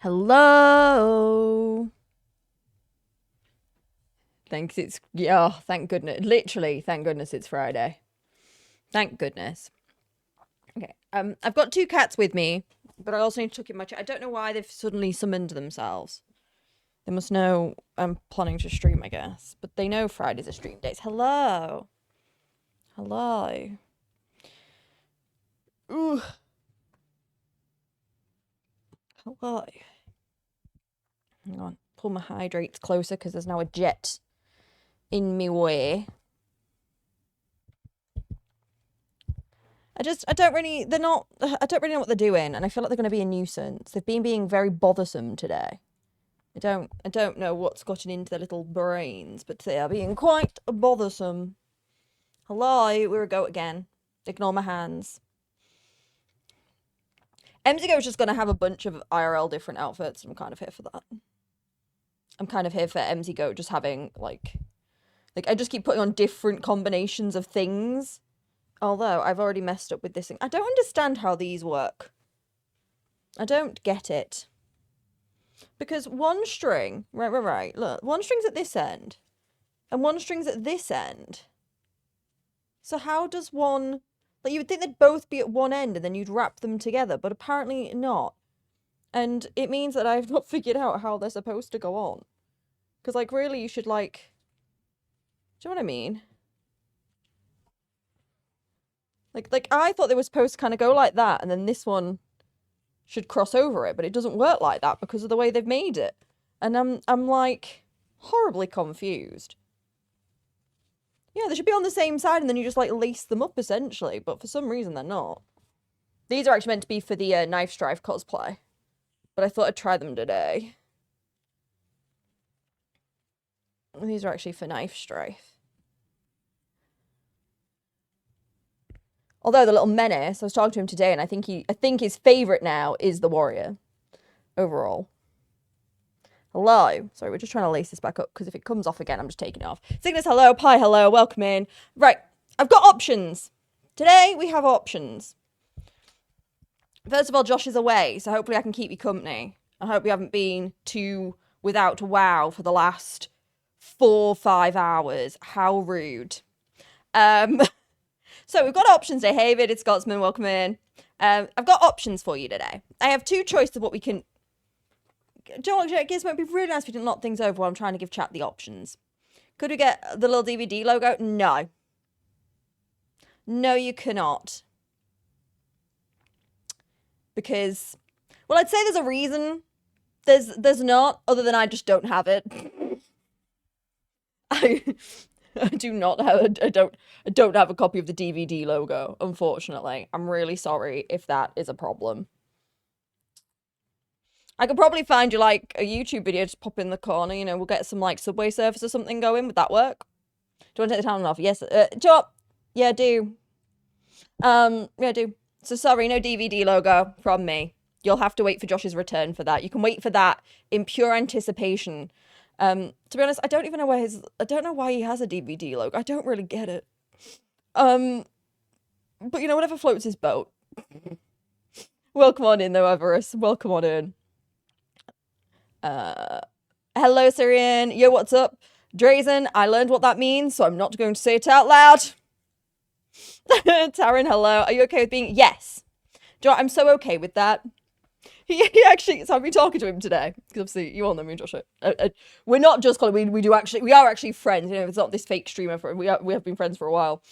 Hello. Thanks. Thank goodness. Literally, thank goodness it's Friday. Thank goodness. Okay. I've got two cats with me, but I also need to tuck in my chair. I don't know why they've suddenly summoned themselves. They must know I'm planning to stream, I guess. But they know Fridays are stream days. Hello. Hello. Ooh. Hello. Hang on. Pull my hydrates closer because there's now a jet in me way. I don't really know what they're doing, and I feel like they're going to be a nuisance. They've been being very bothersome today. I don't know what's gotten into their little brains, but they are being quite bothersome. Hello, we're a goat again. Ignore my hands. Emzygoat's just going to have a bunch of IRL different outfits, and I'm kind of here for that. I'm kind of here for Emzygoat just having, like, I just keep putting on different combinations of things. Although, I've already messed up with this thing. I don't understand how these work. I don't get it. Because one string... Right. Look, one string's at this end. And one string's at this end. So how does one... Like, you would think they'd both be at one end and then you'd wrap them together. But apparently not. And it means that I've not figured out how they're supposed to go on. Because, like, really, you should, like... Do you know what I mean? Like I thought they were supposed to kind of go like that, and then this one should cross over it, but it doesn't work like that because of the way they've made it. And I'm like horribly confused. Yeah, they should be on the same side, and then you just like lace them up essentially, but for some reason they're not. These are actually meant to be for the Knife Strife cosplay, but I thought I'd try them today. These are actually for Knife Strife. Although the little menace, I was talking to him today, and I think his favourite now is the warrior. Overall. Hello. Sorry, we're just trying to lace this back up, because if it comes off again, I'm just taking it off. Cygnus, hello. Pi, hello. Welcome in. Right. I've got options. Today, we have options. First of all, Josh is away, so hopefully I can keep you company. I hope you haven't been too without WoW for the last 4-5 hours. How rude. So we've got options today. Hey, Vid, it's Scotsman. Welcome in. I've got options for you today. I have two choices of what we can... John, I guess it might be really nice if we didn't knock things over while I'm trying to give chat the options. Could we get the little DVD logo? No. No, you cannot. Because... Well, I'd say there's a reason. There's not, other than I just don't have it. I do not have I don't have a copy of the DVD logo, unfortunately. I'm really sorry if that is a problem. I could probably find you like a YouTube video, just pop in the corner, you know, we'll get some like Subway Surfers or something going. Would that work? Do you want to take the town off? Yes. Chop. Yeah, do. Yeah, do. So sorry, no DVD logo from me. You'll have to wait for Josh's return for that. You can wait for that in pure anticipation. To be honest, I don't even know I don't know why he has a DVD logo. I don't really get it. But you know, whatever floats his boat. Welcome on in though, Everest. Welcome on in. Hello, Syrian. Yo, what's up? Drazen, I learned what that means, so I'm not going to say it out loud. Taryn, hello. Are you okay with being... Yes. Do you know what? I'm so okay with that. He actually, so I've been talking to him today, because obviously you all know me and Josh. We're not just calling, we are actually friends, you know, it's not this fake streamer, we have been friends for a while.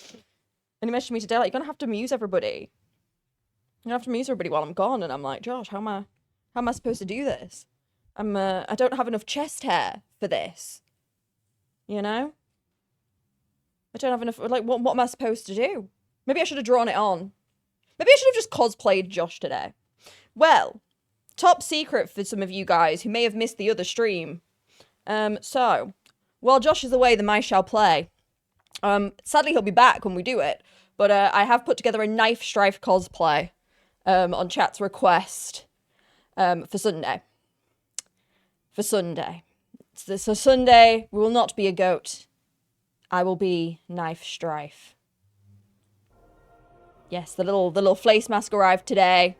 And he mentioned me today, like, you're gonna have to amuse everybody. You're gonna have to amuse everybody while I'm gone, and I'm like, Josh, how am I supposed to do this? I don't have enough chest hair for this. You know? I don't have enough, like, what am I supposed to do? Maybe I should have drawn it on. Maybe I should have just cosplayed Josh today. Well... Top secret for some of you guys who may have missed the other stream. So, while Josh is away, the mice shall play. Sadly, he'll be back when we do it. But I have put together a Knife Strife cosplay on chat's request for Sunday. For Sunday. So Sunday, we will not be a goat. I will be Knife Strife. Yes, the little face mask arrived today.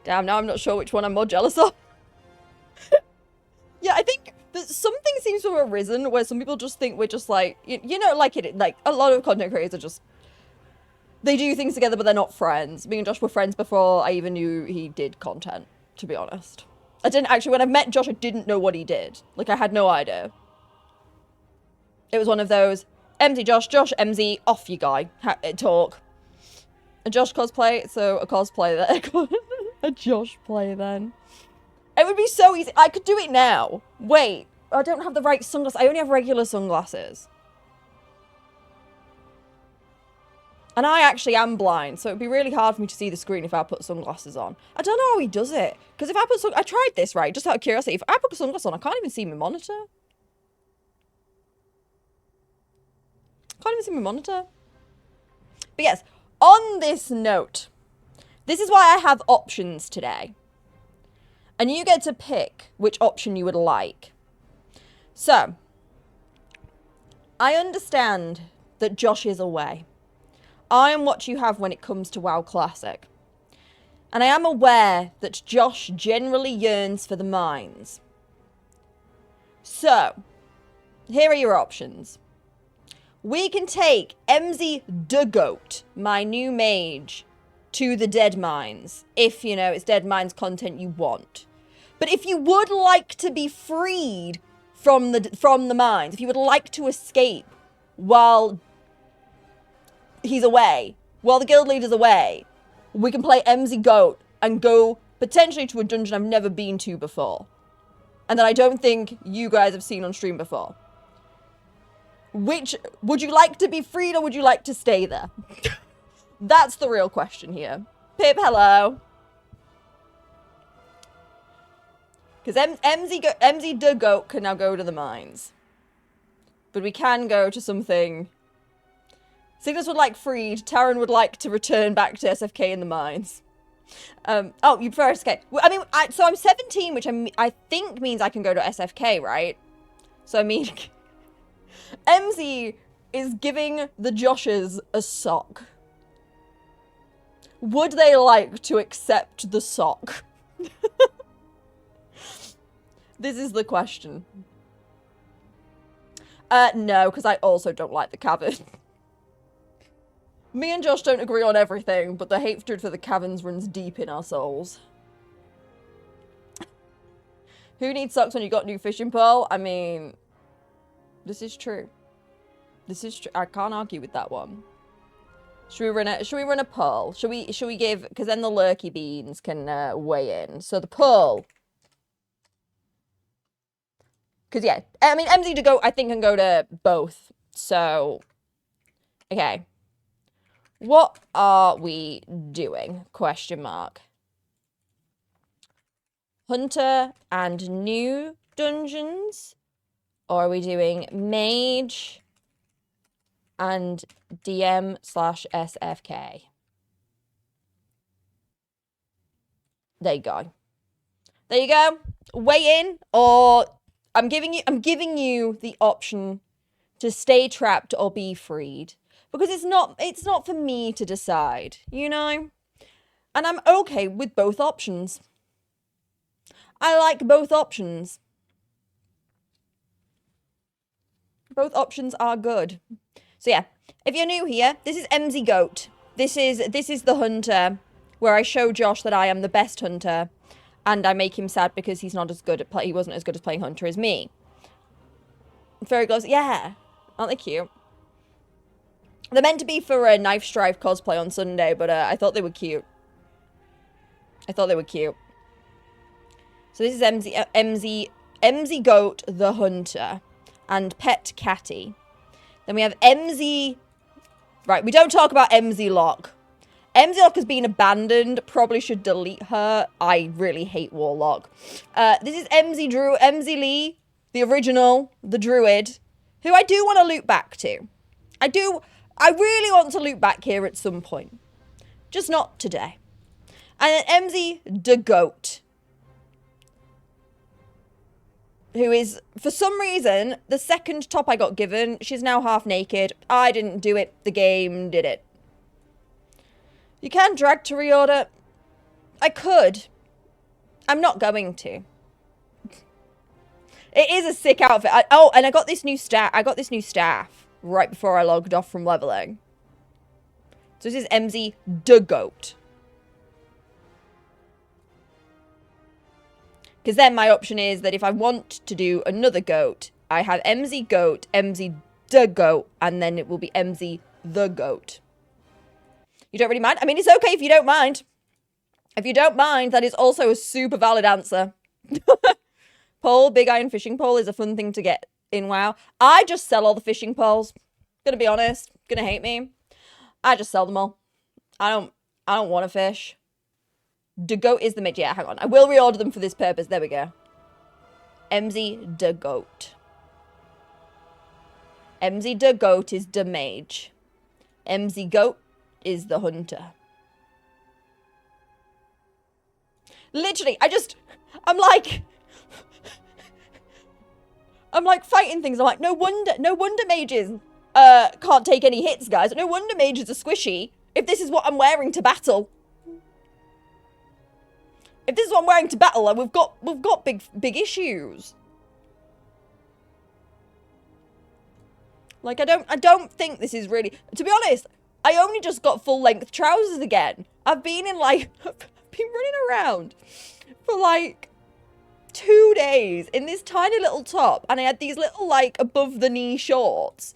Damn, now I'm not sure which one I'm more jealous of. Yeah, I think that something seems to have arisen where some people just think we're just like, you know, like a lot of content creators are just, they do things together, but they're not friends. Me and Josh were friends before I even knew he did content, to be honest. I didn't actually, when I met Josh, I didn't know what he did. Like, I had no idea. It was one of those, MZ Josh, Josh MZ, off you guy, talk. A Josh cosplay, so a cosplay there. A Josh play then. It would be so easy. I could do it now. Wait, I don't have the right sunglasses. I only have regular sunglasses. And I actually am blind, so it'd be really hard for me to see the screen if I put sunglasses on. I don't know how he does it. Because if I put I tried this, right, just out of curiosity. If I put sunglasses on, I can't even see my monitor. Can't even see my monitor. But yes, on this note, this is why I have options today. And you get to pick which option you would like. So, I understand that Josh is away. I am what you have when it comes to WoW Classic. And I am aware that Josh generally yearns for the mines. So, here are your options. We can take Emzygoat, my new mage, to the Dead Mines, if, you know, it's Dead Mines content you want. But if you would like to be freed from the mines, if you would like to escape while he's away, while the guild leader's away, we can play Emzygoat and go potentially to a dungeon I've never been to before. And that I don't think you guys have seen on stream before. Which, would you like to be freed or would you like to stay there? That's the real question here. Pip, hello. Because Emzygoat can now go to the mines. But we can go to something. Cygnus would like freed. Taryn would like to return back to SFK in the mines. Oh, you prefer SFK. Well, I mean, so I'm 17, which I think means I can go to SFK, right? So, I mean, MZ is giving the Joshes a sock. Would they like to accept the sock? This is the question. No, because I also don't like the cavern. Me and Josh don't agree on everything, but the hatred for the caverns runs deep in our souls. Who needs socks when you got new fishing pole? I mean, this is true. This is true. I can't argue with that one. Should we run a poll? Should we give, because then the lurky beans can weigh in. So the poll. Because yeah, I mean Emzygoat I think can go to both. So okay. What are we doing? Question mark. Hunter and new dungeons? Or are we doing mage and DM/SFK? There you go. There you go. Weigh in, or I'm giving you the option to stay trapped or be freed. Because it's not for me to decide, you know? And I'm okay with both options. I like both options. Both options are good. So yeah, if you're new here, this is Emzygoat. This is the hunter where I show Josh that I am the best hunter, and I make him sad because he's not as good at he wasn't as good at playing hunter as me. Fairy gloves, yeah, aren't they cute? They're meant to be for a Knife Strife cosplay on Sunday, but I thought they were cute. So this is Emzygoat the hunter and Pet Catty. Then we have Emzy. Right, we don't talk about Emzylock. Emzylock has been abandoned. Probably should delete her. I really hate Warlock. This is Emzy Lee, the original, the druid, who I do want to loop back to. I really want to loop back here at some point. Just not today. And then Emzygoat, who is, for some reason, the second top I got given. She's now half naked. I didn't do it. The game did it. You can drag to reorder. I could. I'm not going to. It is a sick outfit. Oh, and I got this new staff right before I logged off from leveling. So this is Emzygoat. Because then my option is that if I want to do another goat, I have Emzygoat, Emzygoat, and then it will be Emzygoat. You don't really mind? I mean, it's okay if you don't mind. If you don't mind, that is also a super valid answer. Pole, big iron fishing pole is a fun thing to get in WoW. I just sell all the fishing poles. Gonna be honest. Gonna hate me. I just sell them all. I don't want to fish. The goat is the mage. Yeah, hang on. I will reorder them for this purpose. There we go. Emzygoat. Emzygoat is the mage. Emzygoat is the hunter. Literally, I'm like fighting things. I'm like, no wonder mages can't take any hits, guys. No wonder mages are squishy if this is what I'm wearing to battle. If this is what I'm wearing to battle, we've got big issues. Like, I don't think this is really, to be honest, I only just got full length trousers again. I've been running around for like 2 days in this tiny little top, and I had these little like above the knee shorts.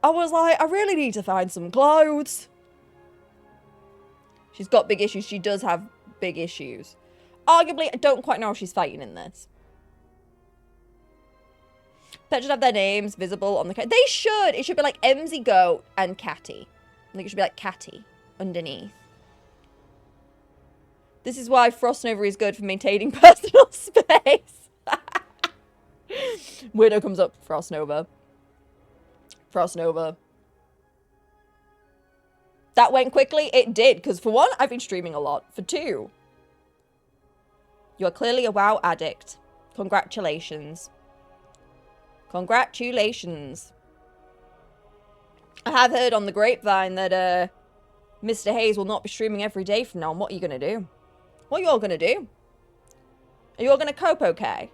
I was like, I really need to find some clothes. She's got big issues. She does have big issues. Arguably, I don't quite know how she's fighting in this. Pets should have their names visible on the... They should. It should be like Emzygoat and Catty. I think it should be like Catty underneath. This is why Frost Nova is good for maintaining personal space. Weirdo comes up. Frost Nova. Frost Nova. That went quickly. It did. Because for one, I've been streaming a lot. For two... You are clearly a WoW addict. Congratulations. Congratulations. I have heard on the grapevine that Mr. Hayes will not be streaming every day from now on. What are you going to do? What are you all going to do? Are you all going to cope okay?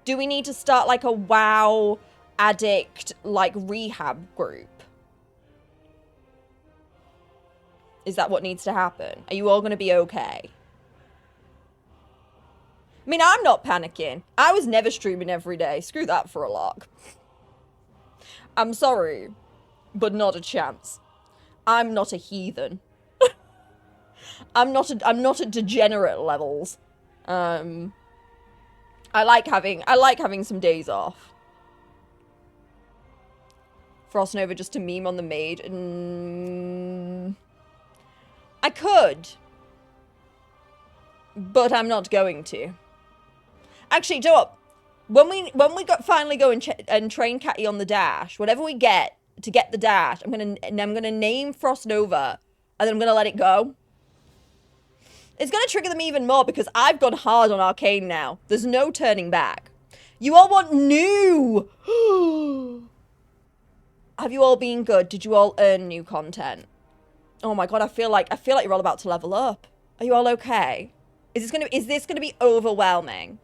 Do we need to start like a WoW addict like rehab group? Is that what needs to happen? Are you all going to be okay? I mean, I'm not panicking. I was never streaming every day. Screw that for a lark. I'm sorry, but not a chance. I'm not a heathen. I'm not at degenerate levels. I like having some days off. Frost Nova just to meme on the maid. I could, but I'm not going to. Actually, do you know what? When we finally go and train Catty on the dash, whatever we get to get the dash, I'm gonna name Frost Nova, and then I'm gonna let it go. It's gonna trigger them even more because I've gone hard on Arcane now. There's no turning back. You all want new. Have you all been good? Did you all earn new content? Oh my god, I feel like you're all about to level up. Are you all okay? Is this gonna be overwhelming?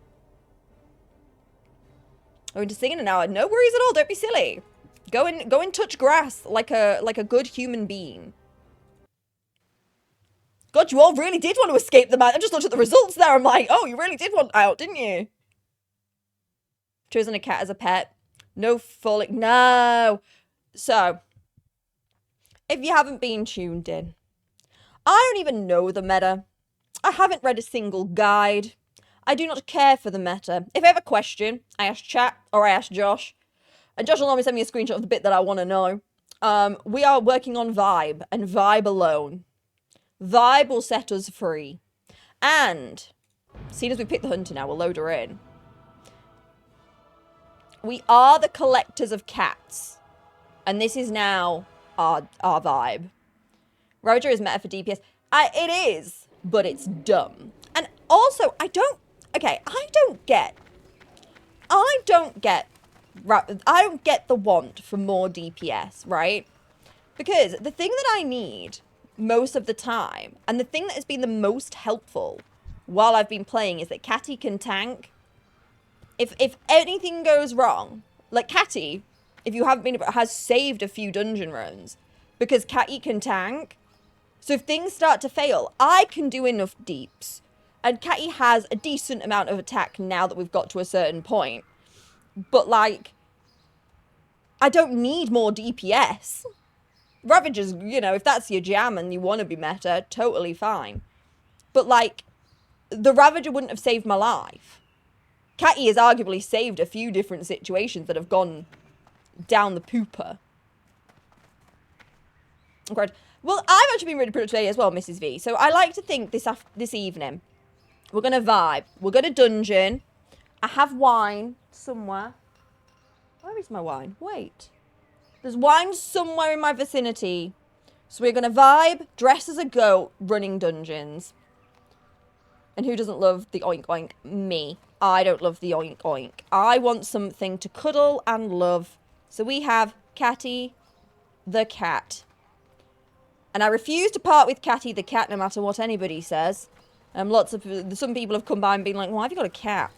We're into singing an hour. No worries at all. Don't be silly. Go and touch grass like a good human being. God, you all really did want to escape the man. I just looked at the results there. I'm like, oh, you really did want out, didn't you? Chosen a cat as a pet. No falling. No. So, if you haven't been tuned in, I don't even know the meta. I haven't read a single guide. I do not care for the meta. If I have a question, I ask chat or I ask Josh. And Josh will normally send me a screenshot of the bit that I want to know. We are working on Vibe and Vibe alone. Vibe will set us free. And, seeing as we pick the hunter now, we'll load her in. We are the collectors of cats. And this is now our vibe. Roger is meta for DPS. It is, but it's dumb. And also, I don't get the want for more DPS, right? Because the thing that I need most of the time, and the thing that has been the most helpful while I've been playing is that Catty can tank. If anything goes wrong, like Catty, if you haven't been, has saved a few dungeon runs because Catty can tank. So if things start to fail, I can do enough deeps. And Catty has a decent amount of attack now that we've got to a certain point. But, like, I don't need more DPS. Ravagers, you know, if that's your jam and you want to be meta, totally fine. But, like, the Ravager wouldn't have saved my life. Catty has arguably saved a few different situations that have gone down the pooper. Okay. Well, I've actually been really productive today as well, Mrs. V. So I like to think this evening, we're going to vibe. We're going to dungeon. I have wine somewhere. Where is my wine? Wait. There's wine somewhere in my vicinity. So we're going to vibe, dress as a goat, running dungeons. And who doesn't love the oink oink? Me. I don't love the oink oink. I want something to cuddle and love. So we have Catty the cat. And I refuse to part with Catty the cat no matter what anybody says. Some people have come by and been like, why have you got a cat?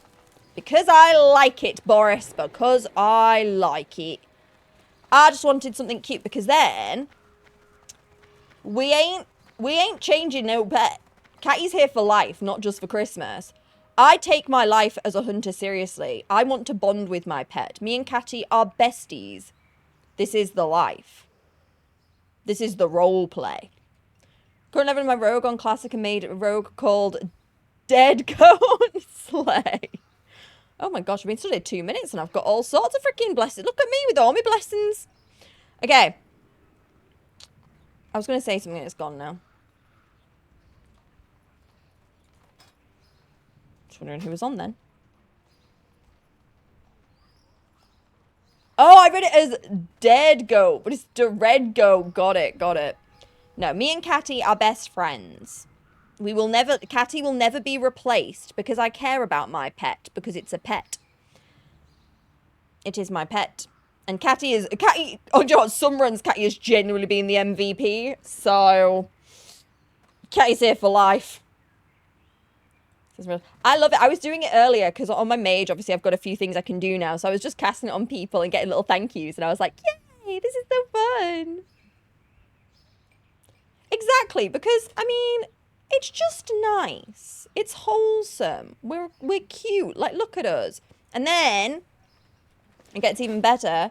Because I like it, Boris. Because I like it. I just wanted something cute because then we ain't changing no pet. Catty's here for life, not just for Christmas. I take my life as a hunter seriously. I want to bond with my pet. Me and Catty are besties. This is the life. This is the role play. Current level in my rogue on classic and made a rogue called Dead Goat Slay. Oh my gosh, I've been studying 2 minutes and I've got all sorts of freaking blessings. Look at me with all my blessings. Okay. I was going to say something and it's gone now. Just wondering who was on then. Oh, I read it as Dead Goat, but it's the Red Goat. Got it, got it. No, me and Catty are best friends. Catty will never be replaced because I care about my pet, because it's a pet. It is my pet. And Catty, oh, you know what, some runs Catty has genuinely been the MVP, so Catty's here for life. I love it. I was doing it earlier because on my mage, obviously, I've got a few things I can do now. So I was just casting it on people and getting little thank yous. And I was like, yay, this is so fun. Exactly. Because, I mean, it's just nice. It's wholesome. We're cute. Like, look at us. And then it gets even better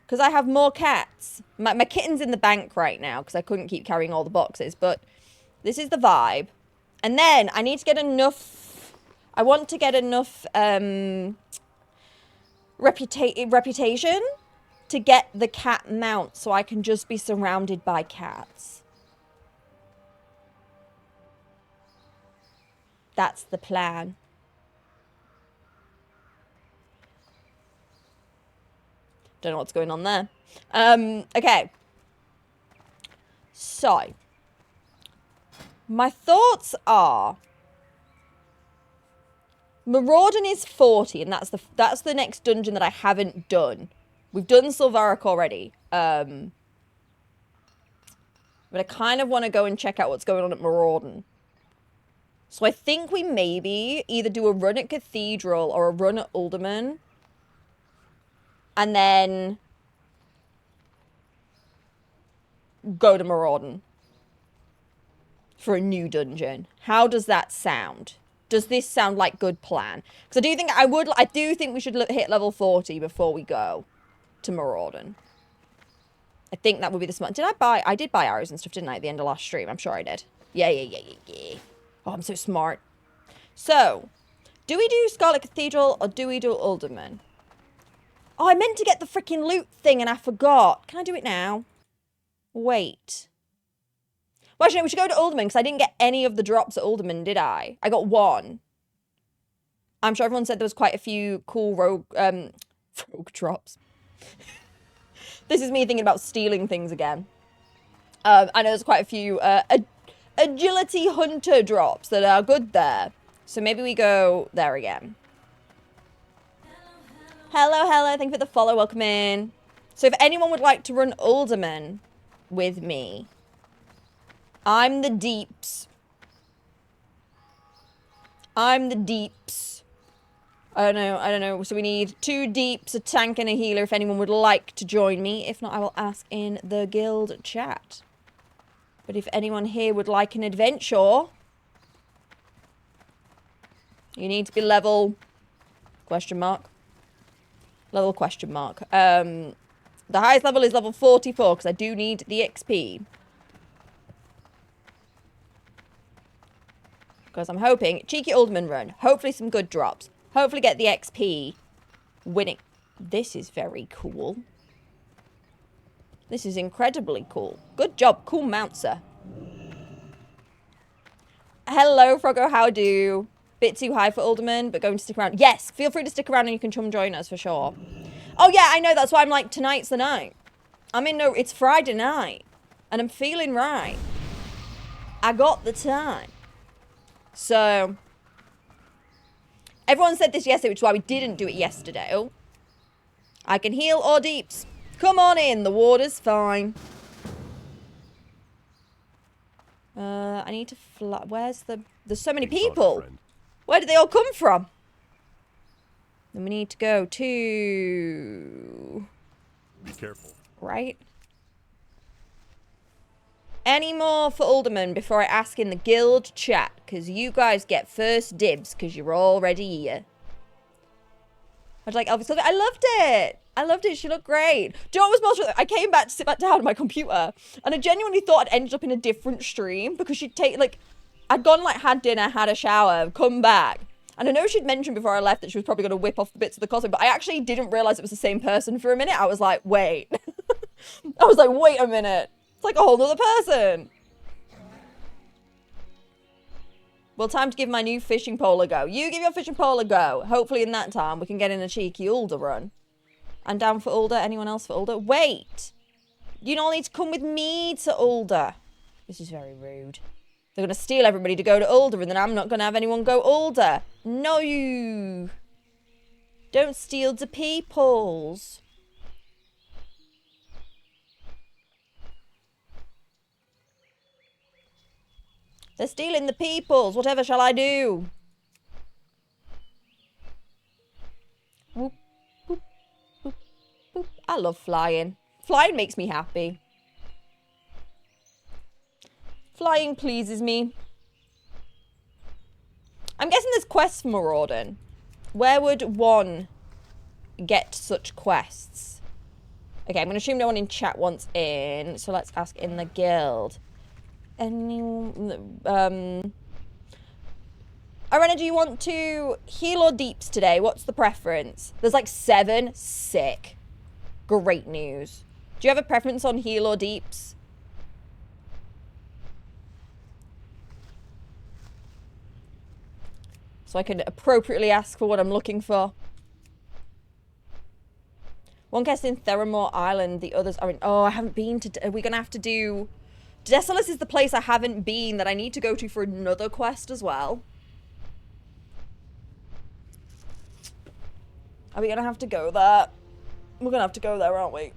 because I have more cats. My kitten's in the bank right now because I couldn't keep carrying all the boxes. But this is the vibe. And then I need to get enough, I want to get enough reputation to get the cat mount so I can just be surrounded by cats. That's the plan. Don't know what's going on there. Okay. So. My thoughts are, Mauradon is 40, and that's the next dungeon that I haven't done. We've done Silvaric already, but I kind of want to go and check out what's going on at Mauradon. So I think we maybe either do a run at Cathedral or a run at Uldaman, and then go to Mauradon for a new dungeon. How does that sound? Does this sound like good plan? Because I do think we should hit level 40 before we go to Mauradon. I think that would be the smart. I did buy arrows and stuff, didn't I, at the end of last stream? I'm sure I did. Yeah. Oh, I'm so smart. So, do we do Scarlet Cathedral or do we do Uldaman? Oh, I meant to get the freaking loot thing and I forgot. Can I do it now? Wait. Well, actually, no, we should go to Uldaman because I didn't get any of the drops at Uldaman, did I? I got one. I'm sure everyone said there was quite a few cool rogue drops. This is me thinking about stealing things again. I know there's quite a few agility hunter drops that are good there. So maybe we go there again. Hello. Thank you for the follow. Welcome in. So if anyone would like to run Uldaman with me, I'm the deeps. I'm the deeps. I don't know. So we need 2 deeps, a tank and a healer if anyone would like to join me. If not, I will ask in the guild chat. But if anyone here would like an adventure, you need to be level question mark. Level question mark. The highest level is level 44 because I do need the XP. Because I'm hoping, cheeky Alderman run, hopefully some good drops. Hopefully get the XP winning. This is very cool. This is incredibly cool. Good job, cool mount, sir. Hello, Froggo, how do? Bit too high for Alderman, but going to stick around. Yes, feel free to stick around and you can come join us for sure. Oh yeah, I know, that's why I'm like, tonight's the night. It's Friday night. And I'm feeling right. I got the time. So, everyone said this yesterday, which is why we didn't do it yesterday. Oh, I can heal or deeps. Come on in, the water's fine. I need to fly. There's so many people. Where did they all come from? Then we need to go to... Be careful. Right. Any more for Alderman before I ask in the guild chat? Because you guys get first dibs because you're already here. I'd like Elvis. I loved it. I loved it. She looked great. Do you know what was most... I came back to sit back down on my computer and I genuinely thought I'd ended up in a different stream because she'd take, like... I'd gone, like, had dinner, had a shower, come back. And I know she'd mentioned before I left that she was probably going to whip off the bits of the cosplay, but I actually didn't realise it was the same person for a minute. I was like, wait. I was like, wait a minute. It's like a whole other person. Well, time to give my new fishing pole a go. You give your fishing pole a go. Hopefully in that time we can get in a cheeky Ulder run. I'm down for Ulder. Anyone else for Ulder? Wait. You don't need to come with me to Ulder. This is very rude. They're going to steal everybody to go to Ulder and then I'm not going to have anyone go Ulder. No, you. Don't steal the peoples. They're stealing the peoples. Whatever shall I do? Whoop, whoop, whoop, whoop. I love flying. Flying makes me happy. Flying pleases me. I'm guessing there's quests for Mauradon. Where would one get such quests? Okay, I'm going to assume no one in chat wants in. So let's ask in the guild. Anyone... Arena, do you want to heal or deeps today? What's the preference? There's like 7. Sick. Great news. Do you have a preference on heal or deeps? So I can appropriately ask for what I'm looking for. One guest in Theramore Island, the others are in... Oh, I haven't been to... Are we going to have to do... Desolus is the place I haven't been that I need to go to for another quest as well. Are we going to have to go there? We're going to have to go there, aren't we?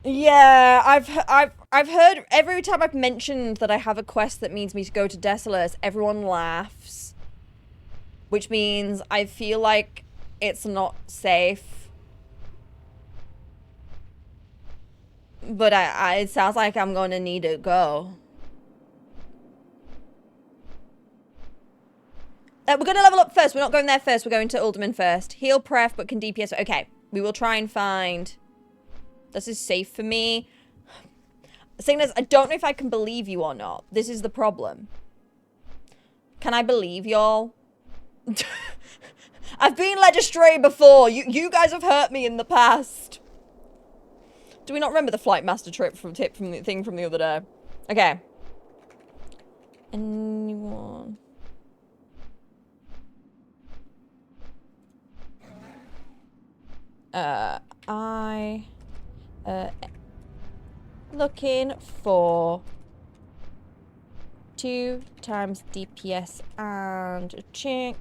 Yeah, I've heard every time I've mentioned that I have a quest that means me to go to Desolus, everyone laughs. Which means I feel like it's not safe. But it sounds like I'm going to need to go. We're going to level up first. We're not going there first. We're going to Alderman first. Heal pref, but can DPS. Okay, we will try and find... This is safe for me. Saying this, I don't know if I can believe you or not. This is the problem. Can I believe y'all? I've been led astray before. You guys have hurt me in the past. Do we not remember the Flight Master tip from the thing from the other day? Okay. Anyone? Looking for 2 times DPS and a chink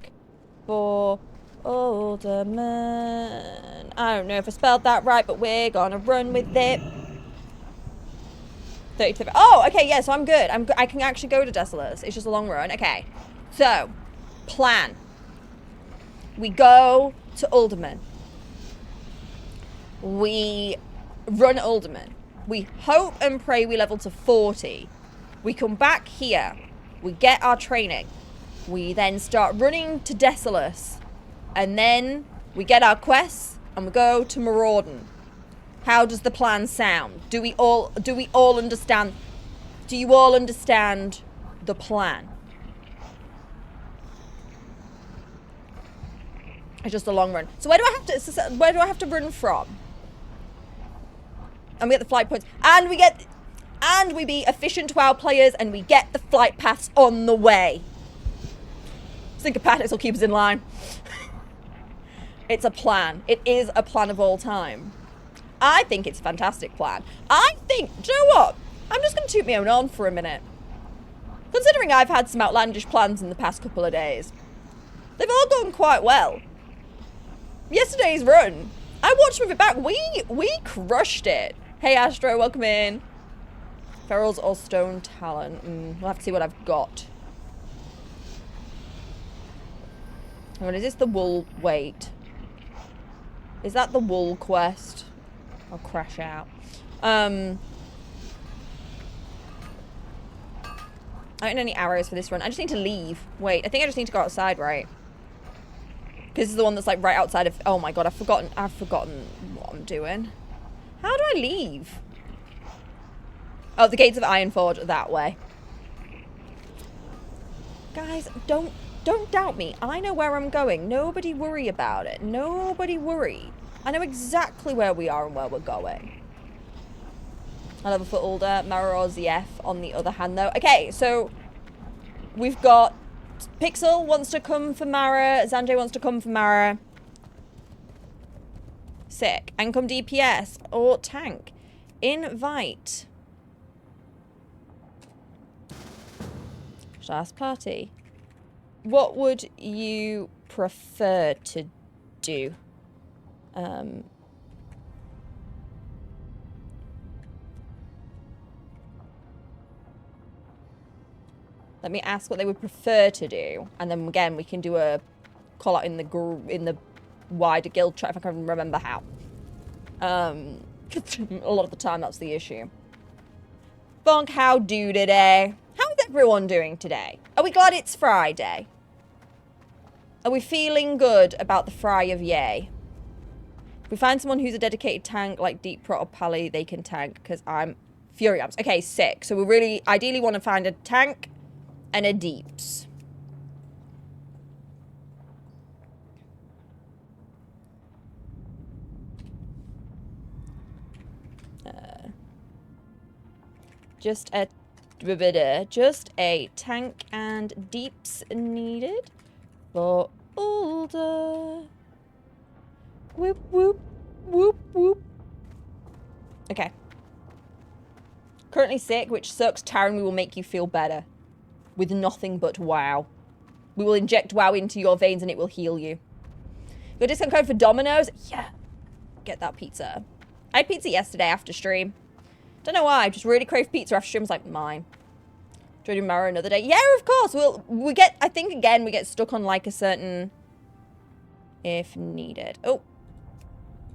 for Alderman. I don't know if I spelled that right, but we're gonna run with it. 30 to... Oh, okay, yeah, so I'm good. I can actually go to Desolus. It's just a long run. Okay. So, plan. We go to Ulderman. We run Ulderman. We hope and pray we level to 40. We come back here. We get our training. We then start running to Desolus. And then we get our quests and we go to Mauradon. How does the plan sound? Do we all understand? Do you all understand the plan? It's just a long run. So where do I have to run from? And we get the flight points. And we be efficient WoW players and we get the flight paths on the way. Syncopatics will keep us in line. It's a plan. It is a plan of all time. I think it's a fantastic plan. Do you know what? I'm just going to toot my own on for a minute. Considering I've had some outlandish plans in the past couple of days. They've all gone quite well. Yesterday's run, I watched with it back. We crushed it. Hey Astro, welcome in. Ferals or Stone Talon. We'll have to see what I've got. What is this? The wool? Wait. Is that the wool quest? I'll crash out. I don't need any arrows for this run. I just need to leave. Wait, I think I just need to go outside, right? Because this is the one that's like right outside of... Oh my god, I've forgotten what I'm doing. How do I leave? Oh, the gates of Ironforge are that way. Guys, don't doubt me. I know where I'm going. Nobody worry about it. Nobody worry. I know exactly where we are and where we're going. I love a foot older. Mauradon ZF on the other hand, though. Okay, so we've got Pixel wants to come for Mara. Sanjay wants to come for Mara. Sick. And come DPS or tank. Invite. Last party. What would you prefer to do? Let me ask what they would prefer to do, and then again we can do a call out in the wider guild chat if I can remember how. A lot of the time that's the issue. Bonk, how do today? How is everyone doing today? Are we glad it's Friday? Are we feeling good about the fry of yay? If we find someone who's a dedicated tank like Deep Prot or Pally, they can tank because I'm Fury Arms. Okay, sick. So we really ideally want to find a tank and a Deeps. Just a tank and Deeps needed for older. Whoop, whoop, whoop, whoop. Okay. Currently sick, which sucks. Taran, we will make you feel better. With nothing but WoW. We will inject WoW into your veins and it will heal you. Your discount code for Domino's? Yeah. Get that pizza. I had pizza yesterday after stream. Don't know why. I just really craved pizza after stream. I was like, mine. Do I do Mara another day? Yeah, of course. We get, I think again, we get stuck on like a certain... If needed. Oh.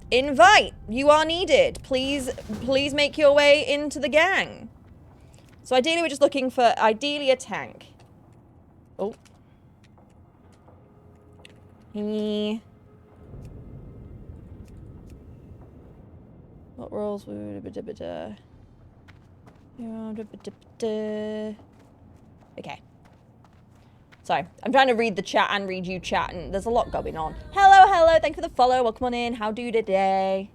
Invite. You are needed. Please make your way into the gang. So ideally we're just looking for, ideally a tank. Oh. What roles? Okay. Sorry, I'm trying to read the chat and read you chat, and there's a lot going on. Hello, hello, thank you for the follow. Welcome on in. How do you today?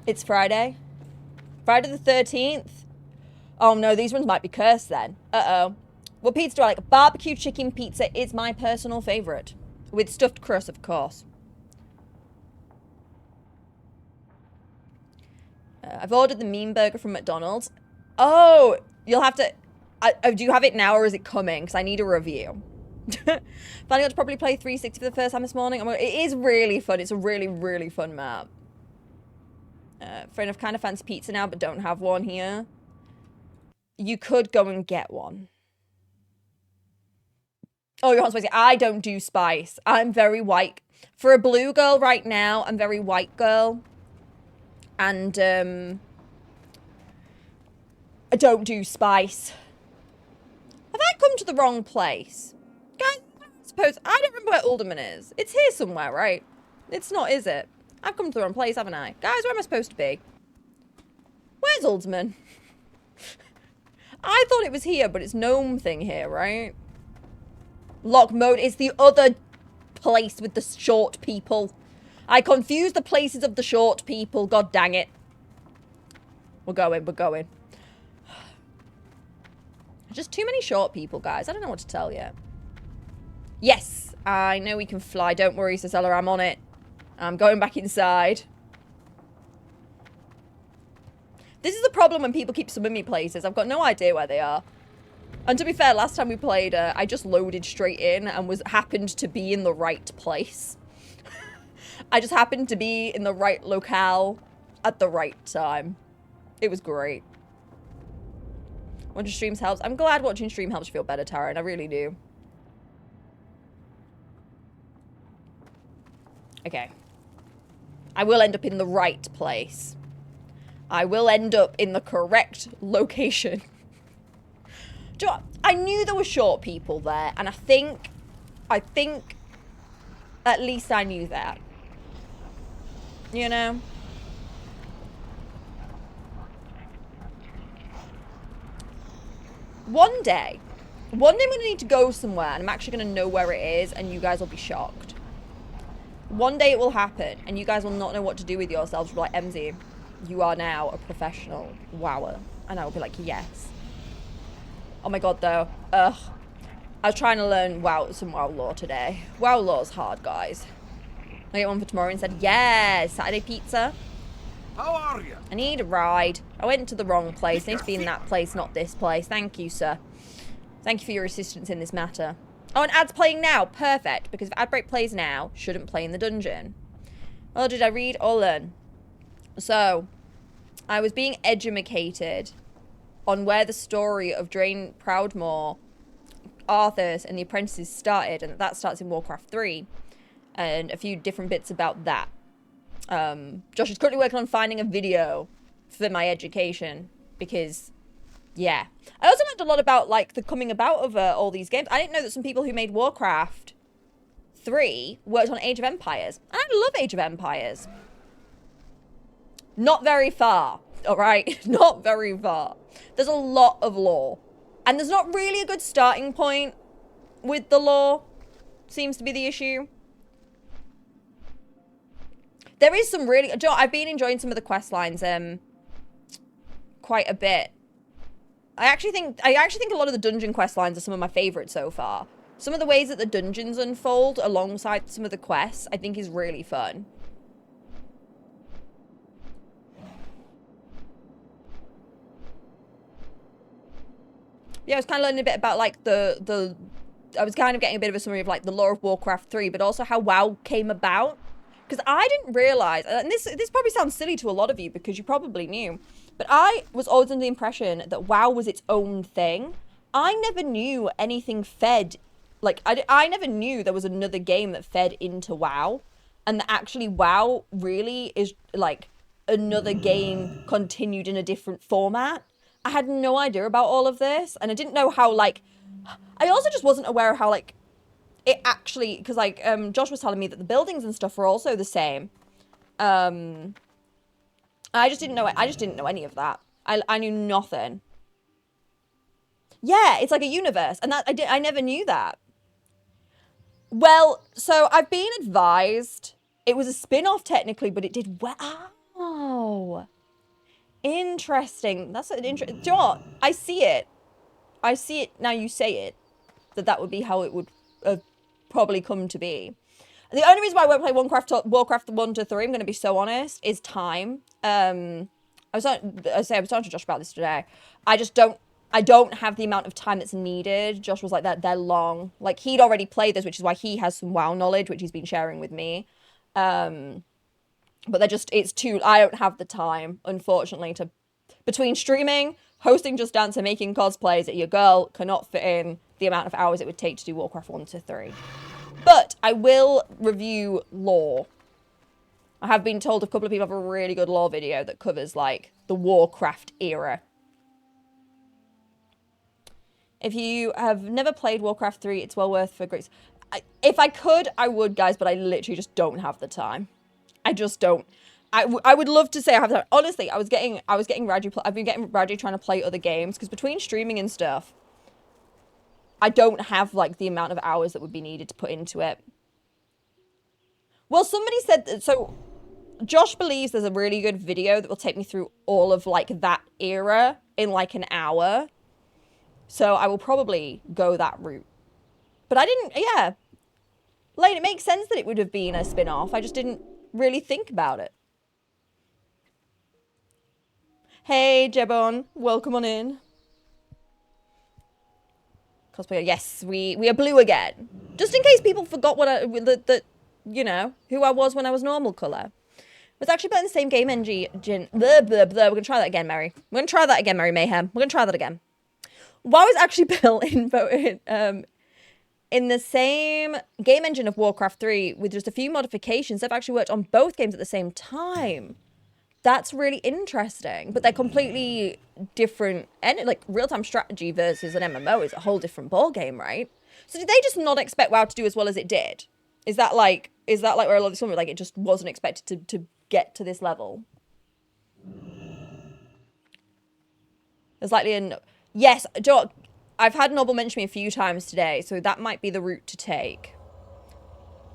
It's Friday. Friday the 13th. Oh no, these ones might be cursed then. Uh-oh. What pizza do I like? Barbecue chicken pizza is my personal favorite. With stuffed crust, of course. I've ordered the mean burger from McDonald's. Oh, you'll have to... do you have it now or is it coming? Because I need a review. Finally got to probably play 360 for the first time this morning. It is really fun. It's a really, really fun map. Friend, I've kind of fancy pizza now, but don't have one here. You could go and get one. Oh, you're hot spicy. I don't do spice. I'm very white. For a blue girl right now, I'm very white girl. And, I don't do spice. Have I come to the wrong place? Guys, I don't remember where Alderman is. It's here somewhere, right? It's not, is it? I've come to the wrong place, haven't I? Guys, where am I supposed to be? Where's Alderman? I thought it was here, but it's gnome thing here, right? Lock mode is the other place with the short people. I confuse the places of the short people. God dang it. We're going. Just too many short people, guys. I don't know what to tell you. Yes, I know we can fly. Don't worry, Cicella, I'm on it. I'm going back inside. This is the problem when people keep summing me places. I've got no idea where they are. And to be fair, last time we played, I just loaded straight in and happened to be in the right place. I just happened to be in the right locale at the right time. It was great. Watching streams helps. I'm glad watching stream helps you feel better, Taryn. I really do. Okay. I will end up in the right place. I will end up in the correct location. Do you know what? I knew there were short people there, and I think at least I knew that. You know? One day I'm going to need to go somewhere, and I'm actually going to know where it is, and you guys will be shocked. One day it will happen, and you guys will not know what to do with yourselves. You'll be like, MZ, you are now a professional wower. And I will be like, yes. Oh my god, though. Ugh. I was trying to learn some WoW lore today. WoW lore's hard, guys. I get one for tomorrow and said, yes, Saturday pizza. How are you? I need a ride. I went to the wrong place. I need to be in that place, not this place. Thank you, sir. Thank you for your assistance in this matter. Oh, and ad's playing now. Perfect. Because if ad break plays now, shouldn't play in the dungeon. Oh, did I read or learn? So, I was being edumacated on where the story of Drain Proudmoore, Arthas, and the apprentices started, and that starts in Warcraft 3, and a few different bits about that. Josh is currently working on finding a video for my education, because, yeah. I also learned a lot about, like, the coming about of all these games. I didn't know that some people who made Warcraft 3 worked on Age of Empires. And I love Age of Empires. Not very far, alright? Not very far. There's a lot of lore. And there's not really a good starting point with the lore. Seems to be the issue. There is some really... I've been enjoying some of the quest lines quite a bit. I actually think a lot of the dungeon quest lines are some of my favorites so far. Some of the ways that the dungeons unfold alongside some of the quests, I think is really fun. Yeah, I was kind of learning a bit about, like, I was kind of getting a bit of a summary of, like, the lore of Warcraft 3, but also how WoW came about. Because I didn't realize, and this probably sounds silly to a lot of you because you probably knew, but I was always under the impression that WoW was its own thing. I never knew anything fed, like, I never knew there was another game that fed into WoW, and that actually WoW really is, like, another game continued in a different format. I had no idea about all of this, and I didn't know how, like, I also just wasn't aware of how, like, it actually, because, like, Josh was telling me that the buildings and stuff were also the same. I just didn't know any of that. I knew nothing. Yeah, it's like a universe, and I never knew that. Well, so I've been advised it was a spin-off technically, but it did well. Oh. Interesting. That's an interesting... Do you know what? I see it. I see it now you say it. That would be how it would probably come to be. The only reason why I won't play Warcraft 1 to 3, I'm going to be so honest, is time. I was talking to Josh about this today. I don't have the amount of time that's needed. Josh was like, they're long. Like, he'd already played this, which is why he has some WoW knowledge, which he's been sharing with me. But they're just, it's too, I don't have the time, unfortunately, to, between streaming, hosting Just Dance, and making cosplays, your girl cannot fit in the amount of hours it would take to do Warcraft 1 to 3. But I will review lore. I have been told a couple of people have a really good lore video that covers, like, the Warcraft era. If you have never played Warcraft 3, it's well worth for grace. If I could, I would, guys, but I literally just don't have the time. I just don't. I would love to say I have time. Honestly, I've been getting Raji trying to play other games, because between streaming and stuff, I don't have, like, the amount of hours that would be needed to put into it. Well, somebody said that, so Josh believes there's a really good video that will take me through all of, like, that era in, like, an hour. So I will probably go that route. But I didn't, yeah. Like, it makes sense that it would have been a spin-off. I just didn't really think about it. Hey, Jebon. Welcome on in. Cosplayer. Yes, we are blue again. Just in case people forgot what you know, who I was when I was normal colour. I was actually playing the same game engine. Blah, blah, blah. We're going to try that again, Mary. We're going to try that again, Mary Mayhem. We're going to try that again. WoW is actually built in the same game engine of Warcraft 3 with just a few modifications. They've actually worked on both games at the same time. That's really interesting. But they're completely different. And like real-time strategy versus an MMO is a whole different ballgame, right? So did they just not expect WoW to do as well as it did? Is that like where a lot of this one, like it just wasn't expected to get to this level? There's likely an... Yes, Joe, I've had Noble mention me a few times today, so that might be the route to take.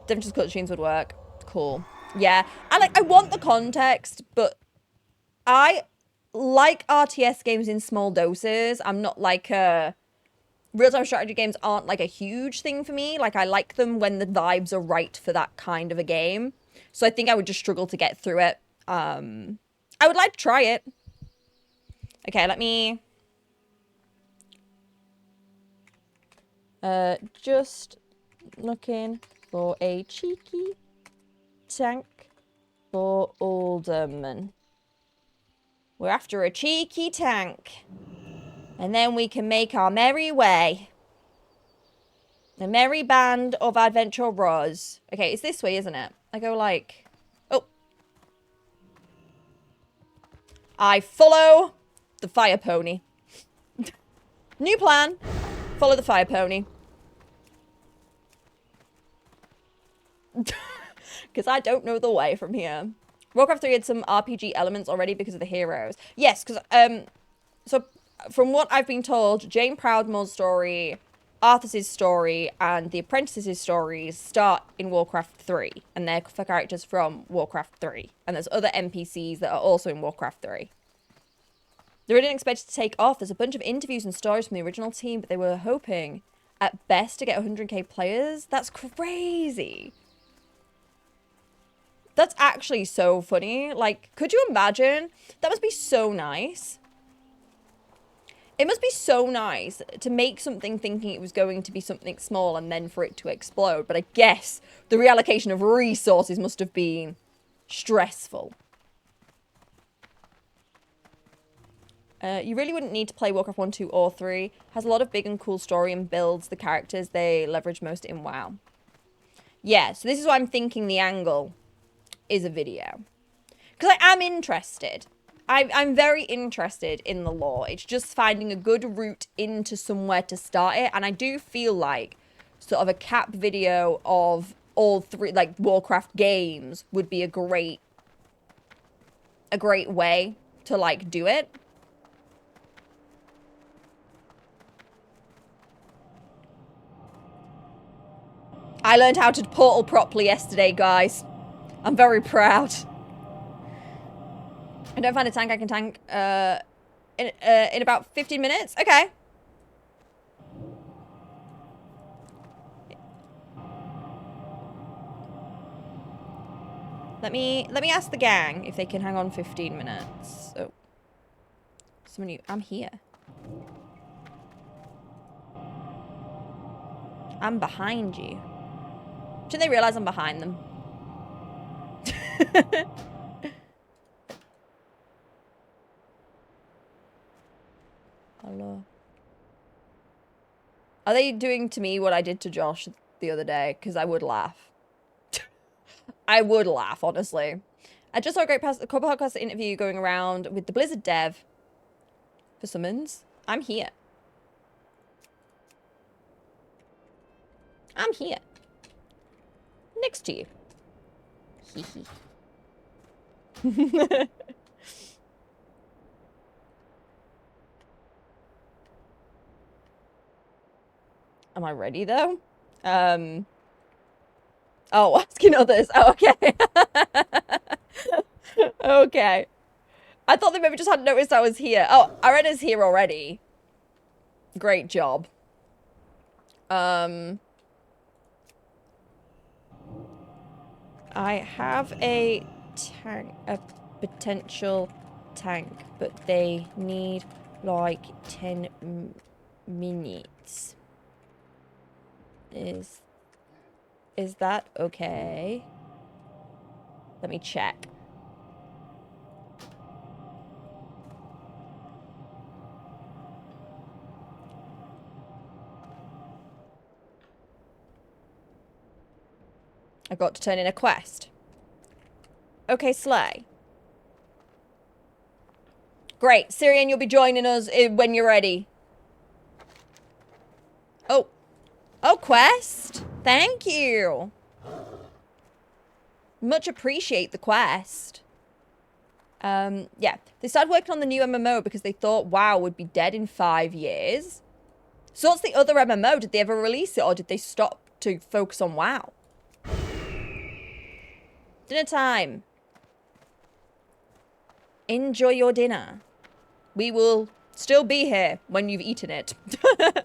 Different cutscenes would work. Cool. Yeah, I want the context, but I like RTS games in small doses. I'm not like real-time strategy games aren't like a huge thing for me. Like I like them when the vibes are right for that kind of a game. So I think I would just struggle to get through it. I would like to try it. Okay, let me just looking for a cheeky tank for Alderman. We're after a cheeky tank. And then we can make our merry way. The merry band of adventurers. Okay, it's this way, isn't it? I go like... Oh. I follow the fire pony. New plan. Follow the fire pony. Because I don't know the way from here. Warcraft 3 had some RPG elements already because of the heroes. Yes, because, so from what I've been told, Jane Proudmoore's story, Arthas's story, and the Apprentices' stories start in Warcraft 3. And they're for characters from Warcraft 3. And there's other NPCs that are also in Warcraft 3. They really didn't expect it to take off. There's a bunch of interviews and stories from the original team, but they were hoping, at best, to get 100k players. That's crazy. That's actually so funny. Like, could you imagine? That must be so nice. It must be so nice to make something thinking it was going to be something small and then for it to explode. But I guess the reallocation of resources must have been stressful. You really wouldn't need to play Warcraft 1, 2, or 3. Has a lot of big and cool story and builds the characters they leverage most in WoW. Yeah, so this is why I'm thinking the angle is a video. Because I am interested. I'm very interested in the lore. It's just finding a good route into somewhere to start it. And I do feel like sort of a cap video of all three, like, Warcraft games would be a great way to, like, do it. I learned how to portal properly yesterday, guys. I'm very proud. I don't find a tank I can tank in about 15 minutes. Okay. Let me ask the gang if they can hang on 15 minutes. Oh. I'm here. I'm behind you. Shouldn't they realize I'm behind them? Hello. Are they doing to me what I did to Josh the other day? Because I would laugh. I would laugh, honestly. I just saw a great podcast interview going around with the Blizzard dev for summons. I'm here. I'm here. Next to you. Hee hee. Am I ready, though? Oh, asking others. Oh, okay. Okay. I thought they maybe just hadn't noticed I was here. Oh, Arena's here already. Great job. I have a potential tank, but they need like 10 minutes. Is that okay? Let me check. I got to turn in a quest. Okay, Slay. Great. Syrian, you'll be joining us when you're ready. Oh. Oh, quest. Thank you. Much appreciate the quest. Yeah. They started working on the new MMO because they thought WoW would be dead in 5 years. So what's the other MMO? Did they ever release it or did they stop to focus on WoW? Dinner time. Enjoy your dinner. We will still be here when you've eaten it. I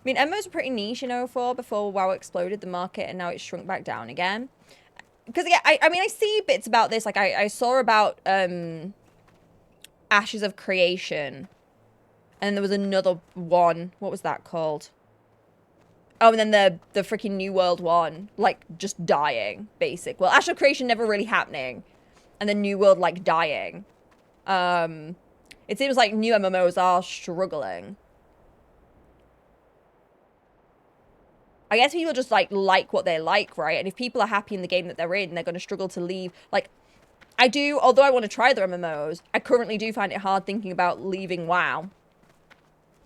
mean, MMOs were pretty niche, you know, before WoW exploded the market and now it's shrunk back down again. Because, yeah, I mean, I see bits about this. Like, I saw about Ashes of Creation. And there was another one. What was that called? Oh, and then the freaking New World one. Like, just dying, basic. Well, Ashes of Creation never really happening. And then New World, like, dying. It seems like new MMOs are struggling. I guess people just, like what they like, right? And if people are happy in the game that they're in, they're going to struggle to leave. Like, I do, although I want to try other MMOs, I currently do find it hard thinking about leaving WoW.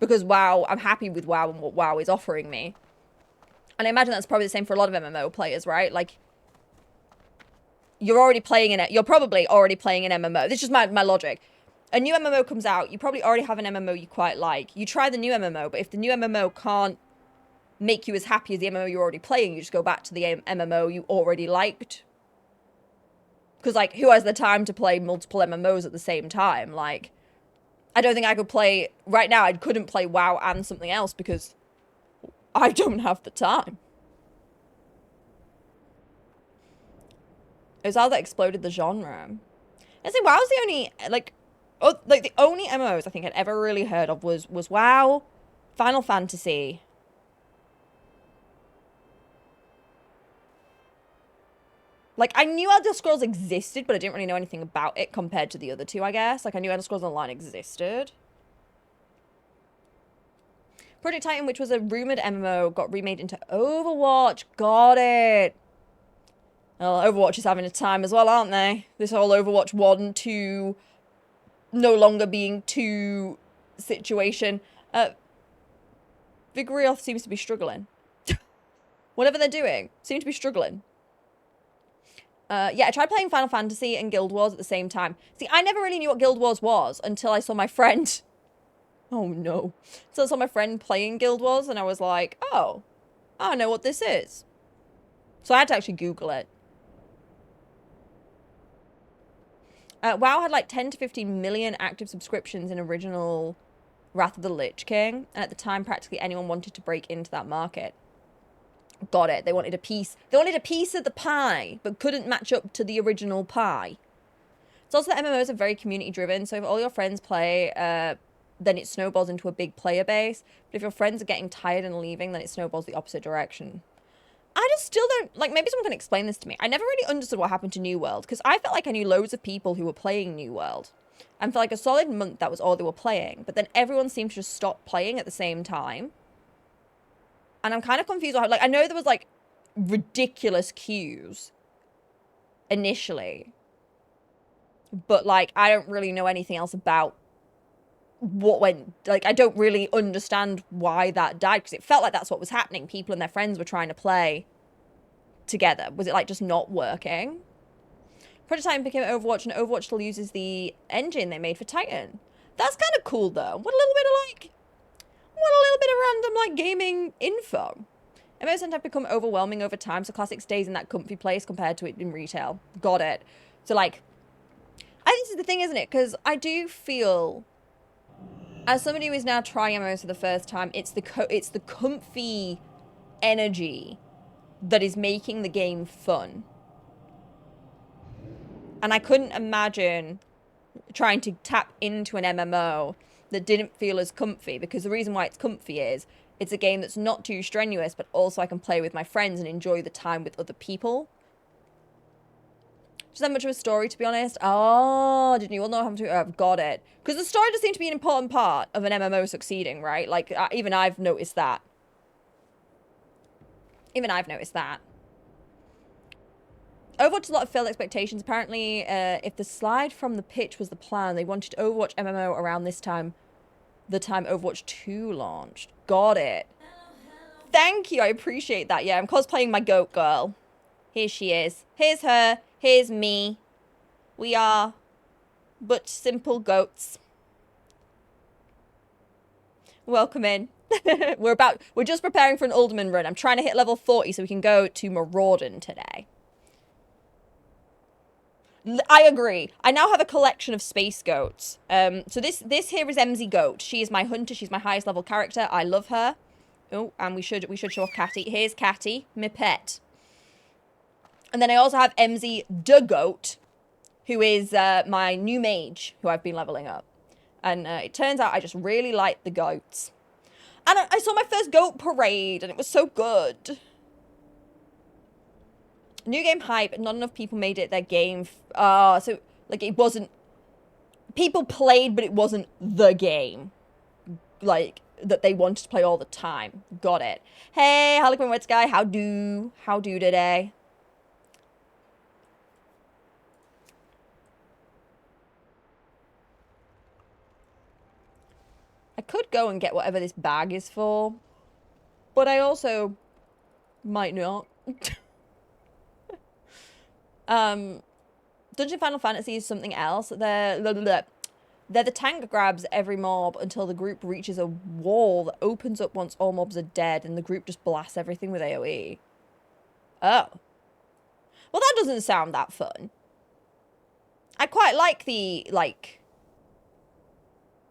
Because WoW, I'm happy with WoW and what WoW is offering me. And I imagine that's probably the same for a lot of MMO players, right? Like, you're already playing in it. You're probably already playing an MMO. This is just my logic. A new MMO comes out, you probably already have an MMO you quite like. You try the new MMO, but if the new MMO can't make you as happy as the MMO you're already playing, you just go back to the MMO you already liked. Because, like, who has the time to play multiple MMOs at the same time? Like, I don't think I could play... Right now, I couldn't play WoW and something else because I don't have the time. It was how that exploded the genre. I say WoW's the only, like the only MMOs I think I'd ever really heard of was WoW, Final Fantasy. Like, I knew Elder Scrolls existed, but I didn't really know anything about it compared to the other two, I guess. Like, I knew Elder Scrolls Online existed. Project Titan, which was a rumored MMO, got remade into Overwatch. Got it. Well, Overwatch is having a time as well, aren't they? This whole Overwatch 1, 2, no longer being 2 situation. Vigorioth seems to be struggling. Whatever they're doing, seem to be struggling. Yeah, I tried playing Final Fantasy and Guild Wars at the same time. See, I never really knew what Guild Wars was until I saw my friend... Oh, no. So I saw my friend playing Guild Wars, and I was like, oh, I know what this is. So I had to actually Google it. WoW had like 10 to 15 million active subscriptions in original Wrath of the Lich King. And at the time, practically anyone wanted to break into that market. Got it. They wanted a piece. They wanted a piece of the pie, but couldn't match up to the original pie. It's also that MMOs are very community-driven. So if all your friends play, then it snowballs into a big player base. But if your friends are getting tired and leaving, then it snowballs the opposite direction. I just still don't, like, maybe someone can explain this to me. I never really understood what happened to New World, because I felt like I knew loads of people who were playing New World. And for like a solid month, that was all they were playing. But then everyone seemed to just stop playing at the same time. And I'm kind of confused. Like, I know there was like ridiculous queues initially. But like, I don't really know anything else about what went, like, I don't really understand why that died. Because it felt like that's what was happening. People and their friends were trying to play together. Was it like just not working? Prototype became Overwatch, and Overwatch still uses the engine they made for Titan. That's kind of cool, though. What a little bit of random, like, gaming info. MMOs tend to become overwhelming over time, so Classic stays in that comfy place compared to it in retail. Got it. So, like, I think this is the thing, isn't it? Because I do feel, as somebody who is now trying MMOs for the first time, it's the comfy energy that is making the game fun. And I couldn't imagine trying to tap into an MMO that didn't feel as comfy, because the reason why it's comfy is it's a game that's not too strenuous, but also I can play with my friends and enjoy the time with other people. Is that much of a story, to be honest? Oh, didn't you all know how to... I've got it. Because the story does seem to be an important part of an MMO succeeding, right? Like, even I've noticed that. Overwatch has a lot of failed expectations. Apparently, if the slide from the pitch was the plan, they wanted Overwatch MMO around this time, the time Overwatch 2 launched. Got it. Thank you, I appreciate that. Yeah, I'm cosplaying my goat girl. Here she is. Here's her. Here's me. We are but simple goats. Welcome in. We're just preparing for an Alderman run. I'm trying to hit level 40 so we can go to Mauradon today. I agree. I now have a collection of space goats. So this here is Emzygoat. She is my hunter. She's my highest level character. I love her. Oh, and we should show off Catty. Here's Catty, my pet. And then I also have Emzygoat, who is my new mage, who I've been leveling up. And it turns out I just really like the goats. And I saw my first goat parade, and it was so good. New game hype, not enough people made it their game. So, like, it wasn't... People played, but it wasn't the game. Like, that they wanted to play all the time. Got it. Hey, Harlequin Red Sky, how do today? I could go and get whatever this bag is for. But I also might not. Dungeon Final Fantasy is something else. They're the tank grabs every mob until the group reaches a wall that opens up once all mobs are dead, and the group just blasts everything with AoE. Oh. Well, that doesn't sound that fun. I quite like the, like...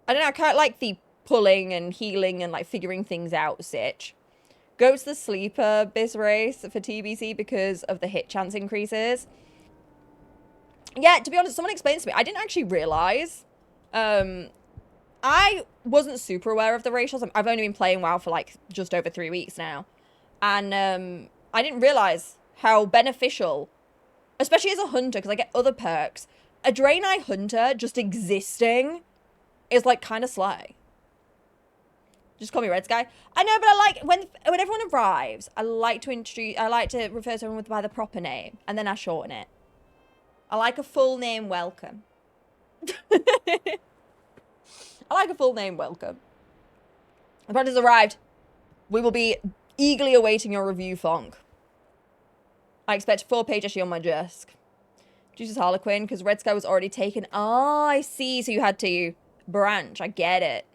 I don't know, I quite like the pulling and healing and, like, figuring things out sitch. Goat's the sleeper bis race for TBC because of the hit chance increases. Yeah, to be honest, someone explained to me. I didn't actually realise. I wasn't super aware of the ratios. I've only been playing WoW for, like, just over 3 weeks now. And I didn't realise how beneficial, especially as a hunter, because I get other perks. A Draenei hunter just existing is, like, kind of slay. Just call me Red Sky. I know, but I like when everyone arrives, I like to refer to everyone by the proper name, and then I shorten it. I like a full name welcome. I like a full name welcome. The product has arrived. We will be eagerly awaiting your review, Fonk. I expect a 4-page issue on my desk. Jesus Harlequin, because Red Sky was already taken. Ah, I see. So you had to branch. I get it.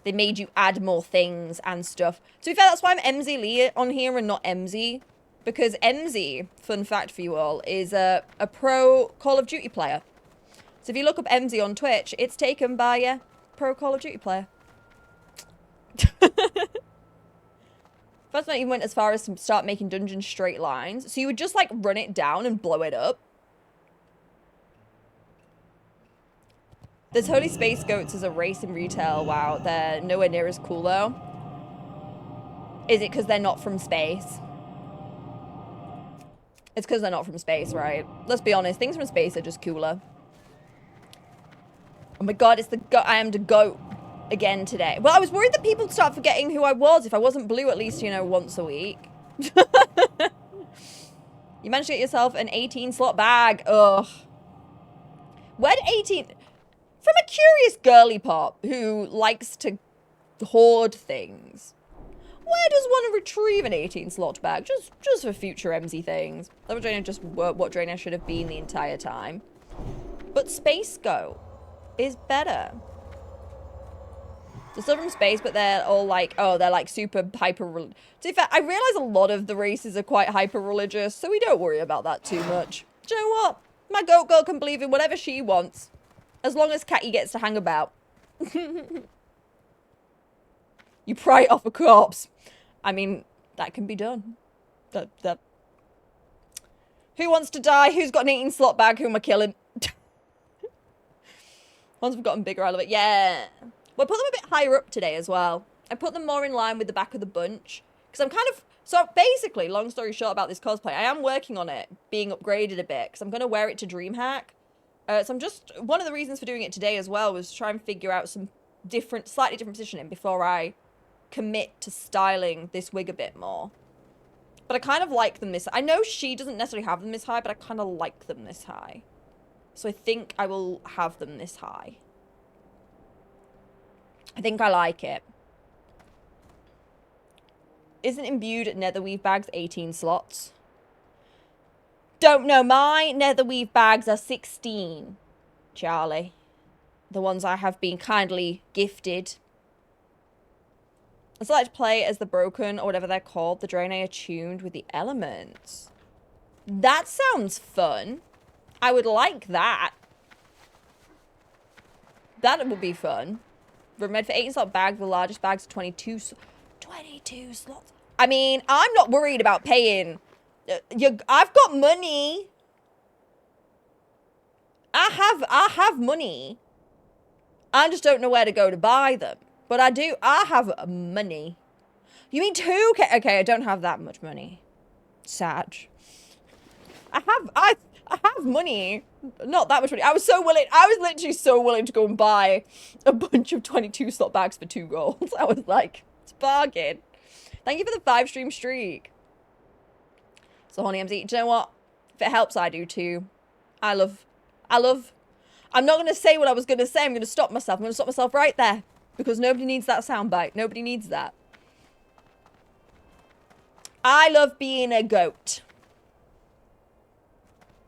They made you add more things and stuff. To be fair, that's why I'm MZ Lee on here and not MZ. Because MZ, fun fact for you all, is a pro Call of Duty player. So if you look up MZ on Twitch, it's taken by a pro Call of Duty player. First one even went as far as to start making dungeons straight lines. So you would just, like, run it down and blow it up. There's Holy Space Goats as a race in retail. Wow, they're nowhere near as cool, though. Is it because they're not from space? It's because they're not from space, right? Let's be honest, things from space are just cooler. Oh my god, it's the goat. I am the goat again today. Well, I was worried that people would start forgetting who I was if I wasn't blue at least, you know, once a week. You managed to get yourself an 18 slot bag. Ugh. Where did 18... From a curious girly pop who likes to hoard things. Where does one retrieve an 18 slot bag? Just for future Emzy things. That was just what Drainer should have been the entire time. But Space Go is better. They're still from space, but they're all like, oh, they're like super hyper. To be fair, I realize a lot of the races are quite hyper religious, so we don't worry about that too much. Do you know what? My goat girl can believe in whatever she wants, as long as Catty gets to hang about. You pry it off a corpse. I mean, that can be done. That. Who wants to die? Who's got an 18 slot bag? Who am I killing? Once we've gotten bigger, I love it. Yeah. Well, I put them a bit higher up today as well. I put them more in line with the back of the bunch. Because I'm kind of... So, basically, long story short about this cosplay, I am working on it being upgraded a bit. Because I'm going to wear it to DreamHack. So I'm just... One of the reasons for doing it today as well was to try and figure out some slightly different positioning before I commit to styling this wig a bit more. But I kind of like them this... I know she doesn't necessarily have them this high, but I kind of like them this high. So I think I will have them this high. I think I like it. Isn't imbued netherweave bags 18 slots? Don't know. My netherweave bags are 16, Charlie. The ones I have been kindly gifted. I still like to play as the broken, or whatever they're called. The Draenei attuned with the elements. That sounds fun. I would like that. That would be fun. Made for 18 slot bag. The largest bags are 22 slots. I mean, I'm not worried about paying. I've got money. I have money. I just don't know where to go to buy them. But I do. I have money. You mean 2K? Okay, I don't have that much money. Sad. I have money. Not that much money. I was literally so willing to go and buy a bunch of 22 slot bags for 2 gold. I was like, it's a bargain. Thank you for the 5-stream streak. So, Honey MZ, do you know what? If it helps, I do too. I love. I'm not going to say what I was going to say. I'm going to stop myself. I'm going to stop myself right there. Because nobody needs that soundbite. Nobody needs that. I love being a goat.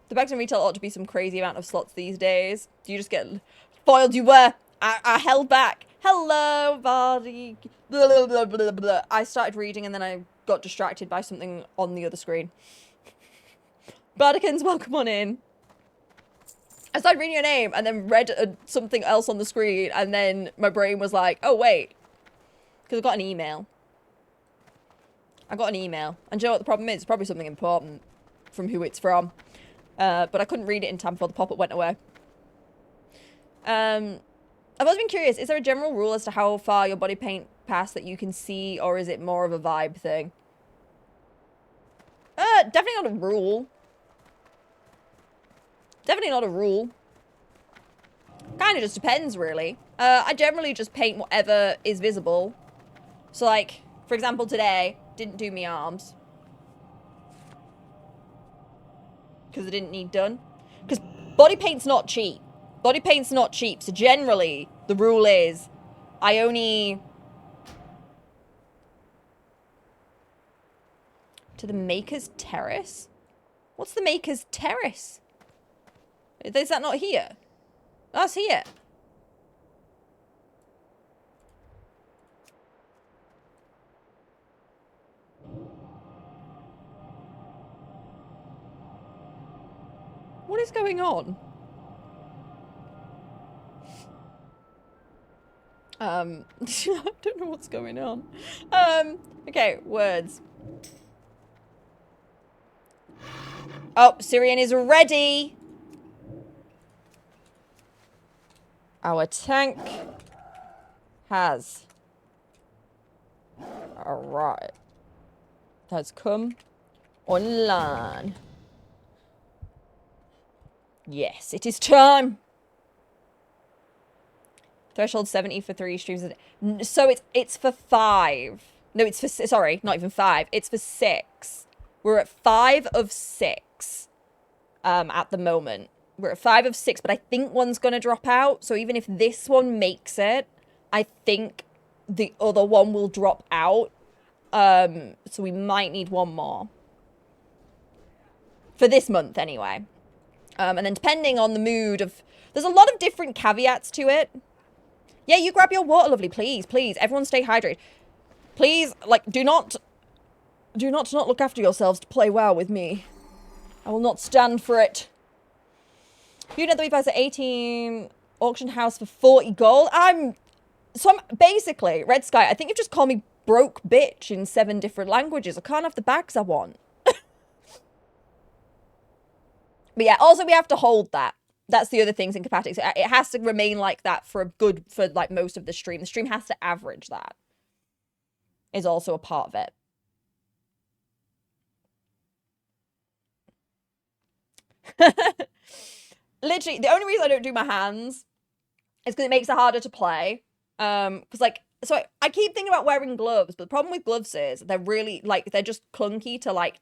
The bags in retail ought to be some crazy amount of slots these days. Do you just get foiled? You were. I held back. Hello, body. Blah, blah, blah, blah, blah. I started reading and then I got distracted by something on the other screen. Bardikins, welcome on in. I started reading your name and then read something else on the screen and then my brain was like, oh, wait. Because I got an email. And do you know what the problem is? It's probably something important from who it's from. But I couldn't read it in time before the pop-up went away. I've always been curious, is there a general rule as to how far your body paint pass that you can see, or is it more of a vibe thing? Definitely not a rule. Definitely not a rule. Kind of just depends, really. I generally just paint whatever is visible. So, like, for example, today, didn't do me arms. Because I didn't need done. Because body paint's not cheap. Body paint's not cheap. So generally, the rule is, I only... To the Maker's Terrace? What's the Maker's Terrace? Is that not here? That's here. What is going on? I don't know what's going on. Okay, words. Oh, Syrian is ready. Our tank has arrived. Has come online. Yes, it is time. Threshold 70 for 3 streams. So it's for 5. No, it's for... Sorry, not even 5. It's for 6. We're at 5 of 6 at the moment. We're at 5 of 6, but I think one's going to drop out. So even if this one makes it, I think the other one will drop out. So we might need one more. For this month, anyway. And then depending on the mood of... There's a lot of different caveats to it. Yeah, you grab your water, lovely. Please, please. Everyone stay hydrated. Please, like, do not look after yourselves to play WoW with me. I will not stand for it. You know that we buy at 18 auction house for 40 gold. I'm basically, Red Sky, I think you've just called me broke bitch in 7 different languages. I can't have the bags I want. But yeah, also we have to hold that. That's the other things in Capatics. It has to remain like that for like most of the stream. The stream has to average that. Is also a part of it. Literally, the only reason I don't do my hands is because it makes it harder to play. Because like, so I keep thinking about wearing gloves, but the problem with gloves is they're really like, they're just clunky to like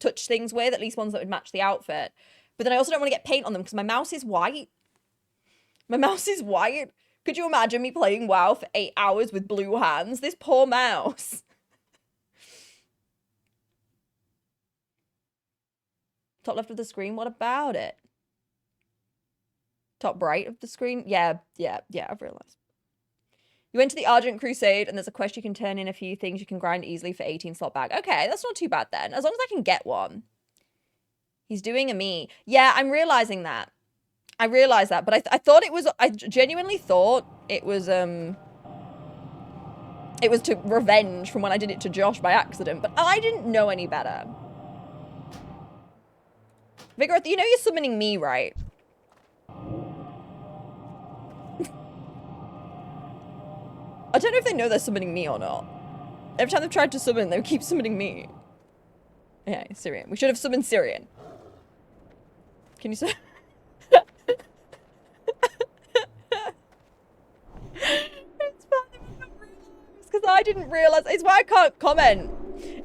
touch things with, at least ones that would match the outfit. But then I also don't want to get paint on them because my mouse is white. My mouse is white. Could you imagine me playing WoW for 8 hours with blue hands? This poor mouse. Top left of the screen, what about it? Top right of the screen? Yeah, I've realized. You went to the Argent Crusade and there's a quest you can turn in a few things you can grind easily for 18 slot bag. Okay, that's not too bad then. As long as I can get one. He's doing a me. Yeah, I'm realizing that. I realized that, but I thought it was, I genuinely thought it was to revenge from when I did it to Josh by accident, but I didn't know any better. Vigoroth, you know you're summoning me, right? I don't know if they know they're summoning me or not. Every time they've tried to summon, they keep summoning me. Yeah, Syrian. We should have summoned Syrian. Can you say? It's funny because I didn't realize. It's why I can't comment.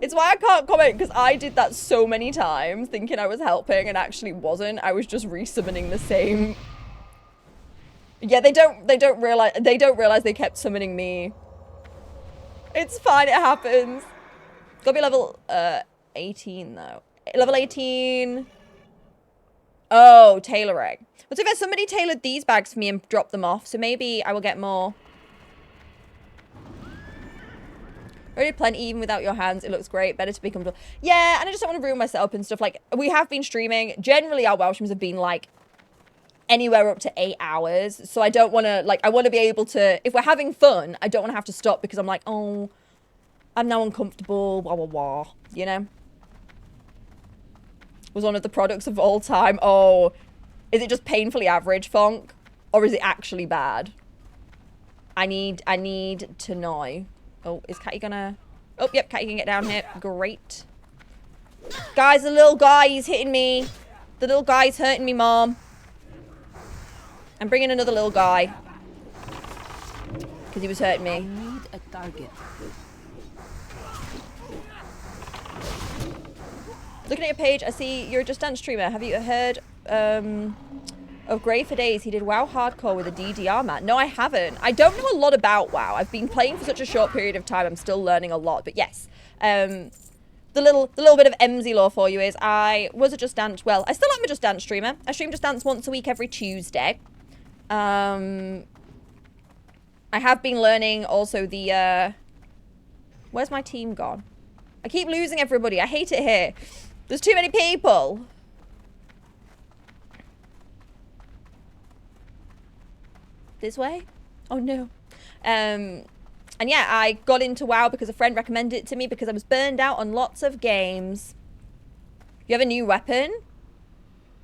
It's why I can't comment because I did that so many times, thinking I was helping and actually wasn't. I was just resummoning the same. Yeah, they don't realize they kept summoning me. It's fine, it happens. Gotta be level 18 though. Level 18. Oh, tailoring. But if somebody tailored these bags for me and dropped them off, so maybe I will get more. Already plenty even without your hands. It looks great. Better to be comfortable. Yeah, and I just don't want to ruin my setup and stuff. Like, we have been streaming. Generally, our WoW streams have been like anywhere up to 8 hours. So I don't want to, like, I want to be able to, if we're having fun, I don't want to have to stop because I'm like, oh, I'm now uncomfortable, wah, wah, wah, you know? Was one of the products of all time. Oh, is it just painfully average, Fonk? Or is it actually bad? I need to know. Oh, is Catty gonna... Oh, yep, Catty can get down here. Great. Guys, the little guy, he's hitting me. The little guy's hurting me, Mom. I'm bringing another little guy. Because he was hurting me. I need a target. Looking at your page, I see you're a Just Dance streamer. Have you heard of Grey for Days? He did WoW Hardcore with a DDR mat. No, I haven't. I don't know a lot about WoW. I've been playing for such a short period of time. I'm still learning a lot. But yes, the little bit of Emzy lore for you is I was a Just Dance. Well, I still am a Just Dance streamer. I stream Just Dance once a week every Tuesday. I have been learning also the where's my team gone? I keep losing everybody. I hate it here. There's too many people. This way? Oh no. And yeah, I got into WoW because a friend recommended it to me because I was burned out on lots of games. You have a new weapon?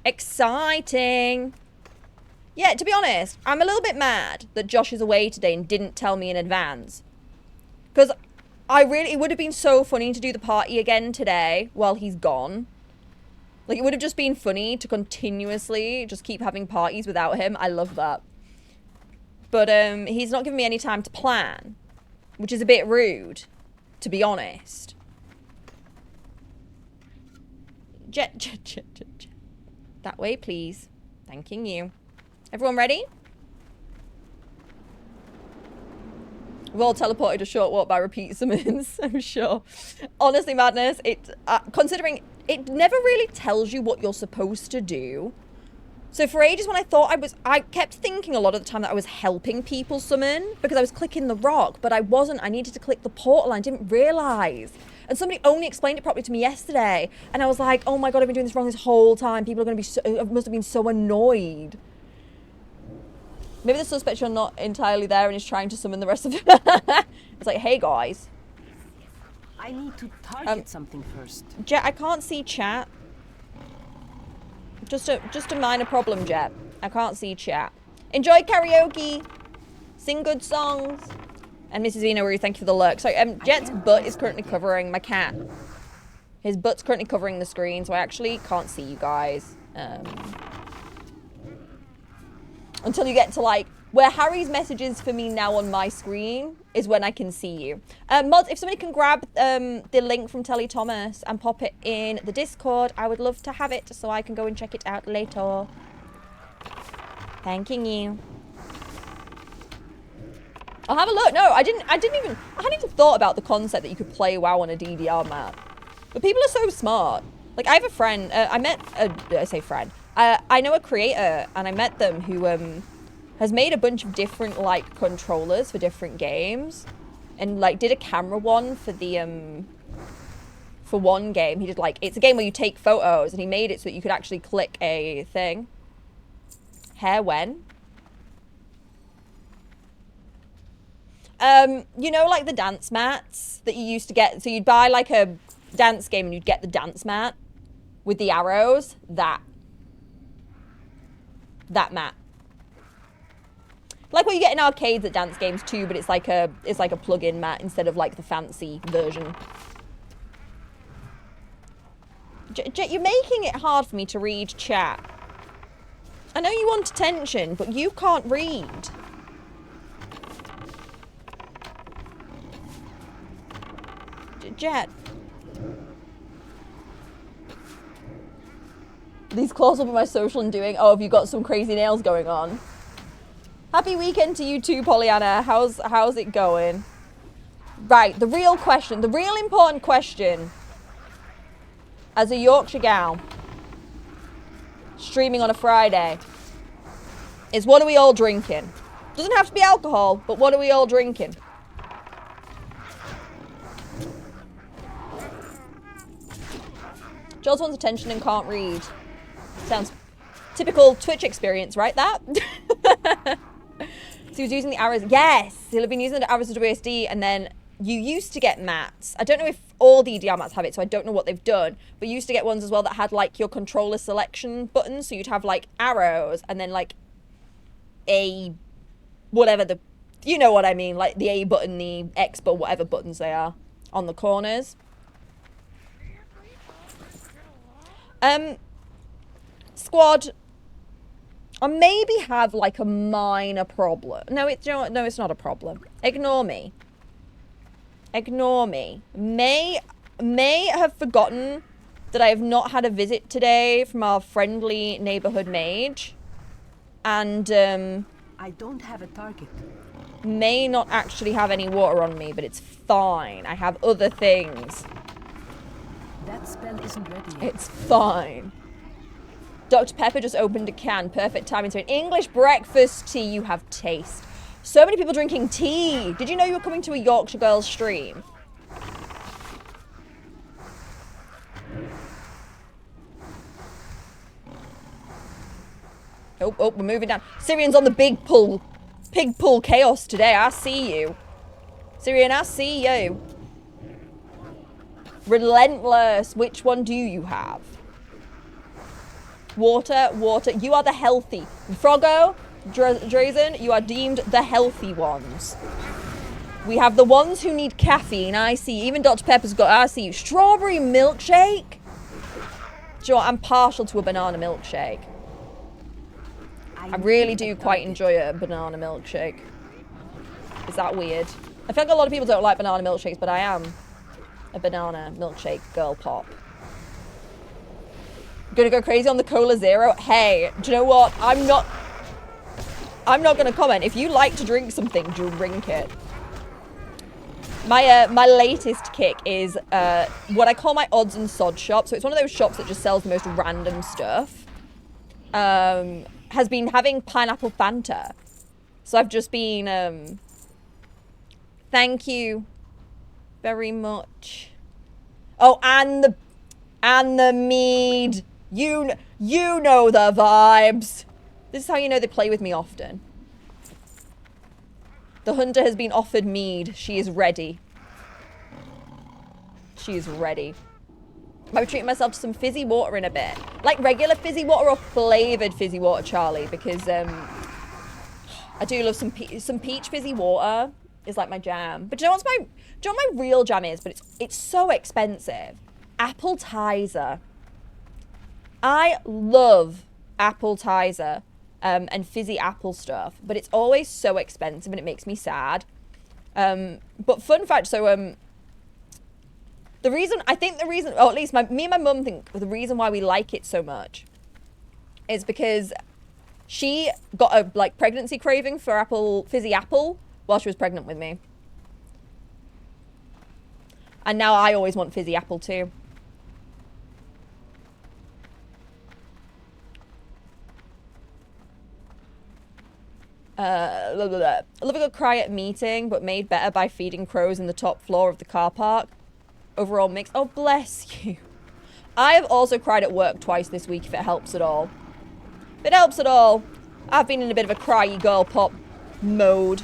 Exciting. Yeah, to be honest, I'm a little bit mad that Josh is away today and didn't tell me in advance. Because it would have been so funny to do the party again today while he's gone. Like, it would have just been funny to continuously just keep having parties without him. I love that. but he's not giving me any time to plan, which is a bit rude, to be honest. Jet. That way, please. Thanking you. Everyone ready? We've all teleported a short walk by repeat summons, I'm sure. Honestly, madness, considering it never really tells you what you're supposed to do. So for ages when I kept thinking a lot of the time that I was helping people summon because I was clicking the rock, but I wasn't. I needed to click the portal and I didn't realize. And somebody only explained it properly to me yesterday. And I was like, oh my God, I've been doing this wrong this whole time. People are going to be must have been so annoyed. Maybe the suspect you're not entirely there and is trying to summon the rest of it. It's like, hey guys. I need to target something first. Jet, I can't see chat. Just a minor problem, Jet. I can't see chat. Enjoy karaoke. Sing good songs. And Mrs. Vino, thank you for the lurk. Sorry, Jet's butt is currently covering my cat. His butt's currently covering the screen, so I actually can't see you guys. Until you get to like where Harry's messages for me now on my screen is when I can see you. Mods, if somebody can grab the link from Telly Thomas and pop it in the Discord, I would love to have it so I can go and check it out later. Thanking you. I'll have a look. No, I hadn't even thought about the concept that you could play WoW on a DDR map. But people are so smart. Like, I have a friend, I know a creator, and I met them, who has made a bunch of different, like, controllers for different games. And, like, did a camera one for the, for one game. He did, like, it's a game where you take photos, and he made it so that you could actually click a thing. Hair when? You know, like the dance mats that you used to get? So you'd buy, like, a dance game, and you'd get the dance mat with the arrows. That mat. Like what you get in arcades at dance games too, but it's like a plug-in mat instead of like the fancy version. Jet, you're making it hard for me to read chat. I know you want attention, but you can't read. Jet. These claws will be my social undoing. Oh, have you got some crazy nails going on? Happy weekend to you too, Pollyanna. How's it going? Right, the real question, the real important question, as a Yorkshire gal, streaming on a Friday, is what are we all drinking? Doesn't have to be alcohol, but what are we all drinking? Jules wants attention and can't read. Sounds typical Twitch experience, right? That? So he was using the arrows. Yes, he'll have been using the arrows of WSD, and then you used to get mats. I don't know if all the EDR mats have it, so I don't know what they've done. But you used to get ones as well that had like your controller selection buttons. So you'd have like arrows, and then like a whatever the, you know what I mean, like the A button, the X button, whatever buttons they are on the corners. Squad, I maybe have like a minor problem. No, you know what? No, it's not a problem. Ignore me. Ignore me. May have forgotten that I have not had a visit today from our friendly neighborhood mage. And I don't have a target. May not actually have any water on me, but it's fine. I have other things. That spell isn't ready yet. It's fine. Dr. Pepper just opened a can. Perfect timing to an English breakfast tea. You have taste. So many people drinking tea. Did you know you were coming to a Yorkshire Girls stream? Oh, we're moving down. Syrian's on the big pull. Pig pull chaos today. I see you. Syrian, I see you. Relentless. Which one do you have? Water, water. You are the healthy. Froggo, Drazen, you are deemed the healthy ones. We have the ones who need caffeine. I see. Even Dr. Pepper's got, I see you. Strawberry milkshake? Do you know what? I'm partial to a banana milkshake. I really do quite enjoy a banana milkshake. Is that weird? I feel like a lot of people don't like banana milkshakes, but I am a banana milkshake girl pop. Gonna go crazy on the Cola Zero? Hey, do you know what? I'm not gonna comment. If you like to drink something, drink it. My latest kick is what I call my odds and sods shop. So it's one of those shops that just sells the most random stuff. Has been having pineapple Fanta. So I've just been thank you very much. Oh, and the mead. You know the vibes. This is how you know they play with me often. The hunter has been offered mead. She is ready. She is ready. I might be treating myself to some fizzy water in a bit. Like regular fizzy water or flavoured fizzy water, Charlie, because I do love some peach fizzy water is like my jam. But do you know what my real jam is? But it's so expensive. Apple Tizer. I love apple Tizer and fizzy apple stuff, but it's always so expensive and it makes me sad. But fun fact, so or at least me and my mum think the reason why we like it so much is because she got a like pregnancy craving for fizzy apple while she was pregnant with me. And now I always want fizzy apple too. I love a good cry at a meeting, but made better by feeding crows in the top floor of the car park. Overall mix. Oh, bless you. I have also cried at work twice this week, if it helps at all. If it helps at all. I've been in a bit of a cryy girl pop mode.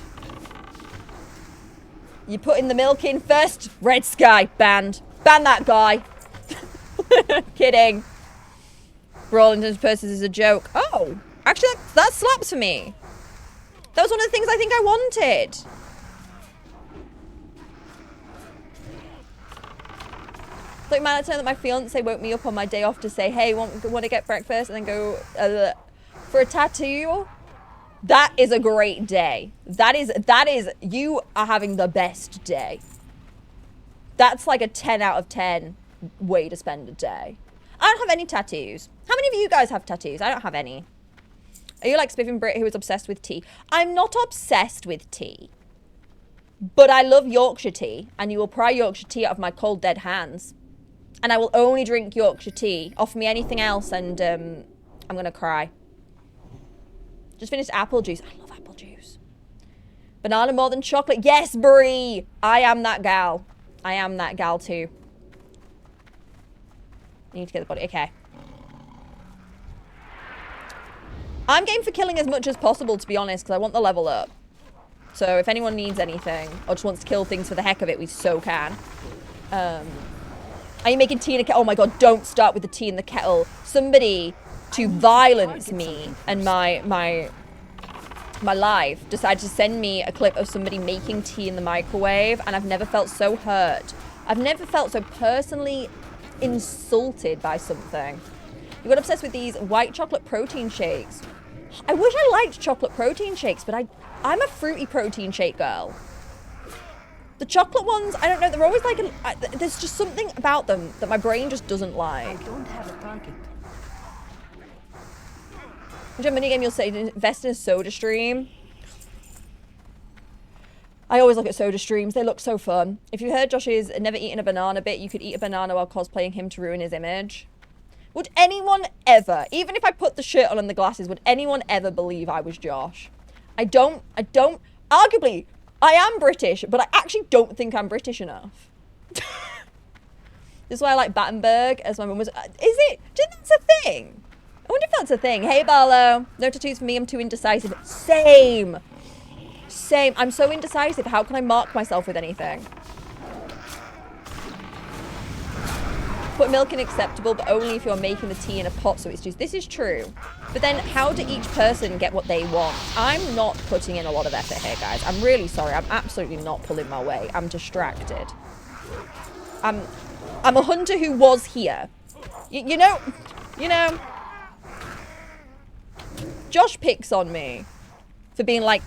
You putting the milk in first? Red Sky, banned. Ban that guy. Kidding. For all intents and purposes is a joke. Oh, actually that slaps for me. That was one of the things I think I wanted. It's like my turn that my fiance woke me up on my day off to say, hey, want to get breakfast and then go for a tattoo? That is a great day. That is, you are having the best day. That's like a 10 out of 10 way to spend a day. I don't have any tattoos. How many of you guys have tattoos? I don't have any. Are you like Spiffing Brit who is obsessed with tea? I'm not obsessed with tea. But I love Yorkshire tea. And you will pry Yorkshire tea out of my cold, dead hands. And I will only drink Yorkshire tea. Offer me anything else and I'm going to cry. Just finished apple juice. I love apple juice. Banana more than chocolate. Yes, Brie. I am that gal. I am that gal too. I need to get the body. Okay. I'm game for killing as much as possible, to be honest, because I want the level up. So if anyone needs anything, or just wants to kill things for the heck of it, we so can. Are you making tea in a kettle? Oh my god, don't start with the tea in the kettle. Somebody, to violence me and my life, decided to send me a clip of somebody making tea in the microwave, and I've never felt so hurt. I've never felt so personally insulted by something. You got obsessed with these white chocolate protein shakes. I wish I liked chocolate protein shakes, but I'm a fruity protein shake girl. The chocolate ones, I don't know, they're always like, there's just something about them that my brain just doesn't like. I don't have a target. Which minigame you'll say, invest in a soda stream. I always look at soda streams, they look so fun. If you heard Josh's never eaten a banana bit, you could eat a banana while cosplaying him to ruin his image. Would anyone ever, even if I put the shirt on and the glasses, would anyone ever believe I was Josh? I don't, arguably, I am British, but I actually don't think I'm British enough. This is why I like Battenberg, as my mum was, is it? Do you think that's a thing? I wonder if that's a thing. Hey, Barlow. No tattoos for me, I'm too indecisive. Same. I'm so indecisive. How can I mark myself with anything? Put milk in acceptable, but only if you're making the tea in a pot so it's juice. This is true. But then how do each person get what they want? I'm not putting in a lot of effort here, guys. I'm really sorry. I'm absolutely not pulling my weight. I'm distracted. I'm a hunter who was here. You know. Josh picks on me for being like,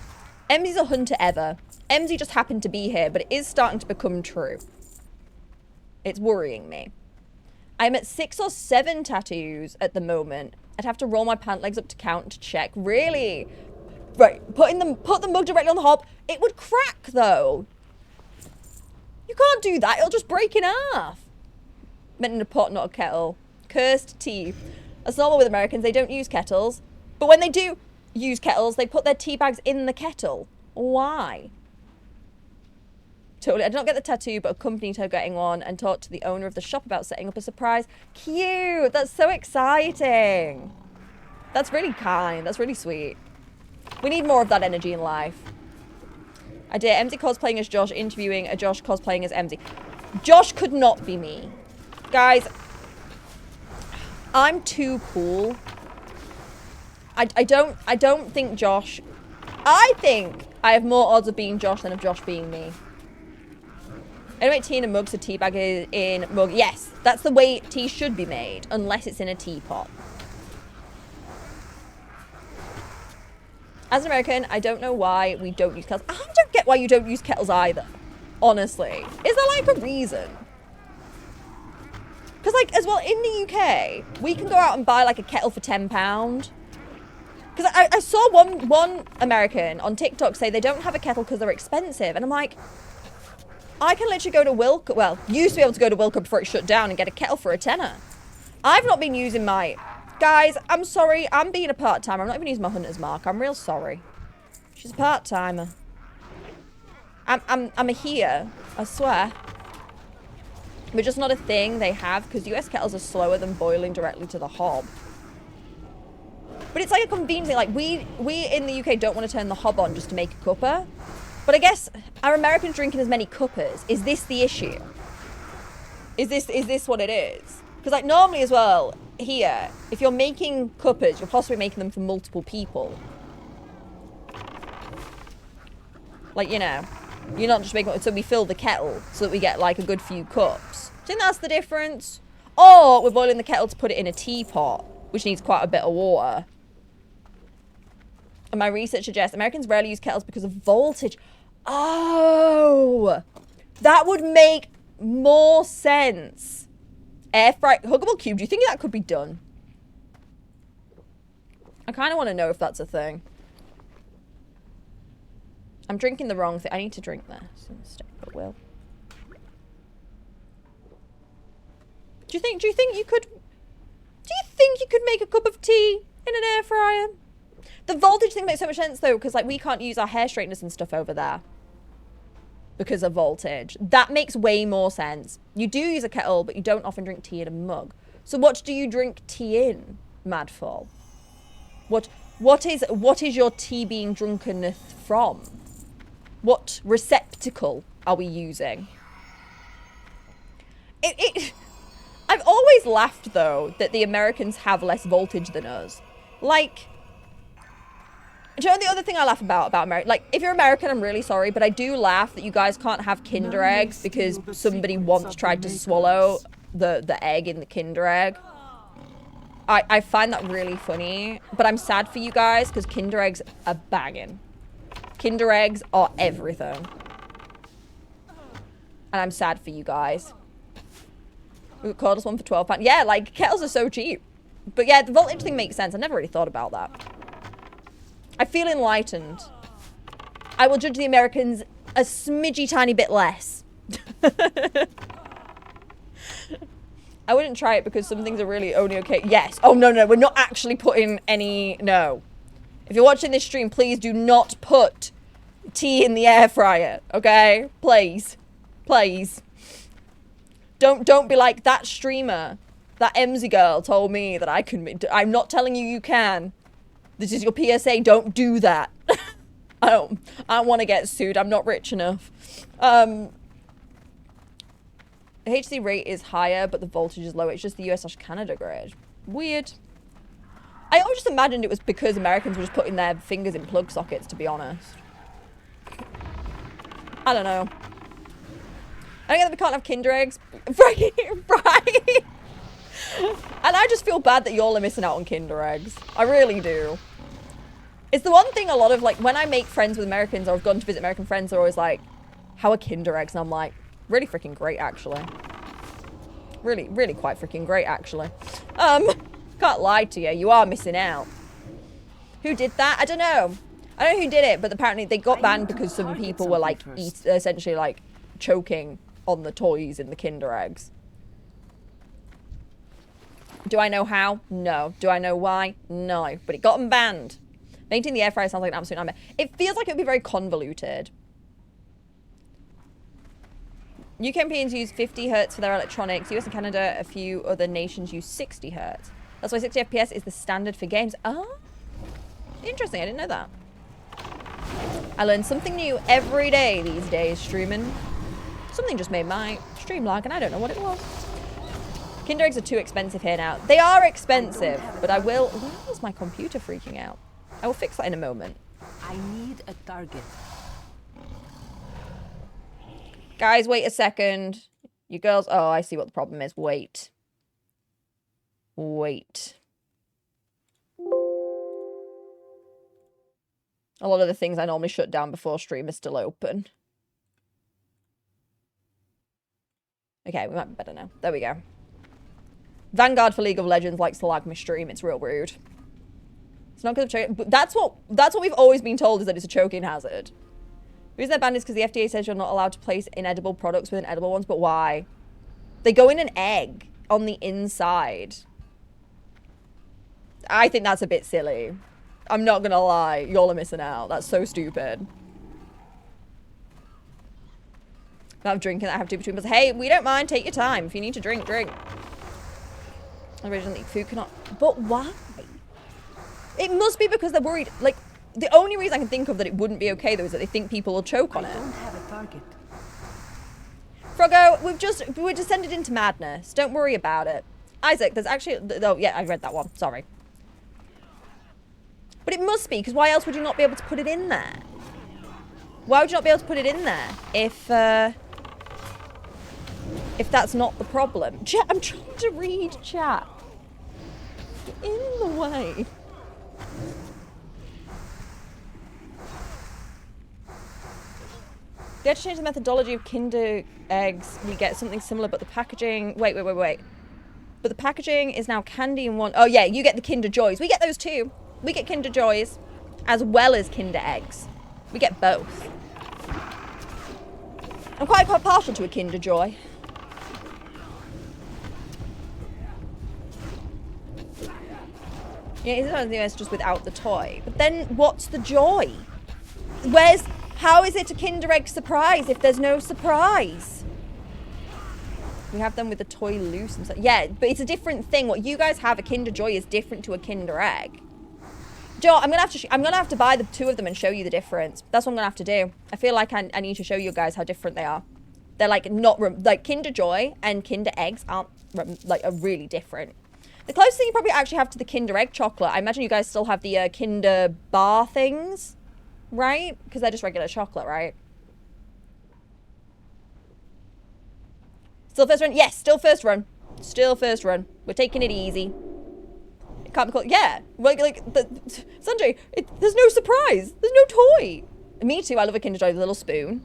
Emzy's a hunter ever. Emzy just happened to be here, but it is starting to become true. It's worrying me. I'm at 6 or 7 tattoos at the moment. I'd have to roll my pant legs up to count to check. Really? Right, put the mug directly on the hob. It would crack though. You can't do that. It'll just break in half. Meant in a pot, not a kettle. Cursed tea. That's normal with Americans. They don't use kettles. But when they do use kettles, they put their tea bags in the kettle. Why? Totally. I did not get the tattoo, but accompanied her getting one and talked to the owner of the shop about setting up a surprise. Cute. That's so exciting. That's really kind. That's really sweet. We need more of that energy in life. I did Emzy cosplaying as Josh, interviewing a Josh cosplaying as Emzy. Josh could not be me. Guys, I'm too cool. I don't think Josh... I think I have more odds of being Josh than of Josh being me. Anyway, tea in a mug, so tea bag is in mug. Yes, that's the way tea should be made, unless it's in a teapot. As an American, I don't know why we don't use kettles. I don't get why you don't use kettles either, honestly. Is there like a reason? Because like, as well, in the UK, we can go out and buy like a kettle for £10. Because I saw one American on TikTok say they don't have a kettle because they're expensive. And I'm like, I can literally go to Wilko, well, used to be able to go to Wilko before it shut down and get a kettle for a tenner. I've not been using my... Guys, I'm sorry. I'm being a part-timer. I'm not even using my hunter's mark. I'm real sorry. She's a part-timer. I'm a here. I swear. But just not a thing they have because US kettles are slower than boiling directly to the hob. But it's like a convenient thing. Like we in the UK don't want to turn the hob on just to make a cuppa. But I guess are Americans drinking as many cuppas? Is this the issue? Is this what it is? Because like normally as well, here, if you're making cuppas, you're possibly making them for multiple people. Like, you know, you're not just making, so we fill the kettle so that we get like a good few cups. Do you think that's the difference? Or we're boiling the kettle to put it in a teapot, which needs quite a bit of water. And my research suggests Americans rarely use kettles because of voltage. Oh, that would make more sense. Air fry, huggable cube. Do you think that could be done? I kind of want to know if that's a thing. I'm drinking the wrong thing. I need to drink this instead, but will. Do you think you could make a cup of tea in an air fryer? The voltage thing makes so much sense though, because like we can't use our hair straighteners and stuff over there because of voltage. That makes way more sense. You do use a kettle, but you don't often drink tea in a mug. So what do you drink tea in, Madfall? What is your tea being drunken from? What receptacle are we using? I've always laughed though that the Americans have less voltage than us. Like, do you know the other thing I laugh about America? Like, if you're American, I'm really sorry, but I do laugh that you guys can't have Kinder eggs because somebody once tried to swallow the egg in the Kinder egg. I find that really funny, but I'm sad for you guys because Kinder eggs are banging. Kinder eggs are everything. And I'm sad for you guys. We got cordless one for £12. Yeah, like, kettles are so cheap. But yeah, the voltage thing makes sense. I never really thought about that. I feel enlightened. I will judge the Americans a smidgy tiny bit less. I wouldn't try it because some things are really only okay. Yes. Oh, no, we're not actually putting any... No. If you're watching this stream, please do not put tea in the air fryer, okay? Please. Please. Don't be like that streamer. That Emzy girl told me that I can... I'm not telling you you can. This is your PSA. Don't do that. I don't want to get sued. I'm not rich enough. The HC rate is higher, but the voltage is lower. It's just the US/Canada grid. Weird. I always just imagined it was because Americans were just putting their fingers in plug sockets, to be honest. I don't know. I don't get that we can't have Kinder eggs. Right. And I just feel bad that y'all are missing out on Kinder eggs. I really do. It's the one thing a lot of, like, when I make friends with Americans or I've gone to visit American friends, they're always like, how are Kinder Eggs? And I'm like, really freaking great, actually. Really, really quite freaking great, actually. Can't lie to you. You are missing out. Who did that? I don't know. I don't know who did it, but apparently they got banned because some people were, like, essentially, like, choking on the toys in the Kinder Eggs. Do I know how? No. Do I know why? No. But it got them banned. Maintaining the air fryer sounds like an absolute nightmare. It feels like it would be very convoluted. UK Europeans use 50 hertz for their electronics. US and Canada, a few other nations use 60 hertz. That's why 60 FPS is the standard for games. Oh, interesting. I didn't know that. I learn something new every day these days streaming. Something just made my stream lag and I don't know what it was. Kinder Eggs are too expensive here now. They are expensive, but I will... Why is my computer freaking out? I will fix that in a moment. I need a target. Guys, wait a second. You girls... Oh, I see what the problem is. Wait. Wait. A lot of the things I normally shut down before stream are still open. Okay, we might be better now. There we go. Vanguard for League of Legends likes to lag my stream. It's real rude. It's not because of choking. But that's what we've always been told, is that it's a choking hazard. The reason they're banned is because the FDA says you're not allowed to place inedible products within edible ones. But why? They go in an egg on the inside. I think that's a bit silly. I'm not gonna lie. Y'all are missing out. That's so stupid. Not drinking that I have to between. But hey, we don't mind. Take your time. If you need to drink, drink. Originally, food cannot. But why? It must be because they're worried. Like, the only reason I can think of that it wouldn't be okay though is that they think people will choke on it. I don't have a target. Froggo, we're descended into madness. Don't worry about it. Isaac, there's actually... Oh, yeah, I read that one. Sorry. But it must be, because why else would you not be able to put it in there? Why would you not be able to put it in there if that's not the problem? Chat, I'm trying to read chat. Get in the way. They had to change the methodology of Kinder Eggs. We get something similar, but the packaging... Wait. But the packaging is now candy in one... Oh, yeah, you get the Kinder Joys. We get those too. We get Kinder Joys, as well as Kinder Eggs. We get both. I'm quite partial to a Kinder Joy. Yeah, it's not the US just without the toy. But then, what's the joy? How is it a Kinder Egg surprise if there's no surprise? We have them with the toy loose and stuff. Yeah, but it's a different thing. What you guys have, a Kinder Joy, is different to a Kinder Egg. Joe, I'm gonna have to buy the two of them and show you the difference. That's what I'm gonna have to do. I feel like I need to show you guys how different they are. They're like like Kinder Joy and Kinder Eggs aren't are really different. The closest thing you probably actually have to the Kinder Egg chocolate, I imagine you guys still have the Kinder bar things, right? Because they're just regular chocolate, right? Still first run? Yes, still first run. Still first run. We're taking it easy. It can't be called... Yeah. Sanjay, there's no surprise. There's no toy. Me too. I love a Kinder Joy with a little spoon.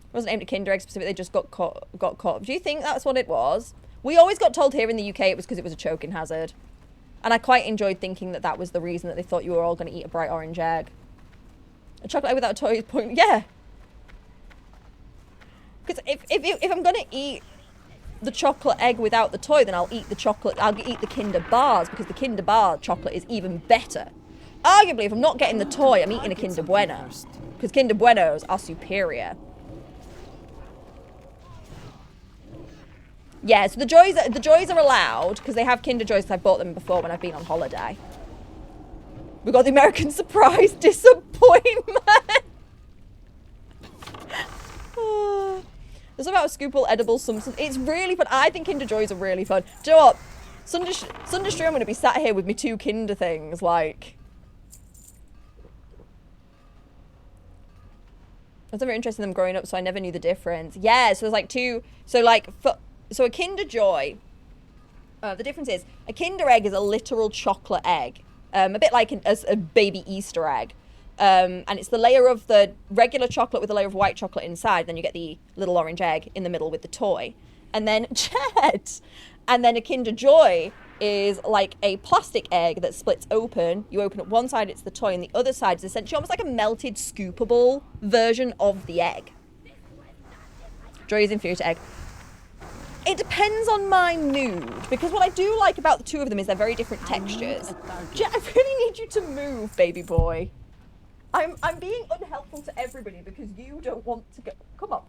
It wasn't aimed at Kinder Egg specifically. They just got caught. Do you think that's what it was? We always got told here in the UK it was because it was a choking hazard. And I quite enjoyed thinking that that was the reason that they thought you were all going to eat a bright orange egg. A chocolate egg without a toy is point... Yeah. Because if I'm going to eat the chocolate egg without the toy, then I'll eat the Kinder bars, because the Kinder bar chocolate is even better. Arguably, if I'm not getting the toy, I'm eating a Kinder Bueno, because Kinder Buenos are superior. Yeah, so the joys are allowed, because they have Kinder Joys, because I've bought them before when I've been on holiday. We got the American surprise disappointment. There's about a scoopable edible something. It's really fun. I think Kinder Joys are really fun. Do you know what? Sunday stream, I'm going to be sat here with me two Kinder things, like... I was never interested in them growing up, so I never knew the difference. Yeah, so there's like two... So like, so a Kinder Joy... the difference is, a Kinder Egg is a literal chocolate egg. a bit like a baby Easter egg. And it's the layer of the regular chocolate with a layer of white chocolate inside. Then you get the little orange egg in the middle with the toy. And then Jet! And then a Kinder Joy is like a plastic egg that splits open. You open up one side, it's the toy, and the other side is essentially almost like a melted, scoopable version of the egg. Joy is inferior to egg. It depends on my mood, because what I do like about the two of them is they're very different textures. Jet, I really need you to move, baby boy. I'm being unhelpful to everybody because you don't want to go. Come on.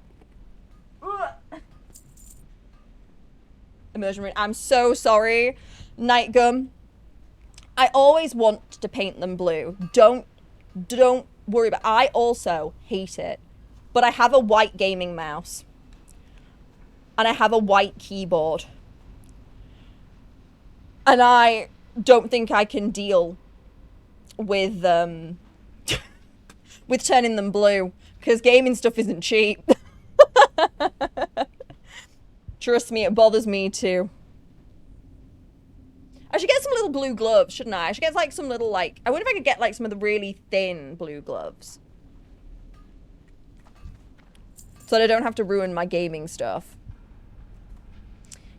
Ugh. Immersion room. I'm so sorry, Night Gum. I always want to paint them blue. Don't worry about it. I also hate it. But I have a white gaming mouse. And I have a white keyboard. And I don't think I can deal with with turning them blue. Because gaming stuff isn't cheap. Trust me, it bothers me too. I should get some little blue gloves, shouldn't I? I should get like some little like... I wonder if I could get like some of the really thin blue gloves. So that I don't have to ruin my gaming stuff.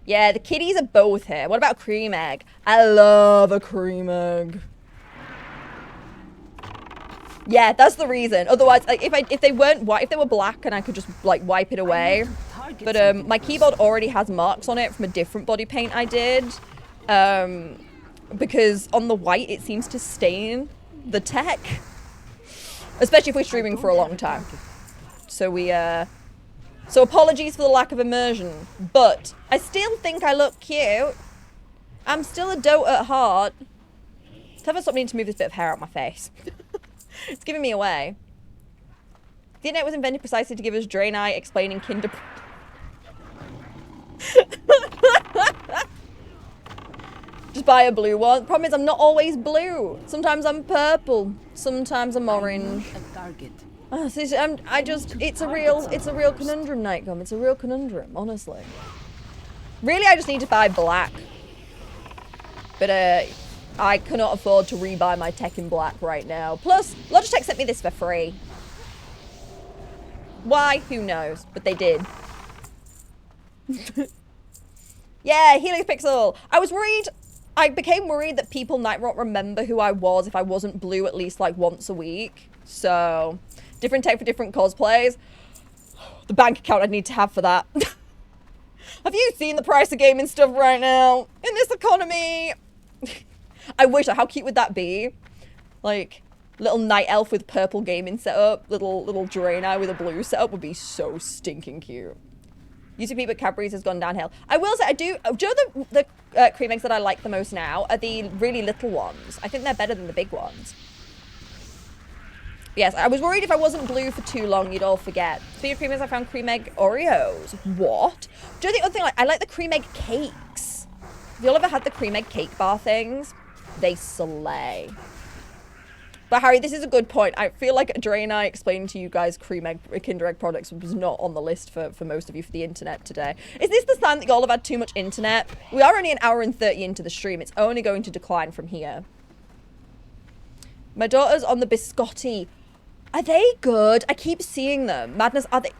Yeah, the kitties are both here. What about a cream egg? I love a cream egg. Yeah, that's the reason. Otherwise, like, if they weren't white, if they were black and I could just like wipe it away. But my keyboard already has marks on it from a different body paint I did. Because on the white it seems to stain the tech. Especially if we're streaming for a long time. So so apologies for the lack of immersion. But I still think I look cute. I'm still a dote at heart. Have I stopped needing to move this bit of hair out my face? It's giving me away. The internet was invented precisely to give us drain eye explaining kinder... Just buy a blue one. Problem is I'm not always blue. Sometimes I'm purple. Sometimes I'm orange. Oh, so it's a real conundrum, Nightgum. It's a real conundrum, honestly. Really, I just need to buy black. But I cannot afford to rebuy my tech in black right now. Plus, Logitech sent me this for free. Why? Who knows? But they did. Yeah, Helix Pixel. I was worried. I became worried that people might not remember who I was if I wasn't blue at least like once a week. So, different tech for different cosplays. The bank account I'd need to have for that. Have you seen the price of gaming stuff right now? In this economy? I wish. How cute would that be? Like, little night elf with purple gaming setup. Little drain eye with a blue setup would be so stinking cute. UCP but Cadbury's has gone downhill. I will say, do you know the cream eggs that I like the most now are the really little ones. I think they're better than the big ones. Yes, I was worried if I wasn't blue for too long, you'd all forget. Speaking of cream eggs, I found cream egg Oreos. What? Do you know the other thing? I like the cream egg cakes. Have you all ever had the cream egg cake bar things? They slay. But Harry, this is a good point. I feel like Dre and I explained to you guys Kinder Egg products was not on the list for most of you for the internet today. Is this the sign that y'all have had too much internet? We are only an hour and 30 into the stream. It's only going to decline from here. My daughter's on the biscotti. Are they good? I keep seeing them. Madness, are they...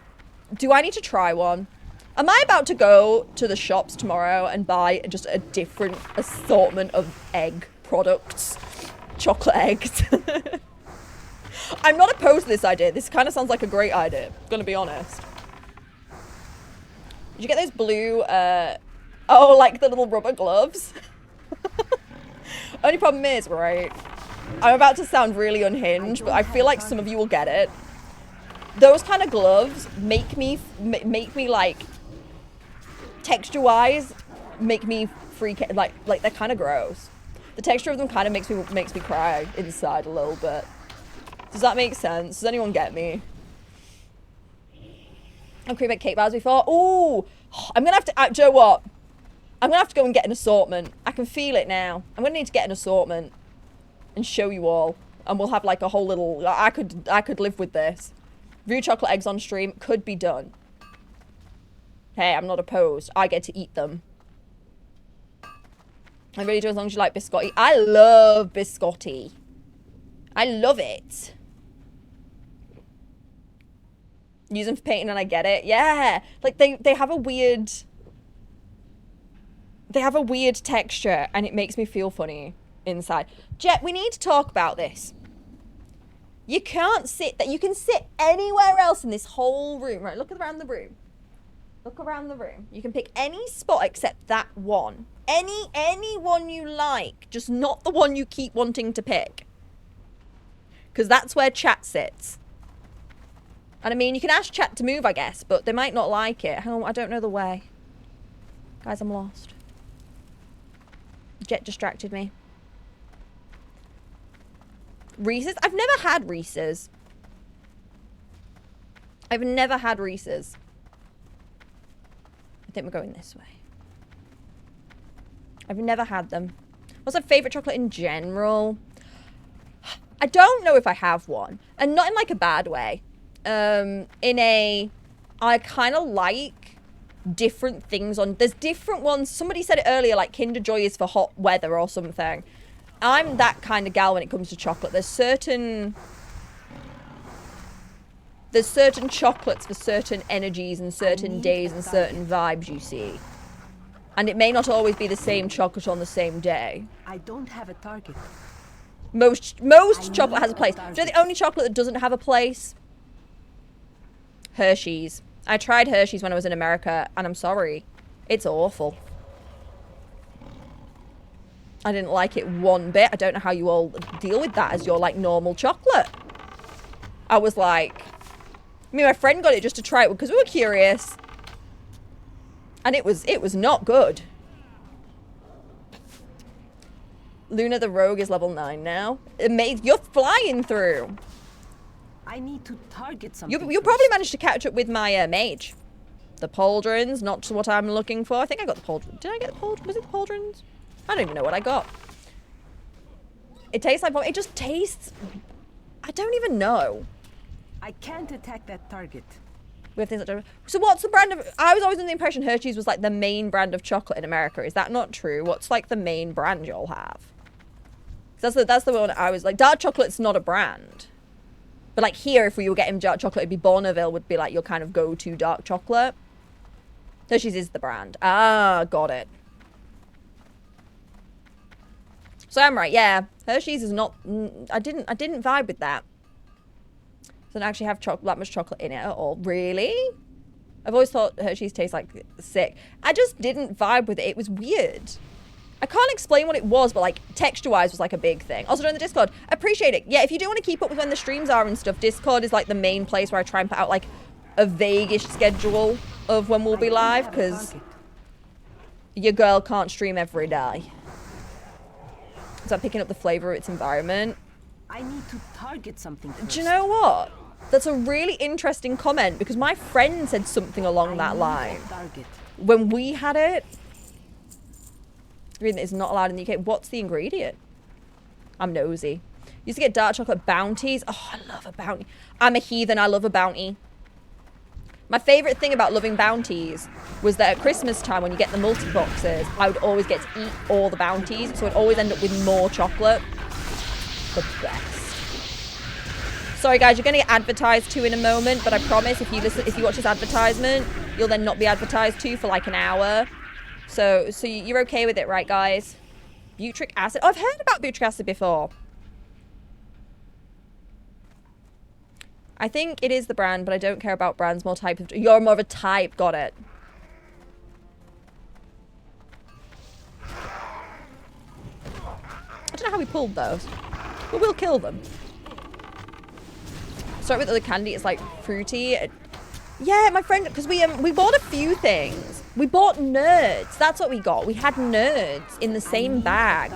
Do I need to try one? Am I about to go to the shops tomorrow and buy just a different assortment of egg products? Chocolate eggs. I'm not opposed to this idea. This kind of sounds like a great idea. Gonna be honest. Did you get those blue, oh, like the little rubber gloves? Only problem is, right, I'm about to sound really unhinged, but I feel like some of you will get it. Those kind of gloves make me like, texture-wise, make me freak, like they're kind of gross. The texture of them kind of makes me cry inside a little bit. Does that make sense? Does anyone get me? I've cream egg cake bars before. Ooh, I'm gonna have to. Do you know what? I'm gonna have to go and get an assortment. I can feel it now. I'm gonna need to get an assortment and show you all, and we'll have like a whole little. I could live with this. Review chocolate eggs on stream could be done. Hey, I'm not opposed. I get to eat them. I really do, as long as you like biscotti. I love biscotti. I love it. Use them for painting and I get it. Yeah. Like they have a weird... They have a weird texture and it makes me feel funny inside. Jet, we need to talk about this. You can't sit... You can sit anywhere else in this whole room. Right, look around the room. Look around the room. You can pick any spot except that one. Any one you like. Just not the one you keep wanting to pick. Because that's where chat sits. And I mean, you can ask chat to move, I guess, but they might not like it. Hang on, I don't know the way. Guys, I'm lost. Jet distracted me. Reese's? I've never had Reese's. I've never had Reese's. I think we're going this way. I've never had them. What's my favourite chocolate in general? I don't know if I have one. And not in like a bad way. I kind of like different things on... There's different ones. Somebody said it earlier, like Kinder Joy is for hot weather or something. I'm that kind of gal when it comes to chocolate. There's certain chocolates for certain energies and certain days and certain vibes, you see. And it may not always be the same chocolate on the same day. I don't have a target. Most chocolate has a place. Do you know the only chocolate that doesn't have a place? Hershey's. I tried Hershey's when I was in America, and I'm sorry. It's awful. I didn't like it one bit. I don't know how you all deal with that as your, like, normal chocolate. I was like... Me and my friend got it just to try it because we were curious. And it was not good. Luna the Rogue is level 9 now. You're flying through. I need to target something. You'll probably manage to catch up with my mage. The pauldrons, not what I'm looking for. I think I got the pauldrons. Did I get the pauldrons? Was it the pauldrons? I don't even know what I got. It tastes like... It just tastes... I don't even know. I can't attack that target. We have things like... So what's the brand of... I was always under the impression Hershey's was like the main brand of chocolate in America. Is that not true? What's like the main brand y'all have? That's the one I was like... Dark chocolate's not a brand. But like here, if we were getting dark chocolate, it'd be Bonneville would be like your kind of go-to dark chocolate. Hershey's is the brand. Ah, got it. So I'm right, yeah. Hershey's is not... I didn't vibe with that. Doesn't actually have that much chocolate in it at all. Really? I've always thought Hershey's tastes like sick. I just didn't vibe with it. It was weird. I can't explain what it was, but like texture-wise was like a big thing. Also, join the Discord. Appreciate it. Yeah, if you do want to keep up with when the streams are and stuff, Discord is like the main place where I try and put out like a vague-ish schedule of when we'll be live, because your girl can't stream every day. So I'm picking up the flavor of its environment. I need to target something first. Do you know what? That's a really interesting comment, because my friend said something along that line. When we had it, reading it's not allowed in the UK. What's the ingredient? I'm nosy. Used to get dark chocolate bounties. Oh, I love a bounty. I'm a heathen. I love a bounty. My favourite thing about loving bounties was that at Christmas time, when you get the multi-boxes, I would always get to eat all the bounties, so I'd always end up with more chocolate. The best. Sorry guys, you're going to get advertised to in a moment, but I promise if you watch this advertisement, you'll then not be advertised to for like an hour. So you're okay with it, right guys? Butric acid. Oh, I've heard about butric acid before. I think it is the brand, but I don't care about brands. More type of... You're more of a type. Got it. I don't know how we pulled those. But we'll kill them. Start with other candy. It's like fruity. Yeah, my friend... Because we bought a few things. We bought Nerds. That's what we got. We had Nerds in the same bag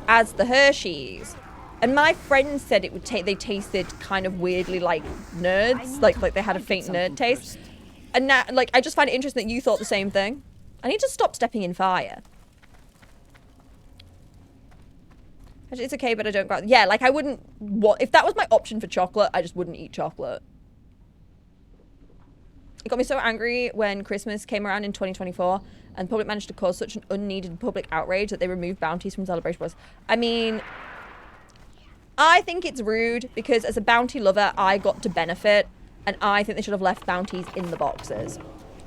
as the Hershey's. And my friend said it would they tasted kind of weirdly like Nerds. Like they had a faint nerd taste. And now, like, I just find it interesting that you thought the same thing. I need to stop stepping in fire. Actually, it's okay, but I don't... Yeah, like, I wouldn't... If that was my option for chocolate, I just wouldn't eat chocolate. It got me so angry when Christmas came around in 2024 and the public managed to cause such an unneeded public outrage that they removed bounties from celebration boards. I mean, I think it's rude because as a bounty lover, I got to benefit, and I think they should have left bounties in the boxes.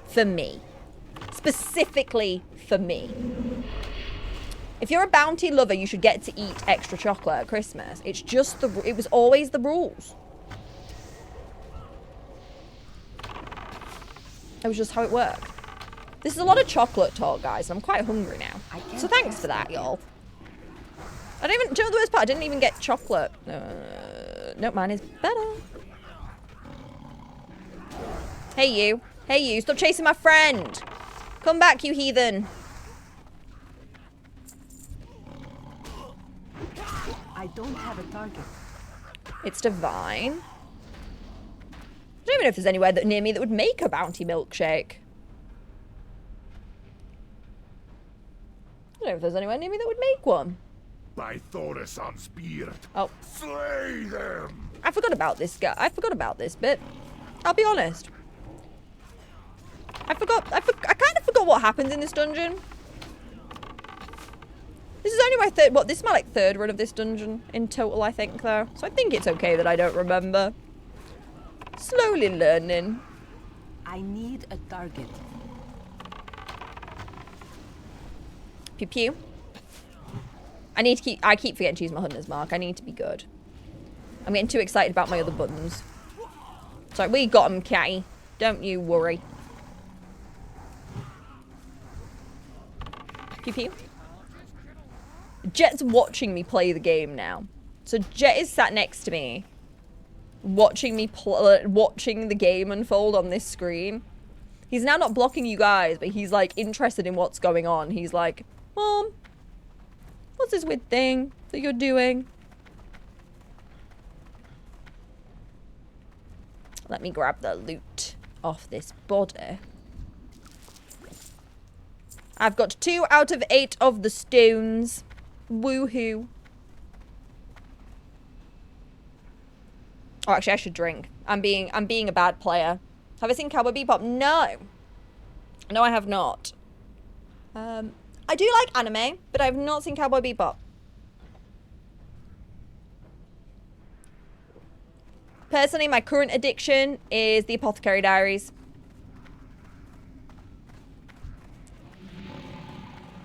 For me. Specifically for me. If you're a bounty lover, you should get to eat extra chocolate at Christmas. It's just it was always the rules. It was just how it worked. This is a lot of chocolate talk, guys. I'm quite hungry now. So thanks for that, y'all. I don't even, do you know the worst part? I didn't even get chocolate. No, mine is better. Hey, you. Hey, you. Stop chasing my friend. Come back, you heathen. I don't have a target. It's divine. I don't even know if there's anywhere near me that would make a bounty milkshake. I don't know if there's anywhere near me that would make one. By Thorison's beard. Oh. Slay them! I forgot about this guy. I forgot about this bit. I'll be honest. I kind of forgot what happens in this dungeon. This is only my this is my like third run of this dungeon in total, I think, though. So I think it's okay that I don't remember. Slowly learning. I need a target. Pew pew. I keep forgetting to use my hunter's mark. I need to be good. I'm getting too excited about my other buttons. Sorry, we got him, catty. Don't you worry. Pew pew. Jet's watching me play the game now. So Jet is sat next to me, watching me watching the game unfold on this screen. He's now not blocking you guys, but he's like interested in what's going on. He's like, Mom, what's this weird thing that you're doing? Let me grab the loot off this body. I've got 2 out of 8 of the stones. Woohoo. Oh, actually, I should drink. I'm being a bad player. Have I seen Cowboy Bebop? No. No, I have not. I do like anime, but I've not seen Cowboy Bebop. Personally, my current addiction is the Apothecary Diaries.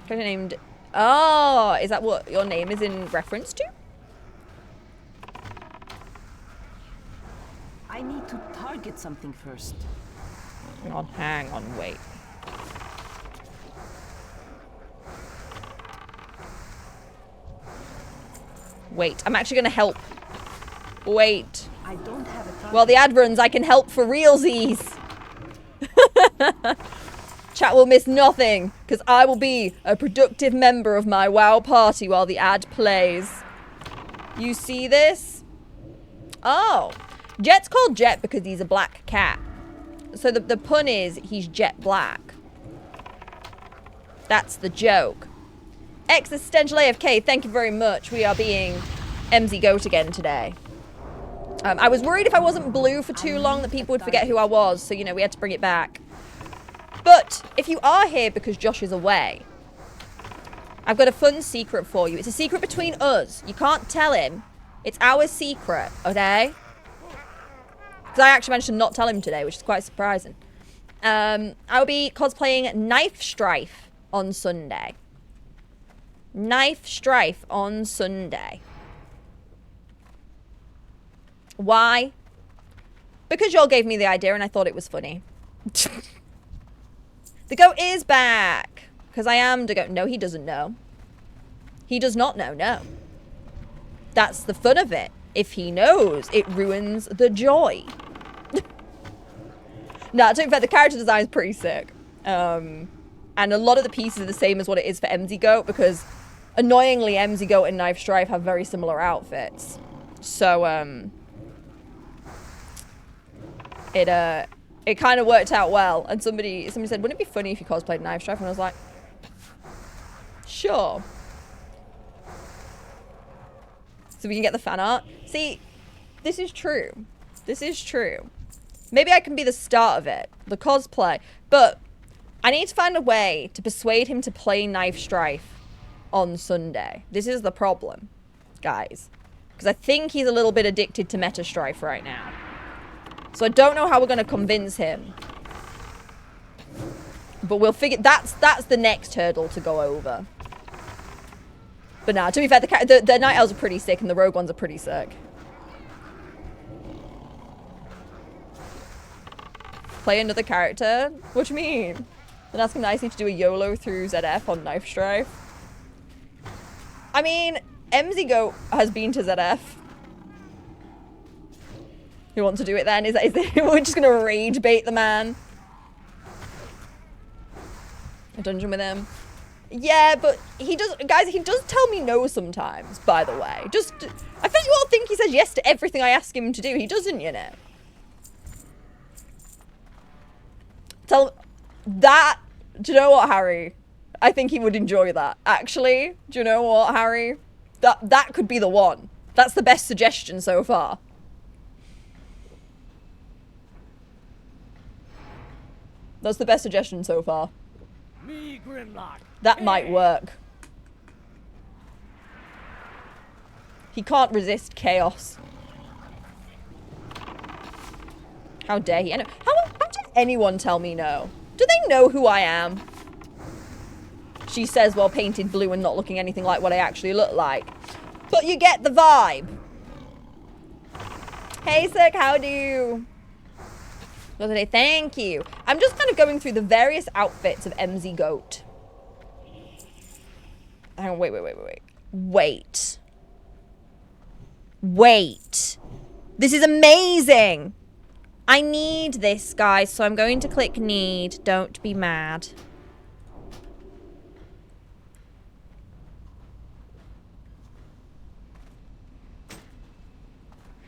Kind of named... Oh, is that what your name is in reference to? I need to target something first. Hang on, wait. Wait, I'm actually gonna help. Wait. I don't have a target. While the ad runs, I can help for realsies. Chat will miss nothing, because I will be a productive member of my WoW party while the ad plays. You see this? Oh. Jet's called Jet because he's a black cat. So the pun is he's jet black. That's the joke. Existential AFK, thank you very much. We are being Emzygoat again today. I was worried if I wasn't blue for too long that people would forget who I was, so, you know, we had to bring it back. But if you are here because Josh is away, I've got a fun secret for you. It's a secret between us. You can't tell him. It's our secret, okay? Because I actually managed to not tell him today, which is quite surprising. I'll be cosplaying Knife Strife on Sunday. Knife Strife on Sunday. Why? Because y'all gave me the idea and I thought it was funny. The goat is back. Because I am the goat. No, he doesn't know. He does not know, no. That's the fun of it. If he knows, it ruins the joy. No, to be fair, the character design is pretty sick. And a lot of the pieces are the same as what it is for Emzygoat, because annoyingly, Emzygoat and Knife Strife have very similar outfits. So, it kind of worked out well. And somebody said, wouldn't it be funny if you cosplayed Knife Strife? And I was like, sure. So we can get the fan art. See, this is true. This is true. Maybe I can be the start of it. The cosplay. But I need to find a way to persuade him to play Knife Strife on Sunday. This is the problem, guys. Because I think he's a little bit addicted to Meta Strife right now. So I don't know how we're going to convince him. But we'll figure... That's the next hurdle to go over. But nah, to be fair, the Night Elves are pretty sick and the Rogue ones are pretty sick. Play another character? What do you mean? Then ask him nicely to do a YOLO through ZF on Knife Strife. I mean, Emzygoat has been to ZF. You want to do it then? We're just gonna rage bait the man? A dungeon with him? Yeah, but he does, guys, he does tell me no sometimes, by the way. I feel like you all think he says yes to everything I ask him to do. He doesn't, you know. Do you know what, Harry? I think he would enjoy that. Actually, do you know what, Harry? That could be the one. That's the best suggestion so far. That's the best suggestion so far. Me, Grimlock. That might work. He can't resist chaos. How dare he? How dare anyone tell me no? Do they know who I am? She says while painted blue and not looking anything like what I actually look like. But you get the vibe. Hey, Sick, how do you? Thank you. I'm just kind of going through the various outfits of Emzygoat. Hang on, wait. This is amazing. I need this, guys, so I'm going to click need. Don't be mad.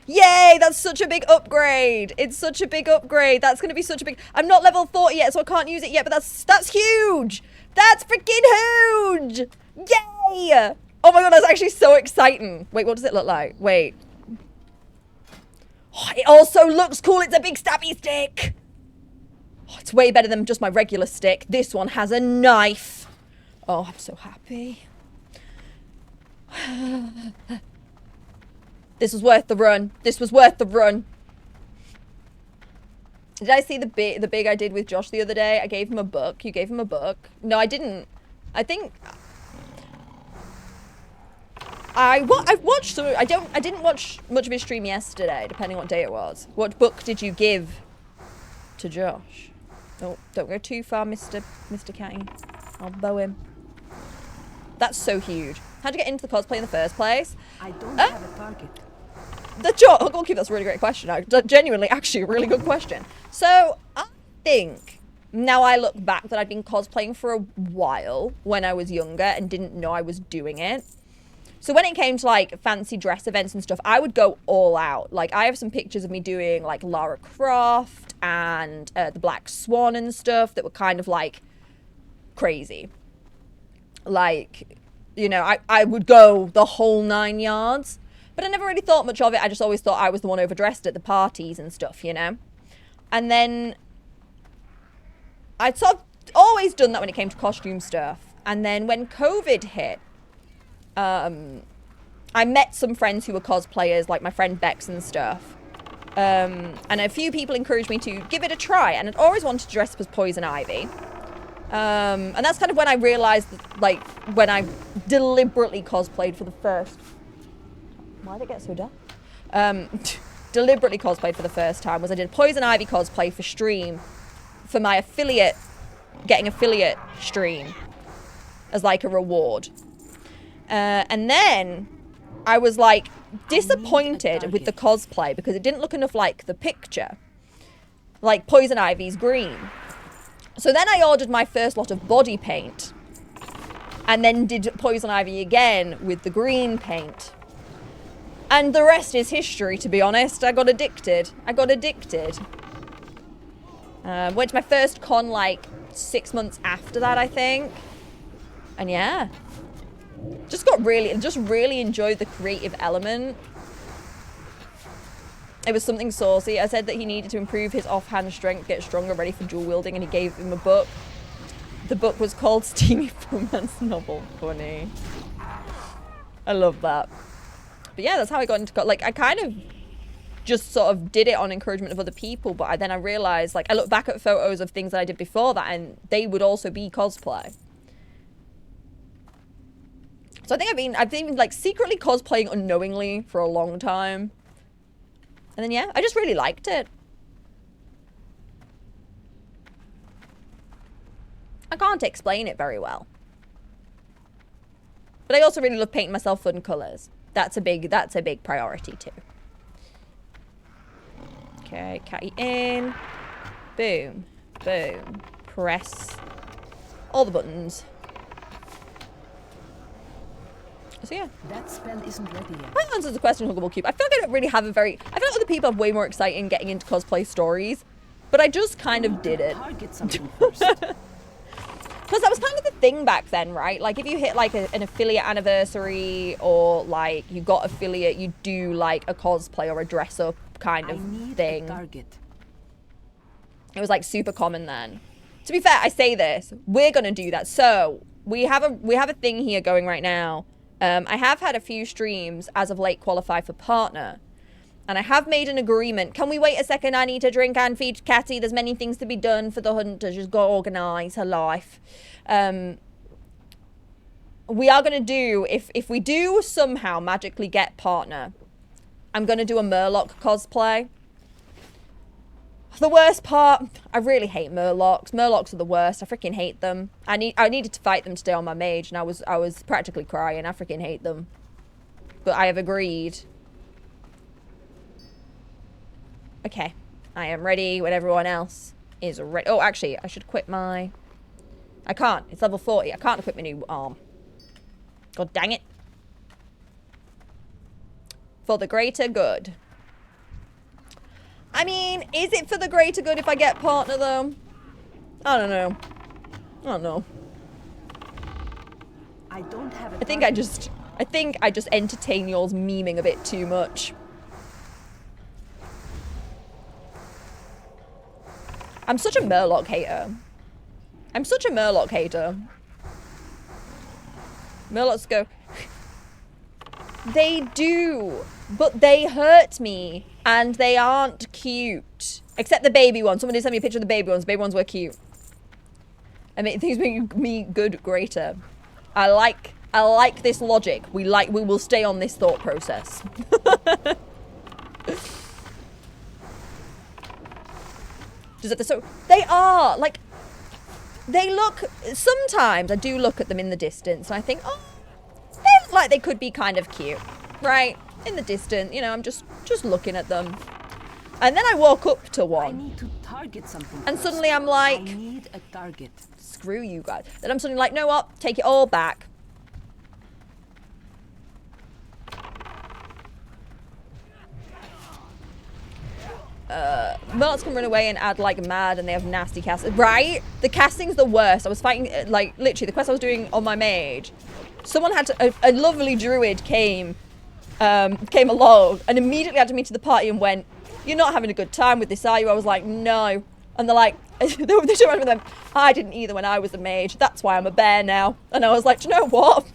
Yay, that's such a big upgrade. It's such a big upgrade. That's going to be such a big... I'm not level 40 yet, so I can't use it yet, but that's huge. That's freaking huge. Yay. Oh my god, that's actually so exciting. Wait, what does it look like? Wait. Oh, it also looks cool. It's a big stabby stick. Oh, it's way better than just my regular stick. This one has a knife. Oh, I'm so happy. This was worth the run. This was worth the run. Did I see the big I did with Josh the other day? I gave him a book. You gave him a book. No, I didn't. I think I've watched some. I didn't watch much of his stream yesterday, depending on what day it was. What book did you give to Josh? Don't go too far, Mr. Catty. I'll bow him. That's so huge. How'd you get into the cosplay in the first place? I don't have a target. That's a really great question. Genuinely, actually, a really good question. So, I think, now I look back, that I'd been cosplaying for a while when I was younger and didn't know I was doing it. So when it came to, like, fancy dress events and stuff, I would go all out. Like, I have some pictures of me doing, like, Lara Croft and the Black Swan and stuff that were kind of, like, crazy. Like, you know, I would go the whole 9 yards. But I never really thought much of it. I just always thought I was the one overdressed at the parties and stuff, you know? And then I'd sort of always done that when it came to costume stuff. And then when COVID hit, I met some friends who were cosplayers, like my friend Bex and stuff. And a few people encouraged me to give it a try. And I'd always wanted to dress up as Poison Ivy. And that's kind of when I realized that, like, when I deliberately cosplayed for the first... Why did it get so dark? Deliberately cosplayed for the first time was I did Poison Ivy cosplay for stream for my affiliate, getting affiliate stream as like a reward. And then I was like disappointed with the cosplay because it didn't look enough like the picture. Like Poison Ivy's green. So then I ordered my first lot of body paint and then did Poison Ivy again with the green paint. And the rest is history, to be honest. I got addicted. Went to my first con like 6 months after that, I think. And yeah. Just really enjoyed the creative element. It was something saucy. I said that he needed to improve his offhand strength, get stronger, ready for dual wielding, and he gave him a book. The book was called Steamy Romance Novel. Funny. I love that. But yeah, that's how I got into like I kind of just sort of did it on encouragement of other people, but then I realized, like, I look back at photos of things that I did before that, and they would also be cosplay. So I think I've been like secretly cosplaying unknowingly for a long time. And then yeah, I just really liked it. I can't explain it very well. But I also really love painting myself fun colours. That's a big priority too. Okay, catty in. Boom. Boom. Press all the buttons. So yeah. That spell isn't ready yet. That answers the question, Huggable Cube. I feel like I don't really have a very... I feel like other people have way more exciting getting into cosplay stories. But I just kind of did it. Target something first. Plus, that was kind of the thing back then, right? Like, if you hit, like, an affiliate anniversary or, like, you got affiliate, you do, like, a cosplay or a dress-up kind of thing. A target. It was, like, super common then. To be fair, I say this. We're going to do that. So, we have a thing here going right now. I have had a few streams as of late qualify for partner. And I have made an agreement. Can we wait a second? I need to drink and feed Catty. There's many things to be done for the hunter. She's got to organise her life. We are going to do, if we do somehow magically get partner, I'm going to do a Murloc cosplay. The worst part, I really hate Murlocs. Murlocs are the worst. I freaking hate them. I needed to fight them today on my mage, and I was practically crying. I freaking hate them. But I have agreed. Okay, I am ready when everyone else is ready. Oh, actually, I should quit my... I can't. It's level 40. I can't equip my new arm. God dang it. For the greater good. I mean, is it for the greater good if I get partner, though? I don't know. I don't know. I don't have a I think I just entertain y'all's memeing a bit too much. I'm such a Murloc hater. I'm such a Murloc hater. Murlocs go... They do, but they hurt me, and they aren't cute. Except the baby ones. Somebody sent me a picture of the baby ones. The baby ones were cute. I mean, things make me good greater. I like this logic. We will stay on this thought process. So they are like, they look, sometimes I do look at them in the distance and I think, oh, they look like they could be kind of cute, right? In the distance, you know, I'm just looking at them. And then I walk up to one. I need to target something and first. suddenly I'm like, I need a target. Screw you guys. Then I'm suddenly like, know what? Take it all back. Murlocs can run away and add like mad and they have nasty cast. Right? The casting's the worst. I was fighting, like, literally the quest I was doing on my mage. Someone had to, a lovely druid came along and immediately added me to the party and went, "You're not having a good time with this, are you?" I was like, "No." And they're like, they showed them, "I didn't either when I was a mage. That's why I'm a bear now." And I was like, "Do you know what?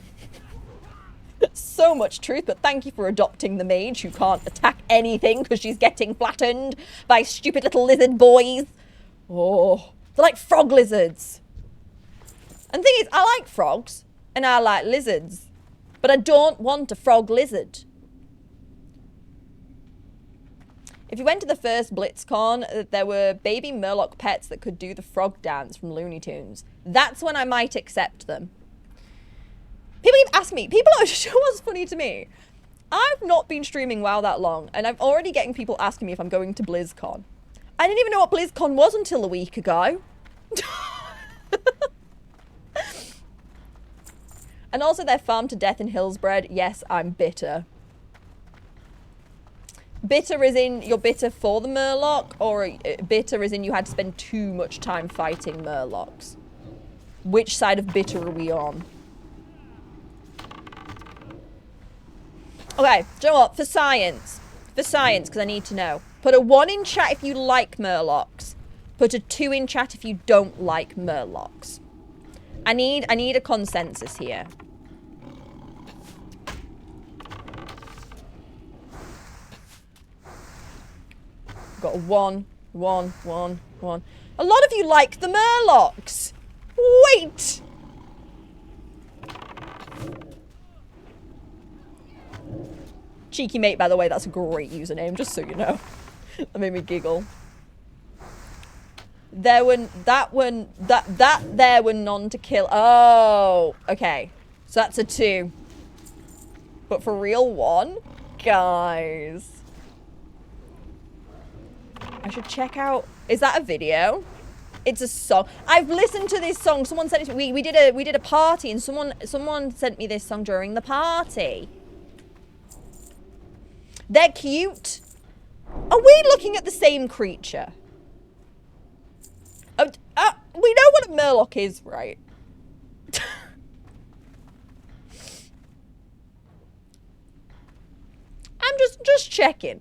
So much truth, but thank you for adopting the mage who can't attack anything because she's getting flattened by stupid little lizard boys." Oh, they're like frog lizards. And the thing is, I like frogs and I like lizards, but I don't want a frog lizard. If you went to the first BlitzCon, there were baby Murloc pets that could do the frog dance from Looney Tunes. That's when I might accept them. People keep asking me, what's funny to me? I've not been streaming WoW that long, and I'm already getting people asking me if I'm going to BlizzCon. I didn't even know what BlizzCon was until a week ago. And also they're farmed to death in Hillsbred. Yes, I'm bitter. Bitter as in you're bitter for the Murloc, or bitter as in you had to spend too much time fighting Murlocs? Which side of bitter are we on? Okay, do you know what? For science, For science, because I need to know. Put a 1 in chat if you like Murlocs. Put a 2 in chat if you don't like Murlocs. I need a consensus here. Got a 1, 1, 1, 1. A lot of you like the Murlocs. Wait. Cheeky mate, by the way, that's a great username, just so you know. That made me giggle. There were there were none to kill. Oh, okay. So that's a 2. But for real, 1? Guys. I should check out. Is that a video? It's a song. I've listened to this song. Someone sent it to me. We did a party and someone sent me this song during the party. They're cute. Are we looking at the same creature? We know what a Murloc is, right? I'm just checking.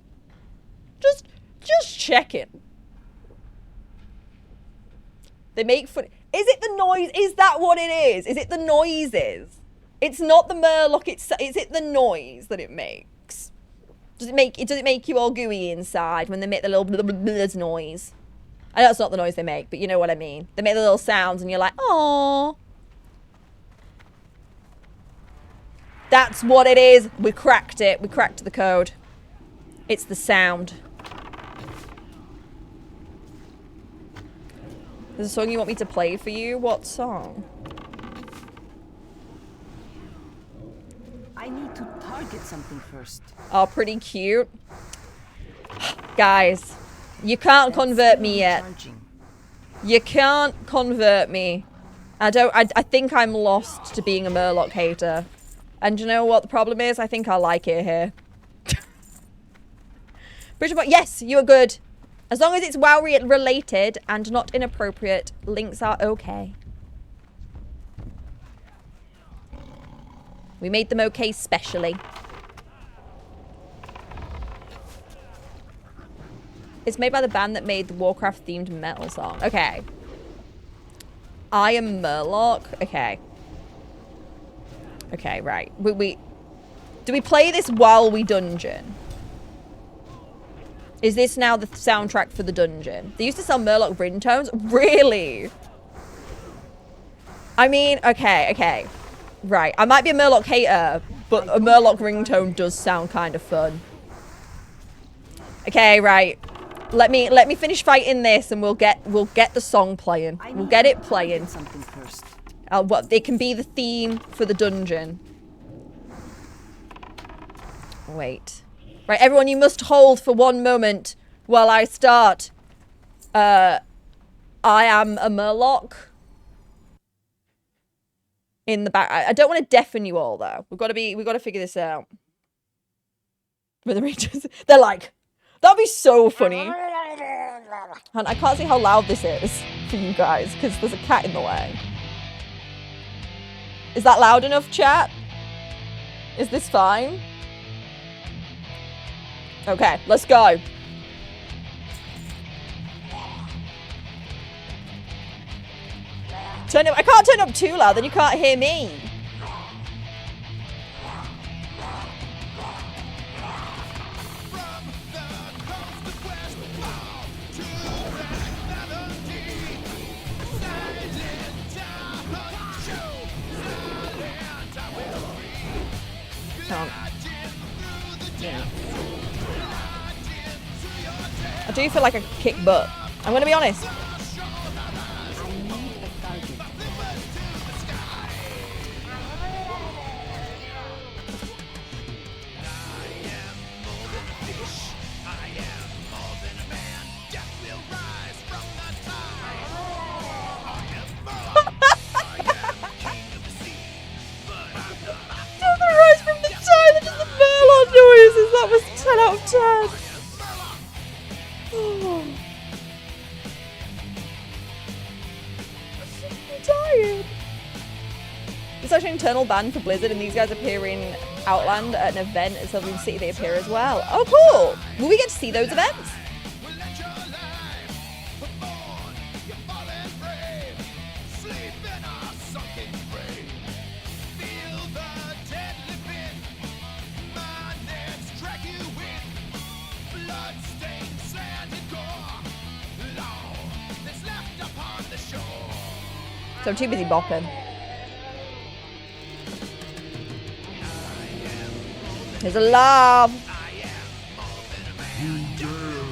Just checking. They make fun. Is it the noise? Is that what it is? Is it the noises? It's not the Murloc. Is it the noise that it makes? Does it make you all gooey inside when they make the little buzz noise? I know it's not the noise they make, but you know what I mean. They make the little sounds and you're like, "Aww." That's what it is. We cracked it. We cracked the code. It's the sound. There's a song you want me to play for you? What song? I need to target something first. Oh, pretty cute. Guys, you can't convert me yet. You can't convert me. I think I'm lost to being a Murloc hater. And you know what the problem is? I think I like it here. Bridget, yes, you are good. As long as it's WoW related and not inappropriate, links are okay. We made them okay specially. It's made by the band that made the Warcraft themed metal song. Okay. I am Murloc. Okay. Okay, right. Do we play this while we dungeon? Is this now the soundtrack for the dungeon? They used to sell Murloc ringtones? Really? I mean, okay. Right. I might be a Murloc hater, but a Murloc ringtone does sound kind of fun. Okay, right. Let me finish fighting this and we'll get the song playing. We'll get it playing. Something first. What it can be the theme for the dungeon. Wait. Right, everyone, you must hold for 1 moment while I start. I am a Murloc. In the back. I don't want to deafen you all though. We've got to figure this out. With the Rangers, they're like, that'd be so funny. And I can't see how loud this is for you guys because there's a cat in the way. Is that loud enough, chat? Is this fine? Okay, let's go. I can't turn up too loud, then you can't hear me. Yeah. I do feel like I kick butt. I'm gonna be honest. That was 10 out of 10. Oh. I'm tired. It's actually an internal ban for Blizzard and these guys appear in Outland at an event at Sylvan City, they appear as well. Oh, cool. Will we get to see those events? So I'm too busy bopping. There's a love.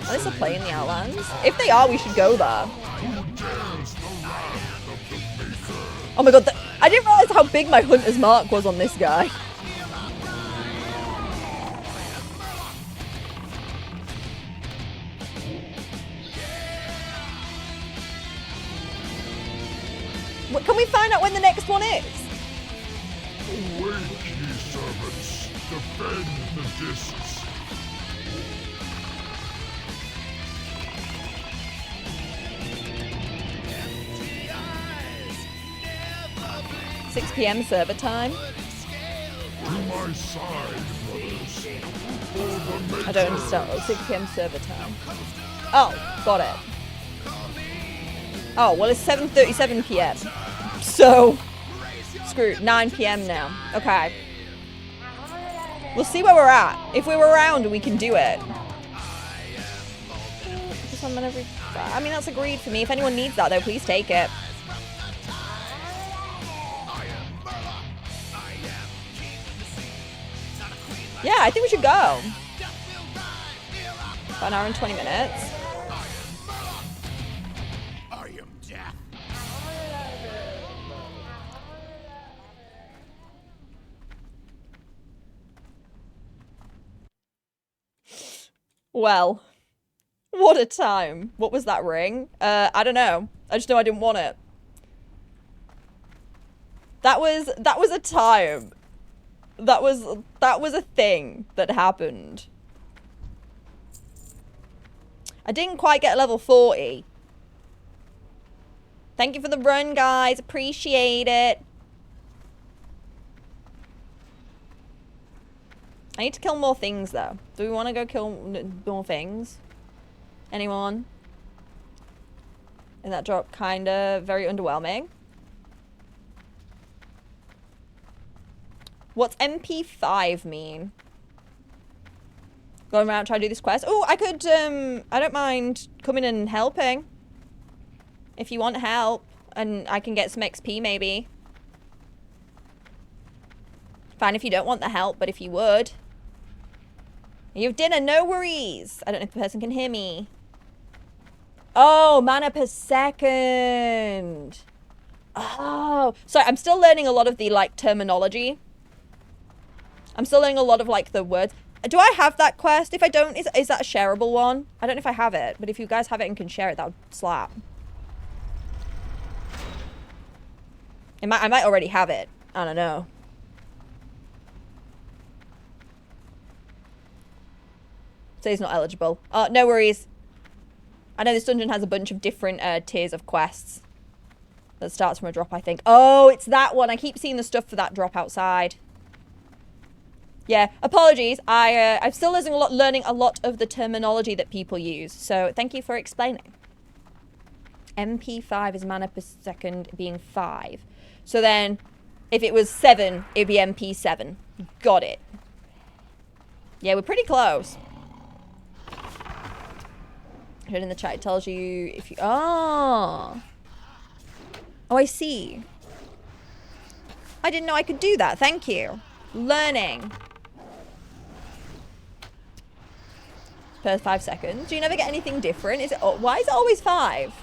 Are they still playing the Outlands? If they are, we should go there. Oh my god, I didn't realize how big my hunter's mark was on this guy. What, can we find out when the next one is? Awake, ye servants, defend the discs. It's 6 p.m. server time. To my side, brothers. For the I don't understand. Oh, 6 p.m. server time. Oh, got it. Oh, well, it's 7:37 p.m. So, screw it, 9 p.m. now. Okay. We'll see where we're at. If we're around, we can do it. I mean, that's agreed for me. If anyone needs that, though, please take it. Yeah, I think we should go. About an hour and 20 minutes. Well, what a time. What was that ring? I don't know. I just know I didn't want it. That was a time. That was a thing that happened. I didn't quite get level 40. Thank you for the run, guys. Appreciate it. I need to kill more things, though. Do we want to go kill more things? Anyone? And that drop kind of very underwhelming. What's MP5 mean? Going around trying to do this quest. Oh, I could, I don't mind coming and helping. If you want help. And I can get some XP, maybe. Fine if you don't want the help, but if you would. You have dinner, no worries. I don't know if the person can hear me. Oh, mana per second. Oh, sorry, I'm still learning a lot of the, like, terminology. I'm still learning a lot of, like, the words. Do I have that quest? If I don't, is that a shareable one? I don't know if I have it, but if you guys have it and can share it, that would slap. I might already have it. I don't know. So he's not eligible. No worries. I know this dungeon has a bunch of different tiers of quests. That starts from a drop, I think. Oh, it's that one. I keep seeing the stuff for that drop outside. Yeah, apologies. I'm still learning a lot of the terminology that people use. So thank you for explaining. MP5 is mana per second being 5. So then, if it was 7, it'd be MP7. Got it. Yeah, we're pretty close. In the chat, it tells you if you... Oh, I see. I didn't know I could do that. Thank you. Learning. Per 5 seconds. Do you never get anything different? Is it? Why is it always 5?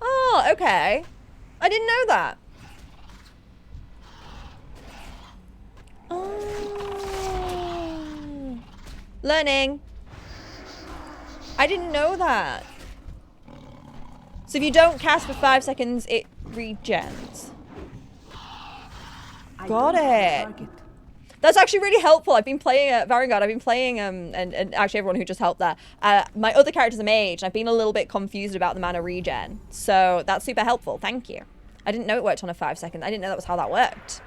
Oh, okay. I didn't know that. Oh. Learning. I didn't know that. So if you don't cast for 5 seconds, it regens. Got it. That's actually really helpful. I've been playing Varangard. I've been playing and actually everyone who just helped there. My other character's a mage. I've been a little bit confused about the mana regen. So that's super helpful. Thank you. I didn't know it worked on a 5 second. I didn't know that was how that worked.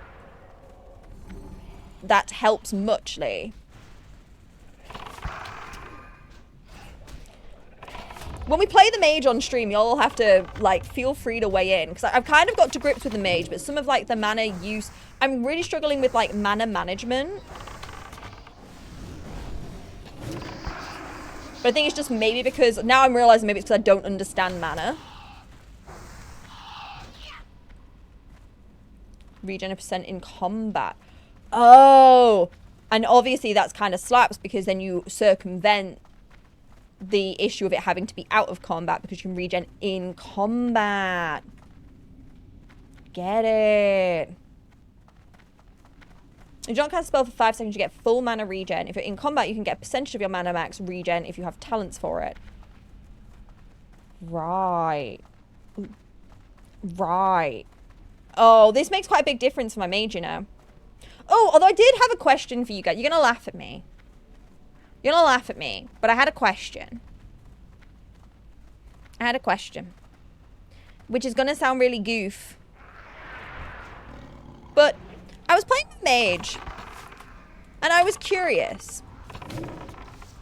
that helps muchly. When we play the mage on stream, y'all have to, like, feel free to weigh in. Because I've kind of got to grips with the mage, but some of, like, the mana use... I'm really struggling with, like, mana management. But I think it's just maybe because... Now I'm realizing maybe it's because I don't understand mana. Regen a percent in combat. Oh! And obviously that's kind of slaps because then you circumvent the issue of it having to be out of combat because you can regen in combat. Get it. If you don't cast a spell for 5 seconds, you get full mana regen. If you're in combat, you can get a percentage of your mana max regen if you have talents for it. Right. Right. Oh, this makes quite a big difference for my mage, you know. Oh, although I did have a question for you guys. You're going to laugh at me. You're going to laugh at me, but I had a question. I had a question. Which is going to sound really goof. But I was playing with mage. And I was curious.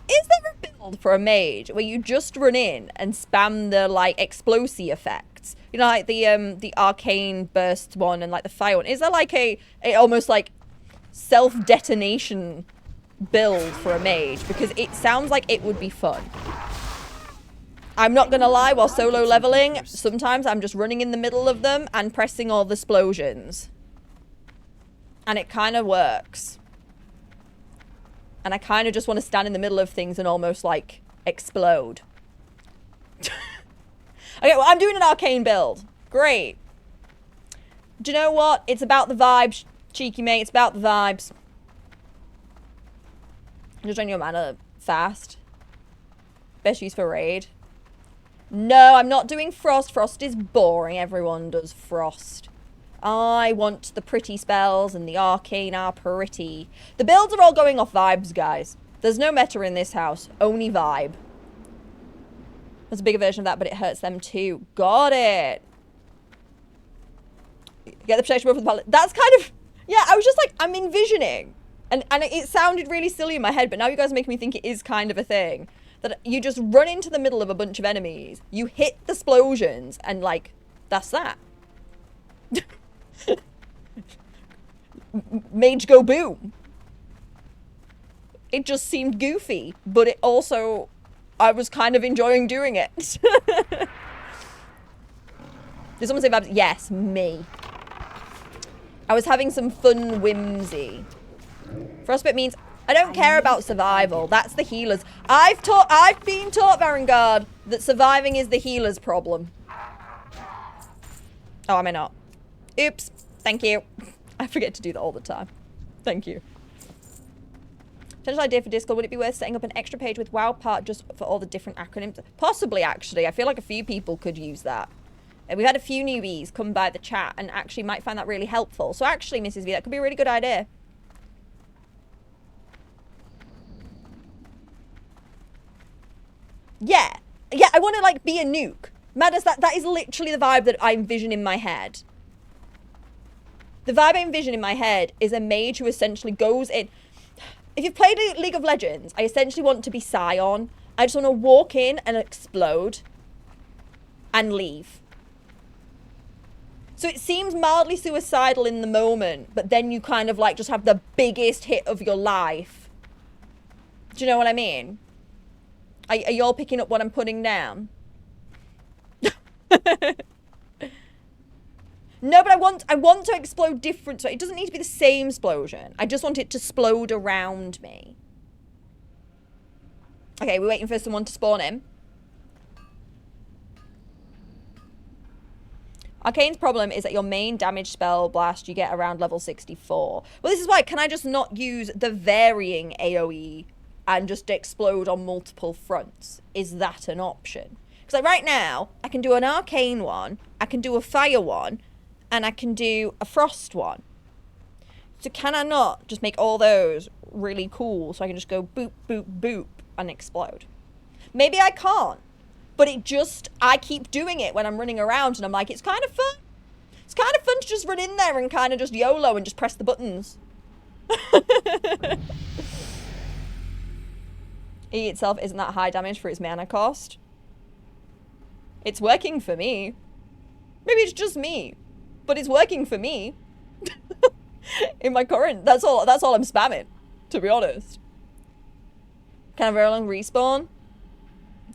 Is there a build for a mage where you just run in and spam the, like, explosive effects? You know, like the arcane burst one and, like, the fire one. Is there, like, a almost, like, self-detonation build for a mage? Because it sounds like it would be fun. I'm not gonna lie, while solo leveling, sometimes I'm just running in the middle of them and pressing all the explosions. And it kind of works. And I kind of just want to stand in the middle of things and almost, like, explode. Okay, well, I'm doing an arcane build. Great. Do you know what? It's about the vibes, cheeky mate. It's about the vibes. Just run your mana fast. Best use for raid. No, I'm not doing frost. Frost is boring. Everyone does frost. I want the pretty spells, and the arcane are pretty. The builds are all going off vibes, guys. There's no meta in this house. Only vibe. There's a bigger version of that, but it hurts them too. Got it. Get the protection buff with the palette. That's kind of... Yeah, I was just like, I'm envisioning. And it sounded really silly in my head, but now you guys are making me think it is kind of a thing. That you just run into the middle of a bunch of enemies, you hit the explosions, and, like, that's that. Mage go boom. It just seemed goofy, but it also... I was kind of enjoying doing it. Did someone say vibes? Yes, me. I was having some fun whimsy. Frostbite means I don't care about survival. That's the healers. I've been taught, Varangard, that surviving is the healer's problem. Oh, am I not? Oops. Thank you. I forget to do that all the time. Thank you. Potential idea for Discord, would it be worth setting up an extra page with WoW part just for all the different acronyms? Possibly, actually. I feel like a few people could use that. We've had a few newbies come by the chat and actually might find that really helpful. So actually, Mrs. V, that could be a really good idea. Yeah. Yeah, I want to, like, be a nuke. Madness, that is literally the vibe that I envision in my head. The vibe I envision in my head is a mage who essentially goes in... If you've played League of Legends, I essentially want to be Scion. I just want to walk in and explode. And leave. So it seems mildly suicidal in the moment, but then you kind of, like, just have the biggest hit of your life. Do you know what I mean? Are y'all picking up what I'm putting down? No, but I want to explode different. So it doesn't need to be the same explosion. I just want it to explode around me. Okay, we're waiting for someone to spawn in. Arcane's problem is that your main damage spell blast you get around level 64. Well, this is why, can I just not use the varying AoE and just explode on multiple fronts? Is that an option? Because like right now, I can do an arcane one, I can do a fire one, and I can do a frost one. So can I not just make all those really cool so I can just go boop, boop, boop and explode? Maybe I can't. But it just, I keep doing it when I'm running around and I'm like, it's kind of fun. It's kind of fun to just run in there and kind of just YOLO and just press the buttons. E itself isn't that high damage for its mana cost. It's working for me. Maybe it's just me, but it's working for me. In my current, that's all I'm spamming, to be honest. Kind of very long respawn.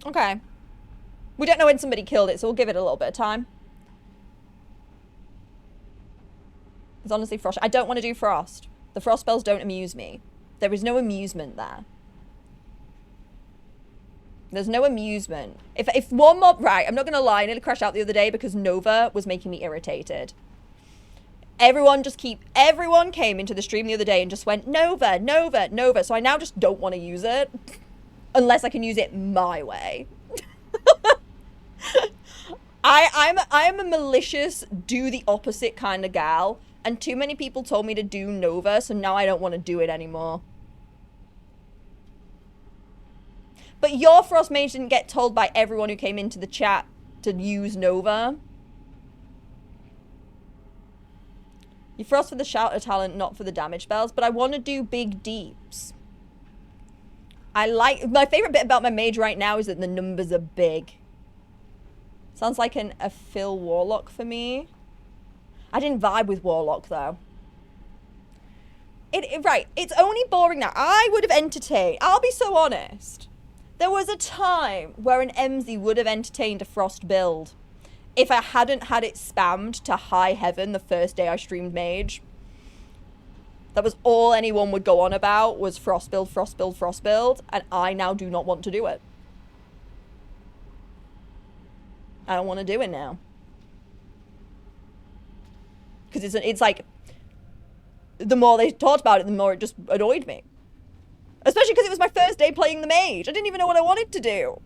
Okay. We don't know when somebody killed it, so we'll give it a little bit of time. It's honestly frost. I don't want to do frost. The frost spells don't amuse me. There is no amusement there. There's no amusement. If one mob... Right, I'm not going to lie. I nearly crashed out the other day because Nova was making me irritated. Everyone came into the stream the other day and just went, Nova, Nova, Nova. So I now just don't want to use it. Unless I can use it my way. I'm a malicious, do the opposite kind of gal. And too many people told me to do Nova, so now I don't want to do it anymore. But your Frost Mage didn't get told by everyone who came into the chat to use Nova. You Frost for the Shouter talent, not for the damage spells. But I want to do big deeps. My favorite bit about my mage right now is that the numbers are big. Sounds like a Phil Warlock for me. I didn't vibe with Warlock though. Right, it's only boring now. I would have entertained, I'll be so honest. There was a time where an Emzy would have entertained a Frost build if I hadn't had it spammed to high heaven the first day I streamed Mage. That was all anyone would go on about was Frost build, Frost build, Frost build, and I now do not want to do it. I don't want to do it now. Because it's like, the more they talked about it, the more it just annoyed me. Especially because it was my first day playing the mage. I didn't even know what I wanted to do.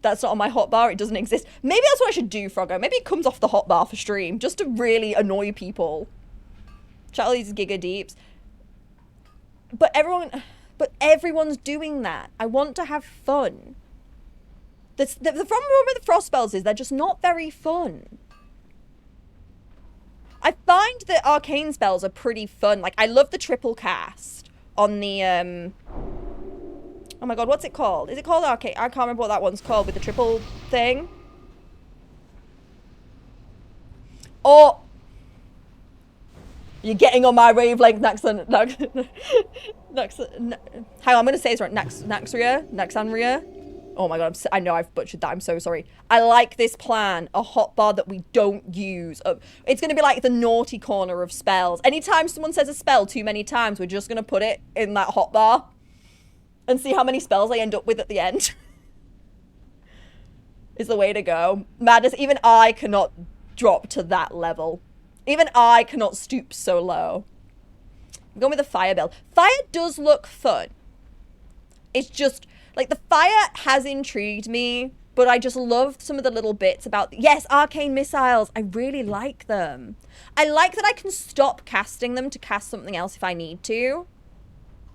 That's not on my hotbar. It doesn't exist. Maybe that's what I should do, Froggo. Maybe it comes off the hotbar for stream, just to really annoy people. Chat all these Giga Deeps. But everyone's doing that. I want to have fun. The problem with the Frost spells is they're just not very fun. I find that arcane spells are pretty fun. Like, I love the triple cast on the, oh my god, what's it called? Is it called arcane? I can't remember what that one's called with the triple thing. Or, you're getting on my wavelength, hang on, I'm going to say this right, Naxanria. Oh my god, I know I've butchered that. I'm so sorry. I like this plan. A hotbar that we don't use. It's going to be like the naughty corner of spells. Anytime someone says a spell too many times, we're just going to put it in that hotbar and see how many spells I end up with at the end. Is the way to go. Madness, even I cannot drop to that level. Even I cannot stoop so low. I'm going with the fire build. Fire does look fun. It's just... like, the fire has intrigued me, but I just love some of the little bits about... Yes, arcane missiles. I really like them. I like that I can stop casting them to cast something else if I need to.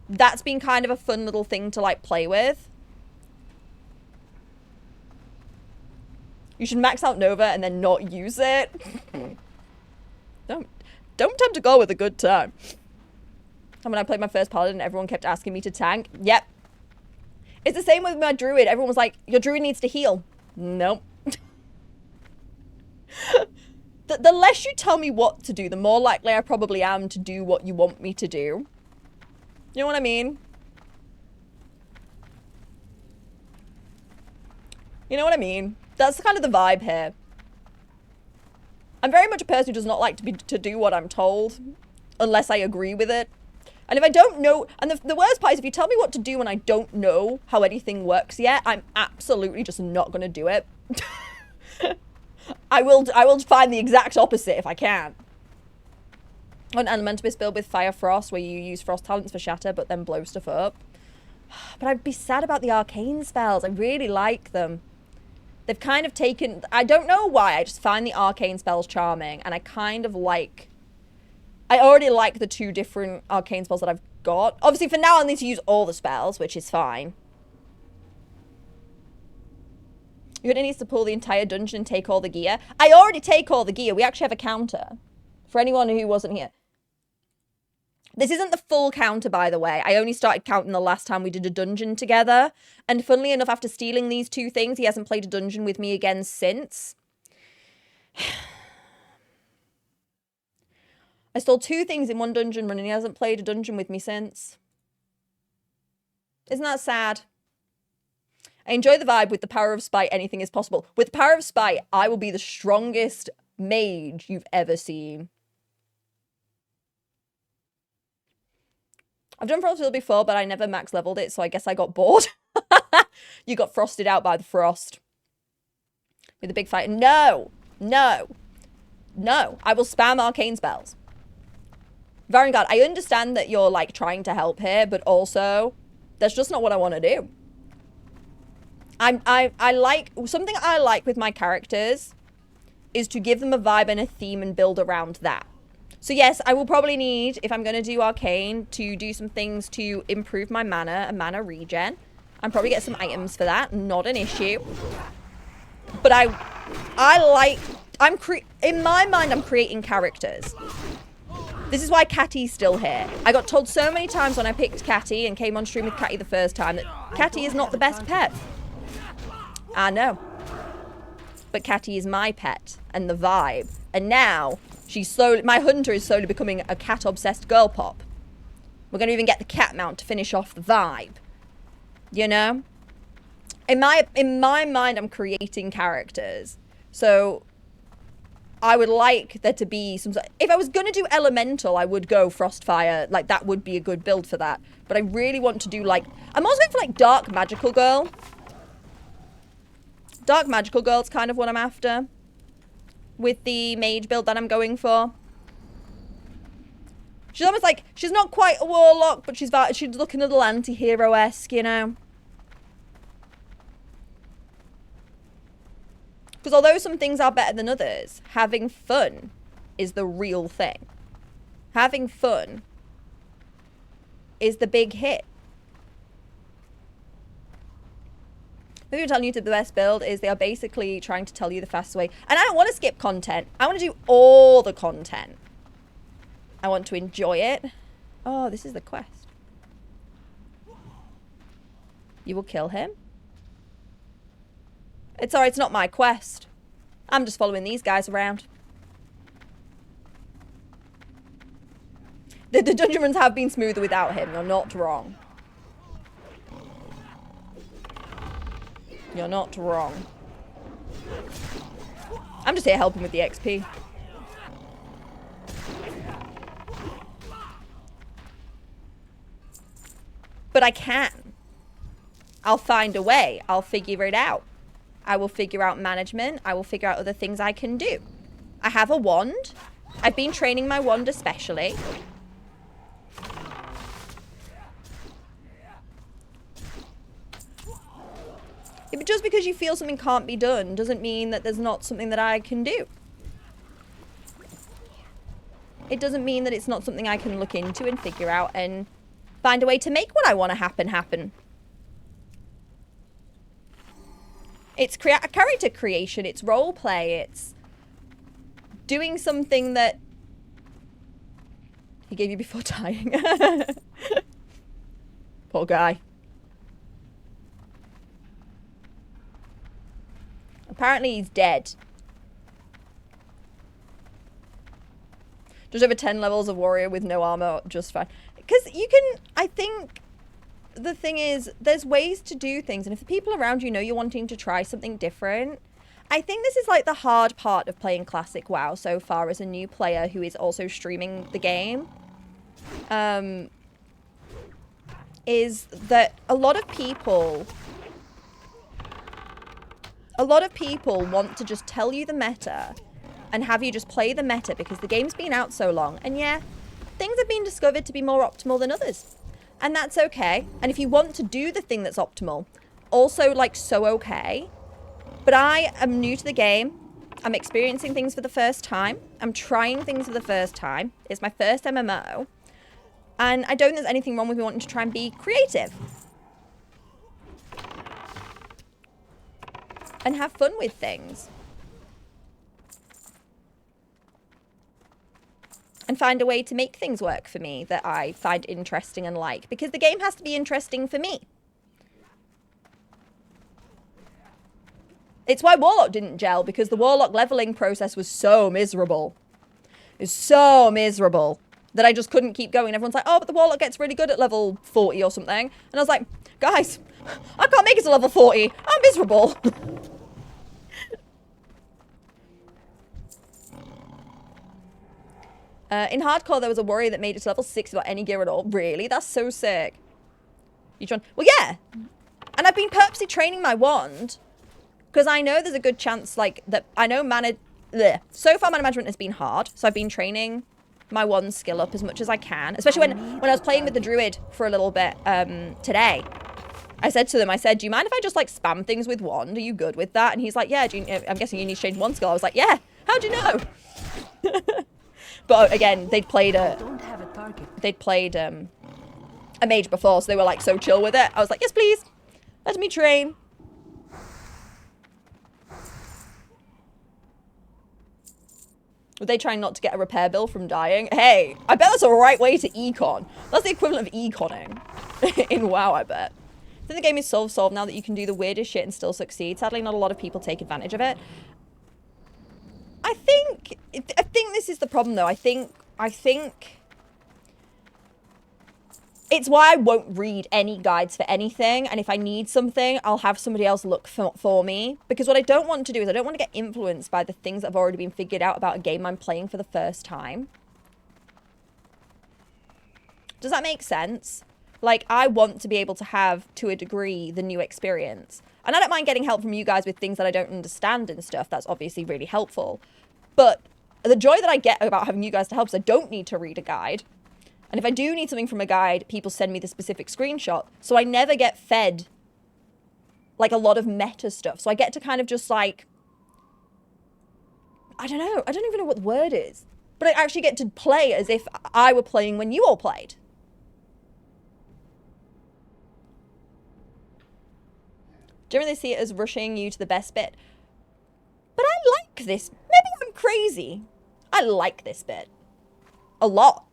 That's been kind of a fun little thing to, like, play with. You should max out Nova and then not use it. Don't attempt to go with a good time. And when I played my first Paladin, everyone kept asking me to tank. Yep. It's the same with my druid. Everyone was like, your druid needs to heal. Nope. The less you tell me what to do, the more likely I probably am to do what you want me to do. You know what I mean? You know what I mean? That's kind of the vibe here. I'm very much a person who does not like to do what I'm told, unless I agree with it. And if I don't know, and the worst part is if you tell me what to do and I don't know how anything works yet, I'm absolutely just not going to do it. I will find the exact opposite if I can. An Elementalist build with Fire Frost where you use Frost talents for Shatter but then blow stuff up. But I'd be sad about the arcane spells. I really like them. They've kind of taken... I don't know why, I just find the arcane spells charming and I kind of like... I already like the two different arcane spells that I've got. Obviously, for now, I need to use all the spells, which is fine. You're gonna need to pull the entire dungeon and take all the gear. I already take all the gear. We actually have a counter For anyone who wasn't here. This isn't the full counter, by the way. I only started counting the last time we did a dungeon together. And funnily enough, after stealing these 2 things, he hasn't played a dungeon with me again since. I stole 2 things in 1 dungeon run and he hasn't played a dungeon with me since. Isn't that sad? I enjoy the vibe. With the power of spite, anything is possible. With the power of spite, I will be the strongest mage you've ever seen. I've done Frostfield before, but I never max leveled it, so I guess I got bored. You got frosted out by the frost. With a big fight. No! No! No! I will spam arcane spells. Varangard, I understand that you're, like, trying to help here, but also, that's just not what I want to do. I like... Something I like with my characters is to give them a vibe and a theme and build around that. So yes, I will probably need, if I'm going to do Arcane, to do some things to improve my mana and mana regen. And probably get some items for that. Not an issue. But I like... in my mind, I'm creating characters. This is why Catty's still here. I got told so many times when I picked Catty and came on stream with Catty the first time that Catty is not the best pet. I know. But Catty is my pet and the vibe. And now... my hunter is slowly becoming a cat-obsessed girl pop. We're going to even get the cat mount to finish off the vibe. You know? In my mind, I'm creating characters. So, I would like there to be some... If I was going to do Elemental, I would go Frostfire. Like, that would be a good build for that. But I really want to do, like... I'm also going for, like, Dark Magical Girl. Dark Magical Girl's kind of what I'm after. With the mage build that I'm going for. She's almost like, she's not quite a warlock, but she's looking a little anti-hero-esque, you know? Because although some things are better than others, having fun is the real thing. Having fun is the big hit. Maybe I'm telling you the best build is they are basically trying to tell you the fastest way. And I don't want to skip content. I want to do all the content. I want to enjoy it. Oh, this is the quest. You will kill him? It's alright, it's not my quest. I'm just following these guys around. The dungeon runs have been smoother without him. You're not wrong. You're not wrong. I'm just here helping with the XP. But I can. I'll find a way. I'll figure it out. I will figure out management. I will figure out other things I can do. I have a wand. I've been training my wand especially. But just because you feel something can't be done doesn't mean that there's not something that I can do. It doesn't mean that it's not something I can look into and figure out and find a way to make what I want to happen. It's character creation, it's role play, it's doing something that he gave you before dying. Poor guy. Apparently he's dead. Just over 10 levels of warrior with no armor, just fine. Because you can, I think, the thing is, there's ways to do things. And if the people around you know you're wanting to try something different, I think this is like the hard part of playing Classic WoW so far as a new player who is also streaming the game. Is that a lot of people want to just tell you the meta and have you just play the meta because the game's been out so long. And yeah, things have been discovered to be more optimal than others. And that's okay. And if you want to do the thing that's optimal, also like so okay. But I am new to the game. I'm experiencing things for the first time. I'm trying things for the first time. It's my first MMO. And I don't think there's anything wrong with me wanting to try and be creative. And have fun with things. and find a way to make things work for me that I find interesting and like, because the game has to be interesting for me. It's why Warlock didn't gel, because the Warlock leveling process was so miserable. It was so miserable that I just couldn't keep going. Everyone's like, oh, but the Warlock gets really good at level 40 or something. And I was like, guys, I can't make it to level 40. I'm miserable. In hardcore, there was a warrior that made it to level 6 without any gear at all. Really? That's so sick. You trying? Well, yeah. And I've been purposely training my wand because I know there's a good chance, like, that I know mana... Bleh. So far, mana management has been hard. So I've been training my wand skill up as much as I can. Especially when I was playing with the druid for a little bit today. I said to them, I said, do you mind if I just, like, spam things with wand? Are you good with that? And he's like, yeah, I'm guessing you need to change wand skill. I was like, yeah. How'd you know? But again, they'd played a mage before, so they were like so chill with it. I was like, yes, please, let me train. Were they trying not to get a repair bill from dying? Hey, I bet that's a right way to econ. That's the equivalent of econing in WoW, I bet. I think the game is solved now that you can do the weirdest shit and still succeed. Sadly, not a lot of people take advantage of it. I think this is the problem, though. I think it's why I won't read any guides for anything. And if I need something, I'll have somebody else look for me. Because what I don't want to do is I don't want to get influenced by the things that have already been figured out about a game I'm playing for the first time. Does that make sense? Like, I want to be able to have, to a degree, the new experience. And I don't mind getting help from you guys with things that I don't understand and stuff. That's obviously really helpful. But the joy that I get about having you guys to help is I don't need to read a guide. And if I do need something from a guide, people send me the specific screenshot. So I never get fed, like, a lot of meta stuff. So I get to kind of just, like, I don't know. I don't even know what the word is. But I actually get to play as if I were playing when you all played. Generally see it as rushing you to the best bit. But I like this. Maybe I'm crazy. I like this bit. A lot.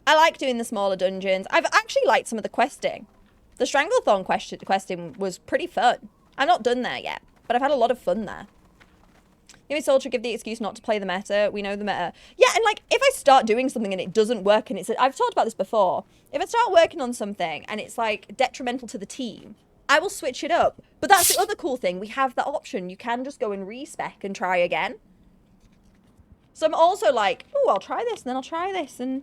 I like doing the smaller dungeons. I've actually liked some of the questing. The Stranglethorn questing was pretty fun. I'm not done there yet, but I've had a lot of fun there. Maybe Soldier give the excuse not to play the meta. We know the meta. Yeah, and like, if I start doing something and it doesn't work and I've talked about this before. If I start working on something and it's like detrimental to the team, I will switch it up. But that's the other cool thing. We have that option. You can just go and respec and try again. So I'm also like, oh, I'll try this and then I'll try this and...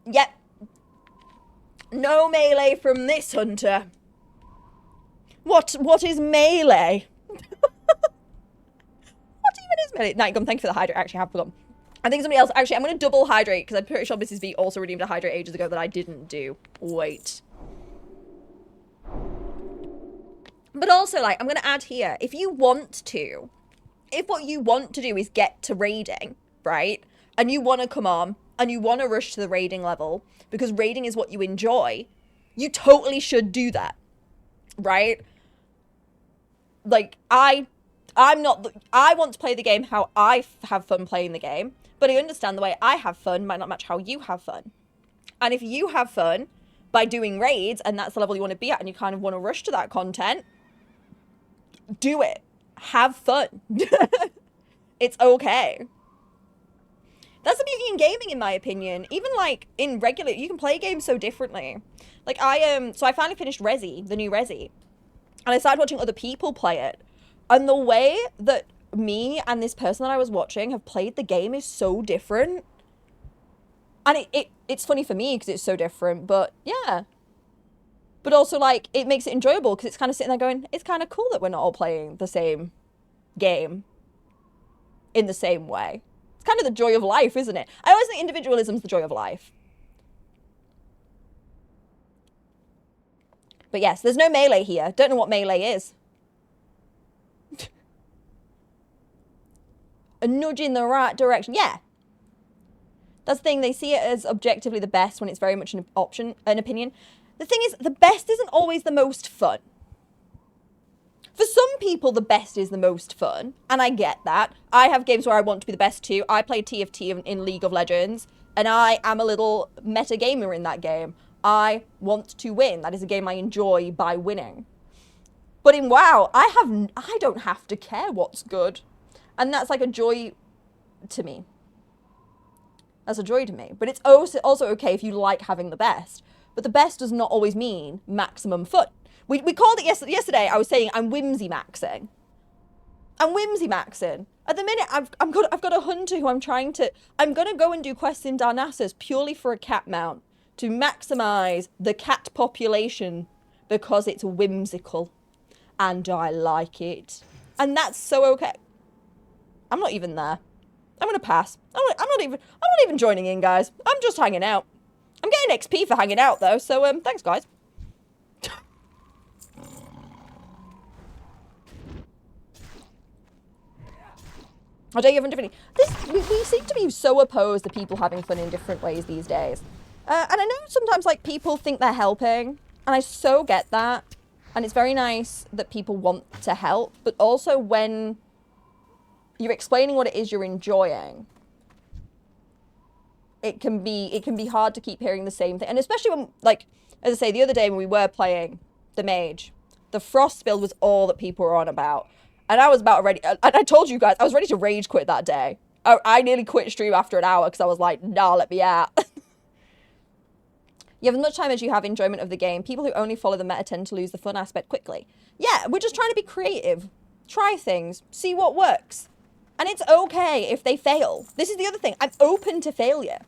Yep. No melee from this hunter. What is melee? What even is melee? Nightgum, thank you for the hydrate. Actually, I have forgotten. I think somebody else... Actually, I'm going to double hydrate because I'm pretty sure Mrs. V also redeemed a hydrate ages ago that I didn't do. Wait. But also, like, I'm going to add here, if you want to... If what you want to do is get to raiding, right? And you want to come on and you want to rush to the raiding level because raiding is what you enjoy, you totally should do that, right? Like, I want to play the game how I have fun playing the game, but I understand the way I have fun might not match how you have fun. And if you have fun by doing raids and that's the level you want to be at and you kind of want to rush to that content, do it. Have fun. It's okay. That's the beauty in gaming, in my opinion. Even like in regular, you can play games so differently. Like so I finally finished Resi, the new Resi, and I started watching other people play it. And the way that me and this person that I was watching have played the game is so different. And it's funny for me because it's so different, but yeah. But also, like, it makes it enjoyable because it's kind of sitting there going, it's kind of cool that we're not all playing the same game in the same way. It's kind of the joy of life, isn't it? I always think individualism's the joy of life. But yes, there's no melee here. Don't know what melee is. A nudge in the right direction. Yeah. That's the thing. They see it as objectively the best when it's very much an opinion. The thing is, the best isn't always the most fun. For some people, the best is the most fun, and I get that. I have games where I want to be the best too. I play TFT in League of Legends, and I am a little meta gamer in that game. I want to win. That is a game I enjoy by winning. But in WoW, I don't have to care what's good. And that's like a joy to me. That's a joy to me. But it's also okay if you like having the best. But the best does not always mean maximum fun. We called it yesterday. I was saying I'm whimsy maxing. I'm whimsy maxing. At the minute, I've got a hunter who I'm gonna go and do quests in Darnassus purely for a cat mount to maximize the cat population because it's whimsical and I like it, and that's so okay. I'm not even there. I'm gonna pass. I'm not even joining in, guys. I'm just hanging out. I'm getting XP for hanging out though, so thanks, guys. I don't even differently. We seem to be so opposed to people having fun in different ways these days. And I know sometimes like people think they're helping, and I so get that. And it's very nice that people want to help, but also when you're explaining what it is you're enjoying, it can be hard to keep hearing the same thing. And especially when, like, as I say, the other day when we were playing the mage, the frost build was all that people were on about. And I was about ready, I told you guys, I was ready to rage quit that day. I nearly quit stream after an hour because I was like, nah, let me out. You have as much time as you have enjoyment of the game. People who only follow the meta tend to lose the fun aspect quickly. Yeah, we're just trying to be creative. Try things. See what works. And it's okay if they fail. This is the other thing. I'm open to failure.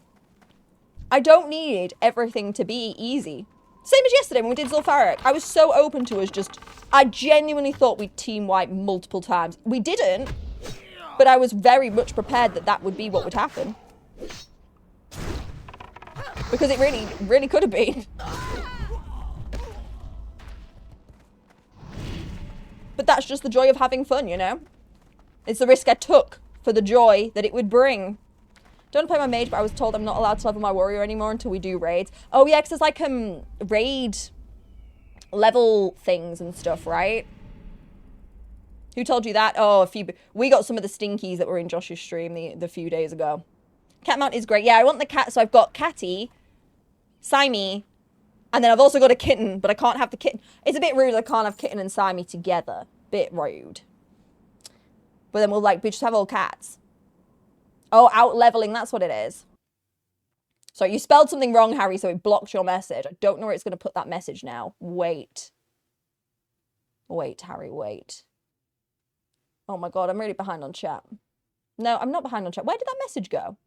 I don't need everything to be easy. Same as yesterday when we did Zul'Farrak. I was so open to us just... I genuinely thought we'd team wipe multiple times. We didn't, but I was very much prepared that that would be what would happen. Because it really, really could have been. But that's just the joy of having fun, you know? It's the risk I took for the joy that it would bring. Don't play my mage, but I was told I'm not allowed to level my warrior anymore until we do raids. Oh yeah, because there's like raid level things and stuff, right? Who told you that? Oh, we got some of the stinkies that were in Josh's stream the few days ago. Cat mount is great. Yeah, I want the cat, so I've got Catty, Simey, and then I've also got a kitten, but I can't have the kitten. It's a bit rude I can't have kitten and Simey together. Bit rude. But then we'll like, we just have all cats. Oh, out leveling, that's what it is. So you spelled something wrong, Harry, so it blocked your message. I don't know where it's going to put that message now. Wait. Wait, Harry, wait. Oh my god, I'm really behind on chat. No, I'm not behind on chat. Where did that message go?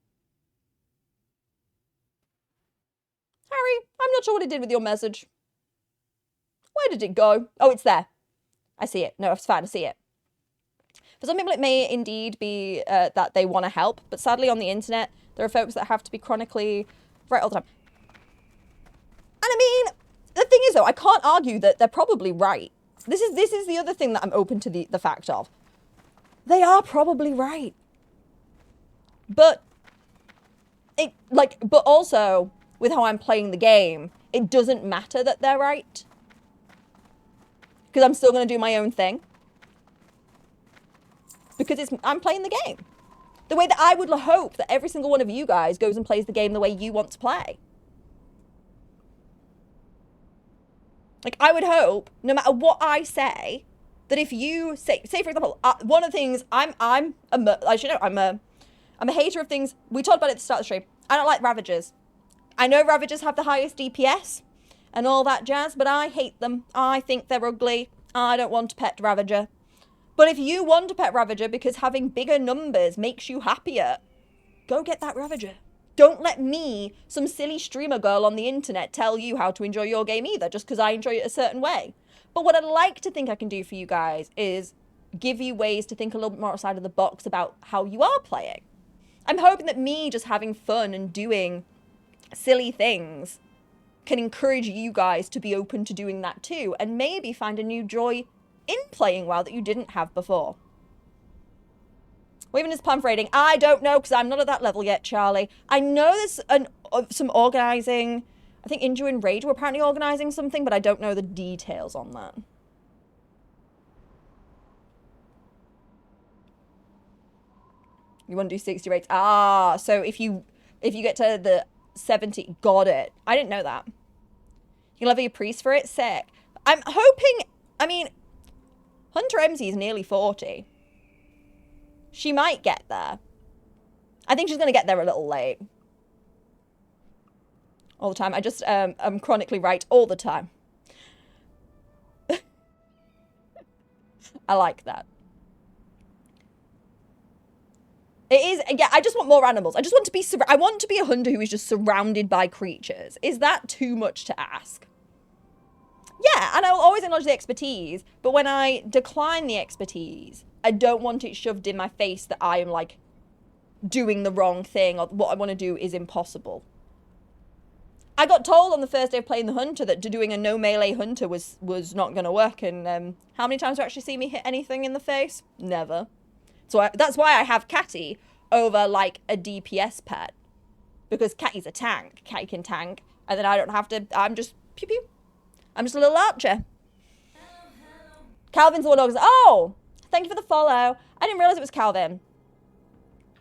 Harry, I'm not sure what it did with your message. Where did it go? Oh, it's there. I see it. No, it's fine. I see it. For some people, it may indeed be that they want to help, but sadly on the internet, there are folks that have to be chronically right all the time. And I mean, the thing is though, I can't argue that they're probably right. This is the other thing that I'm open to the fact of. They are probably right. But but also with how I'm playing the game, it doesn't matter that they're right. Because I'm still going to do my own thing. Because I'm playing the game. The way that I would hope that every single one of you guys goes and plays the game the way you want to play. Like, I would hope, no matter what I say, that if you say for example, one of the things I'm a hater of things. We talked about it at the start of the stream. I don't like Ravagers. I know Ravagers have the highest DPS and all that jazz, but I hate them. I think they're ugly. I don't want to pet Ravager. But if you want to pet Ravager because having bigger numbers makes you happier, go get that Ravager. Don't let me, some silly streamer girl on the internet, tell you how to enjoy your game either, just because I enjoy it a certain way. But what I'd like to think I can do for you guys is give you ways to think a little bit more outside of the box about how you are playing. I'm hoping that me just having fun and doing silly things can encourage you guys to be open to doing that too, and maybe find a new joy in playing WoW that you didn't have before. Waving his plan for raiding. I don't know, because I'm not at that level yet, Charlie. I know there's some organising. I think Inju and Rage were apparently organising something, but I don't know the details on that. You want to do 60 raids? Ah, so if you get to the 70, got it. I didn't know that. You can level your priest for it? Sick. I'm hoping, I mean, Hunter Emzy is nearly 40. She might get there. I think she's going to get there a little late. All the time. I just, I'm chronically right all the time. I like that. It is, yeah, I just want more animals. I just want to be, I want to be a hunter who is just surrounded by creatures. Is that too much to ask? Yeah, and I will always acknowledge the expertise, but when I decline the expertise, I don't want it shoved in my face that I am, like, doing the wrong thing, or what I want to do is impossible. I got told on the first day of playing the hunter that doing a no melee hunter was not going to work, and how many times do you actually see me hit anything in the face? Never. So that's why I have Catty over, like, a DPS pet. Because Catty's a tank. Catty can tank, and then I don't have to, I'm just pew pew. I'm just a little archer. Calvin's the one who goes, oh, thank you for the follow. I didn't realize it was Calvin.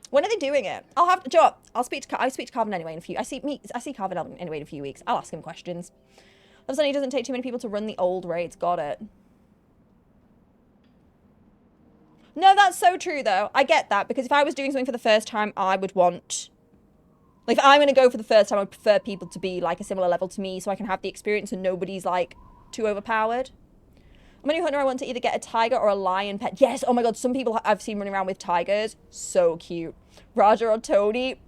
When are they doing it? I'll have to, Joe, I speak to Calvin anyway in a few, I see Calvin anyway in a few weeks. I'll ask him questions. All of a sudden, it doesn't take too many people to run the old raids. Got it. No, that's so true though. I get that, because if I was doing something for the first time, I would want, like, if I'm going to go for the first time, I would prefer people to be, like, a similar level to me so I can have the experience and nobody's, like, too overpowered. I'm a new hunter. I want to either get a tiger or a lion pet. Yes! Oh my god, some people I've seen running around with tigers. So cute. Raja or Tony.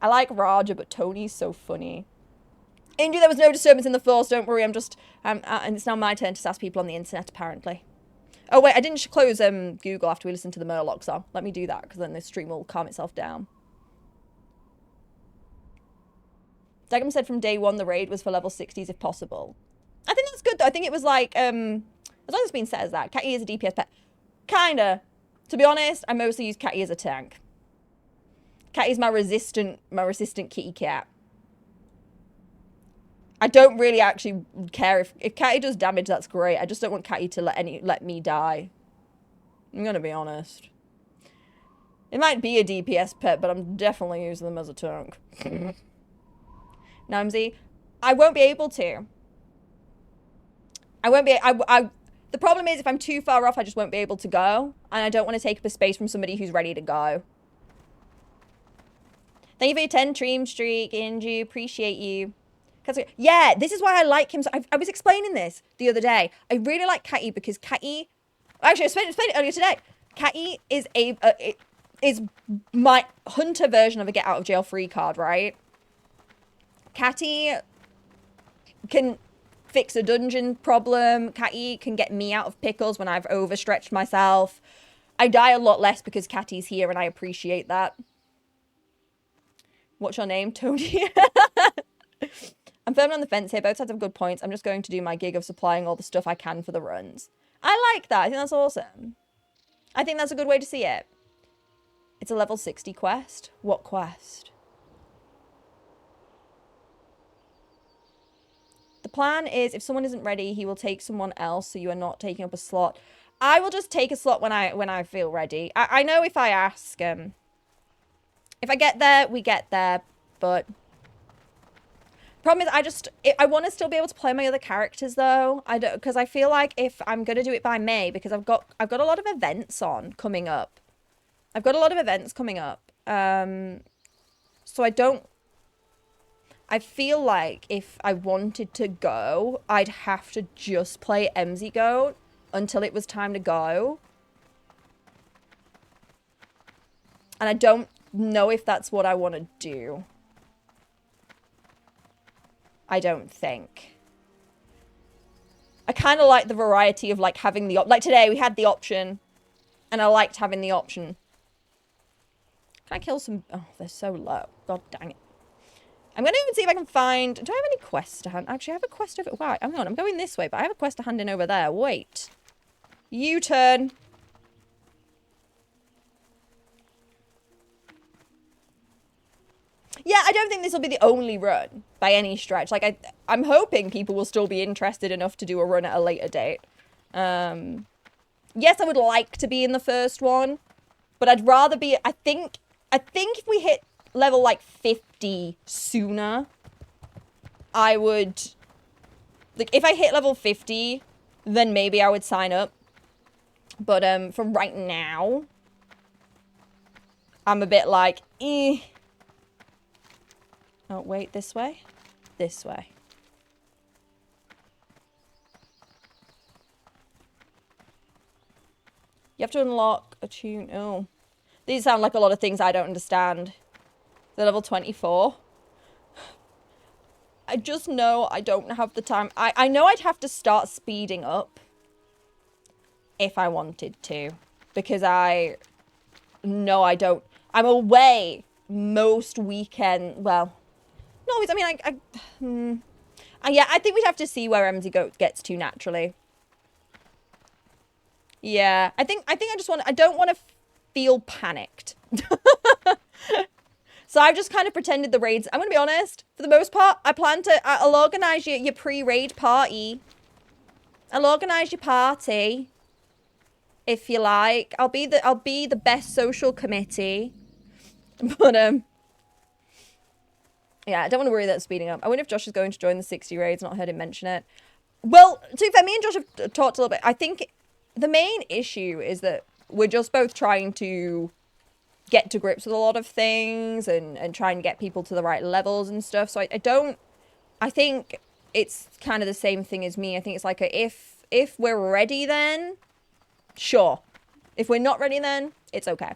I like Raja, but Tony's so funny. Indy, there was no disturbance in the force. Don't worry, I'm just... and it's now my turn to sass people on the internet, apparently. Oh, wait, I didn't close Google after we listened to the Murloc song. Let me do that, because then the stream will calm itself down. Dagam said from day one the raid was for level 60s if possible. I think that's good though. I think it was like, as long as it's been set as that. Catty is a DPS pet. Kinda. To be honest, I mostly use Catty as a tank. Catty's my resistant kitty cat. I don't really actually care if Catty does damage, that's great. I just don't want Catty to let me die. I'm gonna be honest. It might be a DPS pet, but I'm definitely using them as a tank. Namzi, I won't be able to. I won't be, the problem is if I'm too far off, I just won't be able to go. And I don't want to take up a space from somebody who's ready to go. Thank you for your 10 stream streak, Inju. Appreciate you. Yeah, this is why I like him. So I was explaining this the other day. I really like Catty because Catty, actually I explained it earlier today. Catty is is my hunter version of a get out of jail free card, right? Catty can fix a dungeon problem. Catty can get me out of pickles when I've overstretched myself. I die a lot less because Catty's here and I appreciate that. What's your name? Tony? I'm firmly on the fence here. Both sides have good points. I'm just going to do my gig of supplying all the stuff I can for the runs. I like that. I think that's awesome. I think that's a good way to see it. It's a level 60 quest. What quest? The plan is if someone isn't ready, he will take someone else so you are not taking up a slot. I will just take a slot when I feel ready. I know if I ask, if I get there, we get there, but problem is I want to still be able to play my other characters though. I don't, because I feel like if I'm going to do it by May, because I've got a lot of events coming up. I've got a lot of events coming up. So I feel like if I wanted to go, I'd have to just play Emzygoat until it was time to go. And I don't know if that's what I want to do. I don't think. I kind of like the variety of like having the like today we had the option and I liked having the option. Can I kill some? Oh, they're so low. God dang it. I'm going to even see if I can find... Do I have any quests to hand? Actually, I have a quest over... Wow, hang on. I'm going this way, but I have a quest to hand in over there. Wait. U-turn. Yeah, I don't think this will be the only run by any stretch. Like, I'm hoping people will still be interested enough to do a run at a later date. Yes, I would like to be in the first one. But I'd rather be, I think if we hit level like 50 sooner, I would, like if I hit level 50, then maybe I would sign up. But for right now, I'm a bit like, eh. Oh, wait, this way? This way. You have to unlock a tune. Oh. These sound like a lot of things I don't understand. The level 24. I just know I don't have the time. I know I'd have to start speeding up if I wanted to. Because I know I don't. I'm away most weekend. Well, not always. I mean, yeah, I think we'd have to see where Emzygoat gets to naturally. Yeah, I think I just want. I don't want to feel panicked. So I've just kind of pretended the raids. I'm gonna be honest. For the most part, I plan to. I'll organize your pre-raid party. I'll organize your party, if you like. I'll be the best social committee. But yeah, I don't want to worry that speeding up. I wonder if Josh is going to join the 60 raids. Not heard him mention it. Well, to be fair, me and Josh have talked a little bit. I think the main issue is that we're just both trying to get to grips with a lot of things and try and get people to the right levels and stuff. So I think it's kind of the same thing as me. I think it's like if we're ready, then sure. If we're not ready, then it's okay.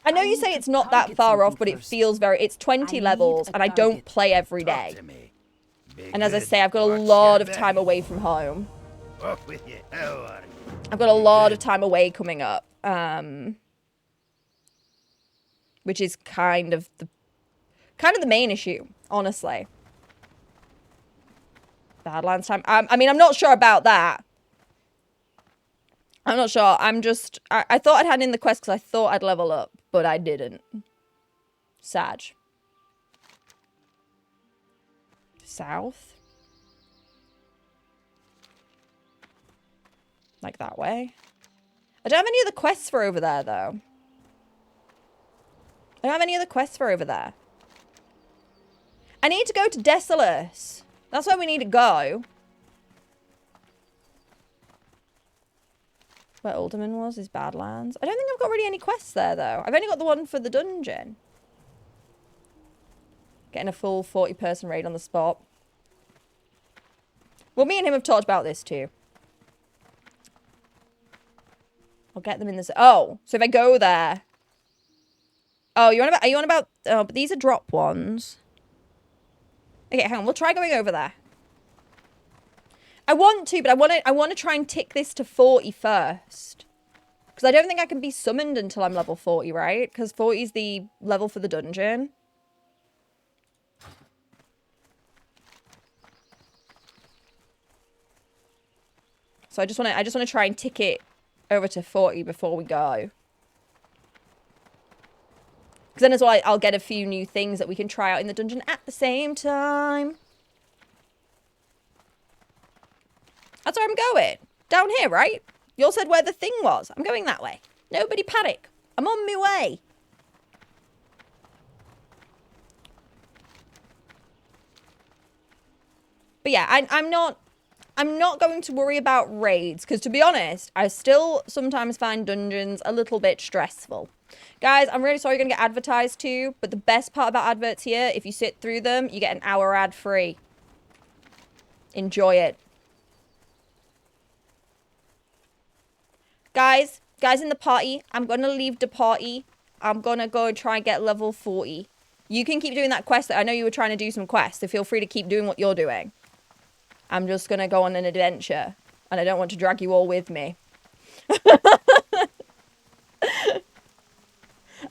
I know you say it's not that far off, but it feels very... It's 20 levels, and I don't play every day. And as I say, I've got a lot of time away from home. I've got a lot of time away coming up. Which is kind of the main issue, honestly. Badlands time. I mean, I'm not sure about that. I'm not sure. I'm just... I thought I'd had in the quest because I thought I'd level up, but I didn't. Sad. South? Like that way? I don't have any other quests for over there, though. I don't have any other quests for over there. I need to go to Desolus. That's where we need to go. Where Alderman was is Badlands. I don't think I've got really any quests there, though. I've only got the one for the dungeon. Getting a full 40-person raid on the spot. Well, me and him have talked about this, too. I'll get them in this. Oh, so if I go there. Oh, are you on about? Oh, but these are drop ones. Okay, hang on. We'll try going over there. I want to, but I want to try and tick this to 40 first. Because I don't think I can be summoned until I'm level 40, right? Because 40 is the level for the dungeon. So I just want to try and tick it over to 40 before we go. Because then as well, I'll get a few new things that we can try out in the dungeon at the same time. That's where I'm going. Down here, right? You all said where the thing was. I'm going that way. Nobody panic. I'm on my way. But yeah, I'm not going to worry about raids. Because to be honest, I still sometimes find dungeons a little bit stressful. Guys, I'm really sorry you're going to get advertised to. But the best part about adverts here, if you sit through them, you get an hour ad free. Enjoy it. Guys in the party, I'm going to leave the party. I'm going to go and try and get level 40. You can keep doing that quest. I know you were trying to do some quests, so feel free to keep doing what you're doing. I'm just going to go on an adventure, and I don't want to drag you all with me.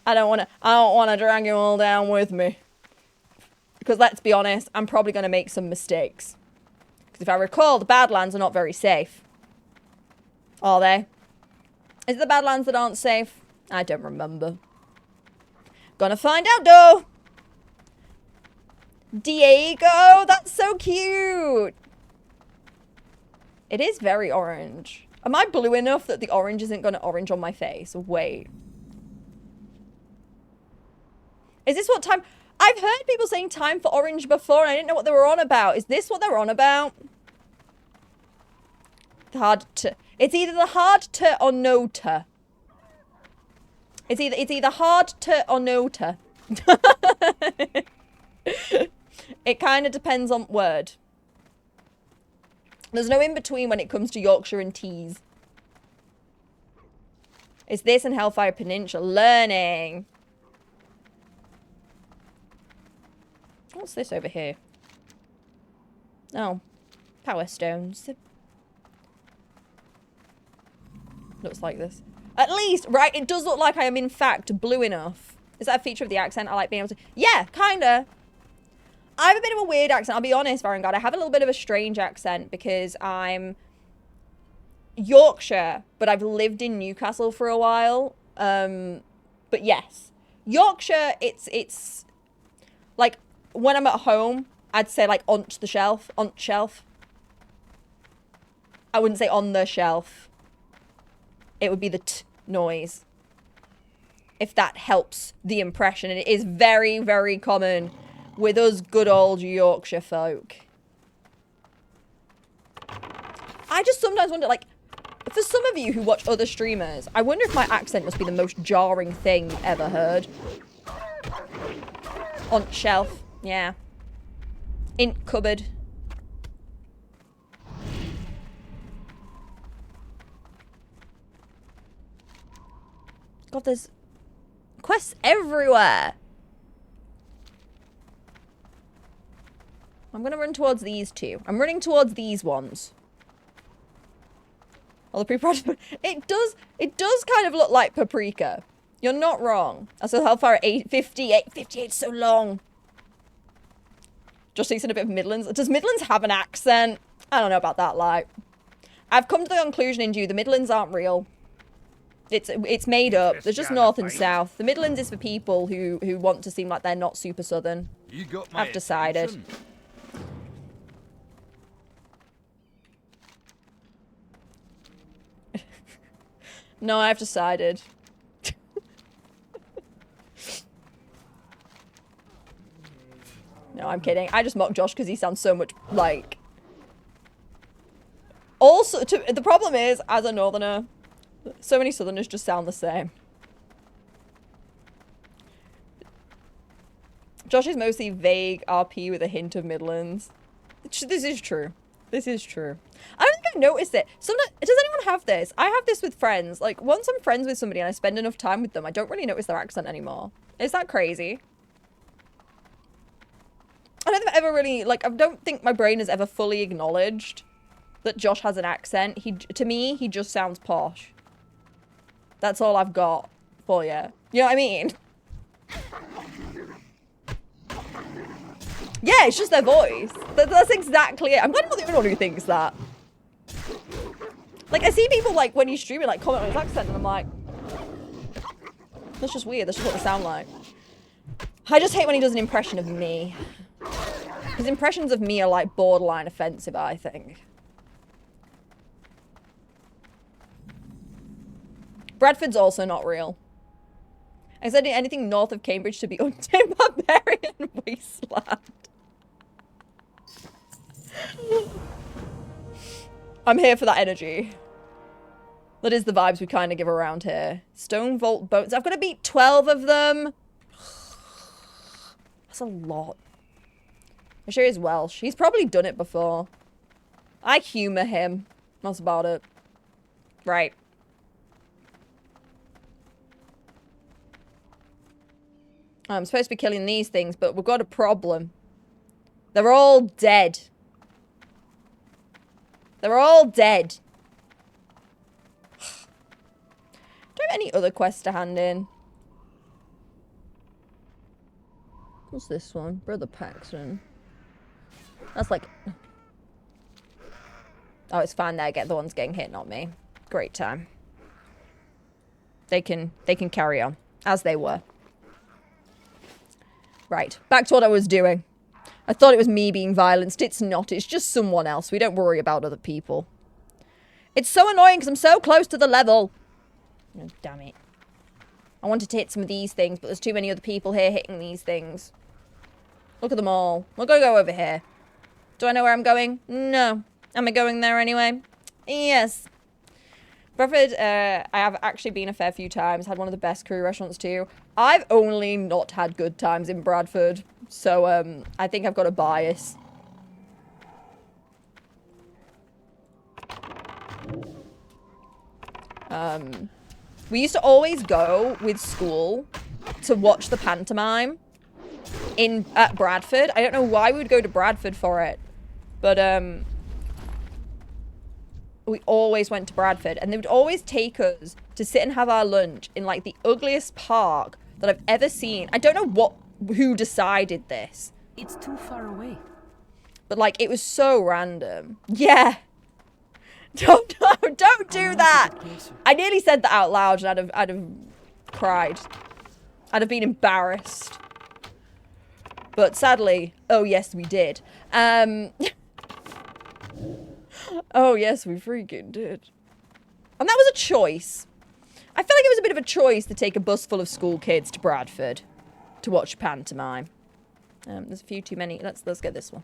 I don't want to drag you all down with me. Because let's be honest, I'm probably going to make some mistakes. Because if I recall, the Badlands are not very safe. Are they? Is it the Badlands that aren't safe? I don't remember. Gonna find out, though. Diego, that's so cute. It is very orange. Am I blue enough that the orange isn't going to orange on my face? Wait. Is this what time... I've heard people saying time for orange before and I didn't know what they were on about. Is this what they're on about? Hard to... It's either the hard to or no to. It's either hard to or no to. It kind of depends on word. There's no in between when it comes to Yorkshire and teas. It's this and Hellfire Peninsula. Learning. What's this over here? Oh. Power stones. Looks like this. At least, right, it does look like I am in fact blue enough. Is that a feature of the accent? I like being able to... Yeah, kinda. I have a bit of a weird accent. I'll be honest, Varangard. I have a little bit of a strange accent because I'm Yorkshire, but I've lived in Newcastle for a while. But yes. Yorkshire, it's like when I'm at home, I'd say like on the shelf, on shelf. I wouldn't say on the shelf. It would be the t noise. If that helps the impression. And it is very, very common with us good old Yorkshire folk. I just sometimes wonder, like, for some of you who watch other streamers, I wonder if my accent must be the most jarring thing ever heard. On shelf, yeah. In cupboard. God, there's quests everywhere. I'm gonna run towards these two. I'm running towards these ones. All the pre-project. It does kind of look like paprika. You're not wrong. I saw Hellfire 58. 58's so long. Josh thinks in a bit of Midlands. Does Midlands have an accent? I don't know about that, like. I've come to the conclusion in you, the Midlands aren't real. It's made up. There's just north and south. The Midlands is for people who want to seem like they're not super southern. You got my I've decided. attention. No, I've decided. No, I'm kidding. I just mock Josh because he sounds so much like... Also, the problem is, as a northerner, so many southerners just sound the same. Josh is mostly vague RP with a hint of Midlands. This is true. This is true. I don't think I've noticed it. Sometimes, does anyone have this? I have this with friends. Like, once I'm friends with somebody and I spend enough time with them, I don't really notice their accent anymore. Is that crazy? I don't think I've ever really, like, I don't think my brain has ever fully acknowledged that Josh has an accent. To me, he just sounds posh. That's all I've got for you. You know what I mean? Yeah, it's just their voice. That's exactly it. I'm glad I'm not the only one who thinks that. Like, I see people, like, when you stream it, like, comment on his accent, and I'm like... That's just weird. That's just what they sound like. I just hate when he does an impression of me. His impressions of me are, like, borderline offensive, I think. Bradford's also not real. I said anything north of Cambridge to be untamed barbarian wasteland. I'm here for that energy. That is the vibes we kind of give around here. Stone Vault boats. I've got to beat 12 of them. That's a lot. I'm sure he's Welsh. He's probably done it before. I humour him. That's about it. Right. I'm supposed to be killing these things, but we've got a problem. They're all dead. They're all dead. Do I have any other quests to hand in? What's this one? Brother Paxton. That's like... Oh, it's fine there. Get the ones getting hit, not me. Great time. They can carry on. As they were. Right. Back to what I was doing. I thought it was me being violenced. It's not. It's just someone else. We don't worry about other people. It's so annoying because I'm so close to the level. Oh, damn it. I wanted to hit some of these things, but there's too many other people here hitting these things. Look at them all. We're going to go over here. Do I know where I'm going? No. Am I going there anyway? Yes. Bradford, I have actually been a fair few times. Had one of the best curry restaurants too. I've only not had good times in Bradford. So, I think I've got a bias. We used to always go with school to watch the pantomime at Bradford. I don't know why we would go to Bradford for it. But, we always went to Bradford, and they would always take us to sit and have our lunch in like the ugliest park that I've ever seen. I don't know who decided this. It's too far away. But like it was so random. Yeah. Don't do that. I nearly said that out loud and I'd have cried. I'd have been embarrassed. But sadly, oh yes, we did. Oh, yes, we freaking did. And that was a choice. I feel like it was a bit of a choice to take a bus full of school kids to Bradford to watch pantomime. There's a few too many. Let's get this one.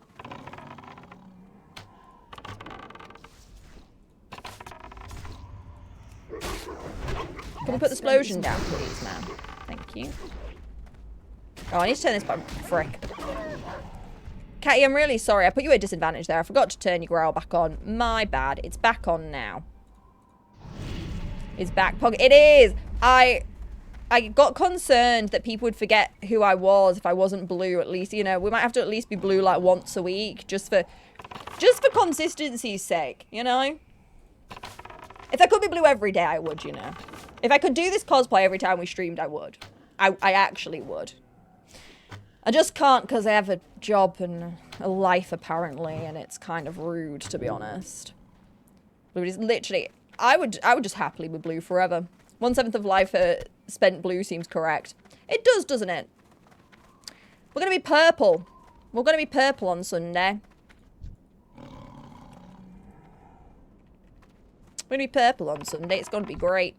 Can we put the explosion down, please, ma'am? Thank you. Oh, I need to turn this back. Frick. Catty, I'm really sorry. I put you at a disadvantage there. I forgot to turn your growl back on. My bad. It's back on now. It's back. It is! I got concerned that people would forget who I was if I wasn't blue, at least. You know, we might have to at least be blue like once a week. Just for consistency's sake, you know? If I could be blue every day, I would, you know? If I could do this cosplay every time we streamed, I would. I actually would. I just can't because I have a job and a life, apparently, and it's kind of rude, to be honest. But it's literally... I would just happily be blue forever. 1/7 of life spent blue seems correct. It does, doesn't it? We're going to be purple. We're going to be purple on Sunday. We're going to be purple on Sunday. It's going to be great.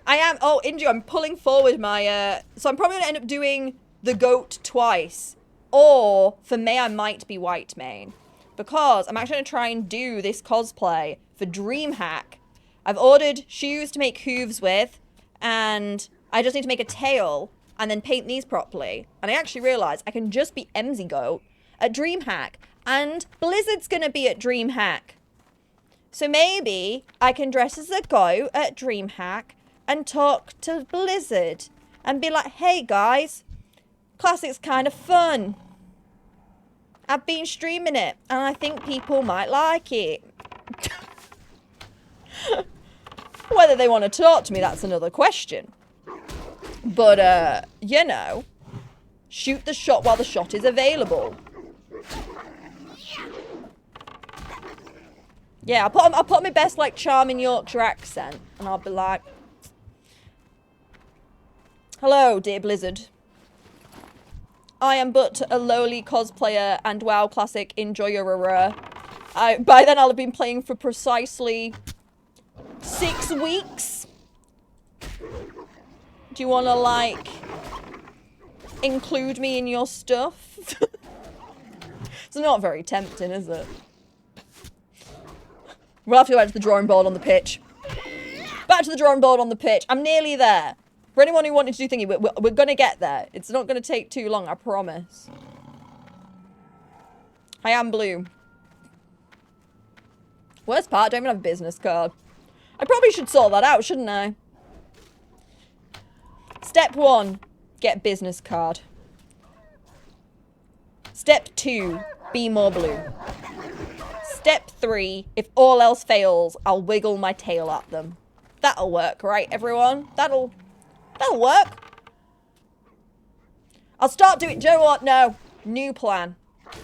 I am... Oh, Inju, I'm pulling forward my... So I'm probably going to end up doing the goat twice. Or, for May, I might be white main. Because I'm actually going to try and do this cosplay for DreamHack. I've ordered shoes to make hooves with. And I just need to make a tail and then paint these properly. And I actually realised I can just be Emzygoat at DreamHack. And Blizzard's going to be at DreamHack. So maybe I can dress as a goat at DreamHack and talk to Blizzard and be like, hey guys, Classic's kind of fun. I've been streaming it and I think people might like it. Whether they want to talk to me, that's another question. But, you know, shoot the shot while the shot is available. Yeah, I'll put my best, like, charming Yorkshire accent, and I'll be like, hello, dear Blizzard. I am but a lowly cosplayer and WoW Classic enjoyer. By then I'll have been playing for precisely 6 weeks. Do you want to, like, include me in your stuff? It's not very tempting, is it? We'll have to go back to the drawing board on the pitch. Back to the drawing board on the pitch. I'm nearly there. For anyone who wanted to do thingy, we're going to get there. It's not going to take too long, I promise. I am blue. Worst part, I don't even have a business card. I probably should sort that out, shouldn't I? Step 1, get business card. Step 2, be more blue. Step 3, if all else fails, I'll wiggle my tail at them. That'll work, right, everyone? That'll work. I'll start doing... Do you know what? No. New plan.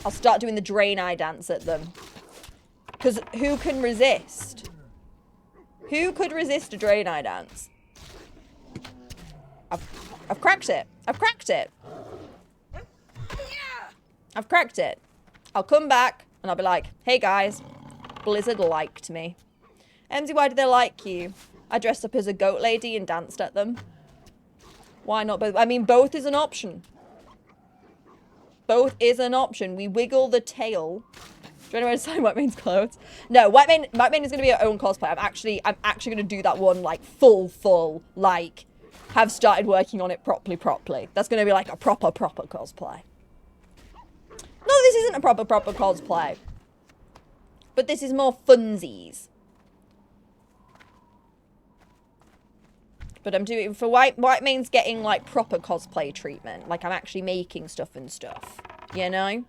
I'll start doing the drain eye dance at them. Because who can resist? Who could resist a drain eye dance? I've cracked it. I've cracked it. I've cracked it. I'll come back and I'll be like, hey guys, Blizzard liked me. Emzy, why did they like you? I dressed up as a goat lady and danced at them. Why not both? I mean, both is an option. Both is an option. We wiggle the tail. Do you want to design Whitemaine's clothes? No, Whitemaine is going to be her own cosplay. I'm actually going to do that one, like, full, like, have started working on it properly. That's going to be, like, a proper cosplay. No, this isn't a proper cosplay. But this is more funsies. But I'm doing, for Whitemaine's getting, like, proper cosplay treatment. Like, I'm actually making stuff and stuff. You know?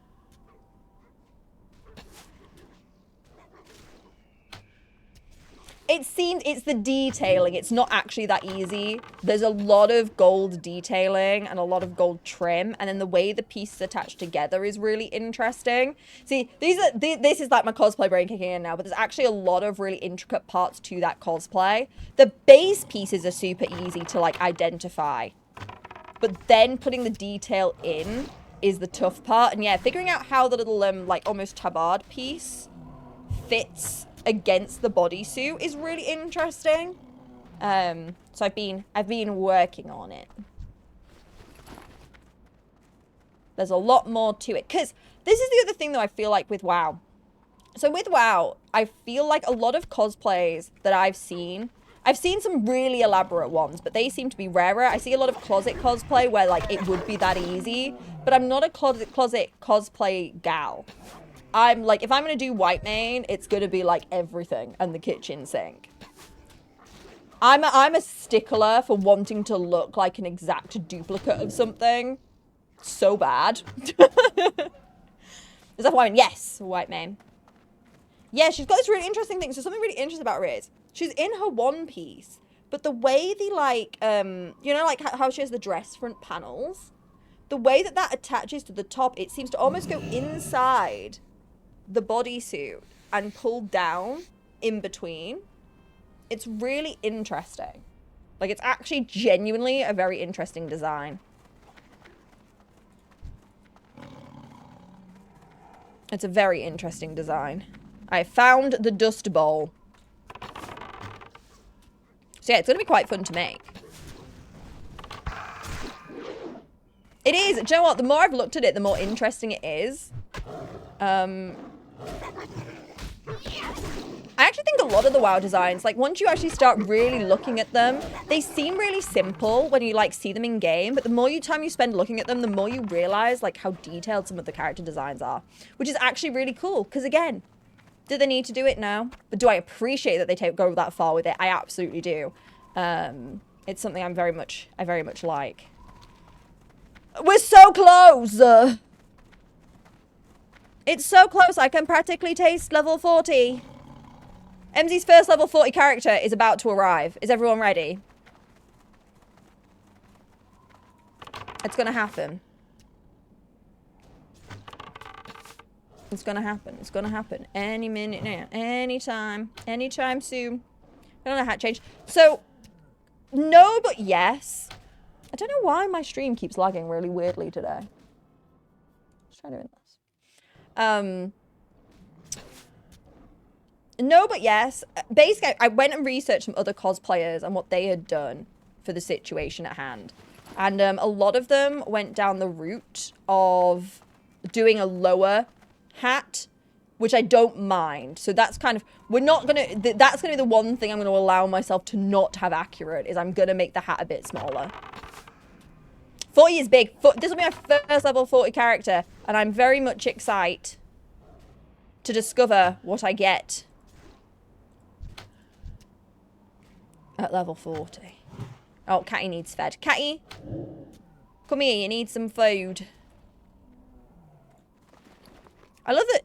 It's the detailing. It's not actually that easy. There's a lot of gold detailing and a lot of gold trim. And then the way the pieces attach together is really interesting. See, this is like my cosplay brain kicking in now, but there's actually a lot of really intricate parts to that cosplay. The base pieces are super easy to, like, identify. But then putting the detail in is the tough part. And yeah, figuring out how the little, like, almost tabard piece fits against the bodysuit is really interesting. So I've been working on it. There's a lot more to it. Because this is the other thing that I feel like with WoW. So with WoW, I feel like a lot of cosplays that I've seen some really elaborate ones, but they seem to be rarer. I see a lot of closet cosplay where, like, it would be that easy, but I'm not a closet cosplay gal. I'm like, if I'm going to do Whitemane, it's going to be like everything and the kitchen sink. I'm a stickler for wanting to look like an exact duplicate of something. So bad. Is that Whitemane? Yes, Whitemane. Yeah, she's got this really interesting thing. So something really interesting about her is she's in her one piece, but the way the, like, you know, like how she has the dress front panels, the way that attaches to the top, it seems to almost go inside the bodysuit and pull down in between. It's really interesting. Like, it's actually genuinely a very interesting design. It's a very interesting design. I found the dust bowl. So yeah, it's going to be quite fun to make. It is. Do you know what? The more I've looked at it, the more interesting it is. I actually think a lot of the WoW designs, like, once you actually start really looking at them, they seem really simple when you, like, see them in game, but the more time you spend looking at them, the more you realize, like, how detailed some of the character designs are, which is actually really cool, because, again, do they need to do it? No. But do I appreciate that they go that far with it? I absolutely do. It's something I very much like. We're so close! It's so close, I can practically taste level 40. Emzy's first level 40 character is about to arrive. Is everyone ready? It's gonna happen. It's gonna happen. It's gonna happen any minute now. Anytime soon. I don't know how to change. So, no, but yes. I don't know why my stream keeps lagging really weirdly today. Let's try doing this. No, but yes. Basically, I went and researched some other cosplayers and what they had done for the situation at hand. And a lot of them went down the route of doing a lower hat, which I don't mind. So that's kind of, that's going to be the one thing I'm going to allow myself to not have accurate, is I'm going to make the hat a bit smaller. 40 is big. This will be my first level 40 character, and I'm very much excited to discover what I get at level 40. Oh, Catty needs fed. Catty, come here, you need some food. I love that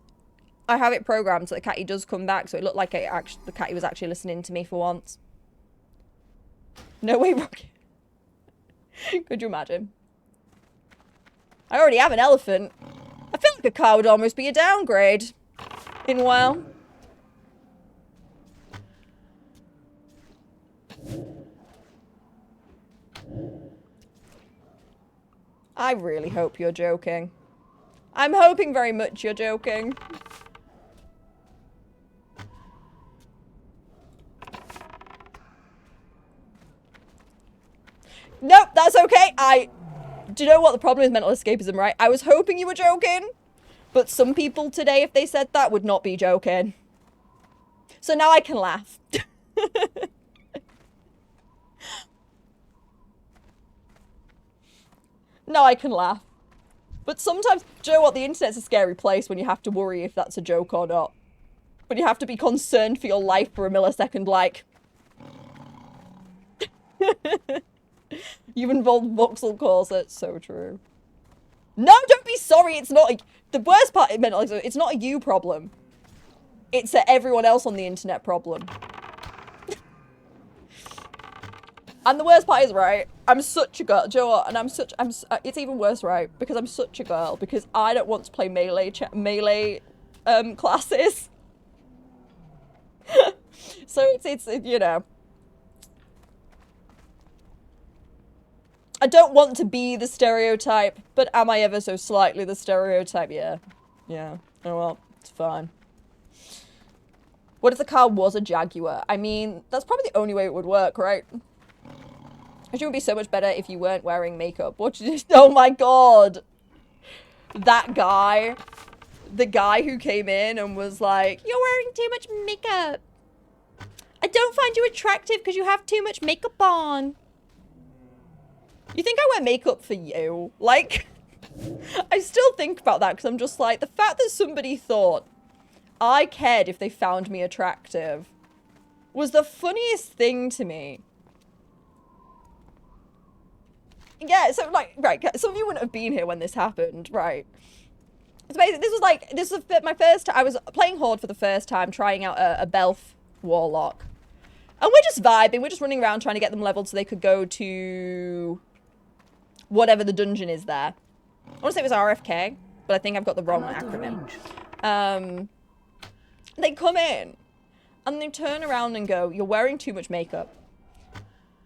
I have it programmed so that Catty does come back, so it looked like the Catty was actually listening to me for once. No way, Rocket. Could you imagine? I already have an elephant. I feel like a car would almost be a downgrade in WoW. I really hope you're joking. I'm hoping very much you're joking. Nope, that's okay. Do you know what the problem is mental escapism, right? I was hoping you were joking, but some people today, if they said that, would not be joking. So now I can laugh. Now I can laugh. But sometimes, do you know what? The internet's a scary place when you have to worry if that's a joke or not. When you have to be concerned for your life for a millisecond, like... You've involved voxel calls, that's so true. No, don't be sorry, it's not a... The worst part, it's not a you problem. It's a everyone else on the internet problem. And the worst part is, right, I'm such a girl, do you know what? And it's even worse, right, because I'm such a girl, because I don't want to play melee classes. So it's, you know. I don't want to be the stereotype, but am I ever so slightly the stereotype? Yeah. Yeah. Oh well, it's fine. What if the car was a Jaguar? I mean, that's probably the only way it would work, right? It would be so much better if you weren't wearing makeup. What did you... Oh my god! That guy. The guy who came in and was like, "You're wearing too much makeup. I don't find you attractive because you have too much makeup on." You think I wear makeup for you? Like, I still think about that because I'm just like, the fact that somebody thought I cared if they found me attractive was the funniest thing to me. Yeah, so like, right, some of you wouldn't have been here when this happened, right? So basically, this was my first time, I was playing Horde for the first time, trying out a Belf Warlock. And we're just vibing, we're just running around trying to get them leveled so they could go to whatever the dungeon is there. I want to say it was RFK, but I think I've got the wrong acronym. They come in, and they turn around and go, "You're wearing too much makeup."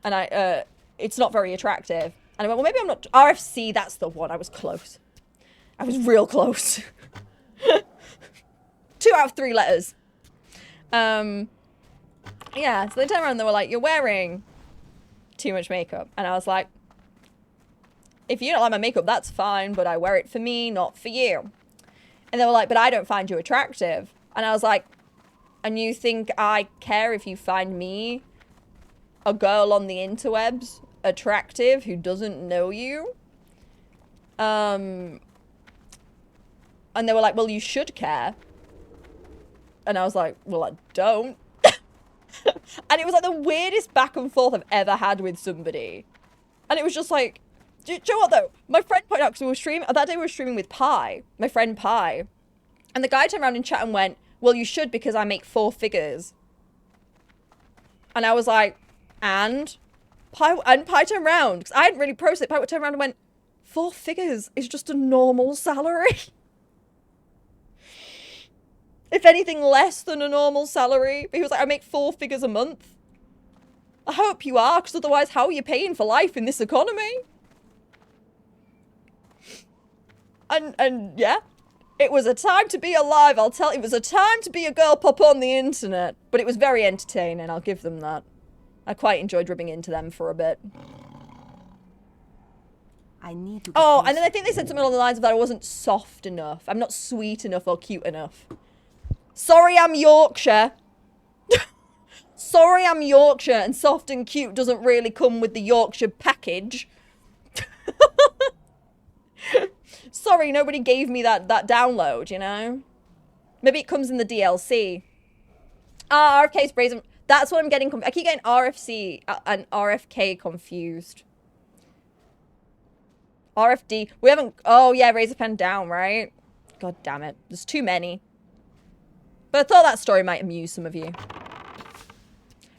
And it's not very attractive. And I went, well, maybe I'm not... RFC, that's the one. I was close. I was real close. 2 out of 3 letters. Yeah, so they turned around and they were like, "You're wearing too much makeup." And I was like, "If you don't like my makeup, that's fine, but I wear it for me, not for you." And they were like, "But I don't find you attractive." And I was like, "And you think I care if you find me, a girl on the interwebs, attractive who doesn't know you?" And they were like, "Well, you should care." And I was like, "Well, I don't." And it was like the weirdest back and forth I've ever had with somebody. And it was just like, do you know what though? My friend pointed out, because we were streaming, that day we were streaming with Pi, my friend Pi. And the guy turned around in chat and went, "Well, you should because I make 4 figures." And I was like, and Pi turned around, because I hadn't really processed it. Pi turned around and went, 4 figures is just a normal salary. If anything, less than a normal salary. He was like, "I make 4 figures a month." I hope you are, because otherwise how are you paying for life in this economy? And yeah, it was a time to be alive, I'll tell you. It was a time to be a girl pop on the internet. But it was very entertaining, I'll give them that. I quite enjoyed ribbing into them for a bit. I need to. Oh, and then I think they said something along the lines of that I wasn't soft enough. I'm not sweet enough or cute enough. Sorry, I'm Yorkshire. Sorry, I'm Yorkshire, and soft and cute doesn't really come with the Yorkshire package. Sorry, nobody gave me that download, you know? Maybe it comes in the DLC. Ah, RFK's brazen. That's what I'm getting. I keep getting RFC and RFK confused. RFD. We haven't... Oh, yeah, Razorpen down, right? God damn it. There's too many. But I thought that story might amuse some of you.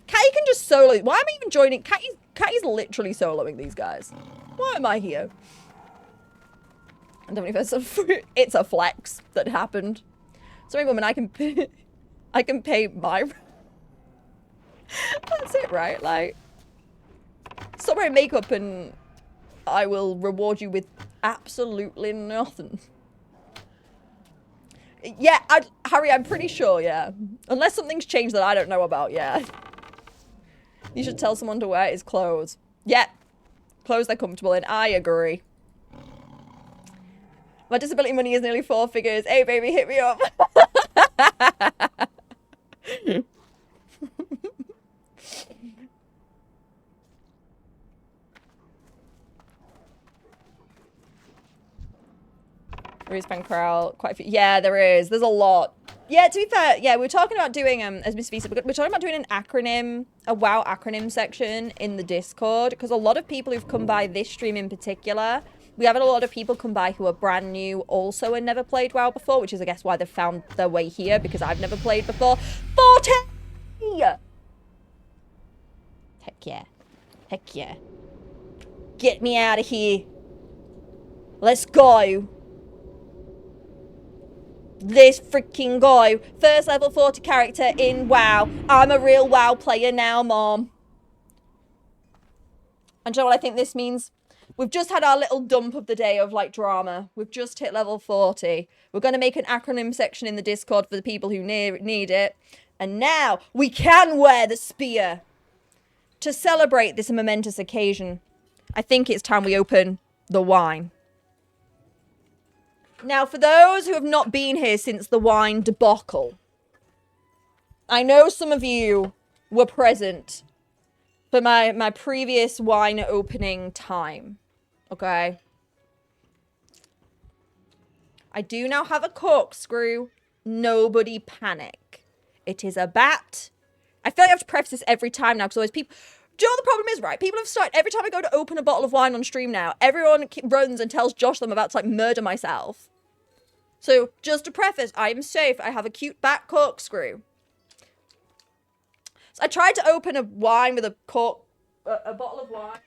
Catty can just solo... Why am I even joining? Catty's literally soloing these guys. Why am I here? And it's a flex that happened. Sorry, woman, I can pay my... That's it, right? Like... Stop wearing makeup and I will reward you with absolutely nothing. Yeah, Harry, I'm pretty sure, yeah. Unless something's changed that I don't know about, yeah. You should tell someone to wear his clothes. Yeah. Clothes they're comfortable in. I agree. My disability money is nearly 4 figures. Hey, baby, hit me up. Ruth Van Corral, quite a few. Yeah, there is. There's a lot. Yeah, to be fair, yeah, we were talking about doing, as Miss Visa, we're talking about doing an acronym, a WoW acronym section in the Discord, because a lot of people who've come by this stream in particular, we have a lot of people come by who are brand new also and never played WoW before, which is, I guess, why they've found their way here, because I've never played before. 40! Heck yeah. Heck yeah. Get me out of here. Let's go. This freaking go. First level 40 character in WoW. I'm a real WoW player now, Mom. And do you know what I think this means? We've just had our little dump of the day of, like, drama. We've just hit level 40. We're going to make an acronym section in the Discord for the people who need it. And now we can wear the spear. To celebrate this momentous occasion, I think it's time we open the wine. Now, for those who have not been here since the wine debacle, I know some of you were present for my previous wine opening time, okay? I do now have a corkscrew. Nobody panic. It is a bat. I feel like I have to preface this every time now, because always people... Do you know what the problem is, right? People have started... Every time I go to open a bottle of wine on stream now, everyone runs and tells Josh that I'm about to, like, murder myself. So, just to preface, I am safe. I have a cute bat corkscrew. So I tried to open a wine with a bottle of wine.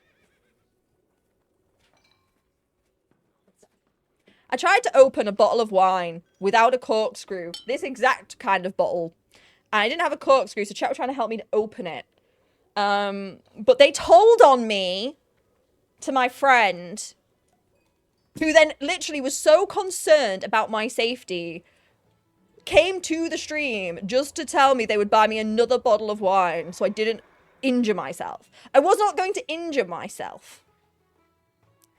I tried to open a bottle of wine without a corkscrew. This exact kind of bottle. And I didn't have a corkscrew, so chat were trying to help me to open it. But they told on me to my friend, who then literally was so concerned about my safety, came to the stream just to tell me they would buy me another bottle of wine so I didn't injure myself. I was not going to injure myself.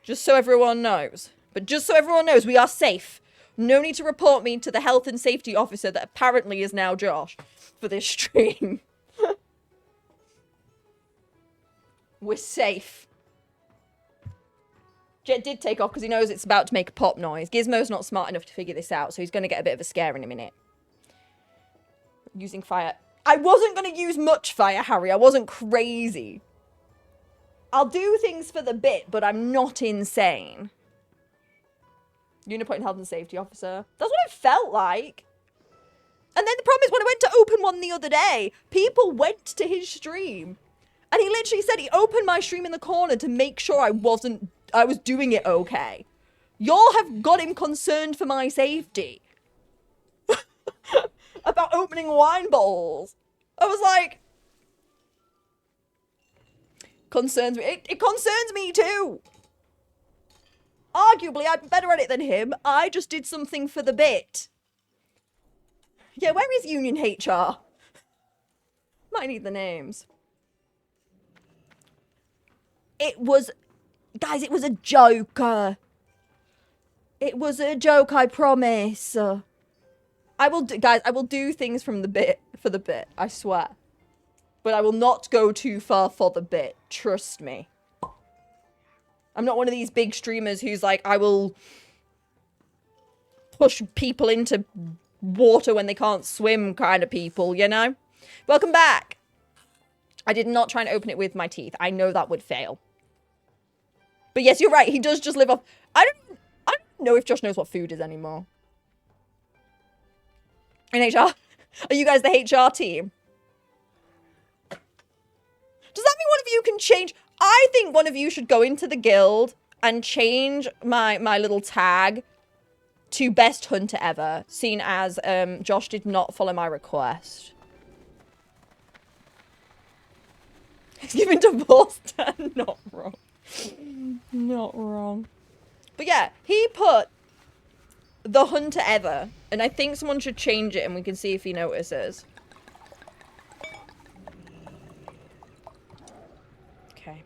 Just so everyone knows. But just so everyone knows, we are safe. No need to report me to the health and safety officer that apparently is now Josh for this stream. We're safe. Jet did take off because he knows it's about to make a pop noise. Gizmo's not smart enough to figure this out, so he's going to get a bit of a scare in a minute. Using fire. I wasn't going to use much fire, Harry. I wasn't crazy. I'll do things for the bit, but I'm not insane. Unipoint health and safety officer. That's what it felt like. And then the problem is when I went to open one the other day, people went to his stream. And he literally said he opened my stream in the corner to make sure I was doing it okay. Y'all have got him concerned for my safety. About opening wine bottles. I was like... Concerns me. It concerns me too. Arguably, I'm better at it than him. I just did something for the bit. Yeah, where is Union HR? Might need the names. It was... Guys, it was a joke. It was a joke, I promise. I will do things from the bit, for the bit, I swear. But I will not go too far for the bit. Trust me. I'm not one of these big streamers who's like, I will push people into water when they can't swim kind of people, you know? Welcome back. I did not try and open it with my teeth. I know that would fail. But yes, you're right. He does just live off... I don't know if Josh knows what food is anymore. In HR? Are you guys the HR team? Does that mean one of you can change... I think one of you should go into the guild and change my little tag to best hunter ever, seeing as Josh did not follow my request. He's giving divorce to... Not wrong. Not wrong. But yeah, he put the hunter ever, and I think someone should change it and we can see if he notices. Okay.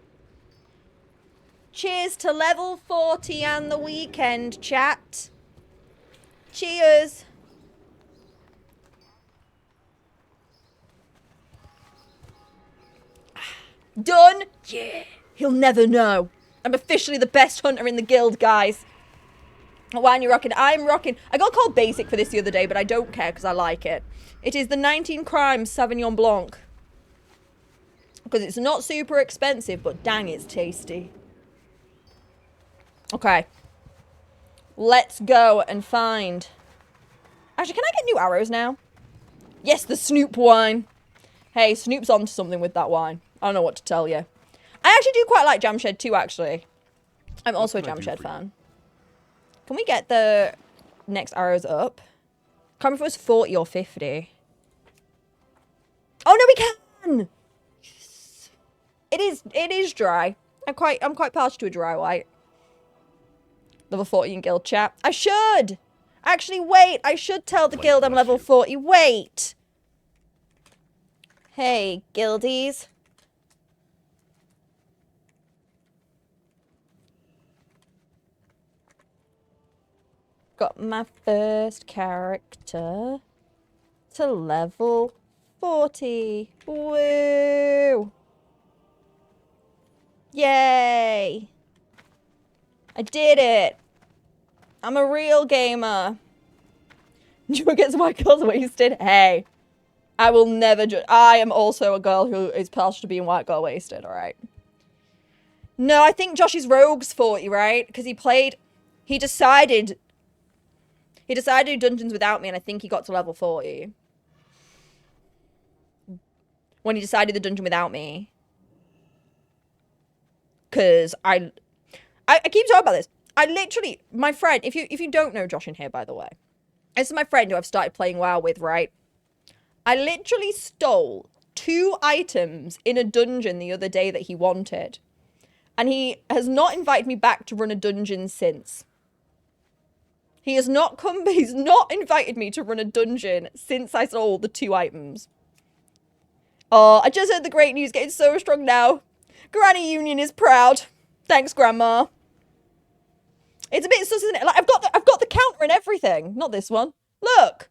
Cheers to level 40 and the weekend, chat. Cheers. Done? Yeah. He'll never know. I'm officially the best hunter in the guild, guys. What wine you rocking? I'm rocking. I got called basic for this the other day, but I don't care because I like it. It is the 19 Crimes Sauvignon Blanc. Because it's not super expensive, but dang, it's tasty. Okay. Let's go and find... Actually, can I get new arrows now? Yes, the Snoop wine. Hey, Snoop's onto something with that wine. I don't know what to tell you. I actually do quite like Jamshed too, actually. I'm also a Jamshed fan. Can we get the next arrows up? Can't remember if it was 40 or 50. Oh, no, we can! Yes. It is dry. I'm quite partial to a dry white. Level 40 in guild chat. I should! Actually, wait. I should tell the guild I'm level 40. Wait! Hey, guildies. Got my first character to level 40. Woo! Yay! I did it! I'm a real gamer. Drew gets my girls wasted. Hey. I will never I am also a girl who is partial to being white girl wasted, alright? No, I think Josh's rogue's 40, right? Because he decided to do dungeons without me, and I think he got to level 40. When he decided the dungeon without me. Because I keep talking about this. I literally, my friend, if you don't know Josh in here, by the way. This is my friend who I've started playing WoW with, right? I literally stole 2 items in a dungeon the other day that he wanted. And he has not invited me back to run a dungeon since. He's not invited me to run a dungeon since I stole the 2 items. Oh, I just heard the great news getting so strong now. Granny Union is proud. Thanks, Grandma. It's a bit sus, isn't it? Like, I've got the counter and everything. Not this one. Look.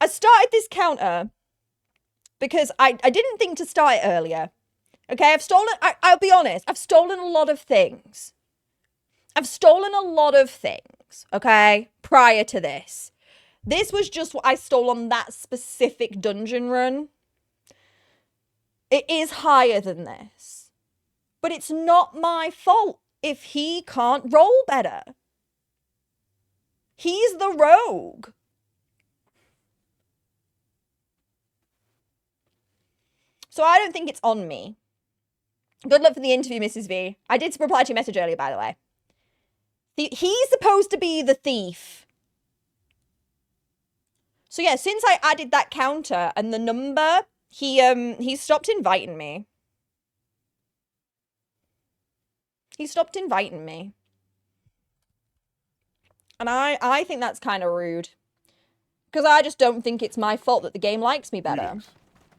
I started this counter because I didn't think to start it earlier. Okay, I'll be honest, I've stolen a lot of things. Okay, prior to this. This was just what I stole on that specific dungeon run. It is higher than this. But it's not my fault if he can't roll better. He's the rogue. So I don't think it's on me. Good luck for the interview, Mrs. V. I did reply to your message earlier, by the way. He's supposed to be the thief. So yeah, since I added that counter and the number, he stopped inviting me. He stopped inviting me. And I think that's kind of rude. Because I just don't think it's my fault that the game likes me better. Greetings.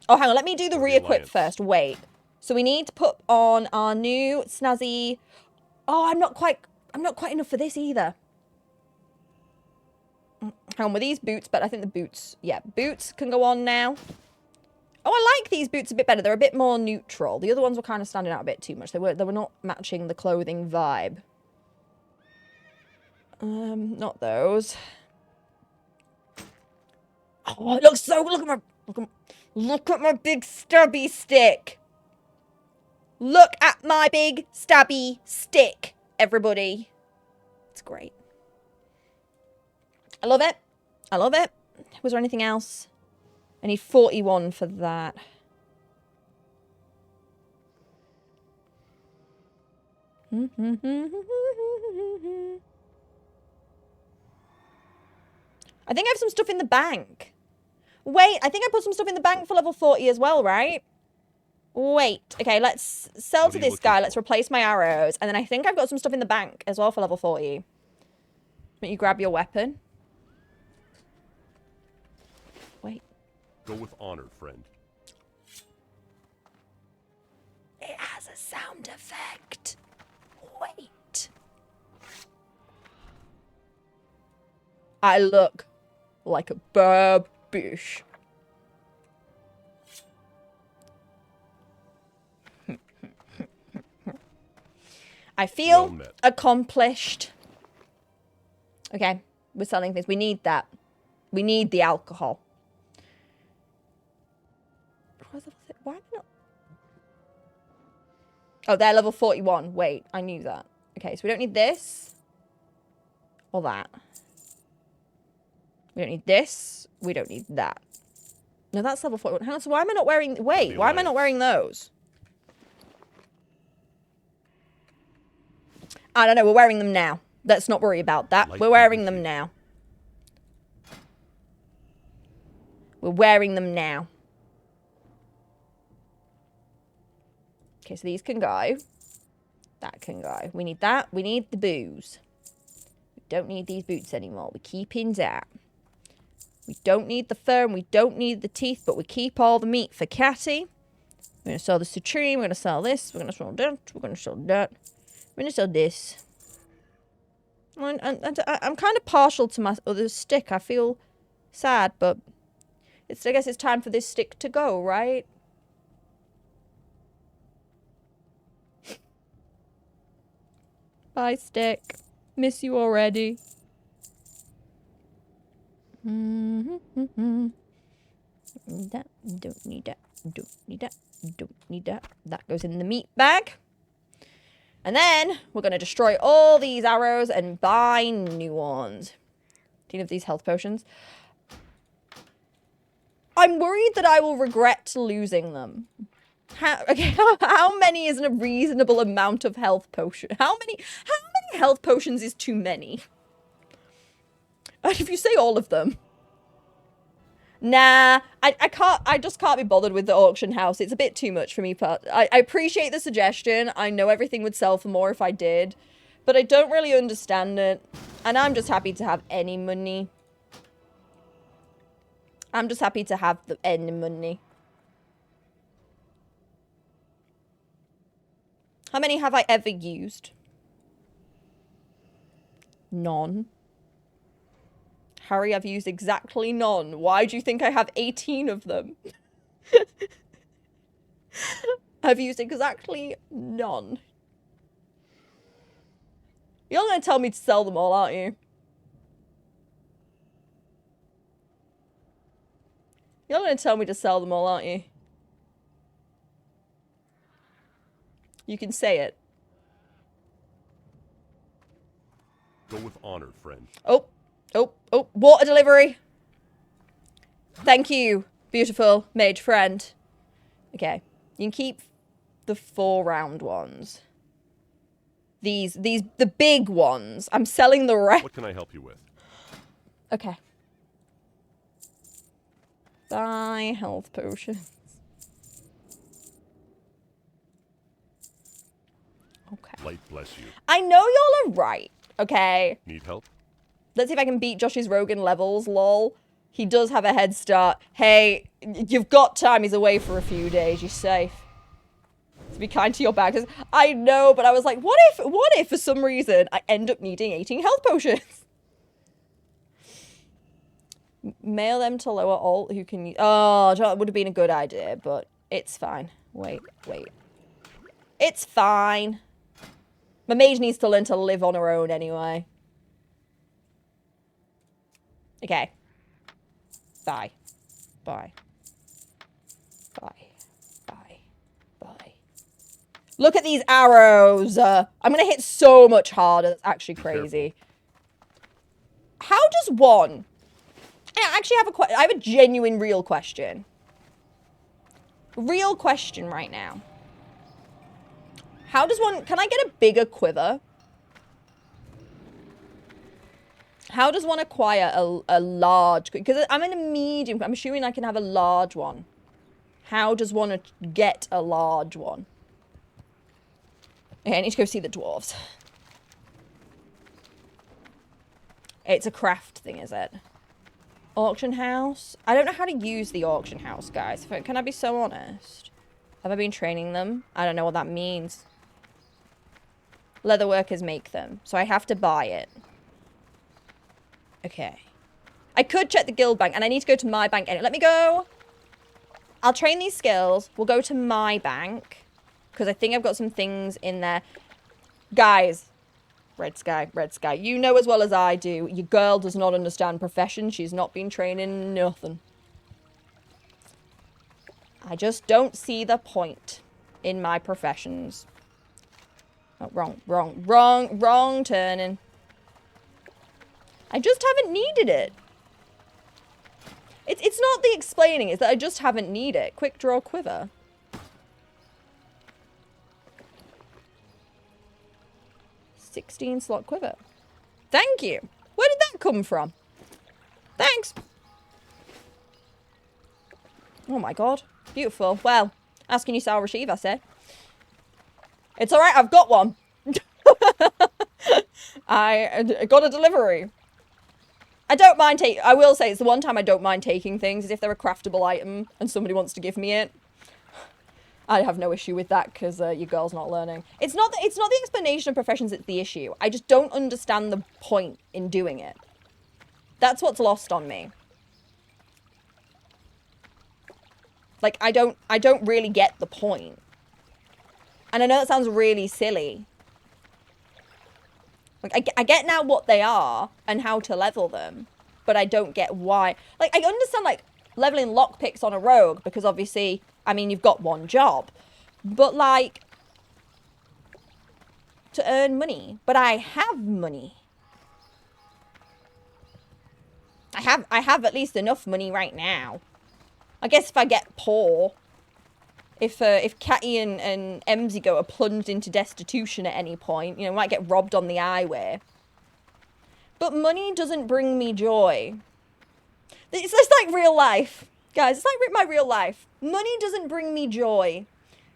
Oh, hang on. Let me do the re-equip Alliance. first. Wait. So we need to put on our new snazzy... Oh, I'm not quite enough for this either. Hang on, were these boots? But I think the boots... Yeah, boots can go on now. Oh, I like these boots a bit better. They're a bit more neutral. The other ones were kind of standing out a bit too much. They were not matching the clothing vibe. Not those. Oh, it looks so... Look at my big stabby stick. Look at my big stabby stick, everybody. It's great. I love it. I love it. Was there anything else? I need 41 for that. I think I have some stuff in the bank. Wait, I think I put some stuff in the bank for level 40 as well, right? Wait. Okay, let's sell to this guy. Let's replace my arrows. And then I think I've got some stuff in the bank as well for level 40. But you grab your weapon. Wait. Go with honor, friend. It has a sound effect. Wait. I look like a babish. I feel Well met. accomplished. Okay, we're selling things. We need that. We need the alcohol. Why am I not? Oh, they're level 41. Wait, I knew that. Okay, so we don't need this. Or that. We don't need this. We don't need that. No, that's level 41. Hang on, so why am I not wearing... Wait, why am I not wearing those? I don't know, we're wearing them now. Let's not worry about that. We're wearing them now. We're wearing them now. Okay, so these can go. That can go. We need that. We need the booze. We don't need these boots anymore. We're keeping that. We don't need the fur and we don't need the teeth, but we keep all the meat for Catty. We're going to sell the citrine. We're going to sell this. We're going to sell that. We're going to sell that. We're going to sell this. I'm kind of partial to my other stick. I feel sad, but I guess it's time for this stick to go, right? Bye, stick. Miss you already. That, don't need that, don't need that, don't need that. That goes in the meat bag. And then we're going to destroy all these arrows and buy new ones. Do you have these health potions? I'm worried that I will regret losing them. How many is a reasonable amount of health potion? How many health potions is too many? And if you say all of them. Nah, I just can't be bothered with the auction house. It's a bit too much for me. I appreciate the suggestion. I know everything would sell for more if I did. But I don't really understand it. And I'm just happy to have any money. I'm just happy to have any money. How many have I ever used? None. Harry, I've used exactly none. Why do you think I have 18 of them? I've used exactly none. You're going to tell me to sell them all, aren't you? You're going to tell me to sell them all, aren't you? You can say it. Go with honor, friend. Oh, water delivery. Thank you, beautiful mage friend. Okay, you can keep the 4-round ones. The big ones. I'm selling the rest. What can I help you with? Okay. Buy health potions. Okay. Light bless you. I know y'all are right, okay? Need help? Let's see if I can beat Josh's Rogan levels, lol. He does have a head start. Hey, you've got time. He's away for a few days. You're safe. To be kind to your backers. I know, but I was like, what if for some reason I end up needing 18 health potions? Mail them to lower alt who can use... Oh, that would have been a good idea, but it's fine. Wait. It's fine. My mage needs to learn to live on her own anyway. Okay. Bye. Look at these arrows. I'm going to hit so much harder. That's actually crazy. How does one... I actually have I have a genuine real question. Real question right now. How does one... Can I get a bigger quiver? How does one acquire a large... Because I'm in a medium... I'm assuming I can have a large one. How does one get a large one? Okay, I need to go see the dwarves. It's a craft thing, is it? Auction house? I don't know how to use the auction house, guys. Can I be so honest? Have I been training them? I don't know what that means. leather workers make them. So I have to buy it. Okay. I could check the guild bank, and I need to go to my bank anyway. Let me go. I'll train these skills. We'll go to my bank, because I think I've got some things in there. Guys. Red Sky, Red Sky. You know as well as I do, your girl does not understand profession. She's not been training nothing. I just don't see the point in my professions. Oh, wrong turning. I just haven't needed it. It's not the explaining, it's that I just haven't needed it. Quick draw quiver. $16 slot quiver. Thank you. Where did that come from? Thanks. Oh my god. Beautiful. Well, asking you shall receive, I say. It's alright, I've got one. I got a delivery. I don't mind I will say it's the one time I don't mind taking things is if they're a craftable item and somebody wants to give me it. I have no issue with that because your girl's not learning. It's not the explanation of professions that's the issue. I just don't understand the point in doing it. That's what's lost on me. Like, I don't really get the point. And I know that sounds really silly. Like, I get now what they are and how to level them, but I don't get why. Like, I understand, like, leveling lockpicks on a rogue because obviously, I mean, you've got one job. But, like, to earn money. But I have money. I have at least enough money right now. I guess if I get poor, if Catty and Emzygoat are plunged into destitution at any point, you know, might get robbed on the highway. But money doesn't bring me joy. It's just like real life. Guys, it's like my real life. Money doesn't bring me joy,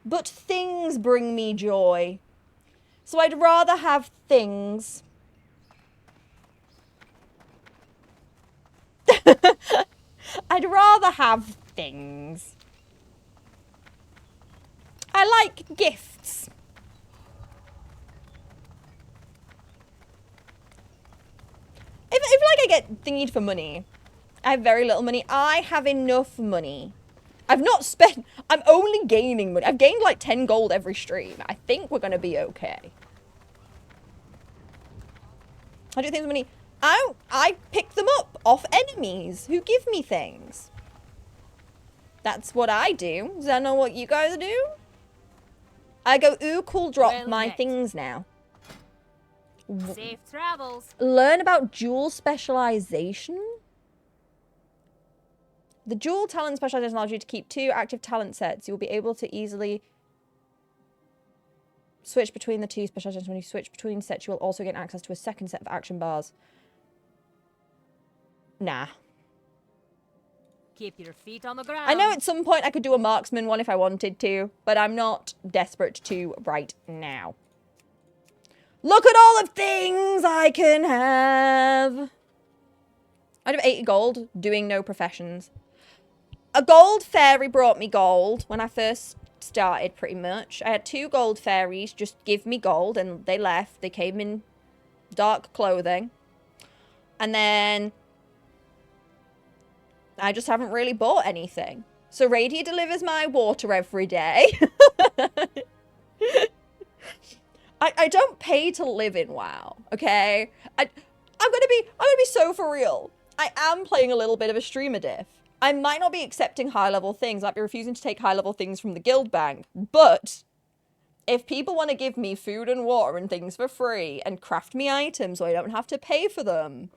but things bring me joy. So I'd rather have things. I'd rather have things. I like gifts. If like I get thingied for money, I have very little money. I have enough money. I've not spent, I'm only gaining money. I've gained like 10 gold every stream. I think we're going to be okay. I do things with money. I pick them up off enemies who give me things. That's what I do. Does that know what you guys do? I go, ooh, cool, drop Well my met. things now. Safe travels. Learn about dual specialization. The dual talent specialization allows you to keep 2 active talent sets. You'll be able to easily switch between the 2 specializations. When you switch between sets, you will also gain access to a second set of action bars. Nah. Keep your feet on the ground. I know at some point I could do a marksman one if I wanted to, but I'm not desperate to right now. Look at all the things I can have. I'd have 80 gold doing no professions. A gold fairy brought me gold when I first started, pretty much. I had 2 gold fairies just give me gold, and they left. They came in dark clothing. And then I just haven't really bought anything. So Radia delivers my water every day. I don't pay to live in WoW, okay? I'm gonna be so for real. I am playing a little bit of a streamer diff. I might not be accepting high-level things. I might be refusing to take high-level things from the guild bank. But if people want to give me food and water and things for free and craft me items so I don't have to pay for them,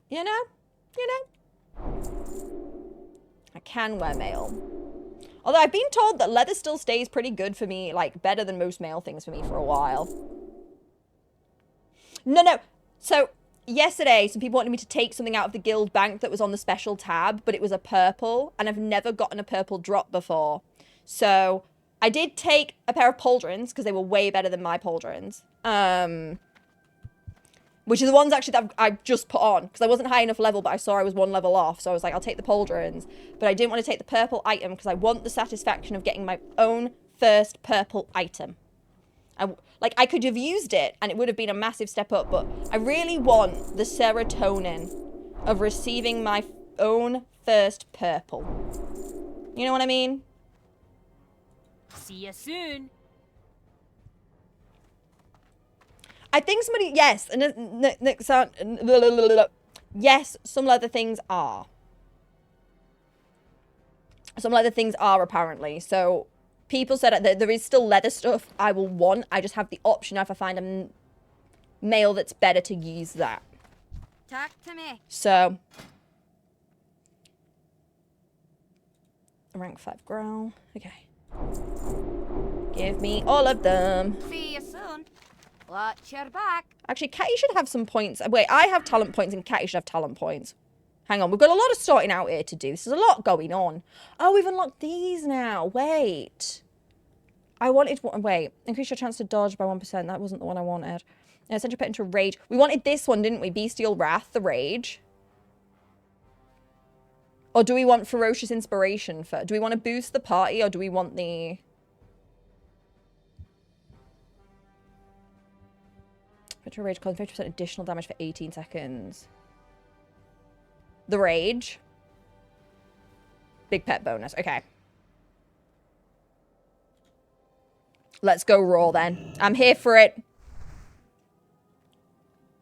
you know, I can wear mail. Although I've been told that leather still stays pretty good for me, like better than most mail things for me for a while. No. So yesterday, some people wanted me to take something out of the guild bank that was on the special tab, but it was a purple, and I've never gotten a purple drop before. So I did take a pair of pauldrons because they were way better than my pauldrons. which are the ones actually that I've just put on, because I wasn't high enough level, but I saw I was 1 level off, so I was like, I'll take the pauldrons, but I didn't want to take the purple item, because I want the satisfaction of getting my own first purple item. I could have used it, and it would have been a massive step up, but I really want the serotonin of receiving my own first purple. You know what I mean? See you soon. I think somebody, yes, yes, some leather things are. Some leather things are, apparently. So, people said that there is still leather stuff I will want. I just have the option if I find a male that's better to use that. Talk to me. So, rank 5 growl. Okay. Give me all of them. See you soon. Watch your back. Actually, Catty should have some points. Wait, I have talent points and Catty should have talent points. Hang on, we've got a lot of sorting out here to do. This is a lot going on. Oh, we've unlocked these now. Wait. I wanted... Wait. Increase your chance to dodge by 1%. That wasn't the one I wanted. Send your pet into rage. We wanted this one, didn't we? Bestial Wrath, the rage. Or do we want Ferocious Inspiration? Do we want to boost the party, or do we want the... Virtual Rage causes 50% additional damage for 18 seconds. The Rage. Big pet bonus. Okay. Let's go raw then. I'm here for it.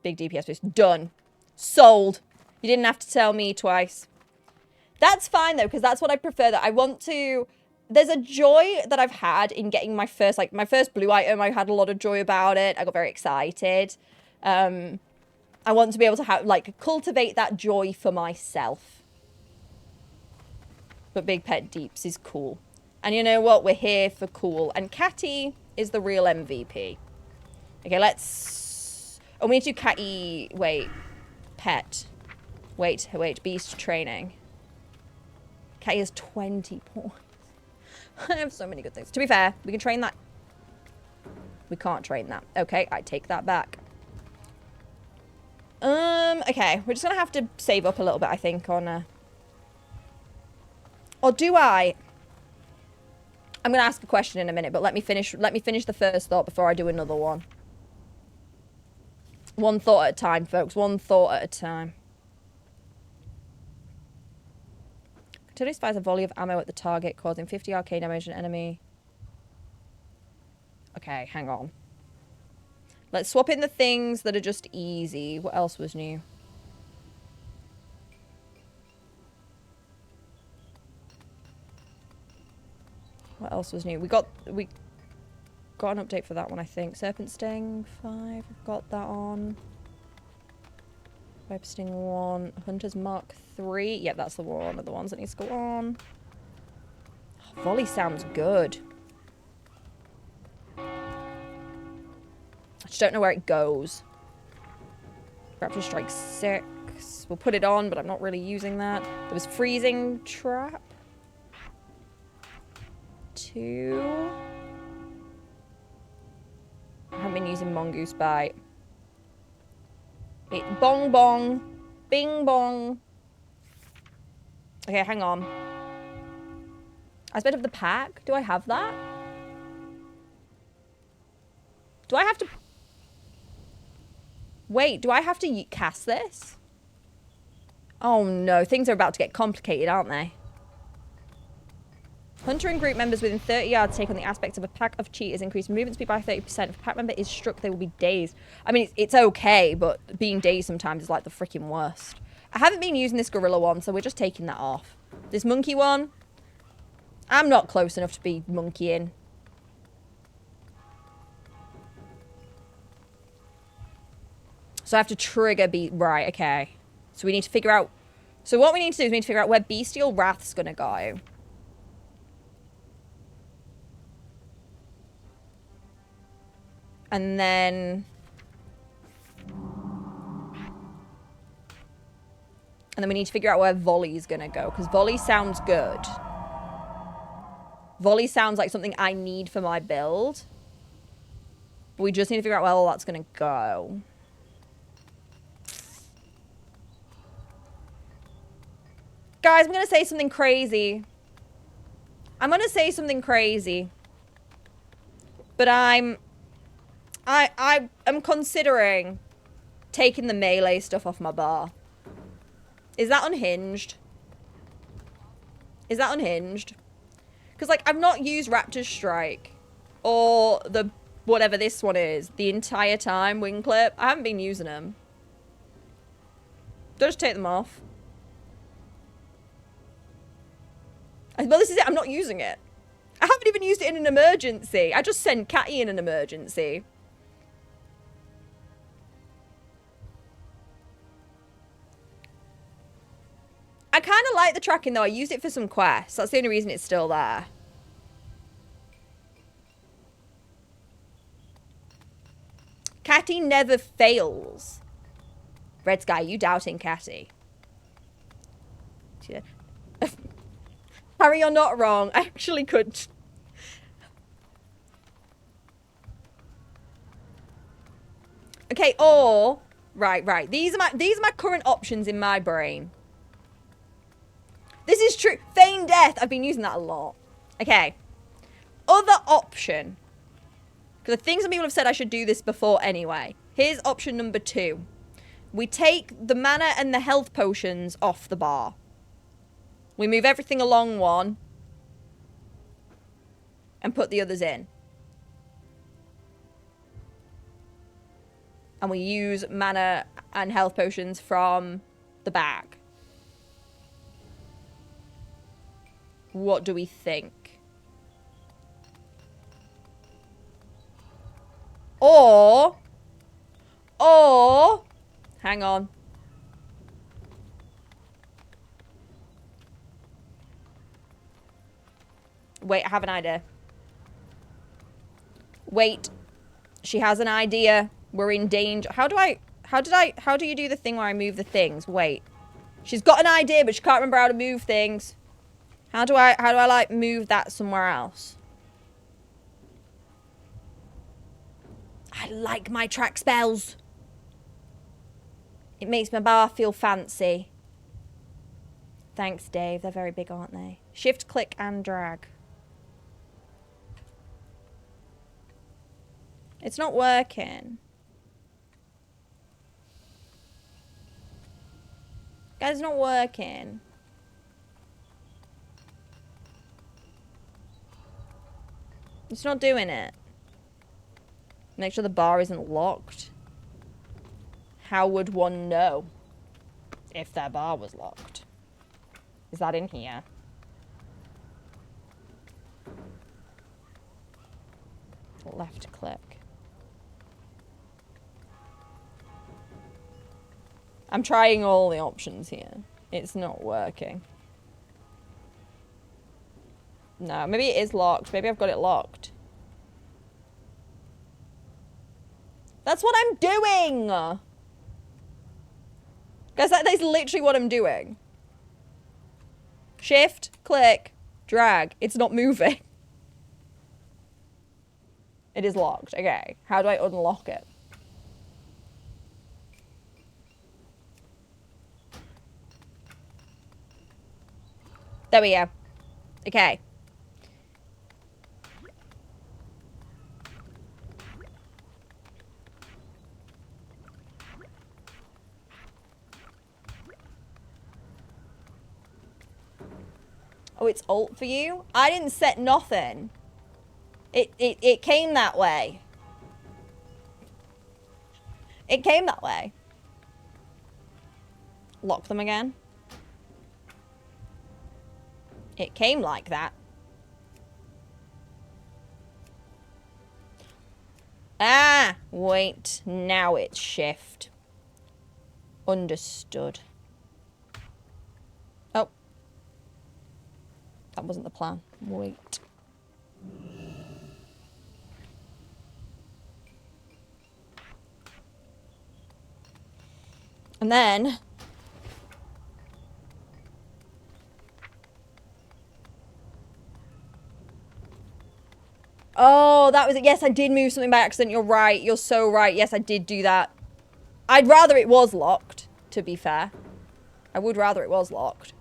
Big DPS boost. Done. Sold. You didn't have to tell me twice. That's fine though, because that's what I prefer. That I want to... There's a joy that I've had in getting my first, my first blue item. I had a lot of joy about it. I got very excited. I want to be able to have, cultivate that joy for myself. But Big Pet Deeps is cool. And you know what? We're here for cool. And Catty is the real MVP. Okay, let's... Oh, we need to do Catty... Wait. Pet. Wait. Beast training. Catty has 20 points. I have so many good things. To be fair, we can train that. We can't train that. Okay, I take that back. Okay. We're just gonna have to save up a little bit, I think, on... Or do I... I'm gonna ask a question in a minute, but let me finish the first thought before I do another one. One thought at a time, folks. One thought at a time. Continuous fires a volley of ammo at the target, causing 50 arcane damage to an enemy. Okay, hang on. Let's swap in the things that are just easy. What else was new? What else was new? We got an update for that one, I think. Serpent Sting 5, we've got that on. Viper Sting 1. Hunter's Mark 3. Yep, that's the one of the ones that needs to go on. Oh, volley sounds good. I just don't know where it goes. Raptor Strike 6. We'll put it on, but I'm not really using that. There was Freezing Trap. 2. I haven't been using Mongoose Bite. Bong bong. Bing bong. Okay, hang on. Aspect of the pack? Do I have that? Do I have to... Wait, do I have to cast this? Oh no, things are about to get complicated, aren't they? Hunter and group members within 30 yards take on the aspects of a pack of cheaters, increase movement speed by 30%. If a pack member is struck, they will be dazed. I mean, it's okay, but being dazed sometimes is like the freaking worst. I haven't been using this gorilla one, so we're just taking that off. This monkey one, I'm not close enough to be monkeying. So I have to trigger right, okay. So we need to figure out... So what we need to do is we need to figure out where Bestial Wrath's gonna go. And then we need to figure out where Volley's gonna go, because Volley sounds good. Volley sounds like something I need for my build. But we just need to figure out where all that's gonna go. Guys, I'm going to say something crazy. I'm going to say something crazy. But I am considering taking the melee stuff off my bar. Is that unhinged? Is that unhinged? Because, like, I've not used Raptor's Strike or the whatever this one is the entire time, wing clip. I haven't been using them. Do I just take them off? Well, this is it. I'm not using it. I haven't even used it in an emergency. I just sent Catty in an emergency. I kind of like the tracking, though. I used it for some quests. That's the only reason it's still there. Catty never fails. Red Sky, you doubting Catty? Harry, you're not wrong. I actually could. Okay, or right. These are my current options in my brain. This is true. Feign death. I've been using that a lot. Okay. Other option. Because I think some people have said I should do this before anyway. Here's option number 2. We take the mana and the health potions off the bar. We move everything along one. And put the others in. And we use mana and health potions from the bag. What do we think? Or, hang on. Wait, I have an idea. Wait, she has an idea. We're in danger. How do you do the thing where I move the things? Wait. She's got an idea, but she can't remember how to move things. How do I like move that somewhere else? I like my track spells. It makes my bar feel fancy. Thanks, Dave. They're very big, aren't they? Shift, click, and drag. It's not working. Guys, it's not working. It's not doing it. Make sure the bar isn't locked. How would one know if their bar was locked? Is that in here? Left click. I'm trying all the options here. It's not working. No, maybe it is locked. Maybe I've got it locked. That's what I'm doing! Guys, that is literally what I'm doing. Shift, click, drag. It's not moving. It is locked. Okay. How do I unlock it? There we go. Okay. Oh, it's alt for you? I didn't set nothing. It came that way. It came that way. Lock them again. It came like that. Ah! Wait. Now it's shift. Understood. Oh. That wasn't the plan. Wait. And then... Oh, that was it. Yes, I did move something by accident. You're right. You're so right. Yes, I did do that. I'd rather it was locked, to be fair. I would rather it was locked.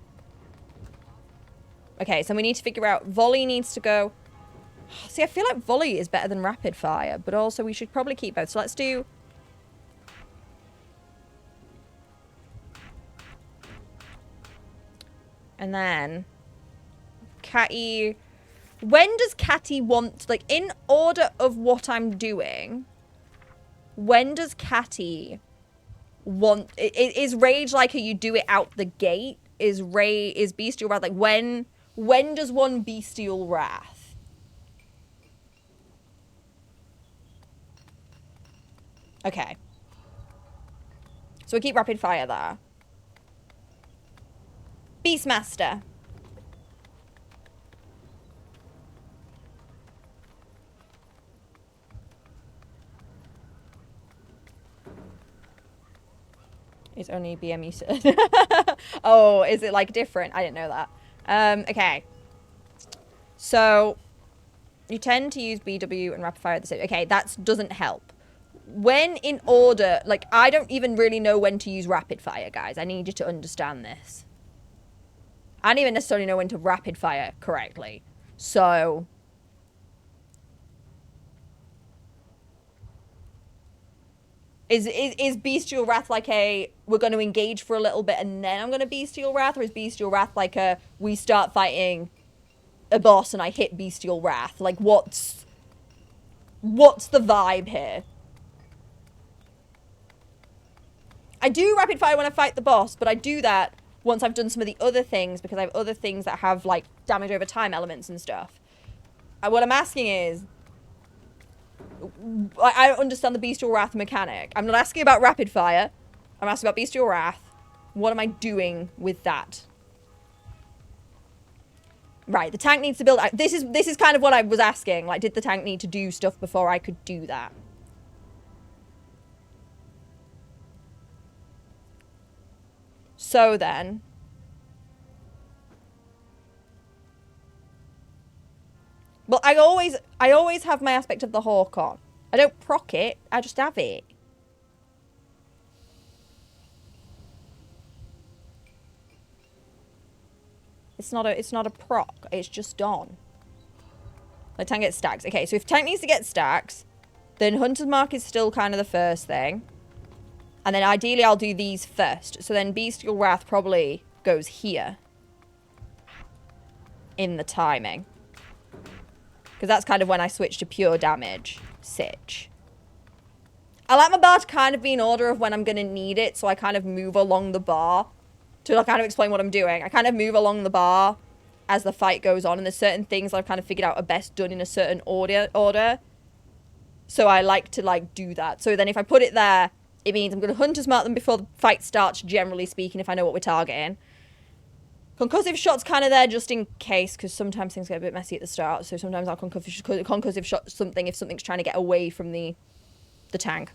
Okay, so we need to figure out... Volley needs to go... See, I feel like volley is better than rapid fire, but also we should probably keep both. So let's do... And then... Catty... When does Catty want... Like, in order of what I'm doing... When does Catty want... Is Rage like a you do it out the gate? Is Bestial Wrath... Like, when does one Bestial Wrath? Okay. So we keep rapid fire there. Beastmaster. It's only BME. Oh, is it like different? I didn't know that. Okay. So you tend to use BW and rapid fire at the same. Okay, that doesn't help. When in order, like I don't even really know when to use rapid fire, guys. I need you to understand this. I don't even necessarily know when to rapid fire correctly. So Is Bestial Wrath like a, we're going to engage for a little bit and then I'm going to Bestial Wrath? Or is Bestial Wrath like a, we start fighting a boss and I hit Bestial Wrath? Like, what's the vibe here? I do rapid fire when I fight the boss, but I do that once I've done some of the other things because I have other things that have, like, damage over time elements and stuff. What I'm asking is, I don't understand the Bestial Wrath mechanic. I'm not asking about rapid fire. I'm asking about Bestial Wrath. What am I doing with that? Right, the tank needs to build... This is kind of what I was asking. Like, did the tank need to do stuff before I could do that? So then... Well, I always have my aspect of the Hawk on. I don't proc it, I just have it. It's not a proc, it's just on. The tank gets stacks. Okay, so if tank needs to get stacks, then Hunter's Mark is still kind of the first thing. And then ideally I'll do these first. So then Bestial Wrath probably goes here. In the timing. Because that's kind of when I switch to pure damage. Sitch. I like my bar to kind of be in order of when I'm going to need it. So I kind of move along the bar. To kind of explain what I'm doing. I kind of move along the bar as the fight goes on. And there's certain things I've kind of figured out are best done in a certain order. So I like to like do that. So then if I put it there, it means I'm going to Hunter's Mark them before the fight starts, generally speaking, if I know what we're targeting. Concussive shot's kind of there just in case, because sometimes things get a bit messy at the start. So sometimes I'll concussive shot something if something's trying to get away from the tank.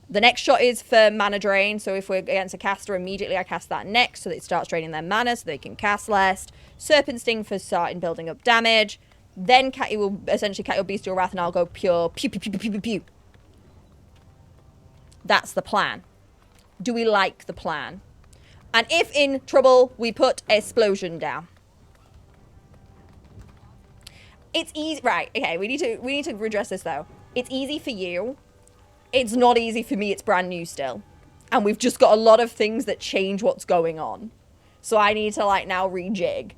The next shot is for mana drain. So if we're against a caster, immediately I cast that next so that it starts draining their mana so they can cast less. Serpent Sting for starting building up damage. Then Catty will essentially Catty will Bestial Wrath and I'll go pure pew pew pew pew pew pew pew. That's the plan. Do we like the plan? And if in trouble, we put explosion down. It's easy, right? Okay, we need to redress this though. It's easy for you. It's not easy for me. It's brand new still, and we've just got a lot of things that change what's going on. So I need to like now rejig.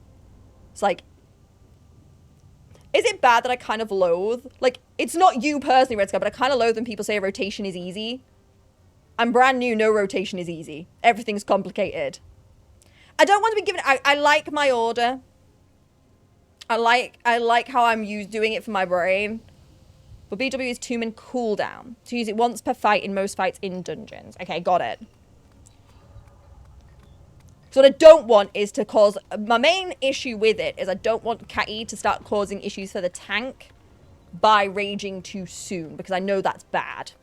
It's like, is it bad that I kind of loathe? Like, it's not you personally, Red Sky, but I kind of loathe when people say rotation is easy. I'm brand new, no rotation is easy. Everything's complicated. I don't want to be given... I like my order. I like how I'm doing it for my brain. But BW is 2-man cooldown. To use it once per fight in most fights in dungeons. Okay, got it. So what I don't want is to cause... My main issue with it is I don't want Catty to start causing issues for the tank by raging too soon. Because I know that's bad.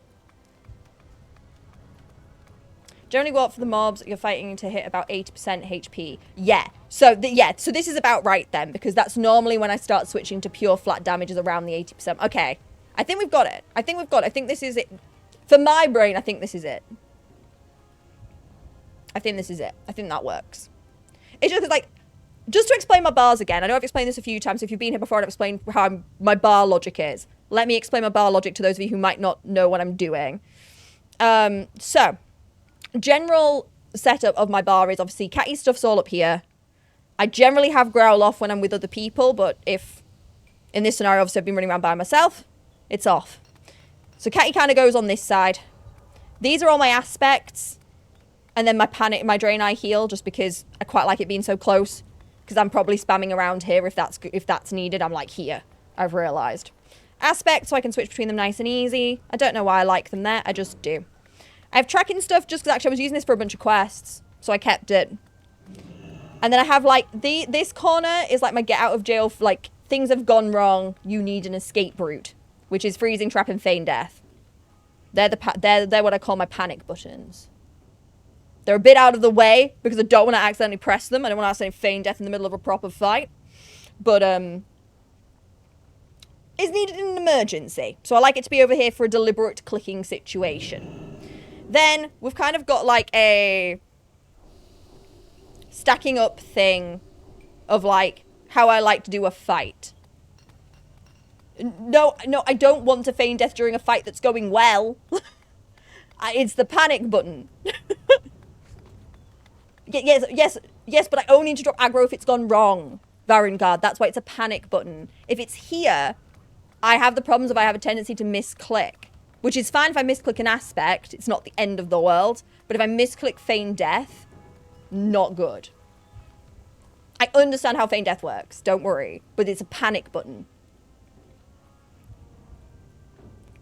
Generally go up for the mobs you're fighting to hit about 80% HP. Yeah. So so this is about right then, because that's normally when I start switching to pure flat damage is around the 80%. Okay. I think we've got it. I think this is it. For my brain, I think this is it. I think this is it. I think that works. It's just like just to explain my bars again, I know I've explained this a few times. If you've been here before, I've explained how my bar logic is. Let me explain my bar logic to those of you who might not know what I'm doing. So, general setup of my bar is obviously catty stuff's all up here. I generally have growl off when I'm with other people, but if in this scenario, obviously I've been running around by myself, it's off. So catty kind of goes on this side. These are all my aspects. And then my panic, my drain eye heal, just because I quite like it being so close. Because I'm probably spamming around here if that's needed. I'm like here, I've realised. Aspects, so I can switch between them nice and easy. I don't know why I like them there, I just do. I have tracking stuff just because actually I was using this for a bunch of quests. So I kept it. And then I have like, this corner is like my get out of jail, like things have gone wrong, you need an escape route. Which is freezing, trap, and feign death. They're what I call my panic buttons. They're a bit out of the way because I don't want to accidentally press them. I don't want to accidentally feign death in the middle of a proper fight. But, it's needed in an emergency. So I like it to be over here for a deliberate clicking situation. Then we've kind of got like a stacking up thing of like how I like to do a fight. No, I don't want to feign death during a fight that's going well. It's the panic button. Yes, but I only need to drop aggro if it's gone wrong. Varengard, that's why it's a panic button. If it's here, I have the problems of I have a tendency to misclick. Which is fine if I misclick an aspect, it's not the end of the world. But if I misclick feign death, not good. I understand how feign death works, don't worry. But it's a panic button.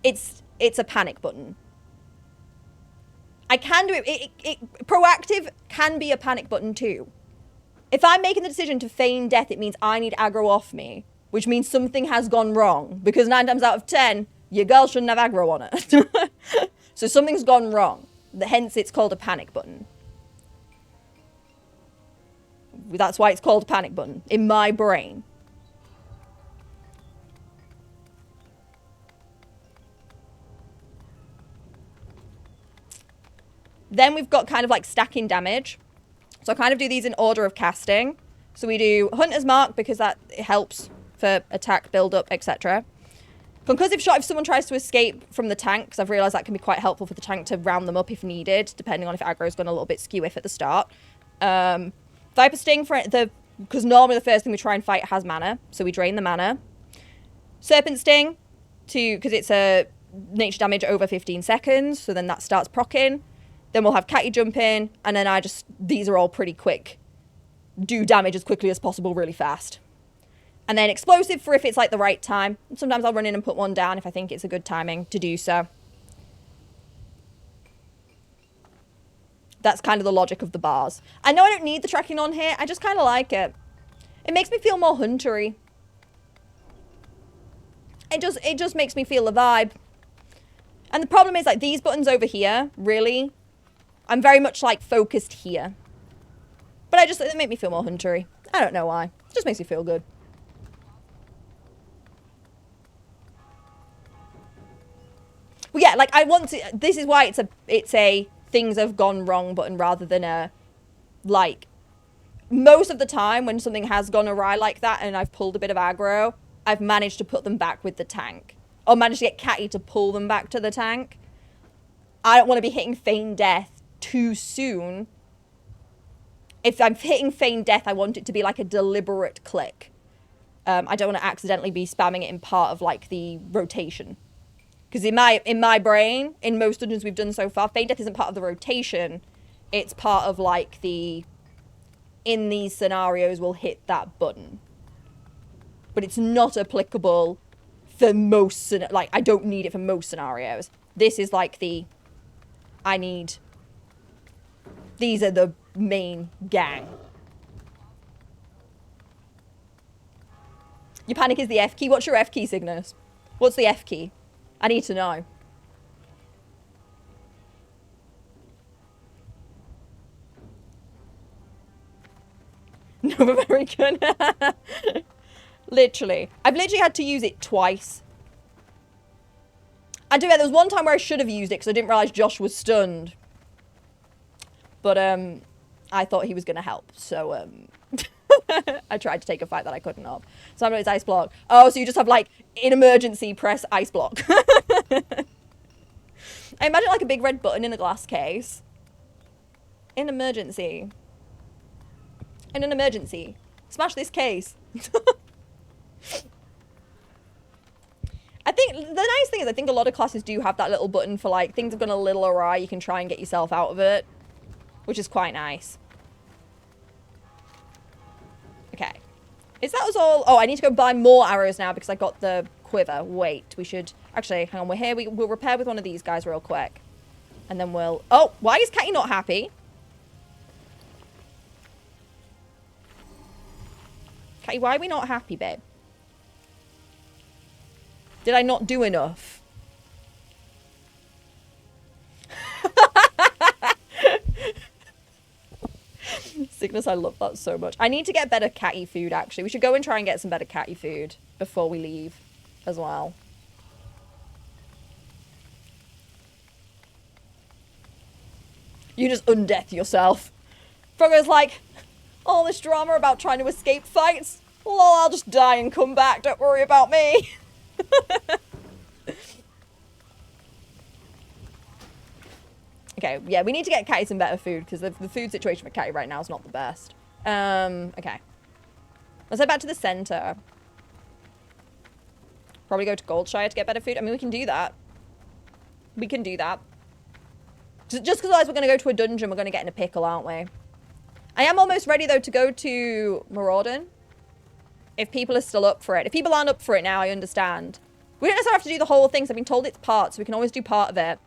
It's a panic button. I can do it. Proactive can be a panic button too. If I'm making the decision to feign death, it means I need aggro off me. Which means something has gone wrong. Because 9 times out of 10, your girl shouldn't have aggro on it. So something's gone wrong. Hence it's called a panic button. That's why it's called a panic button. In my brain. Then we've got kind of like stacking damage. So I kind of do these in order of casting. So we do Hunter's Mark because that helps for attack, build up, etc. Concussive Shot if someone tries to escape from the tank, because I've realised that can be quite helpful for the tank to round them up if needed, depending on if aggro's gone a little bit skew-if at the start. Viper Sting, because normally the first thing we try and fight has mana, so we drain the mana. Serpent Sting, because it's a nature damage over 15 seconds, so then that starts proccing. Then we'll have Catty jump in, and then these are all pretty quick. Do damage as quickly as possible really fast. And then Explosive for if it's like the right time. Sometimes I'll run in and put one down if I think it's a good timing to do so. That's kind of the logic of the bars. I know I don't need the tracking on here, I just kind of like it. It makes me feel more huntery. It just makes me feel the vibe. And the problem is like these buttons over here, really, I'm very much like focused here. But they make me feel more huntery. I don't know why. It just makes me feel good. Well, yeah, like I want to, this is why it's a things have gone wrong button rather than a, like, most of the time when something has gone awry like that and I've pulled a bit of aggro, I've managed to put them back with the tank. Or managed to get Catty to pull them back to the tank. I don't want to be hitting feign death too soon. If I'm hitting feign death, I want it to be like a deliberate click. I don't want to accidentally be spamming it in part of like the rotation. Because in my brain, in most dungeons we've done so far, feign death isn't part of the rotation. It's part of like the, in these scenarios we'll hit that button. But it's not applicable for most, like I don't need it for most scenarios. This is like the, these are the main gang. Your panic is the F key. What's your F key, Cygnus? What's the F key? I need to know. No, very good. Literally. I've literally had to use it twice. I do. There was one time where I should have used it because I didn't realise Josh was stunned. But, I thought he was going to help. So, I tried to take a fight that I couldn't have. So I'm it's ice block. Oh, so you just have like, in emergency, press ice block. I imagine like a big red button in a glass case. In emergency. In an emergency. Smash this case. I think the nice thing is I think a lot of classes do have that little button for like things have gone a little awry, you can try and get yourself out of it, which is quite nice. Okay. Is that was all? Oh, I need to go buy more arrows now because I got the quiver. Wait, we should actually hang on. We're here. We'll repair with one of these guys real quick, and then we'll. Oh, why is Catty not happy? Catty, why are we not happy, babe? Did I not do enough? Cygnus, I love that so much. I need to get better catty food, actually. We should go and try and get some better catty food before we leave as well. You just undeath yourself. Froggo's like, all this drama about trying to escape fights. Lol, I'll just die and come back. Don't worry about me. Okay, yeah, we need to get Catty some better food because the food situation for Catty right now is not the best. Okay. Let's head back to the center. Probably go to Goldshire to get better food. I mean, we can do that. We can do that. Just because otherwise we're going to go to a dungeon, we're going to get in a pickle, aren't we? I am almost ready, though, to go to Mauradon. If people are still up for it. If people aren't up for it now, I understand. We don't necessarily have to do the whole thing, so I've been told it's part, so we can always do part of it.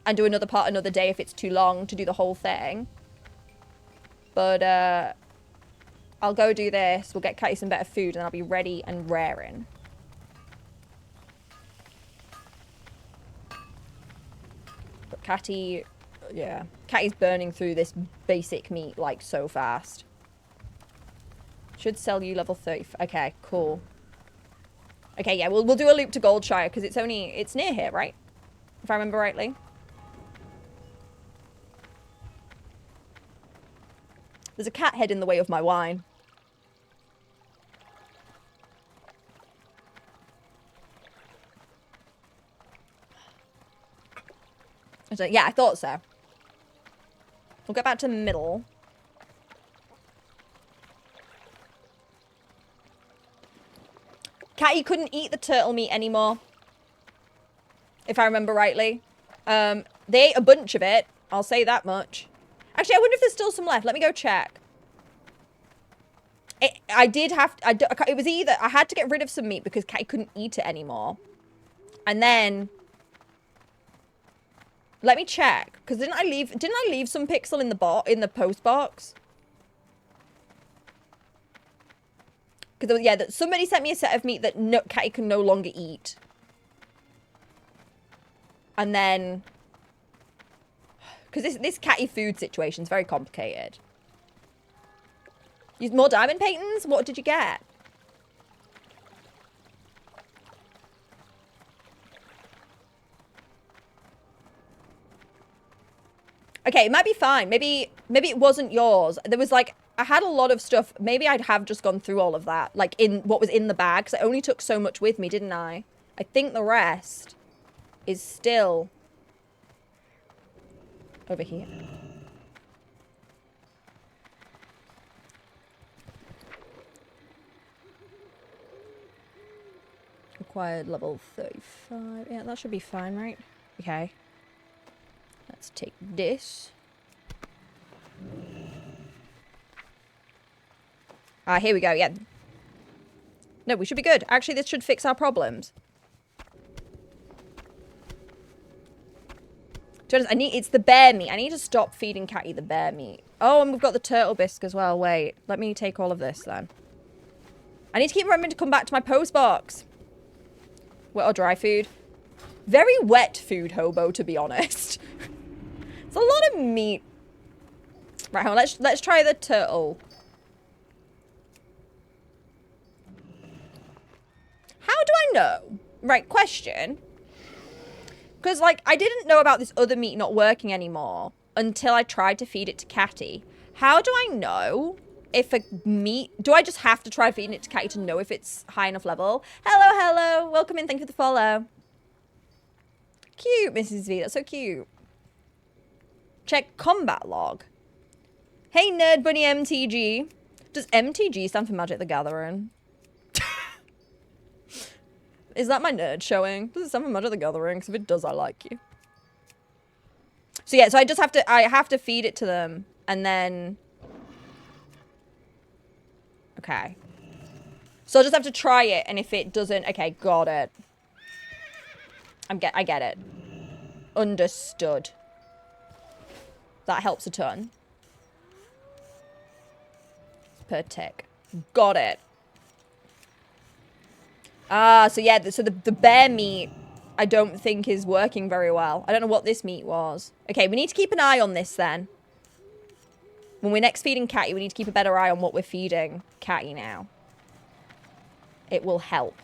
And do another part another day if it's too long to do the whole thing. But, I'll go do this. We'll get Catty some better food, and I'll be ready and raring. But Catty... Yeah. Catty's burning through this basic meat, like, so fast. Should sell you level 30. Okay, cool. Okay, yeah, we'll do a loop to Goldshire, because it's near here, right? If I remember rightly. There's a cat head in the way of my wine. Yeah, I thought so. We'll get back to the middle. Catty couldn't eat the turtle meat anymore. If I remember rightly. They ate a bunch of it. I'll say that much. Actually, I wonder if there's still some left. Let me go check. It was either... I had to get rid of some meat because Catty couldn't eat it anymore. And then... Let me check. Because didn't I leave some pixel in the post box? Because, yeah, somebody sent me a set of meat that Catty can no longer eat. And then... Because this Catty food situation is very complicated. Use more diamond paintings? What did you get? Okay, it might be fine. Maybe it wasn't yours. There was like, I had a lot of stuff. Maybe I'd have just gone through all of that. Like in what was in the bag. Because I only took so much with me, didn't I? I think the rest is still... over here. Required level 35. Yeah, that should be fine, right? Okay. Let's take this. Ah, here we go. Yeah. No, we should be good. Actually, this should fix our problems. It's the bear meat. I need to stop feeding Catty the bear meat. Oh, and we've got the turtle bisque as well. Wait, let me take all of this then. I need to keep remembering to come back to my post box. Wet or dry food? Very wet food, hobo, to be honest. It's a lot of meat. Right, hold on, let's try the turtle. How do I know? Right, question. Because, like, I didn't know about this other meat not working anymore until I tried to feed it to Catty. How do I know if a meat... Do I just have to try feeding it to Catty to know if it's high enough level? Hello, hello. Welcome in. Thank you for the follow. Cute, Mrs. V. That's so cute. Check combat log. Hey, Nerd Bunny MTG. Does MTG stand for Magic the Gathering? Is that my nerd showing? Does it stand for Magic the Gathering? Because if it does, I like you. So yeah, so I just have to... I have to feed it to them. And then... Okay. So I'll just have to try it. And if it doesn't... Okay, got it. I get it. Understood. That helps a ton. Per tick. Got it. Ah, so yeah, so the bear meat I don't think is working very well. I don't know what this meat was. Okay, we need to keep an eye on this then. When we're next feeding Catty, we need to keep a better eye on what we're feeding Catty now. It will help.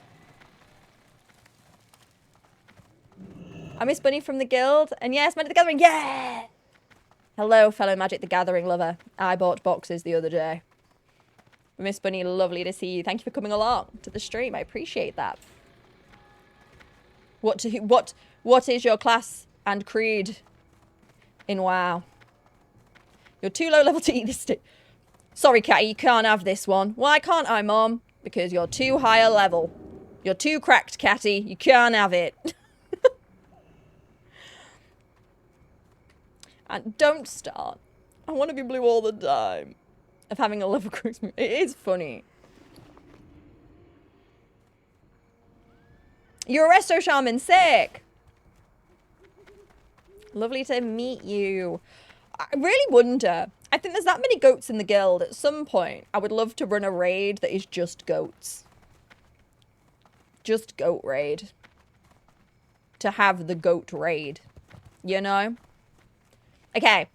I miss Bunny from the guild. And yes, Magic the Gathering, yeah! Hello, fellow Magic the Gathering lover. I bought boxes the other day. Miss Bunny, lovely to see you. Thank you for coming along to the stream. I appreciate that. What is your class and creed in WoW? You're too low level to eat this stick. Sorry, Catty, you can't have this one. Why can't I, Mom? Because you're too high a level. You're too cracked, Catty. You can't have it. And don't start. I want to be blue all the time. Of having a love for Christmas. It is funny. You're a resto shaman. Sick. Lovely to meet you. I really wonder. I think there's that many goats in the guild. At some point, I would love to run a raid that is just goats. Just goat raid. To have the goat raid. You know? Okay.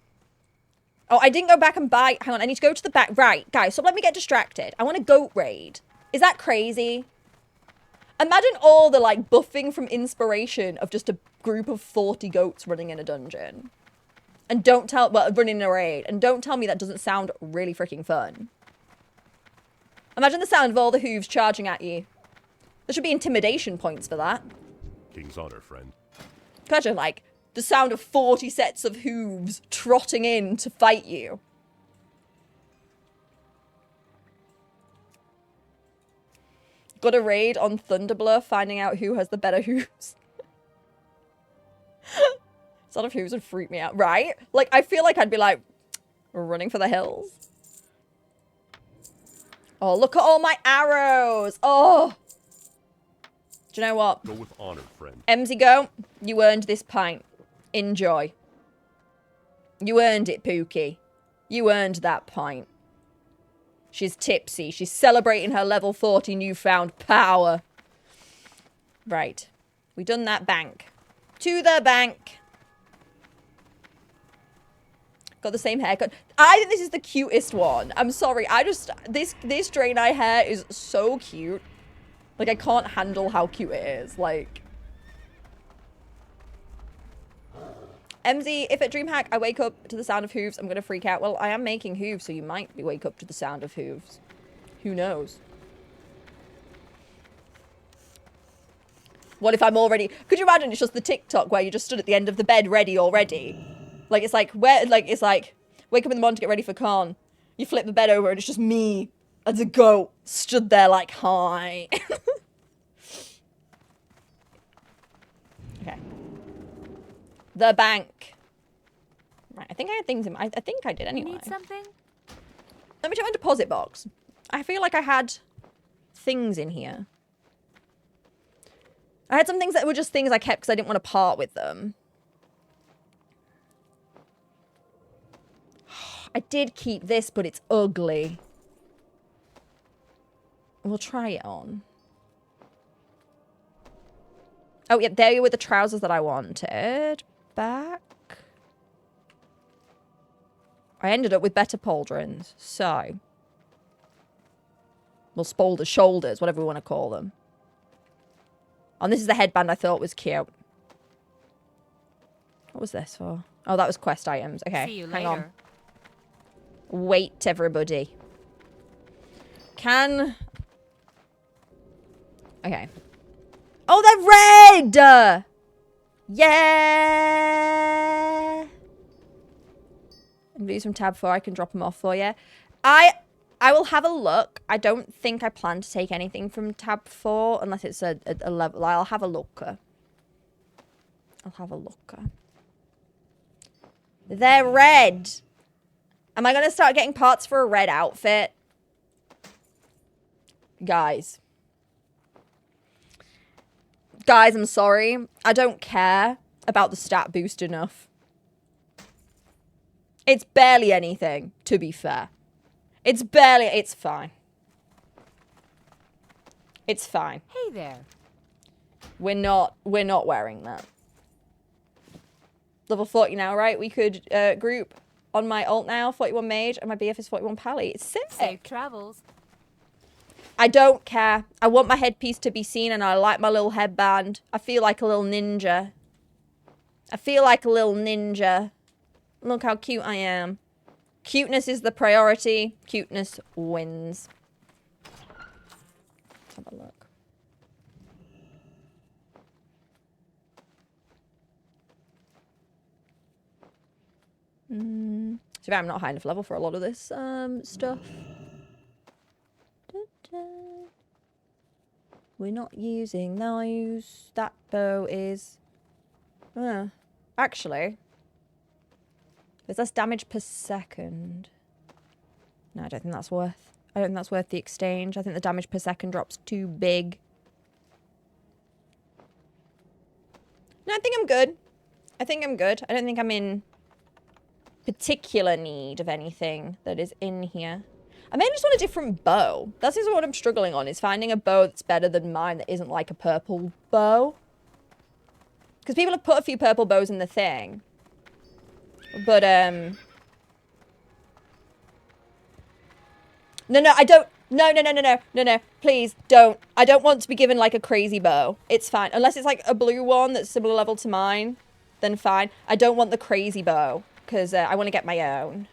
Oh, I didn't go back and buy... Hang on, I need to go to the back. Right, guys, so let me get distracted. I want a goat raid. Is that crazy? Imagine all the, like, buffing from inspiration of just a group of 40 goats running in a dungeon. And don't tell... Well, running in a raid. And don't tell me that doesn't sound really freaking fun. Imagine the sound of all the hooves charging at you. There should be intimidation points for that. King's honor, friend. Imagine, like... The sound of 40 sets of hooves trotting in to fight you. Got a raid on Thunderblur, finding out who has the better hooves. Sound of hooves would freak me out, right? Like, I feel like I'd be like, running for the hills. Oh, look at all my arrows. Oh. Do you know what? Go with honor, friend. Emzygoat, you earned this pint. Enjoy. You earned it, Pookie. You earned that pint. She's tipsy. She's celebrating her level 40 newfound power. Right. We done that bank. To the bank. Got the same haircut. I think this is the cutest one. I'm sorry. I just... This drain eye hair is so cute. Like, I can't handle how cute it is. Like... MZ, if at DreamHack I wake up to the sound of hooves, I'm going to freak out. Well, I am making hooves, so you might wake up to the sound of hooves. Who knows? What if I'm already... Could you imagine it's just the TikTok where you just stood at the end of the bed ready already? Like, it's like, where, like, it's like, wake up in the morning to get ready for con. You flip the bed over and it's just me as a goat stood there like, hi. Okay. The bank. Right, I think I had things in my... I think I did anyway. Need something? Let me check my deposit box. I feel like I had things in here. I had some things that were just things I kept because I didn't want to part with them. I did keep this, but it's ugly. We'll try it on. Oh, yeah, there were the trousers that I wanted. Back. I ended up with better pauldrons, so. Well, spolders, shoulders, whatever we want to call them. And this is the headband I thought was cute. What was this for? Oh, that was quest items. Okay, See you hang later. on. Wait, everybody. can... Okay. Oh, they're red! Yeah! And use from tab 4, I can drop them off for you. I will have a look. I don't think I plan to take anything from tab 4 unless it's a level. I'll have a look. I'll have a look. They're red. Am I going to start getting parts for a red outfit? Guys. Guys, I'm sorry. I don't care about the stat boost enough. It's barely anything, to be fair. It's fine. It's fine. Hey there. We're not wearing that. Level 40 now, right? We could group on my alt now, 41 mage, and my BF is 41 pally. It's sick. Safe travels. I don't care. I want my headpiece to be seen, and I like my little headband. I feel like a little ninja. I feel like a little ninja. Look how cute I am. Cuteness is the priority. Cuteness wins. Let's have a look. So I'm not high enough level for a lot of this stuff. We're not using those. That bow is... actually... There's less damage per second. No, I don't think that's worth... I don't think that's worth the exchange. I think the damage per second drops too big. No, I think I'm good. I think I'm good. I don't think I'm in particular need of anything that is in here. I may just want a different bow. That's just what I'm struggling on, is finding a bow that's better than mine that isn't like a purple bow. Because people have put a few purple bows in the thing. But, No, I don't... No, please, don't. I don't want to be given, like, a crazy bow. It's fine. Unless it's, like, a blue one that's similar level to mine, then fine. I don't want the crazy bow, because I want to get my own.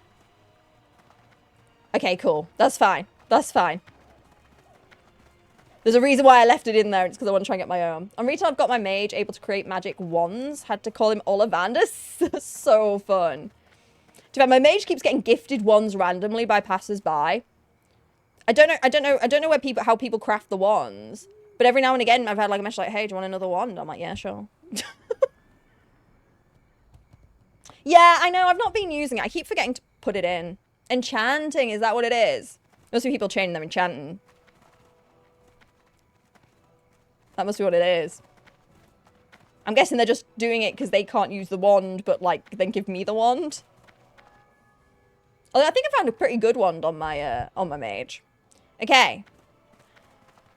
Okay, cool. That's fine. That's fine. There's a reason why I left it in there. It's because I want to try and get my own. On retail, I've got my mage able to create magic wands. Had to call him Ollivander. So fun. To be fair, my mage keeps getting gifted wands randomly by passers-by. I don't know where how people craft the wands. But every now and again, I've had like a message like, hey, do you want another wand? I'm like, yeah, sure. Yeah, I know. I've not been using it. I keep forgetting to put it in. Enchanting, is that what it is? Must be people chaining them enchanting. That must be what it is. I'm guessing they're just doing it because they can't use the wand, but like then give me the wand. Although I think I found a pretty good wand on my mage. Okay.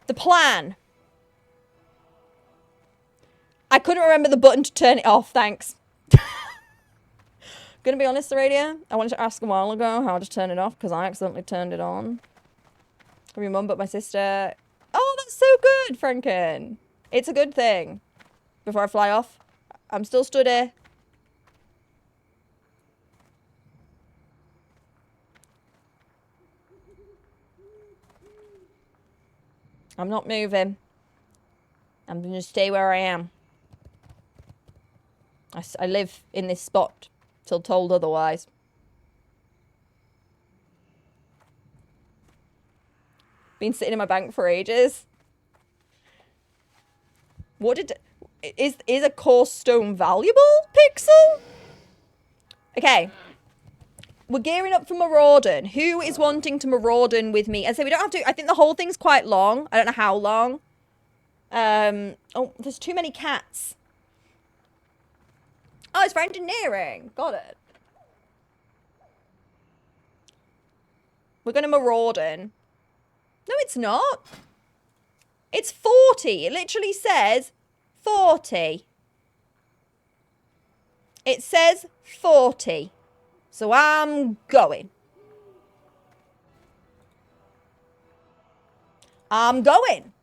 The plan. I couldn't remember the button to turn it off, thanks. Gonna be honest, the radio. I wanted to ask a while ago how to turn it off because I accidentally turned it on. From your mum, but my sister. Oh, that's so good, Franken. It's a good thing. Before I fly off, I'm still stood here. I'm not moving. I'm going to stay where I am. I live in this spot till told otherwise. Been sitting in my bank for ages. What did... Is a coarse stone valuable, Pixel? Okay. We're gearing up for Mauradon. Who is wanting to Mauradon with me? And so we don't have to... I think the whole thing's quite long. I don't know how long. Oh, there's too many cats. Oh, it's for engineering. Got it. We're going to Mauradon. No, it's not. It's 40. It literally says 40. It says 40. So I'm going. I'm going.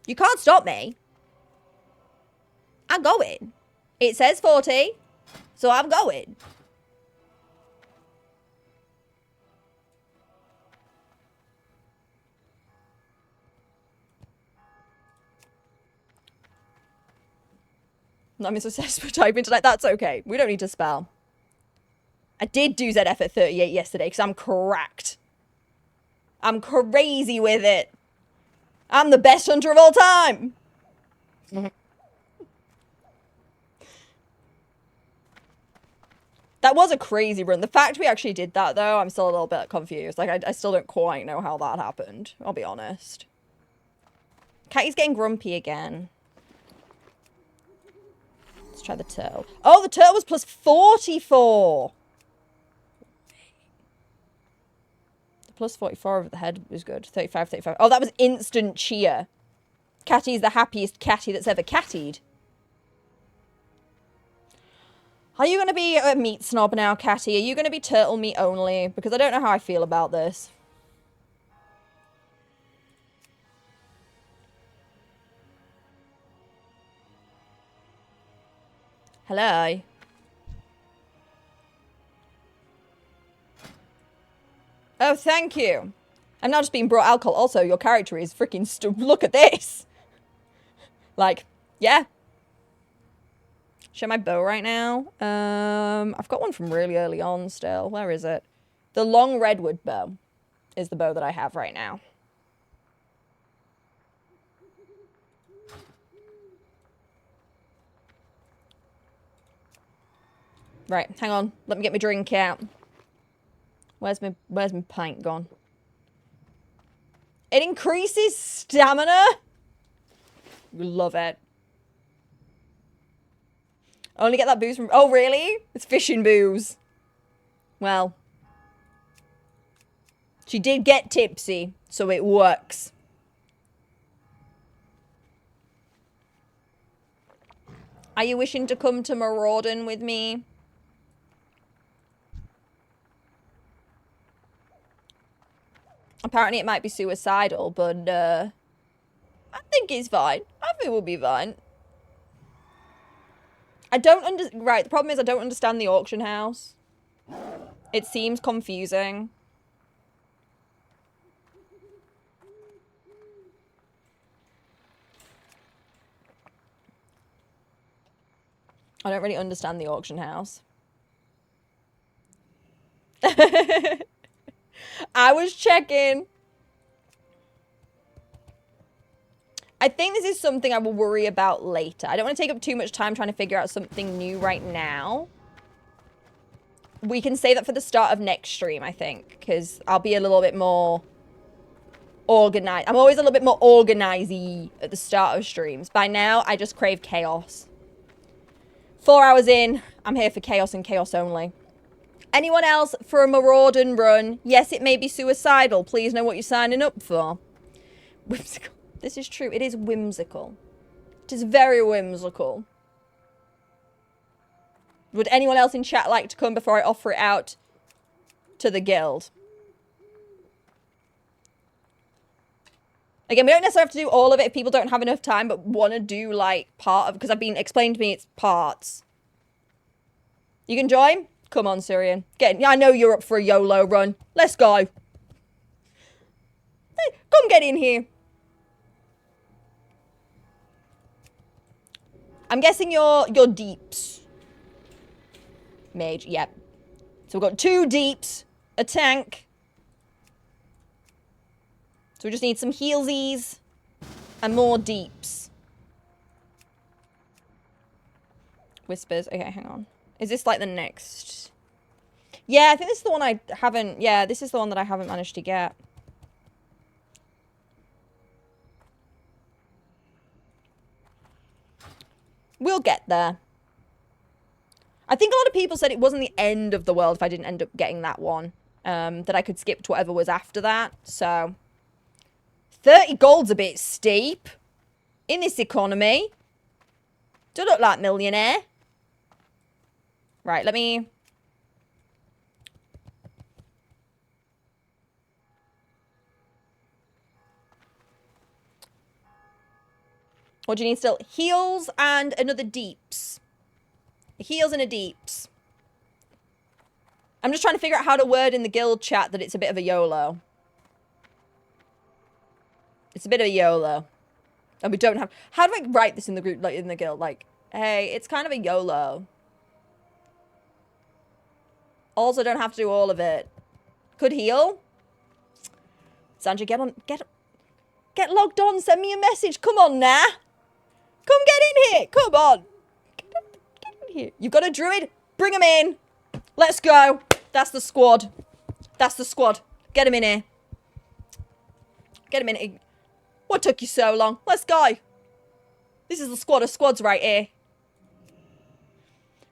You can't stop me. I'm going. It says 40. So I'm going. I'm successful typing tonight. That's okay. We don't need to spell. I did do ZF at 38 yesterday because I'm cracked. I'm crazy with it. I'm the best hunter of all time. That was a crazy run. The fact we actually did that, though, I'm still a little bit confused. Like, I still don't quite know how that happened. I'll be honest. Catty's getting grumpy again. Let's try the turtle. Oh, the turtle was plus 44. The plus 44 over the head was good. 35, 35. Oh, that was instant cheer. Catty's the happiest catty that's ever cattied. Are you going to be a meat snob now, Catty? Are you going to be turtle meat only? Because I don't know how I feel about this. Hello? Oh, thank you. I'm now just being brought alcohol. Also, your character is freaking look at this. Like, yeah. Show my bow right now. I've got one from really early on still. Where is it? The long redwood bow is the bow that I have right now. Right, hang on. Let me get my drink out. Where's my pint gone? It increases stamina. Love it. Only get that booze from... Oh, really? It's fishing booze. Well. She did get tipsy, so it works. Are you wishing to come to Mauradon with me? Apparently it might be suicidal, but I think it's fine. I think we'll be fine. I don't right, the problem is I don't understand the auction house. It seems confusing. I don't really understand the auction house. I was checking. I think this is something I will worry about later. I don't want to take up too much time trying to figure out something new right now. We can say that for the start of next stream, I think, because I'll be a little bit more organized. I'm always a little bit more organized-y at the start of streams. By now, I just crave chaos. 4 hours in, I'm here for chaos and chaos only. Anyone else for a Mauradon run? Yes, it may be suicidal. Please know what you're signing up for. Whimsical. This is true. It is whimsical. It is very whimsical. Would anyone else in chat like to come before I offer it out to the guild? Again, we don't necessarily have to do all of it if people don't have enough time, but want to do, like, part of... Because I've been explained to me it's parts. You can join? Come on, Syrian. Get in. Yeah, I know you're up for a YOLO run. Let's go. Hey, come get in here. I'm guessing you're deeps. Mage, yep. So we've got 2 deeps, a tank. So we just need some healsies and more deeps. Whispers. Okay, hang on. Is this like the next? Yeah, I think this is the one I haven't... Yeah, this is the one that I haven't managed to get. We'll get there. I think a lot of people said it wasn't the end of the world if I didn't end up getting that one. That I could skip to whatever was after that. So, 30 gold's a bit steep. In this economy. Do look like millionaire. Right, let me... What do you need still? Heals and another deeps. Heals and a deeps. I'm just trying to figure out how to word in the guild chat that it's a bit of a YOLO. It's a bit of a YOLO. And we don't have... How do I write this in the group, like, in the guild? Like, Hey, it's kind of a YOLO. Also, don't have to do all of it. Could heal. Sandra, get logged on. Send me a message. Come on now. Come get in here. Come on. Get in here. You've got a druid. Bring him in. Let's go. That's the squad. That's the squad. Get him in here. Get him in here. What took you so long? Let's go. This is the squad of squads right here.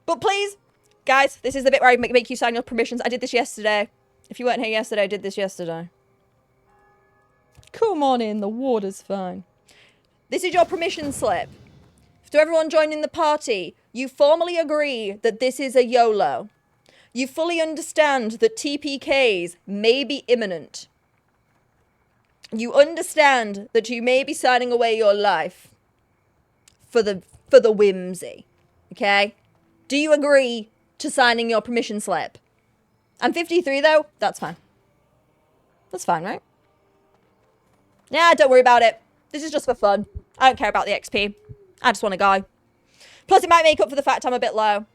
But please, guys, this is the bit where I make you sign your permissions. I did this yesterday. If you weren't here yesterday, I did this yesterday. Come on in. The water's fine. This is your permission slip. To everyone joining the party, you formally agree that this is a YOLO. You fully understand that TPKs may be imminent. You understand that you may be signing away your life for the whimsy. Okay? Do you agree to signing your permission slip? I'm 53 though. That's fine. That's fine, right? Yeah, don't worry about it. This is just for fun. I don't care about the XP. I just want to go. Plus, it might make up for the fact I'm a bit low.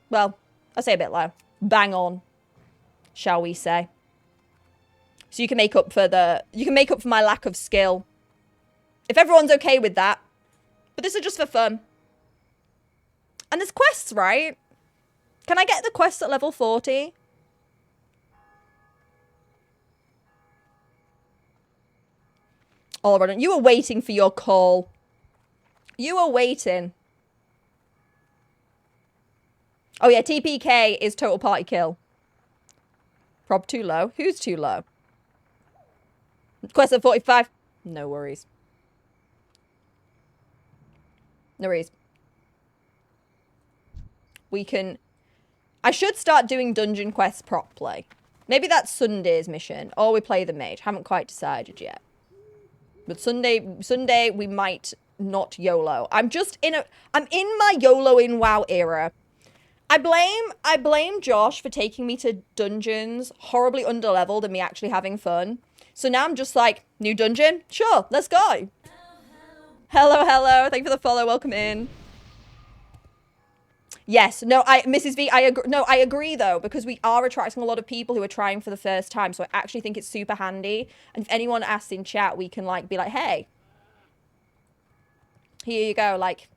Well, I say a bit low. Bang on, shall we say? So you can make up for my lack of skill. If everyone's okay with that. But this is just for fun. And there's quests, right? Can I get the quests at level 40? Oh, Mauradon, you were waiting for your call. You were waiting. Oh yeah, TPK is total party kill. Prob too low. Who's too low? Quest at 45. No worries. No worries. We can... I should start doing dungeon quests properly. Maybe that's Sunday's mission. Or we play the mage. Haven't quite decided yet. But Sunday we might not YOLO. I'm in my YOLO in WoW era. I blame Josh for taking me to dungeons horribly underleveled and me actually having fun. So now I'm just like, new dungeon? Sure, let's go. Hello, hello. Thank you for the follow. Welcome in. Yes, no, Mrs. V, I agree. No, I agree though, because we are attracting a lot of people who are trying for the first time. So I actually think it's super handy. And if anyone asks in chat, we can like be like, hey, here you go. Like,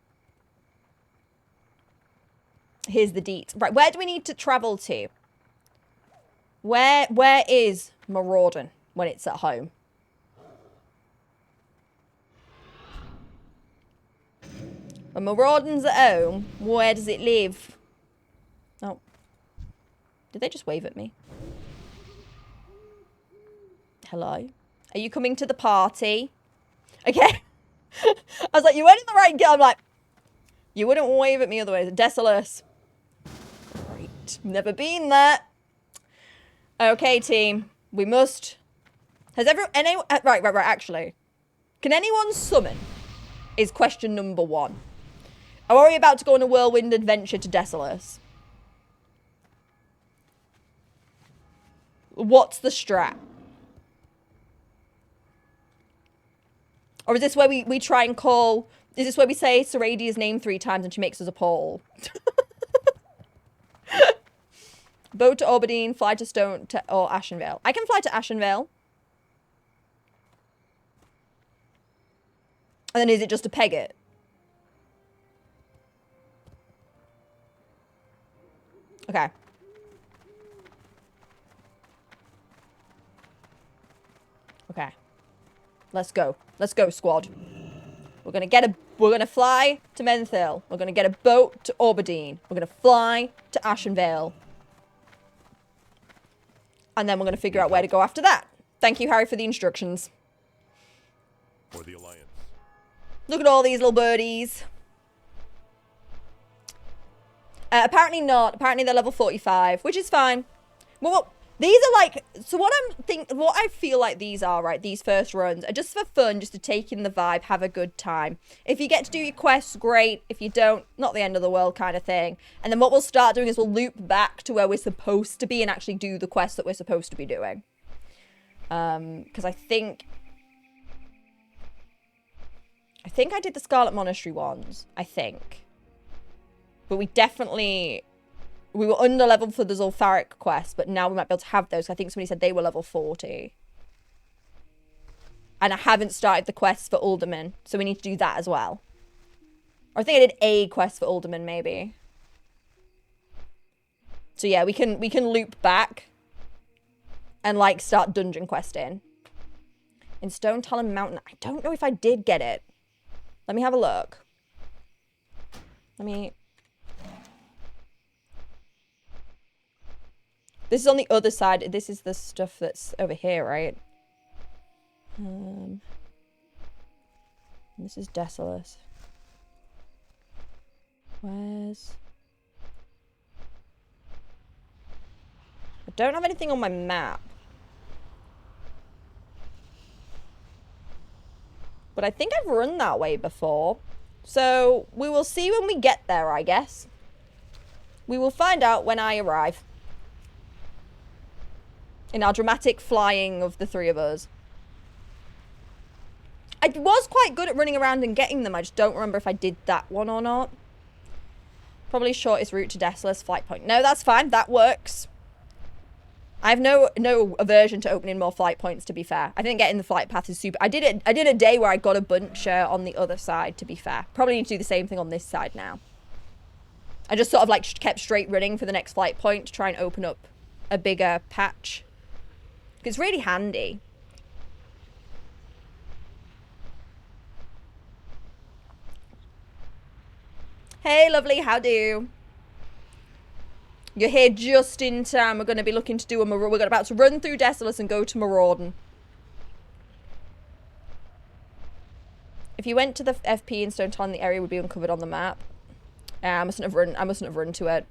here's the deets. Right, where do we need to travel to? Where is Mauradon when it's at home? When Mauradon's at home, where does it live? Oh. Did they just wave at me? Hello? Are you coming to the party? Okay. I was like, you went in the right gate. I'm like, you wouldn't wave at me otherwise. Desolus. Right. Never been there. Okay, team. We must... Has anyone... Right, actually. Can anyone summon? Is question number 1. Are we about to go on a whirlwind adventure to Desolus? What's the strat? Or is this where we try and call... Is this where we say Saradia's name 3 times and she makes us a poll? Boat to Oberdeen, fly to Stone or Ashenvale. I can fly to Ashenvale. And then is it just to peg it? Okay. Okay. Let's go. Let's go, squad. We're gonna fly to Menthil. We're gonna get a boat to Oberdeen. We're gonna fly to Ashenvale. And then we're gonna figure out where to go after that. Thank you, Harry, for the instructions. For the Alliance. Look at all these little birdies. Apparently not. Apparently they're level 45, which is fine. Well, these are like... So what I feel like these are, right, these first runs are just for fun, just to take in the vibe, have a good time. If you get to do your quests, great. If you don't, not the end of the world kind of thing. And then what we'll start doing is we'll loop back to where we're supposed to be and actually do the quests that we're supposed to be doing. Because I think I did the Scarlet Monastery ones. I think. But we were under level for the Zulfaric quest, but now we might be able to have those. I think somebody said they were level 40. And I haven't started the quest for Alderman, so we need to do that as well. Or I think I did a quest for Alderman, maybe. So yeah, we can loop back and like start dungeon questing. In Stone Talon Mountain, I don't know if I did get it. Let me have a look. This is on the other side. This is the stuff that's over here, right? This is Desolate. Where's... I don't have anything on my map. But I think I've run that way before. So we will see when we get there, I guess. We will find out when I arrive. In our dramatic flying of the three of us. I was quite good at running around and getting them. I just don't remember if I did that one or not. Probably shortest route to Desola's flight point. No, that's fine. That works. I have no aversion to opening more flight points, to be fair. I think getting the flight path is super... I did a day where I got a bunch on the other side, to be fair. Probably need to do the same thing on this side now. I just sort of like kept straight running for the next flight point to try and open up a bigger patch. It's really handy. Hey, lovely, how do? You're here just in time. We're going to be looking to do we're about to run through Desolate and go to Mauradon. If you went to the FP in Stone Talon, the area would be uncovered on the map. I mustn't have run to it.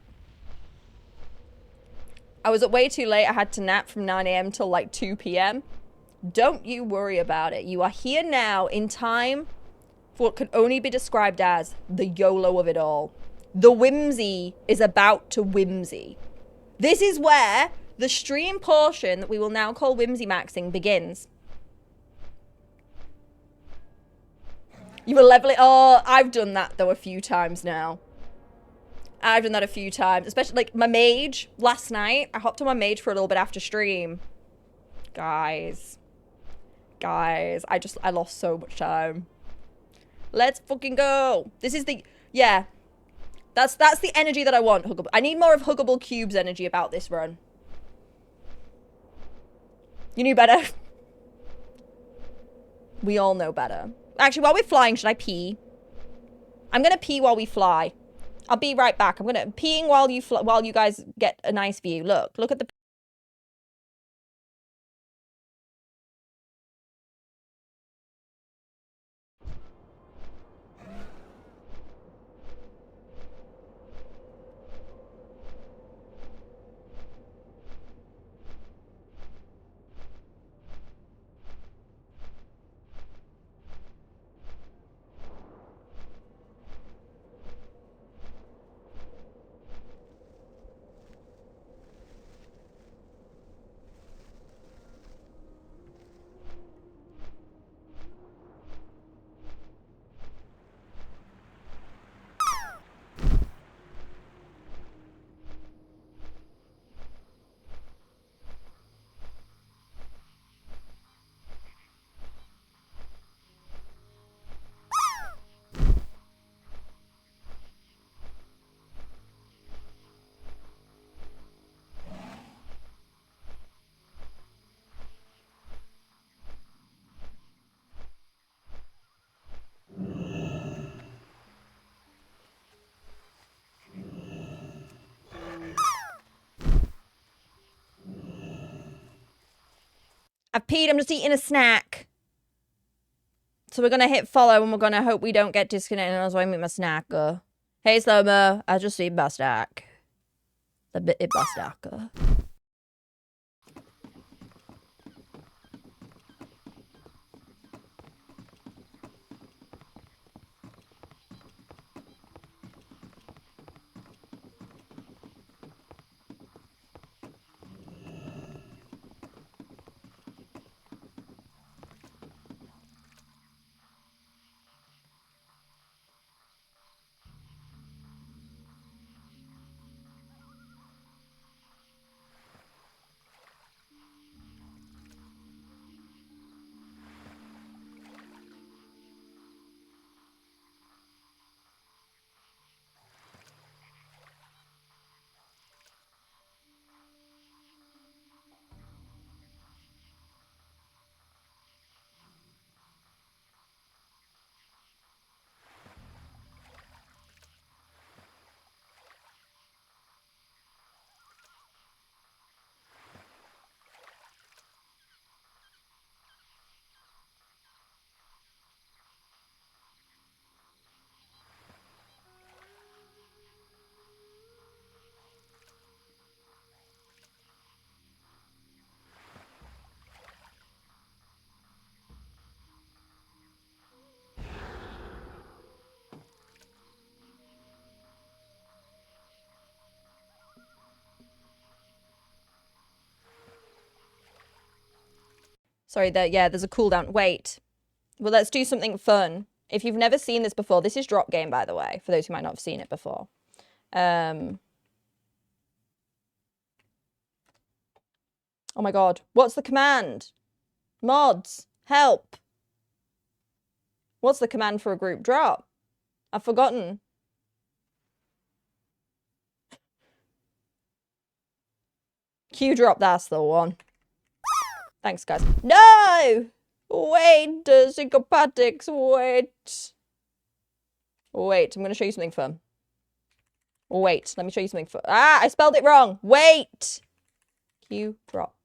I was up way too late. I had to nap from 9 AM till like 2 PM. Don't you worry about it. You are here now in time for what can only be described as the YOLO of it all. The whimsy is about to whimsy. This is where the stream portion that we will now call whimsy maxing begins. You were leveling... Oh, I've done that though a few times now. I've done that a few times. Especially like my mage last night. I hopped on my mage for a little bit after stream. Guys, I lost so much time. Let's fucking go. This is the... Yeah. That's the energy that I want, Huggable. I need more of Huggable Cube's energy about this run. You knew better. We all know better. Actually, while we're flying, should I pee? I'm gonna pee while we fly. I'll be right back. I'm gonna peeing while you guys get a nice view. Look at the... I've peed, I'm just eating a snack. So we're gonna hit follow and we're gonna hope we don't get disconnected. That's why I make my snack. Hey, Slow-mo, I just eat my snack. A bit my snack. Sorry, there's a cooldown. Wait. Well, let's do something fun. If you've never seen this before, this is drop game, by the way, for those who might not have seen it before. Oh my god. What's the command? Mods, help. What's the command for a group drop? I've forgotten. Q drop, that's the one. Thanks, guys. No! Wait, syncopatics, wait. Wait, I'm going to show you something fun. Wait, let me show you something fun. Ah, I spelled it wrong. Wait. Q drop.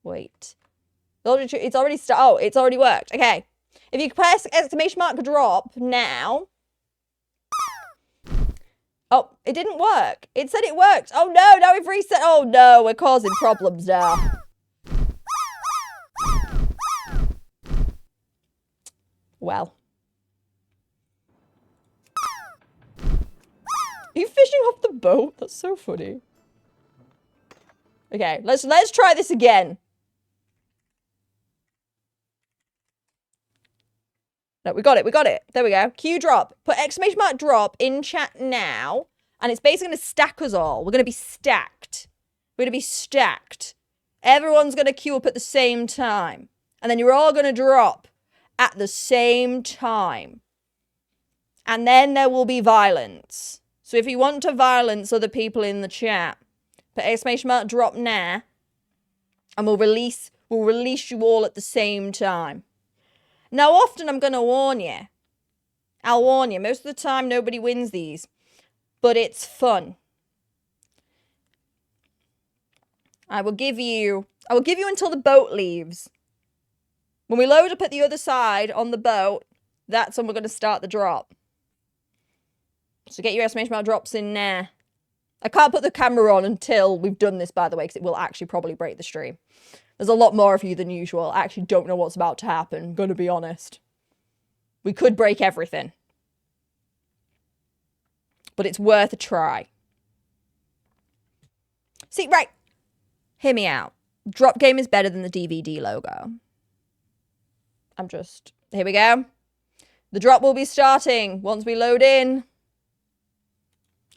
Wait. It's already oh, it's already worked. Okay. If you press exclamation mark drop now. Oh, it didn't work. It said it worked. Oh no, now we've reset. Oh no, we're causing problems now. Well. Are you fishing off the boat? That's so funny. Okay, let's try this again. No, we got it. There we go. Q drop. Put exclamation mark drop in chat now. And it's basically going to stack us all. We're going to be stacked. We're going to be stacked. Everyone's going to queue up at the same time. And then you're all going to drop at the same time. And then there will be violence. So if you want to violence other people in the chat, put exclamation mark drop now. And we'll release you all at the same time. Now, often I'm going to warn you. I'll warn you. Most of the time, nobody wins these. But it's fun. I will give you until the boat leaves. When we load up at the other side on the boat, that's when we're going to start the drop. So get your exclamation mark drops in now. I can't put the camera on until we've done this, by the way, because it will actually probably break the stream. There's a lot more of you than usual. I actually don't know what's about to happen, I'm gonna be honest. We could break everything. But it's worth a try. See, right. Hear me out. Drop game is better than the DVD logo. Here we go. The drop will be starting once we load in.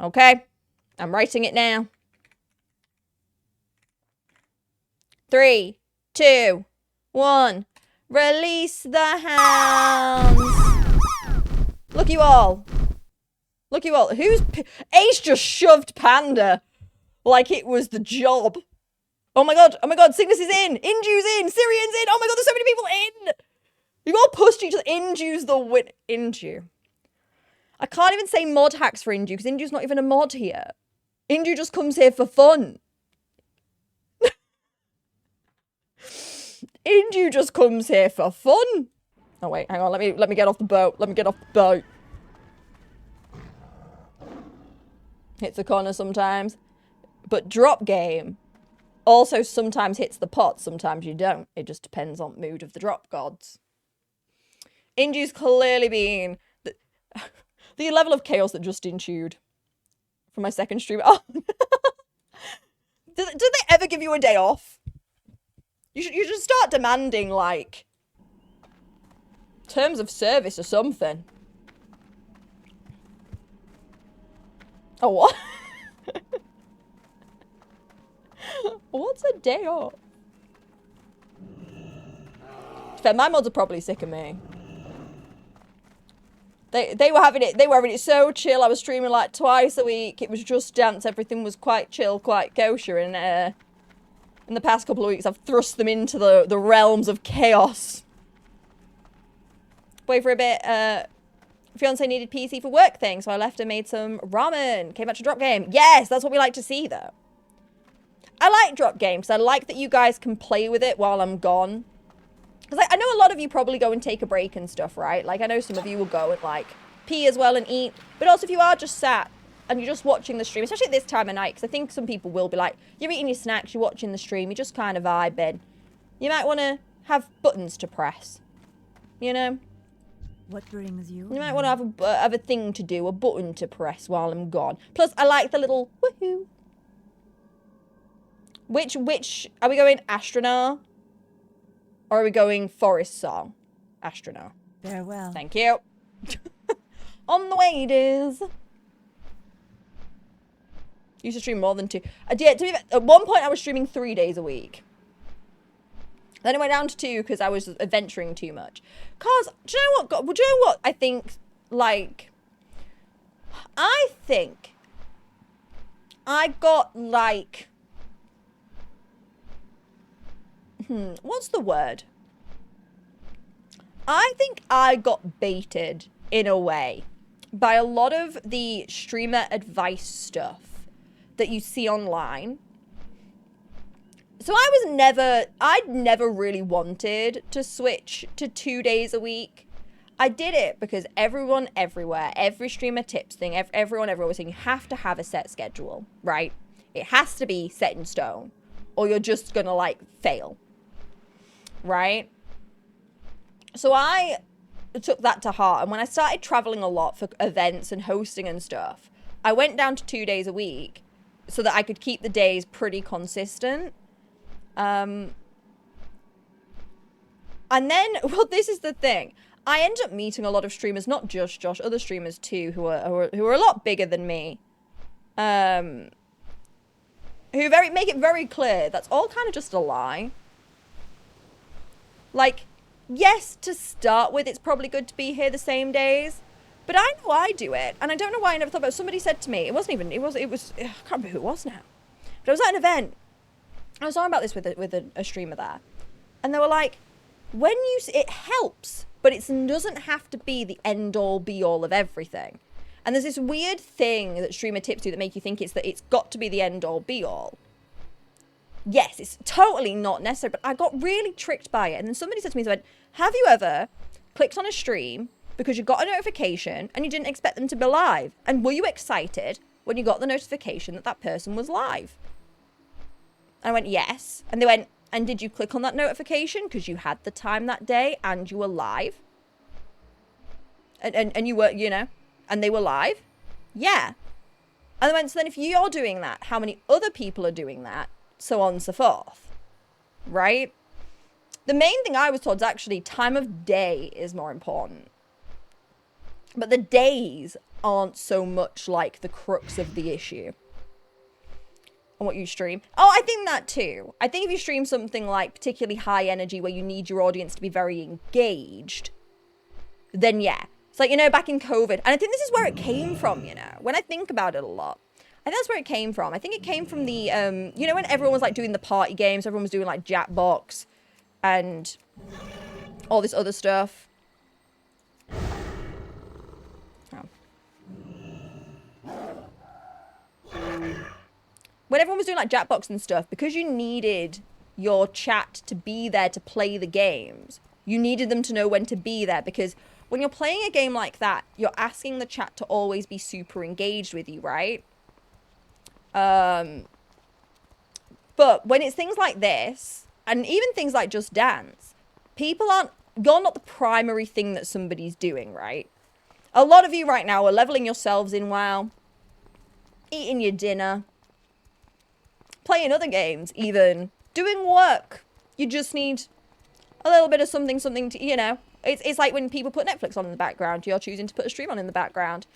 Okay. I'm writing it now. 3, 2, 1. Release the hounds. Look you all. Look you all. Ace just shoved Panda like it was the job. Oh my god. Cygnus is in. Inju's in. Syrian's in. Oh my god, there's so many people in. You all pushed each other. Inju's the win. Inju. I can't even say mod hacks for Inju because Inju's not even a mod here. Inju just comes here for fun. Inju just comes here for fun. Oh wait, hang on. Let me get off the boat. Let me get off the boat. Hits the corner sometimes. But drop game also sometimes hits the pot. Sometimes you don't. It just depends on the mood of the drop gods. Inju's clearly been the level of chaos that just ensued from my second stream. Oh. Did they ever give you a day off? You should start demanding, like, terms of service or something. Oh, what? What's a day off? Fair, my mods are probably sick of me. They were having it so chill. I was streaming like twice a week. It was just dance. Everything was quite chill, quite kosher. And in the past couple of weeks, I've thrust them into the realms of chaos. Wait for a bit. Fiance needed PC for work thing, so I left and made some ramen. Came back to drop game. Yes, that's what we like to see, though. I like drop games. I like that you guys can play with it while I'm gone. Because I know a lot of you probably go and take a break and stuff, right? Like, I know some of you will go and, like, pee as well and eat. But also, if you are just sat and you're just watching the stream, especially at this time of night, because I think some people will be like, you're eating your snacks, you're watching the stream, you're just kind of vibing. You might want to have buttons to press, you know? What brings you? You might want to have a thing to do, a button to press while I'm gone. Plus, I like the little woohoo. Which, are we going astronaut? Or are we going Forest Song? Astronaut. Farewell. Thank you. On the way it is. Used to stream more than 2. Yeah, to be fair, at one point I was streaming 3 days a week. Then it went down to 2 because I was adventuring too much. Cause, do you know what? Do you know what I think? Like, I think I got like, what's the word? I think I got baited in a way by a lot of the streamer advice stuff that you see online. So I'd never really wanted to switch to 2 days a week. I did it because everyone everywhere, every streamer tips thing, everyone was saying you have to have a set schedule, right? It has to be set in stone or you're just gonna like fail, right? So I took that to heart, and when I started traveling a lot for events and hosting and stuff, I went down to 2 days a week so that I could keep the days pretty consistent. And then, well, this is the thing. I end up meeting a lot of streamers, not just Josh, other streamers too, who are a lot bigger than me. Who make it very clear that's all kind of just a lie. Like, yes, to start with, it's probably good to be here the same days. But I know I do it, and I don't know why I never thought about it. Somebody said to me, I can't remember who it was now. But I was at an event. I was talking about this with a streamer there. And they were like, it helps, but it doesn't have to be the end-all, be-all of everything. And there's this weird thing that streamer tips do that make you think it's got to be the end-all, be-all. Yes, it's totally not necessary, but I got really tricked by it. And then somebody said to me, they went, have you ever clicked on a stream because you got a notification and you didn't expect them to be live? And were you excited when you got the notification that that person was live? And I went, yes. And they went, and did you click on that notification because you had the time that day and you were live? And you were, and they were live? Yeah. And they went, so then if you're doing that, how many other people are doing that? So on and so forth. Right? The main thing I was told is actually time of day is more important. But the days aren't so much like the crux of the issue. On what you stream. Oh, I think that too. I think if you stream something like particularly high energy where you need your audience to be very engaged, then yeah. It's like, back in COVID. And I think this is where it came from, when I think about it a lot. I think that's where it came from. I think it came from the, when everyone was like doing the party games, everyone was doing like Jackbox and all this other stuff. Oh. When everyone was doing like Jackbox and stuff, because you needed your chat to be there to play the games, you needed them to know when to be there, because when you're playing a game like that, you're asking the chat to always be super engaged with you, right? But when it's things like this, and even things like Just Dance, you're not the primary thing that somebody's doing, right? A lot of you right now are leveling yourselves in WoW, eating your dinner, playing other games, even doing work. You just need a little bit of something to, it's like when people put Netflix on in the background, you're choosing to put a stream on in the background.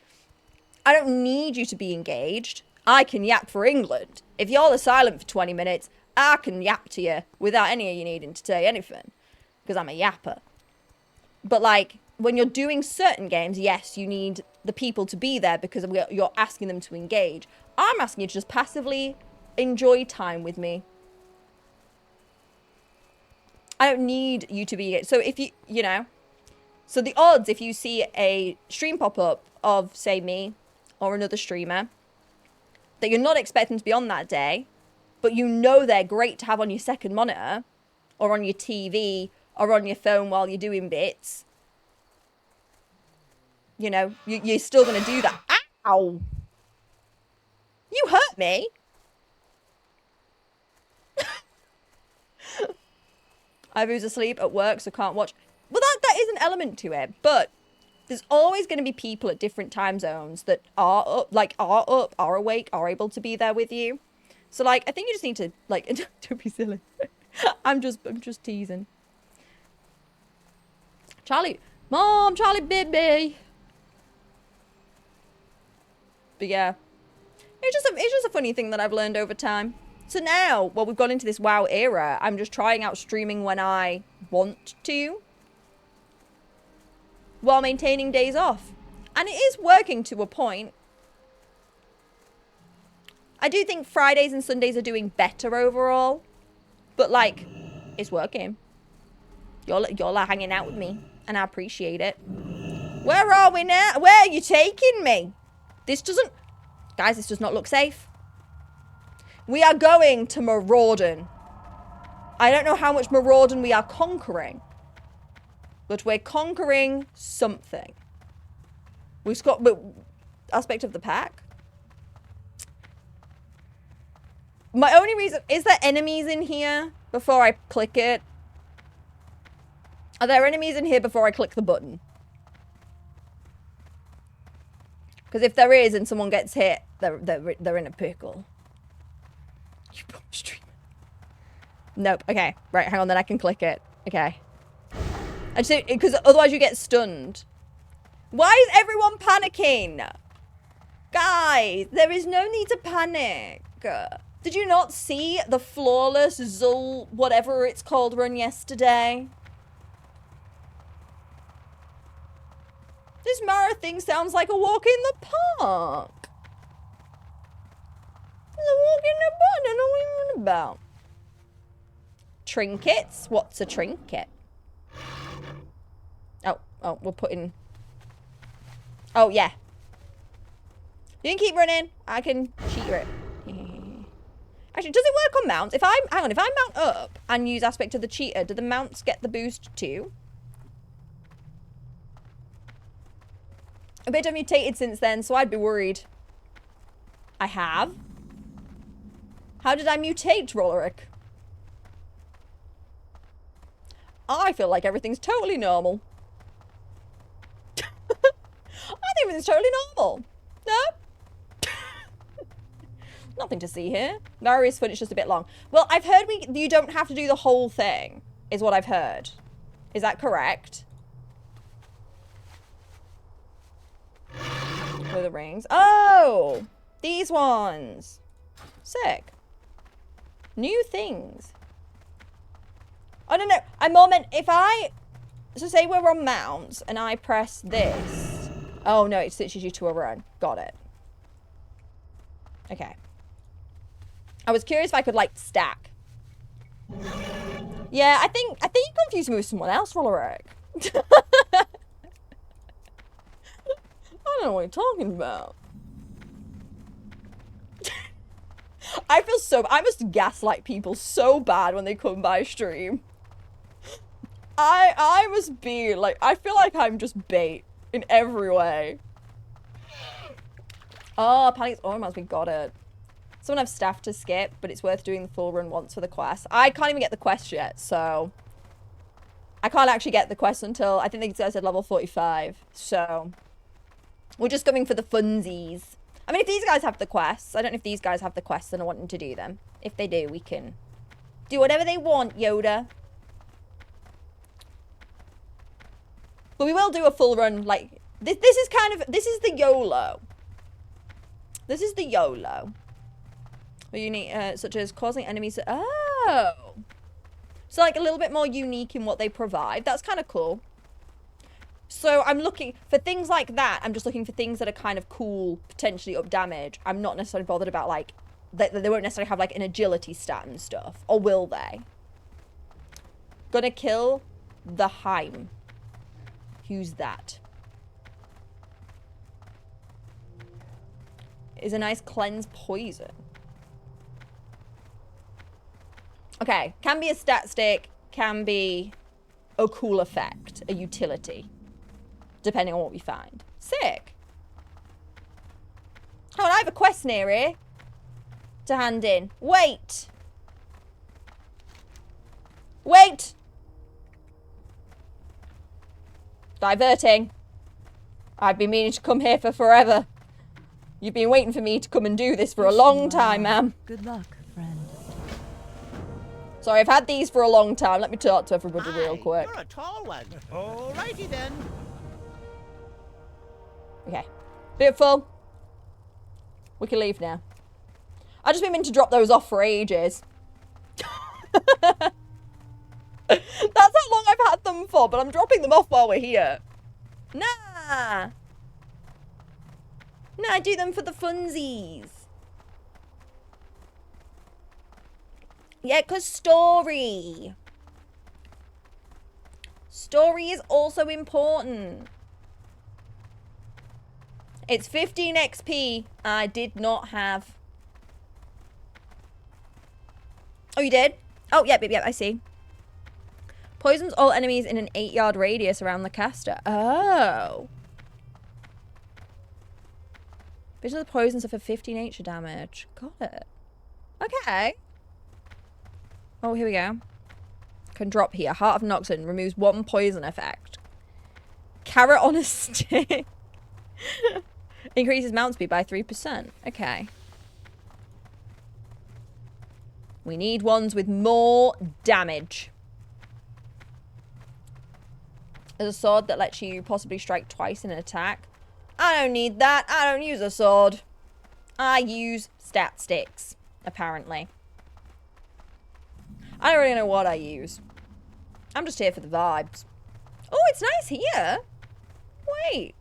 I don't need you to be engaged. I can yap for England. If y'all are silent for 20 minutes, I can yap to you without any of you needing to say anything, because I'm a yapper. But like, when you're doing certain games, yes, you need the people to be there because you're asking them to engage. I'm asking you to just passively enjoy time with me. I don't need you to be... So if you, So the odds, if you see a stream pop up of, say, me or another streamer that you're not expecting to be on that day, but they're great to have on your second monitor or on your TV or on your phone while you're doing bits, you're still going to do that. Ow! You hurt me! Ivu's asleep at work, so can't watch. Well, that is an element to it, but there's always going to be people at different time zones that are awake, are able to be there with you. So, like, I think you just need to, like, don't be silly. I'm just teasing. Charlie. Mom, Charlie baby. But yeah. It's just a funny thing that I've learned over time. So now, well, we've gone into this WoW era, I'm just trying out streaming when I want to. While maintaining days off. And it is working to a point. I do think Fridays and Sundays are doing better overall. But, like, it's working. You're like hanging out with me. And I appreciate it. Where are we now? Where are you taking me? This doesn't... Guys, this does not look safe. We are going to Mauradon. I don't know how much Mauradon we are conquering. But we're conquering something. We've got... But, aspect of the pack? My only reason... Is there enemies in here before I click it? Are there enemies in here before I click the button? Because if there is and someone gets hit, they're in a pickle. You poor streamer. Nope. Okay. Right. Hang on. Then I can click it. Okay. I just... Because otherwise you get stunned. Why is everyone panicking? Guys, there is no need to panic. Did you not see the flawless Zul, whatever it's called, run yesterday? This Mara thing sounds like a walk in the park. It's a walk in the park. I don't know what you're on about. Trinkets? What's a trinket? Oh, we're putting... Oh, yeah. You can keep running. I can cheater it. Actually, does it work on mounts? If I mount up and use aspect of the cheater, do the mounts get the boost too? A bit have mutated since then, so I'd be worried. I have? How did I mutate, Rollerick? I feel like everything's totally normal. I think everything's totally normal. No? Nothing to see here. Marius footage just a bit long. Well, I've heard you don't have to do the whole thing, is what I've heard. Is that correct? Where are the rings? Oh! These ones. Sick. New things. I don't know. I'm more meant if I... So say we're on mounts and I press this. Oh no, it switches you to a run. Got it. Okay. I was curious if I could like stack. Yeah, I think you confused me with someone else, Rollerick. I don't know what you're talking about. I must gaslight people so bad when they come by stream. I must be like, I feel like I'm just bait in every way. Oh, Panics Orange, we got it. Someone have staff to skip, but it's worth doing the full run once for the quest. I can't even get the quest yet, so I can't actually get the quest until I think these guys said level 45. So we're just going for the funsies. I mean, if these guys have the quests, I don't know if these guys have the quests and are wanting to do them. If they do, we can do whatever they want, Yoda. But we will do a full run, like, this is the YOLO. This is the YOLO. But unique, such as causing enemies to, oh. So, like, a little bit more unique in what they provide. That's kind of cool. So, I'm looking, for things like that, I'm just looking for things that are kind of cool, potentially up damage. I'm not necessarily bothered about, like, they won't necessarily have, like, an agility stat and stuff. Or will they? Gonna kill the Heim. Who's that? Is a nice cleanse poison. Okay, can be a stat stick, can be a cool effect, a utility. Depending on what we find. Sick. Oh, and I have a quest near here to hand in. Wait. Wait. Diverting. I've been meaning to come here for forever. You've been waiting for me to come and do this for a long time, ma'am. Good luck, friend. Sorry, I've had these for a long time. Let me talk to everybody real quick. You're a tall one. Alrighty then. Okay. Beautiful. We can leave now. I just been meant to drop those off for ages. That's how long I've had them for, but I'm dropping them off while we're here. Nah. Nah, I do them for the funsies. Yeah, because story. Story is also important. It's 15 XP I did not have. Oh, you did? Oh, yep, I see. Poisons all enemies in an 8-yard radius around the caster. Oh. Vision of the poisons are for 15 extra damage. Got it. Okay. Oh, here we go. Can drop here. Heart of Noxon removes 1 poison effect. Carrot on a stick. Increases mount speed by 3%. Okay. We need ones with more damage. There's a sword that lets you possibly strike twice in an attack. I don't need that. I don't use a sword. I use stat sticks, apparently. I don't really know what I use. I'm just here for the vibes. Oh, it's nice here. Wait.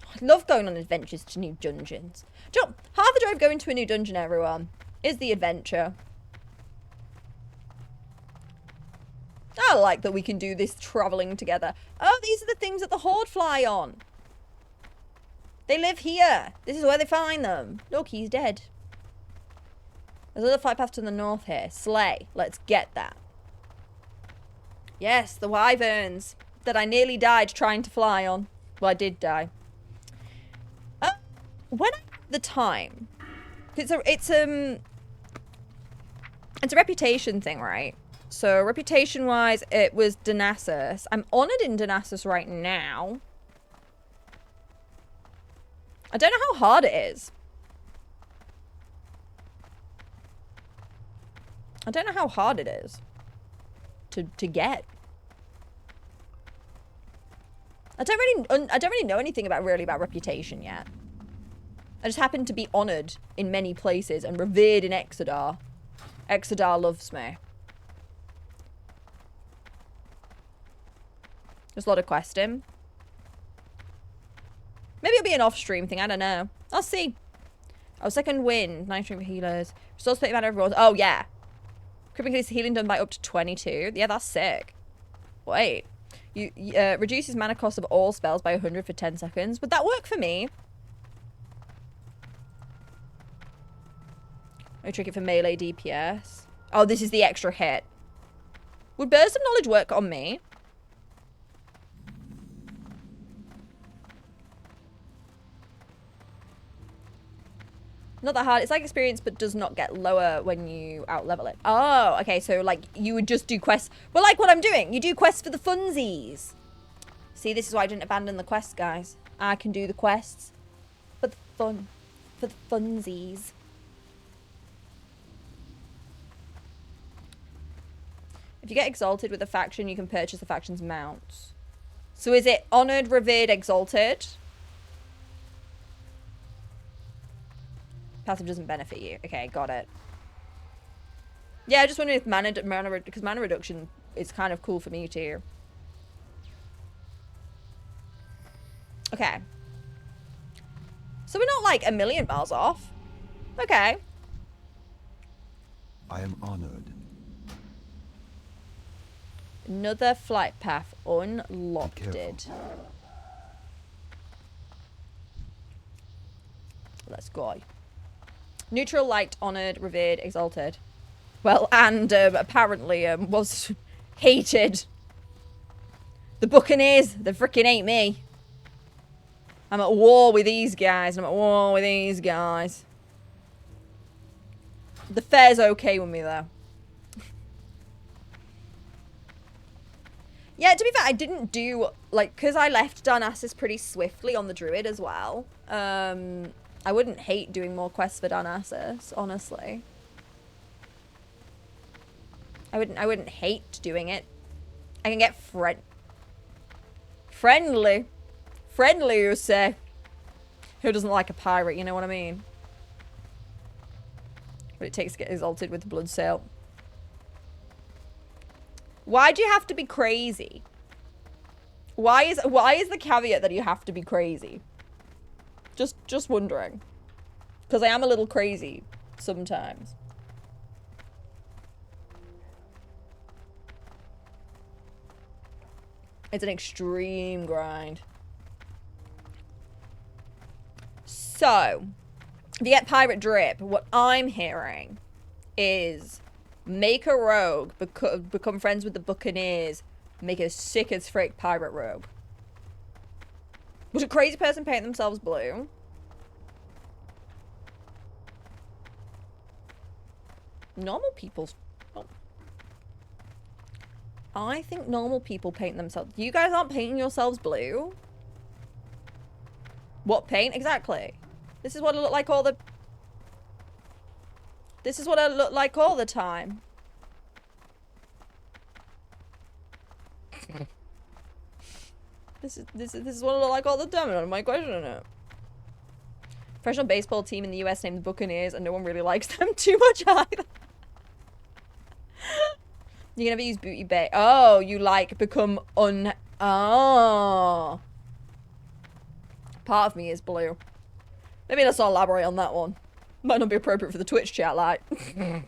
I love going on adventures to new dungeons. Do you know, half the joy of going to a new dungeon, everyone, is the adventure. I like that we can do this traveling together. Oh, these are the things that the Horde fly on. They live here. This is where they find them. Look, he's dead. There's another flight path to the north here. Slay. Let's get that. Yes, the wyverns that I nearly died trying to fly on. Well, I did die. When I have the time, it's a reputation thing, right? So reputation-wise, it was Danasus. I'm honored in Danasus right now. I don't know how hard it is. I don't know how hard it is to get. I don't really know anything about reputation yet. I just happen to be honored in many places and revered in Exodar. Exodar loves me. There's a lot of questing. Maybe it'll be an off-stream thing. I don't know. I'll see. Oh, second wind. 9 stream for healers. Restores 30 mana everyone. Oh, yeah. Crippling healing done by up to 22. Yeah, that's sick. Wait. You reduces mana cost of all spells by 100 for 10 seconds. Would that work for me? I trick it for melee DPS. Oh, this is the extra hit. Would Burst of Knowledge work on me? Not that hard. It's like experience, but does not get lower when you out-level it. Oh, okay. So, like, you would just do quests. Well, like what I'm doing. You do quests for the funsies. See, this is why I didn't abandon the quests, guys. I can do the quests for the fun. For the funsies. If you get exalted with a faction, you can purchase the faction's mounts. So is it honored, revered, exalted? Passive doesn't benefit you. Okay, got it. Yeah, I just wondering if because mana reduction is kind of cool for me too. Okay. So we're not like a million miles off. Okay. I am honored. Another flight path unlocked. Let's go. Neutral, light, honored, revered, exalted. Well, and apparently was hated. The Buccaneers, they freaking hate me. I'm at war with these guys. I'm at war with these guys. The fair's okay with me, though. Yeah, to be fair, I didn't do, like, because I left Darnassus pretty swiftly on the Druid as well. I wouldn't hate doing more quests for Darnassus, honestly. I wouldn't hate doing it. I can get friendly, you say? Who doesn't like a pirate? You know what I mean? What it takes to get exalted with the blood sail. Why do you have to be crazy? Why is the caveat that you have to be crazy? Just wondering. Because I am a little crazy sometimes. It's an extreme grind. So, if you get pirate drip, what I'm hearing is make a rogue, become friends with the buccaneers, make a sick as frick pirate rogue. Would a crazy person paint themselves blue? Normal people's... Oh. I think normal people paint themselves... You guys aren't painting yourselves blue? What paint? Exactly. This is what I look like all the... This is what I look like all the time. This is what I look like all the time. Am I questioning it? Professional baseball team in the US named the Buccaneers, and no one really likes them too much either. You can never use booty bait. Oh, you like become Oh. Part of me is blue. Maybe let's not elaborate on that one. Might not be appropriate for the Twitch chat, like. Okay,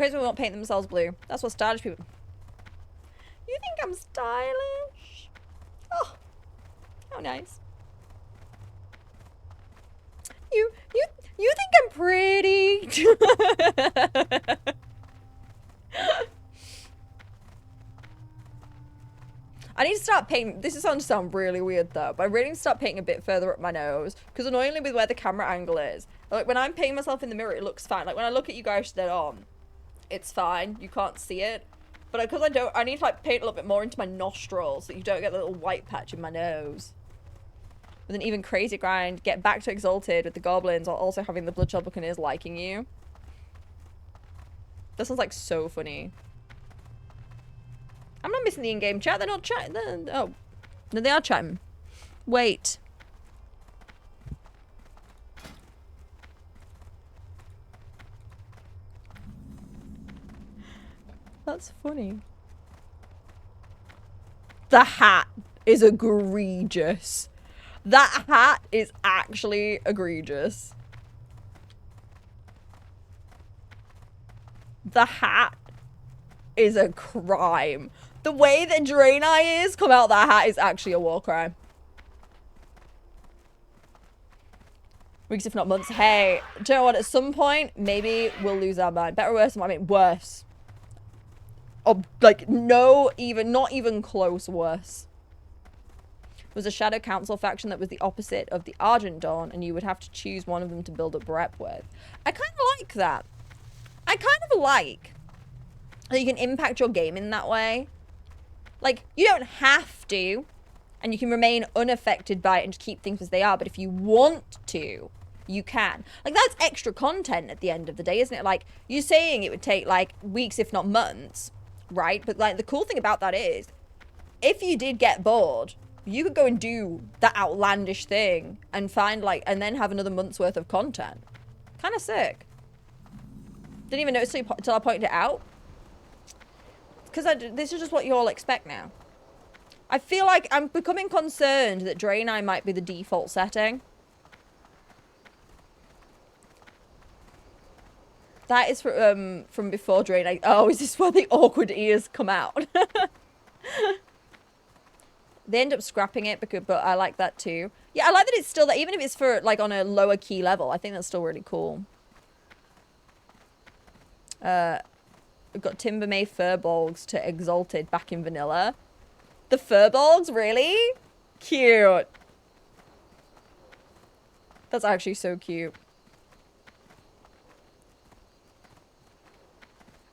so we won't paint themselves blue. That's what stylish people... You think I'm stylish? Oh, how nice. You think I'm pretty? I need to start painting. This is going to sound really weird though, but I really need to start painting a bit further up my nose, because annoyingly with where the camera angle is, like when I'm painting myself in the mirror, it looks fine. Like when I look at you guys dead on, it's fine. You can't see it. But because I need to like paint a little bit more into my nostrils so you don't get the little white patch in my nose. With an even crazier grind, get back to exalted with the goblins while also having the Bloodshot Buccaneers liking you. That sounds like so funny. I'm not missing the in-game chat. They're not chatting. Oh. No, they are chatting. Wait. That's funny. The hat is egregious. That hat is actually egregious. The hat is a crime. The way that Draenei is come out that hat is actually a war crime. Weeks if not months. Hey, do you know what? At some point, maybe we'll lose our mind. Better or worse? I mean, worse. Or, like, not even close worse. It was a Shadow Council faction that was the opposite of the Argent Dawn, and you would have to choose one of them to build up rep with. I kind of like that. I kind of like that you can impact your game in that way. Like, you don't have to, and you can remain unaffected by it and just keep things as they are, but if you want to, you can. Like, that's extra content at the end of the day, isn't it? Like, you're saying it would take, like, weeks, if not months, right? But, like, the cool thing about that is, if you did get bored, you could go and do that outlandish thing and find, like, and then have another month's worth of content. Kind of sick. Didn't even notice until I pointed it out. Because this is just what you all expect now. I feel like I'm becoming concerned that Draenei might be the default setting. That is from before Draenei. Oh, is this where the awkward ears come out? They end up scrapping it, but I like that too. Yeah, I like that it's still there, even if it's for like on a lower key level. I think that's still really cool. We've got Timber May Furbolgs to Exalted back in vanilla. The Furbolgs, really? Cute. That's actually so cute.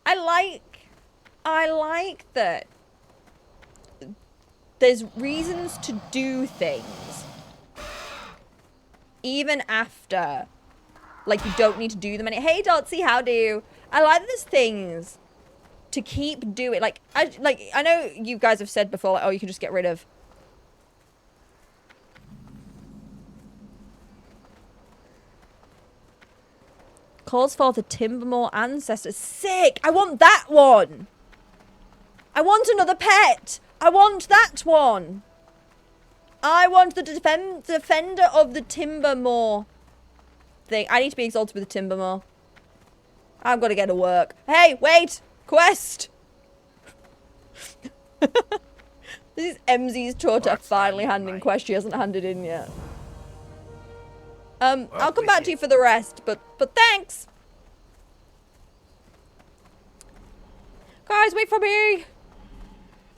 I like that there's reasons to do things even after, like, you don't need to do them any. Hey Dotsy, how do you? I like that there's things to keep doing, like, I know you guys have said before, like, oh, you can just get rid of. Calls for the Timbermore ancestors. Sick! I want that one! I want another pet! I want that one! I want the defender of the Timbermore thing. I need to be exalted with the Timbermore. I've got to get to work. Hey, wait! Quest! This is MZ's daughter finally handing quest she hasn't handed in yet. I'll come back to you for the rest, but thanks! Guys, wait for me!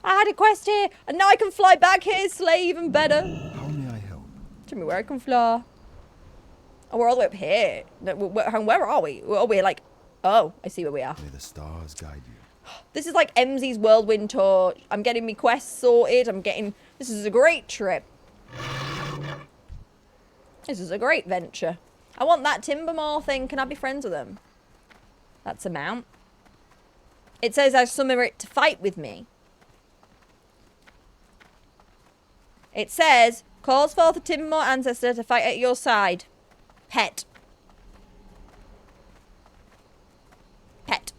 I had a quest here, and now I can fly back here, slay even better. How may I help? Tell me where I can fly. Oh, we're all the way up here. No, where are we? Oh, we're like... Oh, I see where we are. May the stars guide you. This is like MZ's whirlwind tour. I'm getting me quests sorted. This is a great trip. This is a great venture. I want that Timbermore thing. Can I be friends with them? That's a mount. It says I summon it to fight with me. It says, calls forth a Timbermore ancestor to fight at your side. Pet. Pet.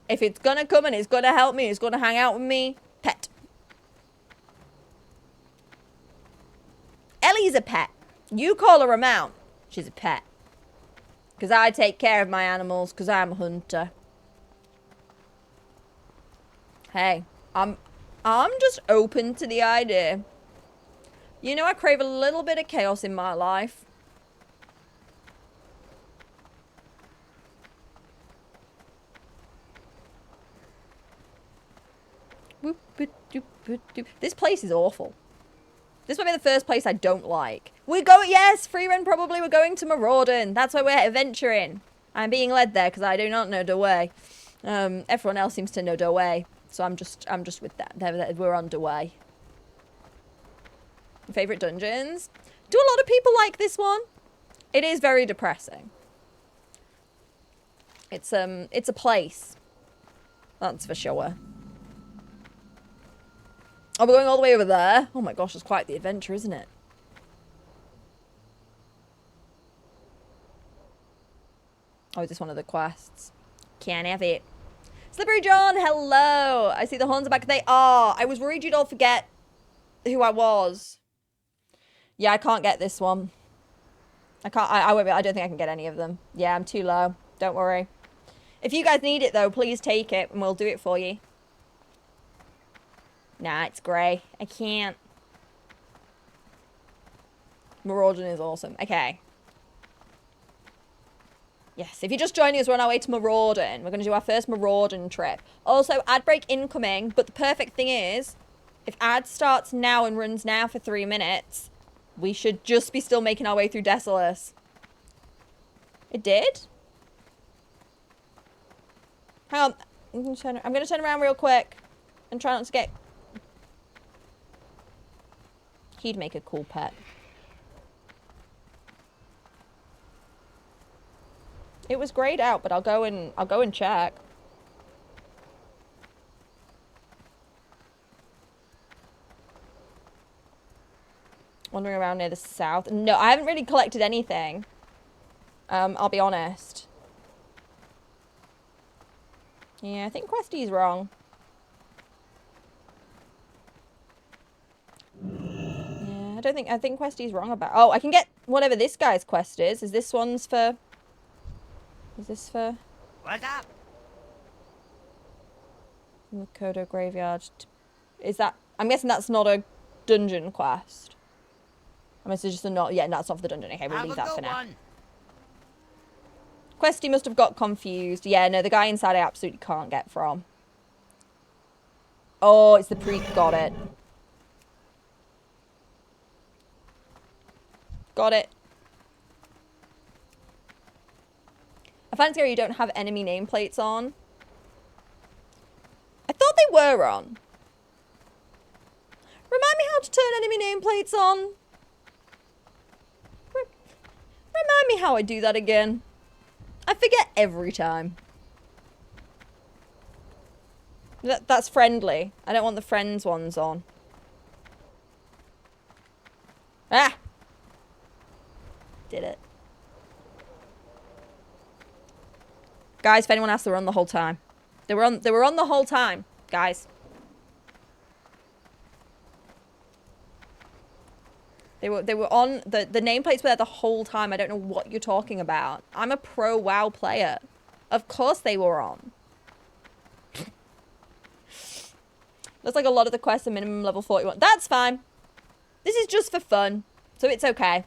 If it's gonna come and it's gonna help me, it's gonna hang out with me, pet. Ellie's a pet. You call her a mount. She's a pet. Because I take care of my animals, because I'm a hunter. Hey, I'm just open to the idea. You know, I crave a little bit of chaos in my life. This place is awful. This might be the first place I don't like. We're going, yes, free run probably. We're going to Mauradon. That's why we're adventuring. I'm being led there because I do not know the way. Everyone else seems to know the way. So I'm just with that. We're underway. Favorite dungeons? Do a lot of people like this one? It is very depressing. It's a place. That's for sure. Oh, we're going all the way over there? Oh my gosh, it's quite the adventure, isn't it? Oh, is this one of the quests? Can't have it. Slippery John, hello! I see the horns are back. They are. I was worried you'd all forget who I was. Yeah, I can't get this one. I can't. I don't think I can get any of them. Yeah, I'm too low. Don't worry. If you guys need it, though, please take it, and we'll do it for you. Nah, it's grey. I can't. Mauradon is awesome. Okay. Yes, if you're just joining us, we're on our way to Mauradon. We're going to do our first Mauradon trip. Also, ad break incoming, but the perfect thing is, if ad starts now and runs now for 3 minutes, we should just be still making our way through Desolus. It did? Hang on. I'm going to turn around real quick and try not to get... He'd make a cool pet. It was grayed out, but I'll go and check. Wandering around near the south. No, I haven't really collected anything. I'll be honest. Yeah, I think Questy's wrong. Yeah, I think Questy's wrong about... Oh, I can get whatever this guy's quest is. Is this one's for... Is this for... What's up? Makoto Graveyard. Is that... I'm guessing that's not a dungeon quest. I mean, it's just a not... Yeah, that's not for the dungeon. Okay, we'll leave that for now. Questy must have got confused. Yeah, no, the guy inside I absolutely can't get from. Oh, it's the priest. Got it. Got it. I find it scary you don't have enemy nameplates on. I thought they were on. Remind me how to turn enemy nameplates on. Remind me how I do that again. I forget every time. That's friendly. I don't want the friends ones on. Ah! Did it. Guys, if anyone asks, they were on the whole time. They were on the whole time, guys. They were on the nameplates were there the whole time. I don't know what you're talking about. I'm a pro WoW player. Of course they were on. Looks like a lot of the quests are minimum level 41. That's fine. This is just for fun, so it's okay.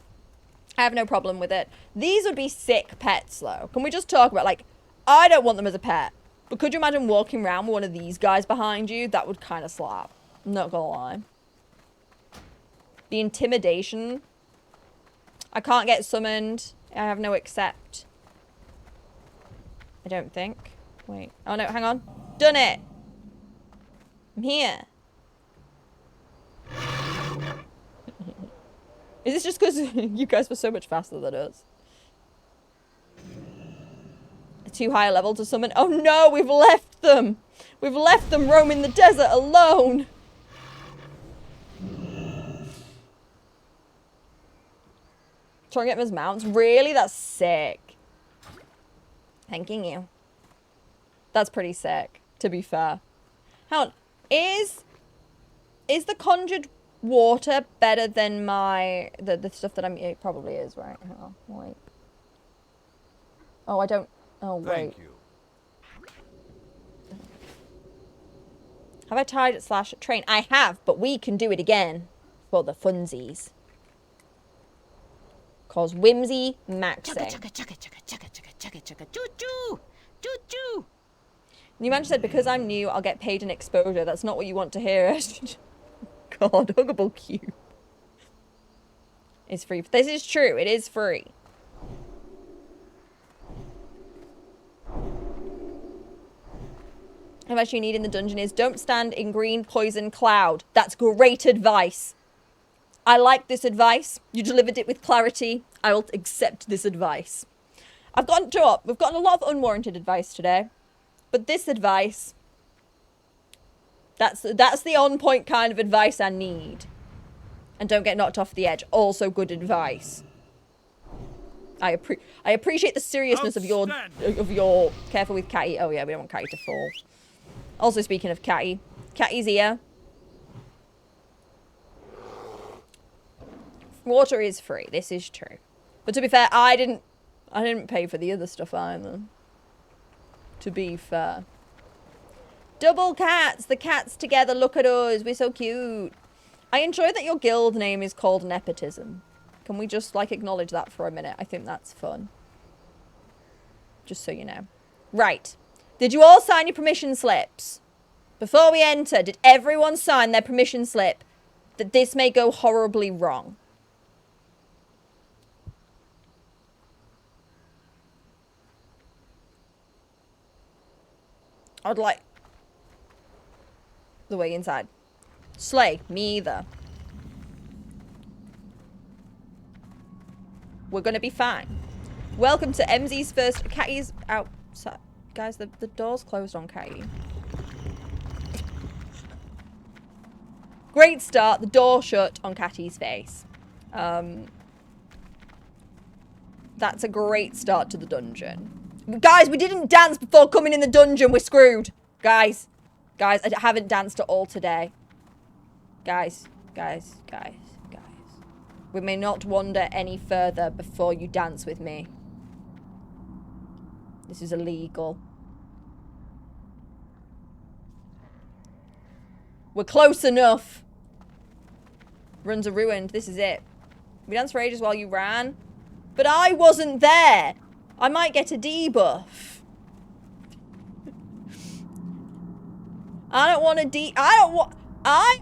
I have no problem with it. These would be sick pets, though. Can we just talk about, like, I don't want them as a pet. But could you imagine walking around with one of these guys behind you? That would kind of slap. I'm not gonna lie. The intimidation. I can't get summoned. I have no accept. I don't think. Wait. Oh, no, hang on. Done it. I'm here. Is this just because you guys were so much faster than us? A too high a level to summon? Oh no, we've left them! We've left them roaming the desert alone! Try and get them as mounts? Really? That's sick. Thanking you. That's pretty sick, to be fair. Hang on. Is the conjured water better than my the stuff that I'm it probably is, right? Hang on, wait. Oh, I don't. Oh, wait. Thank you. Have I tried / train? I have, but we can do it again for the funsies. Cause whimsy maxing. New man said, because I'm new, I'll get paid in exposure. That's not what you want to hear. God, Huggable Cube. It's free. This is true. It is free. How much you need in the dungeon is don't stand in green poison cloud. That's great advice. I like this advice. You delivered it with clarity. I will accept this advice. We've gotten a lot of unwarranted advice today. But this advice, that's the on-point kind of advice I need. And don't get knocked off the edge. Also good advice. I appreciate the seriousness of your careful with Catty. Oh yeah, we don't want Catty to fall. Also speaking of Catty, Catty's here. Water is free. This is true. But to be fair, I didn't pay for the other stuff either. To be fair. Double cats! The cats together, look at us. We're so cute. I enjoy that your guild name is called Nepotism. Can we just, like, acknowledge that for a minute? I think that's fun. Just so you know. Right. Did you all sign your permission slips? Before we enter, did everyone sign their permission slip that this may go horribly wrong? I'd like the way inside. Slay, me either. We're gonna be fine. Welcome to MZ's first. Catty's outside. Guys, the door's closed on Catty. Great start. The door shut on Catty's face. That's a great start to the dungeon. Guys, we didn't dance before coming in the dungeon. We're screwed. Guys, I haven't danced at all today. Guys. We may not wander any further before you dance with me. This is illegal. We're close enough. Runs are ruined. This is it. We danced for ages while you ran. But I wasn't there. I might get a debuff. I don't want a I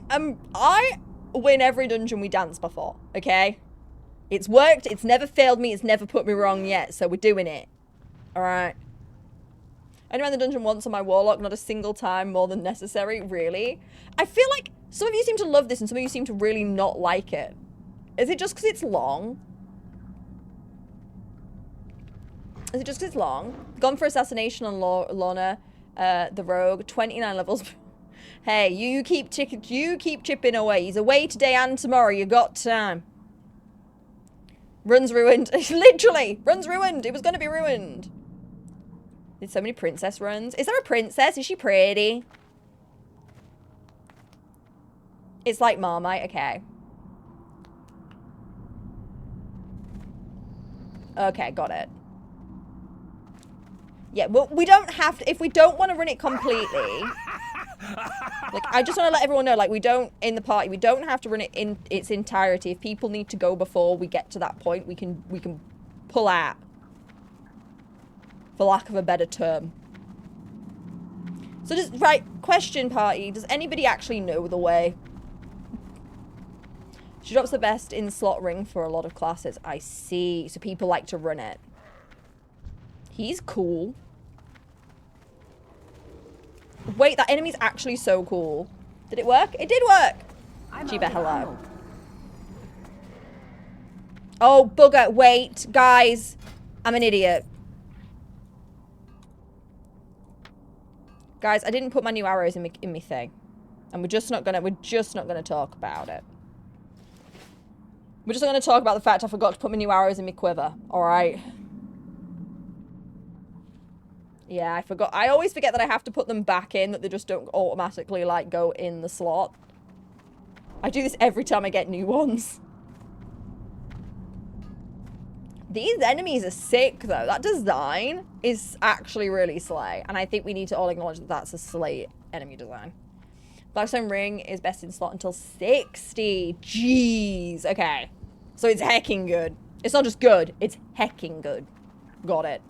win every dungeon we dance before, okay? It's worked, it's never failed me, it's never put me wrong yet, so we're doing it. Alright. I ran the dungeon once on my warlock, not a single time more than necessary, really? I feel like some of you seem to love this and some of you seem to really not like it. Is it just because it's long? Is it just 'cause it's long? Gone for assassination on Lorna, the rogue. 29 levels. Hey, you keep chipping away. He's away today and tomorrow. You got time. Run's ruined. Literally, run's ruined. It was gonna be ruined. There's so many princess runs. Is there a princess? Is she pretty? It's like Marmite. Okay. Okay, got it. Yeah, well, we don't have to, if we don't want to run it completely. Like, I just want to let everyone know, like, we don't, in the party, we don't have to run it in its entirety. If people need to go before we get to that point, we can pull out. For lack of a better term. So right, question party, does anybody actually know the way? She drops the best in slot ring for a lot of classes. I see. So people like to run it. He's cool. Wait, that enemy's actually so cool. Did it work? It did work! Jeeba, hello. Oh, bugger. Wait, guys. I'm an idiot. Guys, I didn't put my new arrows in me thing. And we're just not gonna talk about it. We're just going to talk about the fact I forgot to put my new arrows in my quiver. Alright. Yeah, I forgot. I always forget that I have to put them back in, that they just don't automatically, like, go in the slot. I do this every time I get new ones. These enemies are sick, though. That design is actually really slay. And I think we need to all acknowledge that that's a slay enemy design. Blackstone ring is best in slot until 60. Jeez. Okay. So it's hecking good. It's not just good. It's hecking good. Got it.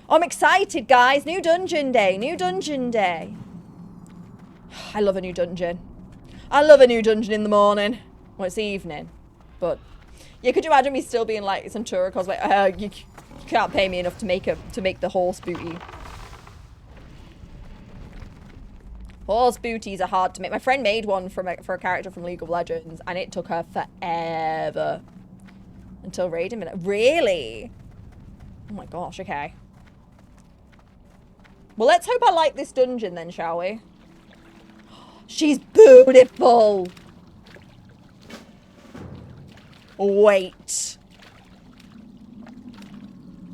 I'm excited, guys. New dungeon day. New dungeon day. I love a new dungeon. I love a new dungeon in the morning. Well, it's evening. But, yeah, could you imagine me still being like Centura cosplay? You can't pay me enough to make the horse booty. Horse booties are hard to make. My friend made one for a character from League of Legends, and it took her forever. Until raid a minute. Really? Oh my gosh, okay. Well, let's hope I like this dungeon then, shall we? She's beautiful! Wait.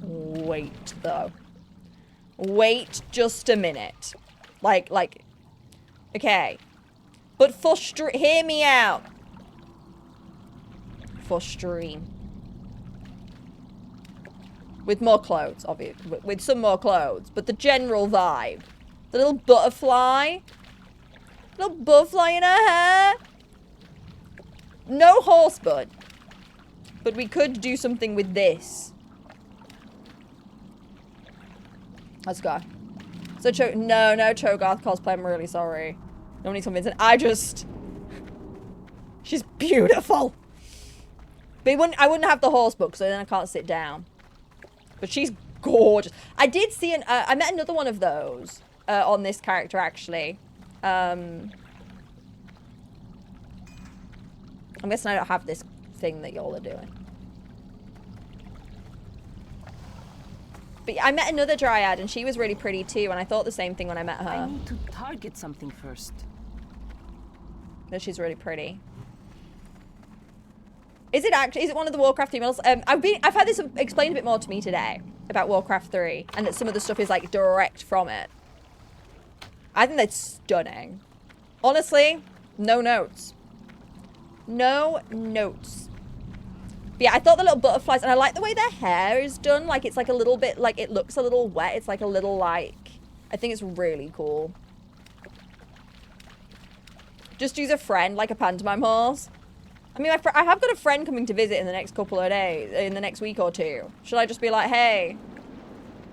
Wait, though. Wait just a minute. Like... Okay. But for stream... Hear me out. For stream. With more clothes, obviously. With some more clothes. But the general vibe. The little butterfly. Little butterfly in her hair. No horse bud. But we could do something with this. Let's go. So, no Cho'Gath cosplay. I'm really sorry. No one needs convincing. She's beautiful. But I wouldn't have the horse book, so then I can't sit down. But she's gorgeous. I did see I met another one of those on this character, actually. I'm guessing I don't have this thing that y'all are doing. But I met another dryad, and she was really pretty too, and I thought the same thing when I met her. I need to target something first. No, she's really pretty. Is it one of the Warcraft emails? I've had this explained a bit more to me today about Warcraft 3, and that some of the stuff is like direct from it. I think that's stunning. Honestly, no notes. No notes. But yeah, I thought the little butterflies, and I like the way their hair is done. Like, it's like a little bit, like, it looks a little wet. It's like a little, like, I think it's really cool. Just use a friend, like a pantomime horse. I mean, I have got a friend coming to visit in the next couple of days, in the next week or two. Should I just be like, hey,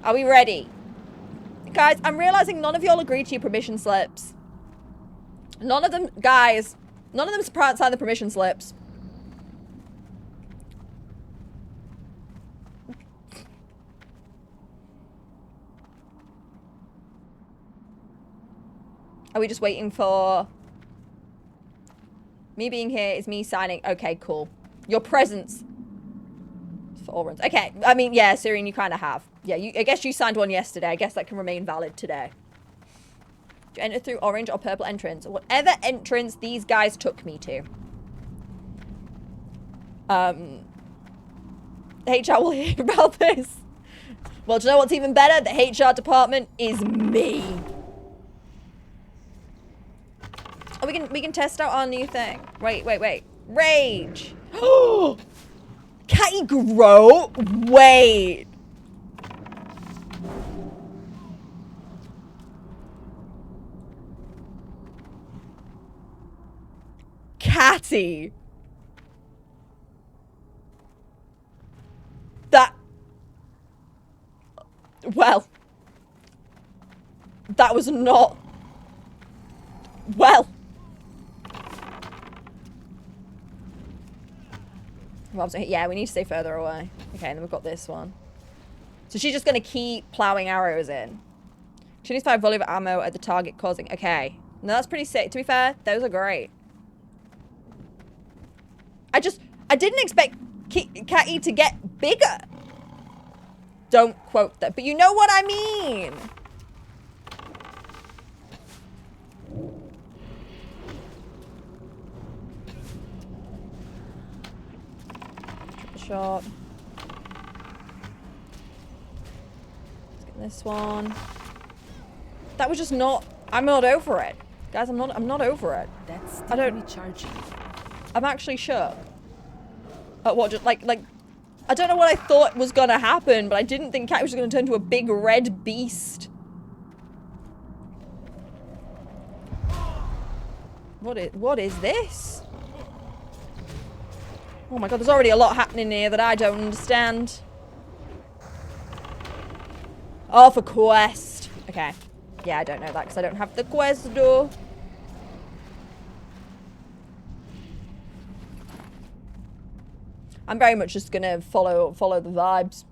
are we ready? Guys, I'm realizing none of y'all agreed to your permission slips. None of them, guys, none of them signed the permission slips. Are we just waiting for... Me being here is me signing. Okay, cool. Your presence. For all runs. Okay, I mean, yeah, Syrian, you kind of have. Yeah, I guess you signed one yesterday. I guess that can remain valid today. Do you enter through orange or purple entrance? Whatever entrance these guys took me to. HR will hear about this. Well, do you know what's even better? The HR department is me. Oh, we can test out our new thing. Wait. Rage. Catty grow? Wait. Catty. Well. That was not... Well. Yeah, we need to stay further away. Okay, and then we've got this one. So she's just going to keep plowing arrows in. She needs 5 volley of ammo at the target causing... Okay. No, that's pretty sick. To be fair, those are great. I didn't expect Catty to get bigger. Don't quote that, but you know what I mean. Triple shot. Let's get this one. That was just not... I'm not over it. Guys, I'm not over it. That's I don't... recharging. I'm actually shook. At what, just like, I don't know what I thought was gonna happen, but I didn't think Cat was gonna turn into a big red beast. What is this? Oh my god, there's already a lot happening here that I don't understand. Oh, for quest. Okay. Yeah, I don't know that because I don't have the quest door. I'm very much just gonna follow the vibes.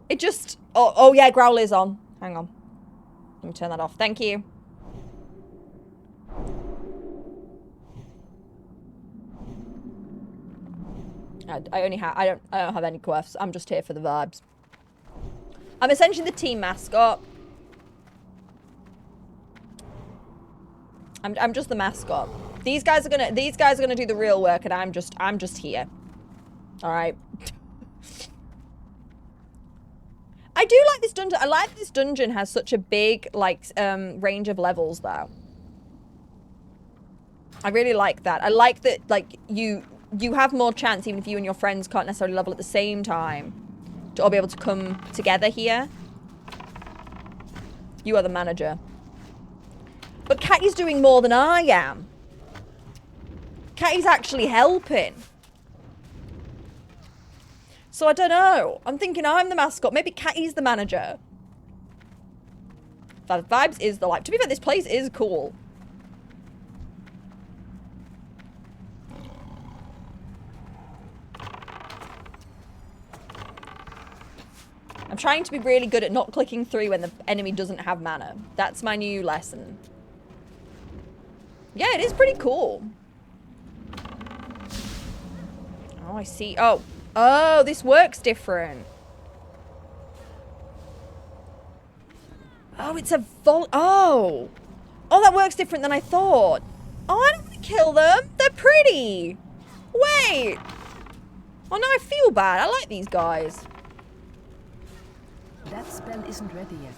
It just... Oh yeah, Growl is on. Hang on. Let me turn that off. Thank you. I don't have any quests. I'm just here for the vibes. I'm essentially the team mascot. I'm just the mascot. These guys are gonna do the real work, and I'm just here. All right. I do like this dungeon. I like this dungeon has such a big range of levels though. I really like that. I like that you have more chance even if you and your friends can't necessarily level at the same time to all be able to come together here. You are the manager. But Catty's doing more than I am. Catty's actually helping. So I don't know. I'm thinking I'm the mascot. Maybe Catty's the manager. Vibes is the life. To be fair, this place is cool. I'm trying to be really good at not clicking through when the enemy doesn't have mana. That's my new lesson. Yeah, it is pretty cool. Oh, I see. Oh, this works different. Oh, it's a Oh, that works different than I thought. Oh, I don't want to kill them. They're pretty. Wait. Oh, no, I feel bad. I like these guys. That spell isn't ready yet.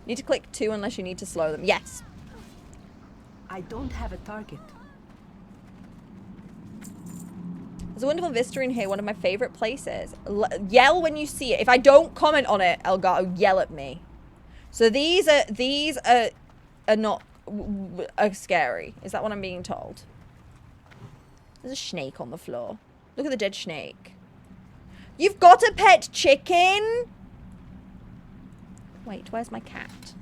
Need to click 2 unless you need to slow them. Yes. I don't have a target. There's a wonderful vista in here, one of my favorite places. Yell when you see it. If I don't comment on it, Elgato, yell at me. So these are not scary. Is that what I'm being told? There's a snake on the floor. Look at the dead snake. You've got a pet chicken? Wait, where's my cat?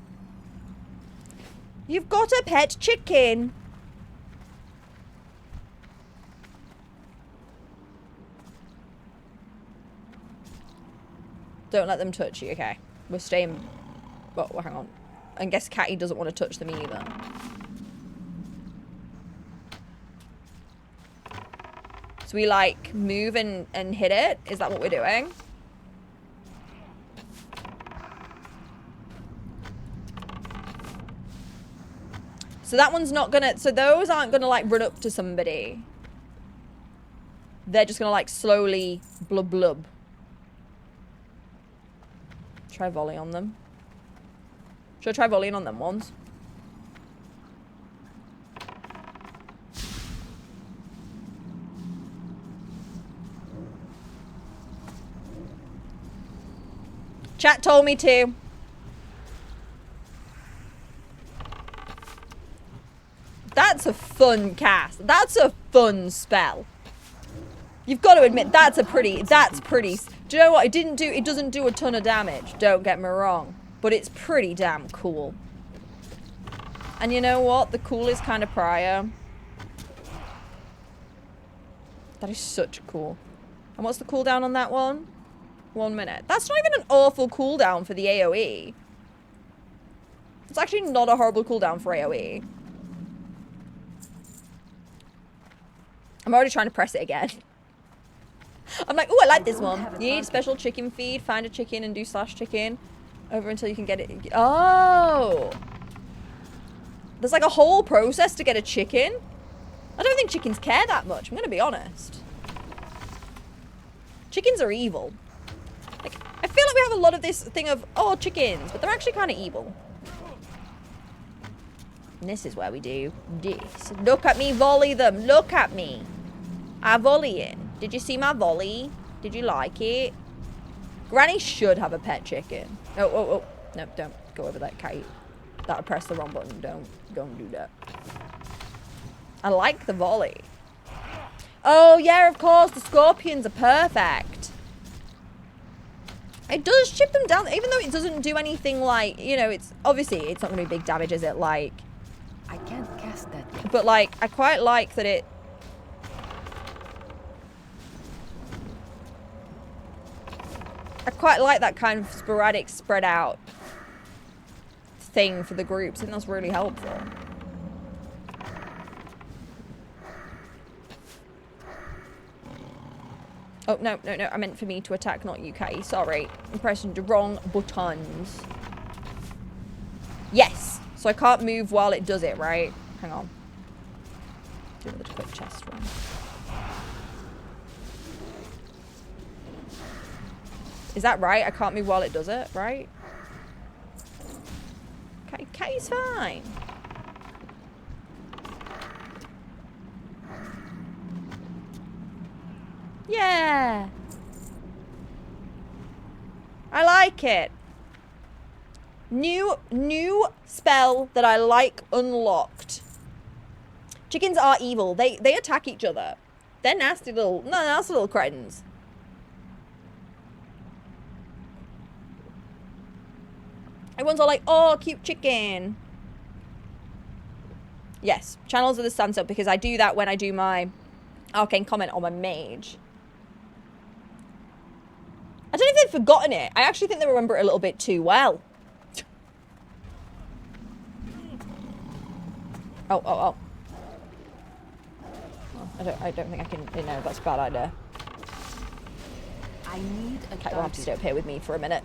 You've got a pet chicken. Don't let them touch you. Okay. We're staying... Well, hang on. I guess Catty doesn't want to touch them either. So we like move and hit it. Is that what we're doing? So that one's not gonna, so those aren't gonna like run up to somebody. They're just gonna like slowly blub blub. Try volley on them. Should I try volleying on them once? Chat told me to. That's a fun cast. That's a fun spell. You've got to admit, that's pretty. Do you know what? It doesn't do a ton of damage, don't get me wrong. But it's pretty damn cool. And you know what? The cool is kind of prior. That is such cool. And what's the cooldown on that one? 1 minute. That's not even an awful cooldown for the AoE. It's actually not a horrible cooldown for AoE. I'm already trying to press it again. I'm like, oh, I like this one. You need special chicken feed. Find a chicken and do /chicken over until you can get it. Oh. There's like a whole process to get a chicken. I don't think chickens care that much. I'm going to be honest. Chickens are evil. Like, I feel like we have a lot of this thing of, oh, chickens, but they're actually kind of evil. And this is where we do this. Look at me volley them. Look at me. I volleying. Did you see my volley? Did you like it? Granny should have a pet chicken. Oh. No, don't go over that kite. That'll press the wrong button. Don't do that. I like the volley. Oh, yeah, of course. The scorpions are perfect. It does chip them down, even though it doesn't do anything like, you know, it's obviously it's not going to be big damage, is it? Like, I can't cast that yet. but like, I quite like that it. I quite like that kind of sporadic spread out thing for the groups. I think that's really helpful. Oh, no. I meant for me to attack, not you, Catty. Sorry. I'm pressing the wrong buttons. Yes. So I can't move while it does it, right? Hang on. Do another quick chest run. Is that right? I can't move while it does it, right? Catty's fine. Yeah. I like it. New spell that I like unlocked. Chickens are evil. They attack each other. They're nasty little cretins. Everyone's all like, oh, cute chicken. Yes, channels of the sunset, because I do that when I do my arcane comment on my mage. I don't know if they've forgotten it. I actually think they remember it a little bit too well. Oh. I don't think I can, you know, that's a bad idea. I need a Okay, we'll have to stay up here with me for a minute.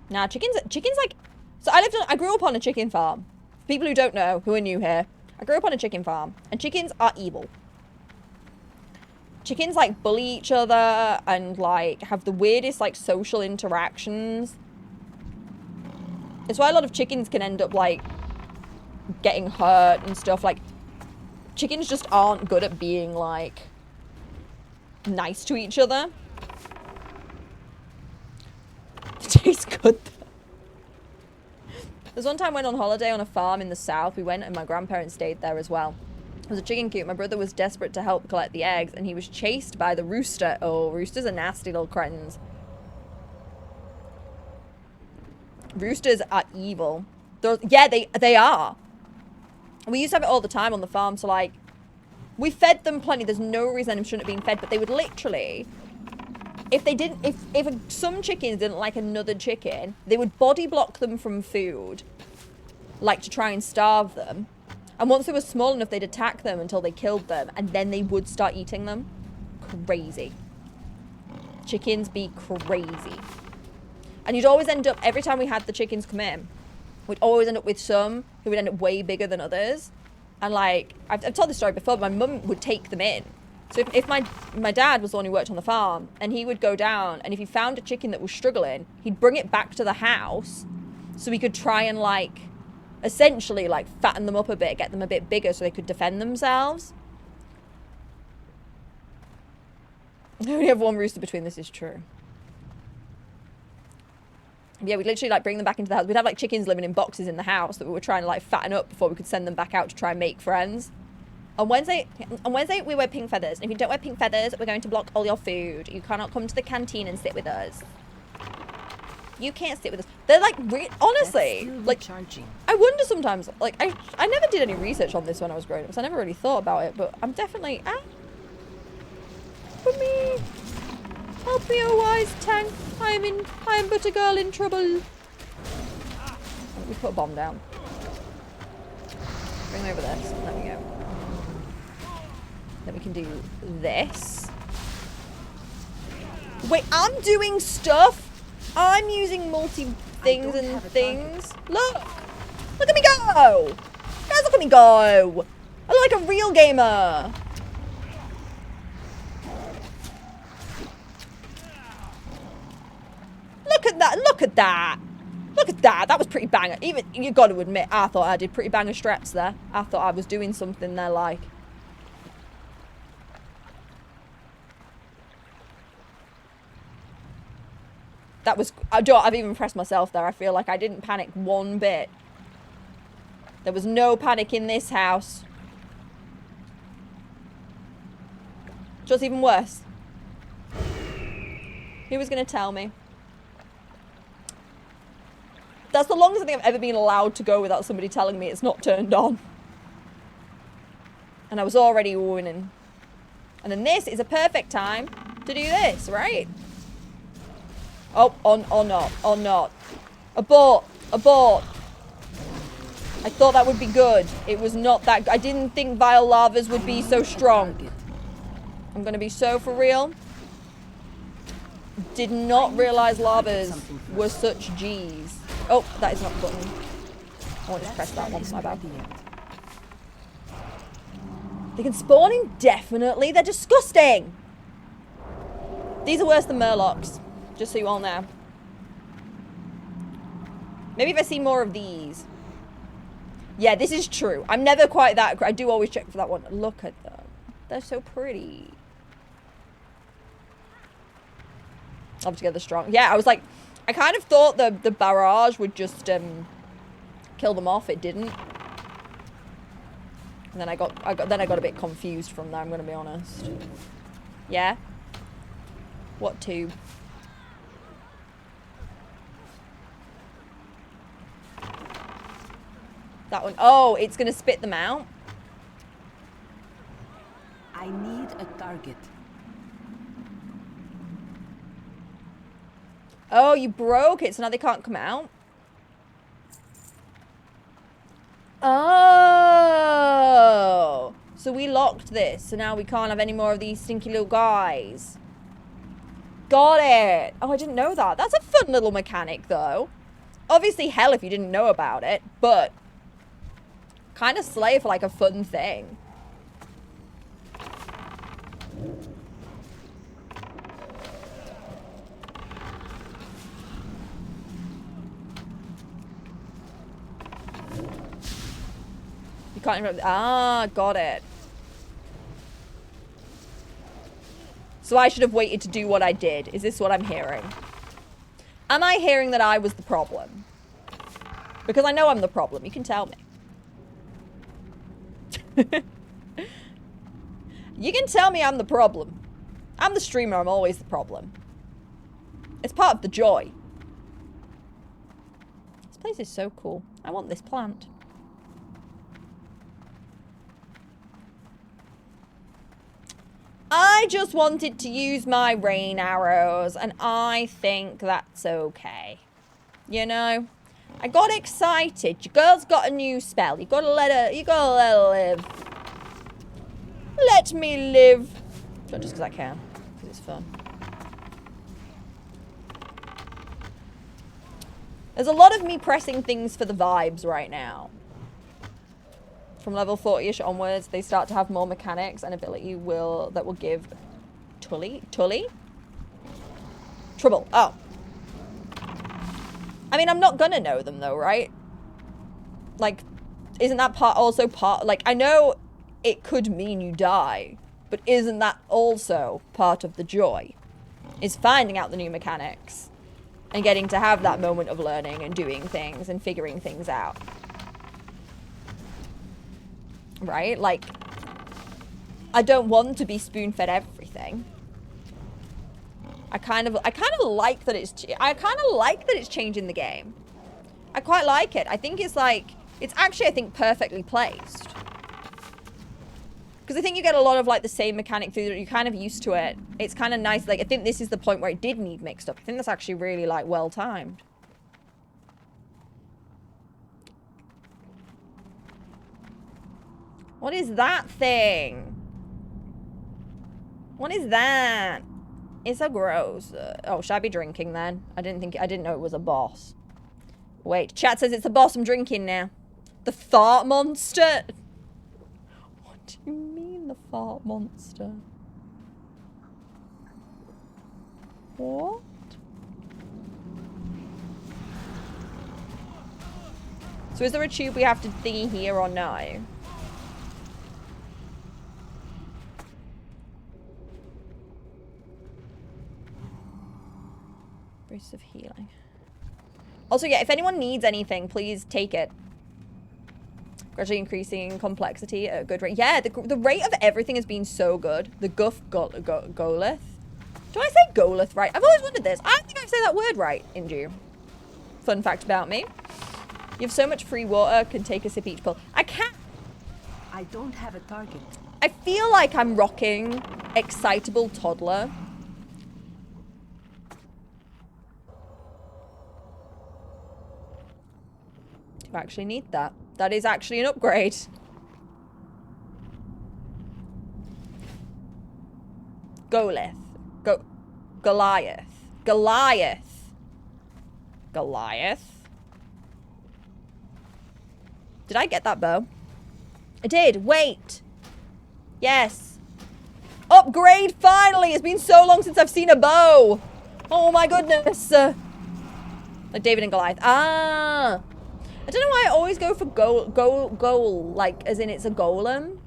Nah, chickens like, so I grew up on a chicken farm. People who don't know, who are new here, I grew up on a chicken farm, and chickens are evil. Chickens like bully each other and like have the weirdest like social interactions. It's why a lot of chickens can end up like getting hurt and stuff. Like, chickens just aren't good at being like nice to each other. It tastes good though. There's one time I went on holiday on a farm in the south. We went and my grandparents stayed there as well. It was a chicken coop. My brother was desperate to help collect the eggs and he was chased by the rooster. Oh, roosters are nasty little cretins. Roosters are evil. Yeah, they are. We used to have it all the time on the farm. So like, we fed them plenty. There's no reason them shouldn't have been fed, but they would literally, if some chickens didn't like another chicken, they would body block them from food like to try and starve them. And once they were small enough, they'd attack them until they killed them, and then they would start eating them. Crazy. Chickens be crazy. And you'd always end up, every time we had the chickens come in, we'd always end up with some who would end up way bigger than others. And like, I've told this story before, but my mum would take them in. So if my dad was the one who worked on the farm, and he would go down, and if he found a chicken that was struggling, he'd bring it back to the house so he could try and like, essentially like fatten them up a bit, get them a bit bigger so they could defend themselves. I only have one rooster between, this is true. Yeah, we'd literally like bring them back into the house. We'd have like chickens living in boxes in the house that we were trying to like fatten up before we could send them back out to try and make friends. On Wednesday we wear pink feathers. And if you don't wear pink feathers, we're going to block all your food. You cannot come to the canteen and sit with us. You can't sit with us. They're like, honestly, like, charging. I wonder sometimes, like, I never did any research on this when I was growing up, so I never really thought about it, but I'm definitely, for me, help me, oh wise tank, I am but a girl in trouble. Let me put a bomb down. Bring me over this, there we go. Then we can do this. Wait, I'm doing stuff? I'm using multi-things and things. Look! Look at me go! Guys, look at me go! I look like a real gamer! Look at that! Look at that! Look at that! That was pretty banger. Even, you gotta admit, I thought I did pretty banger strats there. I thought I was doing something there like. That was, I've even impressed myself there. I feel like I didn't panic one bit. There was no panic in this house. Just even worse. Who was going to tell me? That's the longest I think I've ever been allowed to go without somebody telling me it's not turned on. And I was already winning. And then this is a perfect time to do this, right? Oh, or not. Abort. I thought that would be good. It was not that. I didn't think vile lavas would be so strong. I'm gonna be so for real. Did not realize lavas were such G's. Oh, that is not the button. I want to press that one. My bad. They can spawn indefinitely. They're disgusting. These are worse than Murlocs. Just so you all know. Maybe if I see more of these. Yeah, this is true. I'm never quite that. I do always check for that one. Look at them. They're so pretty. Love together strong. Yeah, I was like, I kind of thought the barrage would just kill them off. It didn't. And then I got a bit confused from there. I'm gonna be honest. Yeah. What tube? That one. Oh, it's going to spit them out. I need a target. Oh, you broke it, so now they can't come out. Oh. So we locked this, so now we can't have any more of these stinky little guys. Got it. Oh, I didn't know that. That's a fun little mechanic, though. Obviously, hell if you didn't know about it, but kind of slay for like a fun thing. You can't even... Ah, got it. So I should have waited to do what I did. Is this what I'm hearing? Am I hearing that I was the problem? Because I know I'm the problem. You can tell me. You can tell me I'm the problem. I'm the streamer. I'm always the problem. It's part of the joy. This place is so cool. I want this plant. I just wanted to use my rain arrows, and I think that's okay. You know? I got excited. Your girl's got a new spell. You gotta let her live. Let me live. Not just because I can, because it's fun. There's a lot of me pressing things for the vibes right now. From level 40-ish onwards, they start to have more mechanics and ability that will give Tully? Trouble. Oh. I mean, I'm not gonna know them though, right? Like, isn't that also part, like, I know it could mean you die, but isn't that also part of the joy? Is finding out the new mechanics and getting to have that moment of learning and doing things and figuring things out. Right? Like, I don't want to be spoon-fed everything. I kind of like that it's changing the game. I quite like it. I think it's like, it's actually, I think, perfectly placed. Because I think you get a lot of like the same mechanic through that you're kind of used to it. It's kind of nice. Like, I think this is the point where it did need mixed up. I think that's actually really like well timed. What is that thing? What is that? It's so gross. Oh, should I be drinking then? I didn't know it was a boss. Wait, chat says it's a boss. I'm drinking now. The fart monster? What do you mean, the fart monster? What? So is there a tube we have to thingy here or no? Boost of healing. Also, yeah, if anyone needs anything, please take it. Gradually increasing complexity at a good rate. Yeah, the rate of everything has been so good. The Goleth. Do I say Goleth right? I've always wondered this. I don't think I say that word right in Jew. Fun fact about me. You have so much free water, can take a sip each pull. I can't. I don't have a target. I feel like I'm rocking excitable toddler. Do I actually need that? That is actually an upgrade. Goleth. Goliath. Goliath. Did I get that bow? I did. Wait. Yes. Upgrade finally. It's been so long since I've seen a bow. Oh my goodness. Like David and Goliath. Ah. I don't know why I always go for goal, like, as in it's a golem.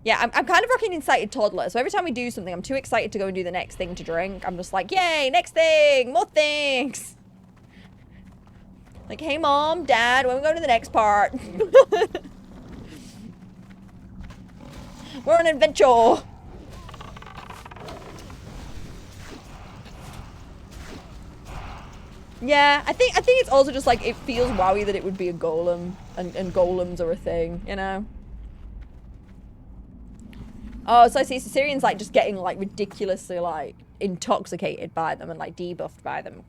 Yeah, I'm kind of rocking Incited Toddler, so every time we do something, I'm too excited to go and do the next thing to drink. I'm just like, yay, next thing, more things. Like, hey, Mom, Dad, when we go to the next part? We're on an adventure. Yeah, I think it's also just like it feels wowy that it would be a golem and golems are a thing, you know? Oh, so I see Sicilian's like just getting like ridiculously like intoxicated by them and like debuffed by them.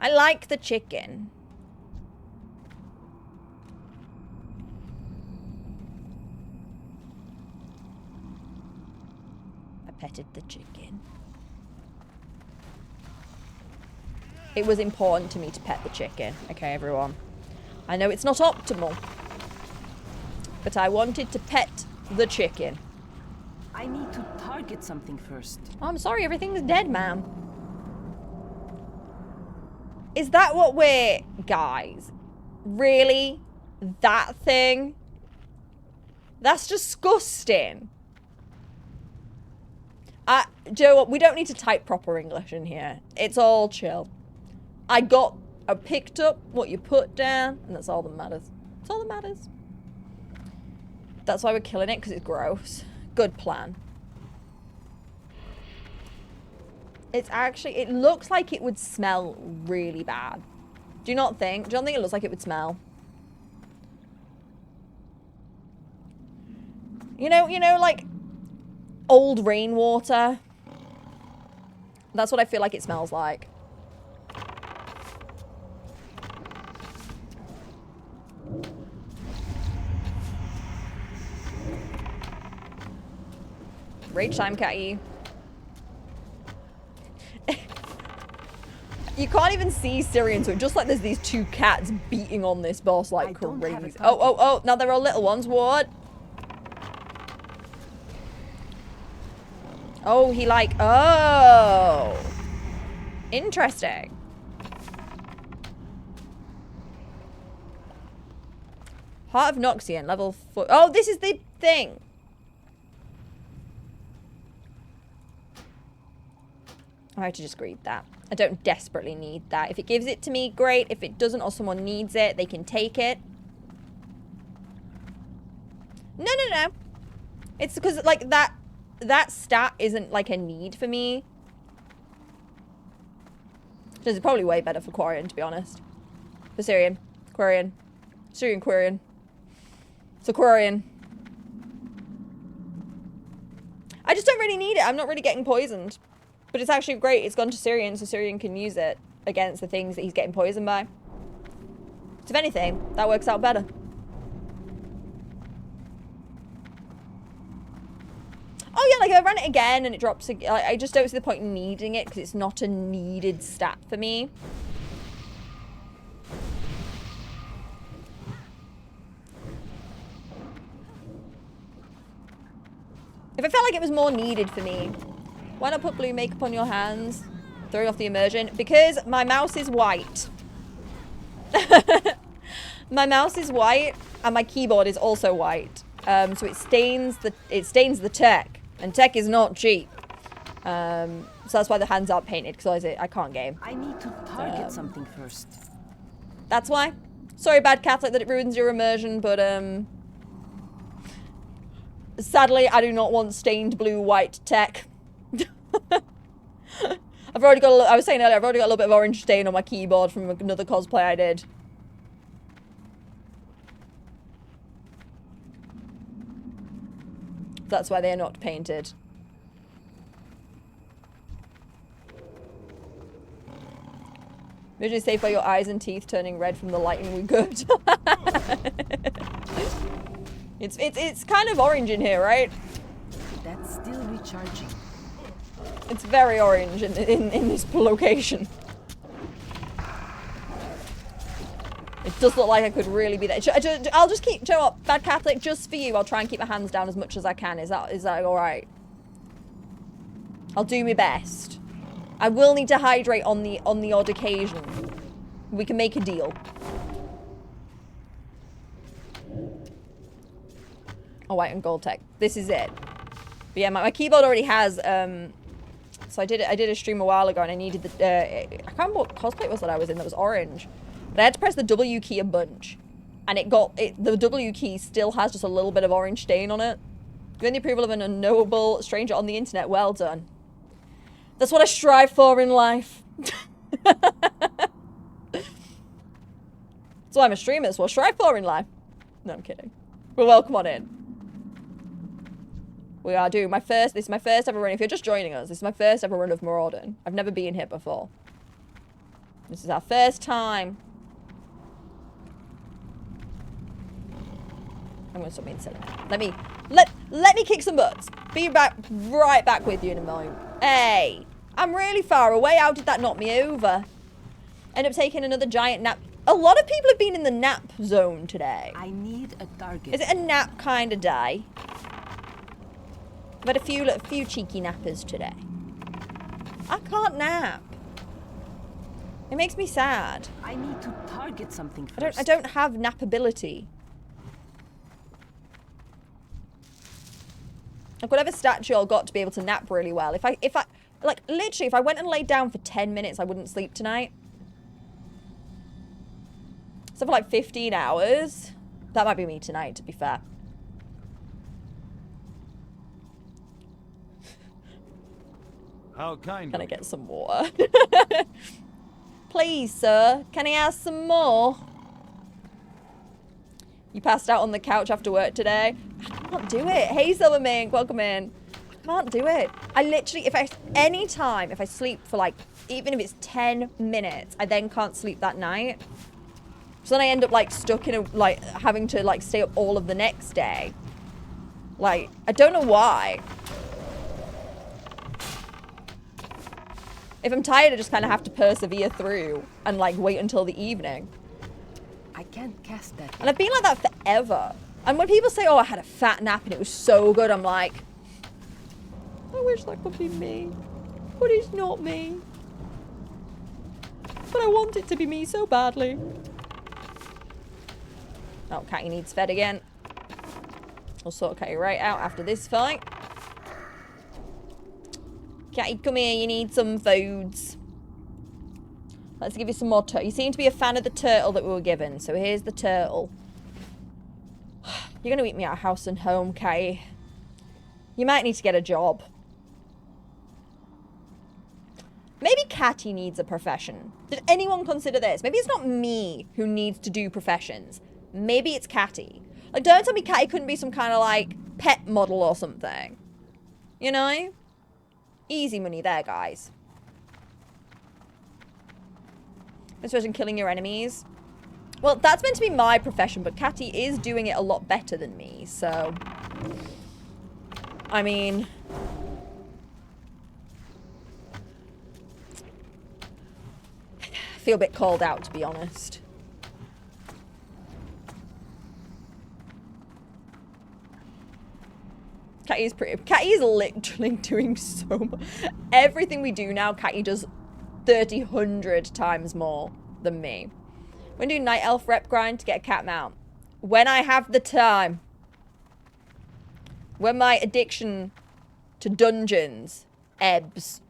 I like the chicken. I petted the chicken. It was important to me to pet the chicken. Okay, everyone. I know it's not optimal, but I wanted to pet the chicken. I need to target something first. Oh, I'm sorry, everything's dead, ma'am. Is that what we're... Guys, really? That thing? That's disgusting. Do you know what? We don't need to type proper English in here. It's all chill. I picked up what you put down, and that's all that matters. That's all that matters. That's why we're killing it, because it's gross. Good plan. It's actually, it looks like it would smell really bad. Do you not think? Do you not think it looks like it would smell? You know, like old rainwater. That's what I feel like it smells like. Rage time, catty. You can't even see Syrian, so just like there's these two cats beating on this boss like crazy. Oh, now there are little ones. What? Oh, he like, oh. Interesting. Heart of Noxian, level 4. Oh, this is the thing. I have to just read that. I don't desperately need that. If it gives it to me, great. If it doesn't or someone needs it, they can take it. No. It's because, like, that stat isn't, like, a need for me. This is probably way better for Quarian, to be honest. For Syrian. Quarian. Syrian Quarian. It's a Quarian. I just don't really need it. I'm not really getting poisoned. But it's actually great. It's gone to Syrian, so Syrian can use it against the things that he's getting poisoned by. So if anything, that works out better. Oh yeah, like if I run it again and it drops, I just don't see the point in needing it because it's not a needed stat for me. If I felt like it was more needed for me, why not put blue makeup on your hands? Throwing off the immersion. Because my mouse is white. My mouse is white and my keyboard is also white. So it stains the tech. And tech is not cheap. So that's why the hands aren't painted, because I can't game. I need to target something first. That's why. Sorry, Bad Catholic, that it ruins your immersion, but sadly, I do not want stained blue-white tech. I've already got I was saying earlier, I've already got a little bit of orange stain on my keyboard from another cosplay I did. That's why they are not painted. Visually safe by your eyes and teeth turning red from the lighting we good. It's kind of orange in here, right? That's still recharging. It's very orange in this location. It does look like I could really be there. I'll just keep, you know what, Bad Catholic, just for you, I'll try and keep my hands down as much as I can. Is that alright? I'll do my best. I will need to hydrate on the odd occasion. We can make a deal. Oh, white and gold tech. This is it. But yeah, my keyboard already has, so I did a stream a while ago and I needed the, I can't remember what cosplay it was that I was in that was orange. But I had to press the W key a bunch. And the W key still has just a little bit of orange stain on it. Given the approval of an unknowable stranger on the internet, well done. That's what I strive for in life. That's why I'm a streamer, that's what I strive for in life. No, I'm kidding. Well, welcome on in. We are doing this is my first ever run. If you're just joining us, this is my first ever run of Mauradon. I've never been here before. This is our first time. I'm gonna stop being silly. Let me kick some butts. Be right back with you in a moment. Hey, I'm really far away. How did that knock me over? End up taking another giant nap. A lot of people have been in the nap zone today. I need a target. Is it a nap kind of day? I've had a few cheeky nappers today. I can't nap. It makes me sad. I need to target something first. I don't have nap ability. Like whatever statue I got to be able to nap really well. If I like literally if I went and laid down for 10 minutes, I wouldn't sleep tonight. So for like 15 hours, that might be me tonight, to be fair. How kind. Can I get some water? Please, sir. Can I ask some more? You passed out on the couch after work today? I can't do it. Hey, Silvermink, welcome in. I can't do it. I literally, if I sleep for like, even if it's 10 minutes, I then can't sleep that night. So then I end up like stuck in having to like stay up all of the next day. Like, I don't know why. If I'm tired, I just kind of have to persevere through and like wait until the evening. I can't cast that. And I've been like that forever. And when people say, oh, I had a fat nap and it was so good, I'm like, I wish that could be me. But it's not me. But I want it to be me so badly. Oh, Catty needs fed again. I'll sort Catty right out after this fight. Catty, come here. You need some foods. Let's give you some more turtle. You seem to be a fan of the turtle that we were given. So here's the turtle. You're going to eat me out of house and home, Catty. You might need to get a job. Maybe Catty needs a profession. Did anyone consider this? Maybe it's not me who needs to do professions. Maybe it's Catty. Like, don't tell me Catty couldn't be some kind of, like, pet model or something. You know? Easy money there, guys. Especially killing your enemies. Well, that's meant to be my profession, but Catty is doing it a lot better than me, so... I mean... I feel a bit called out, to be honest. Catty is pretty... Catty is literally doing so much. Everything we do now, Catty does 100 times more than me. We're doing night elf rep grind to get a cat mount. When I have the time. When my addiction to dungeons ebbs,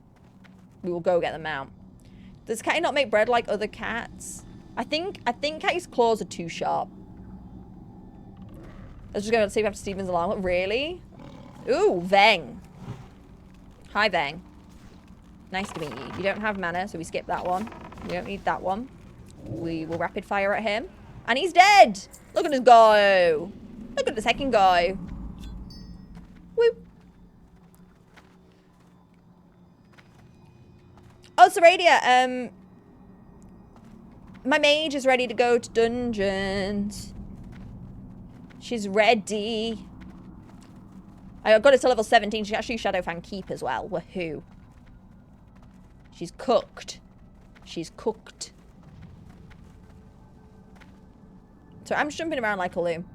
we will go get the mount. Does Catty not make bread like other cats? I think Catty's claws are too sharp. I was just going to see if after Steven's alarm. Really? Ooh, Veng. Hi, Veng. Nice to meet you. You don't have mana, so we skip that one. We don't need that one. We will rapid fire at him. And he's dead! Look at us go! Look at the second go. Woo! Oh, Saradia, my mage is ready to go to dungeons. She's ready. I got it to level 17. She actually Shadowfang Keep as well. Woohoo. She's cooked. She's cooked. So I'm just jumping around like a loon.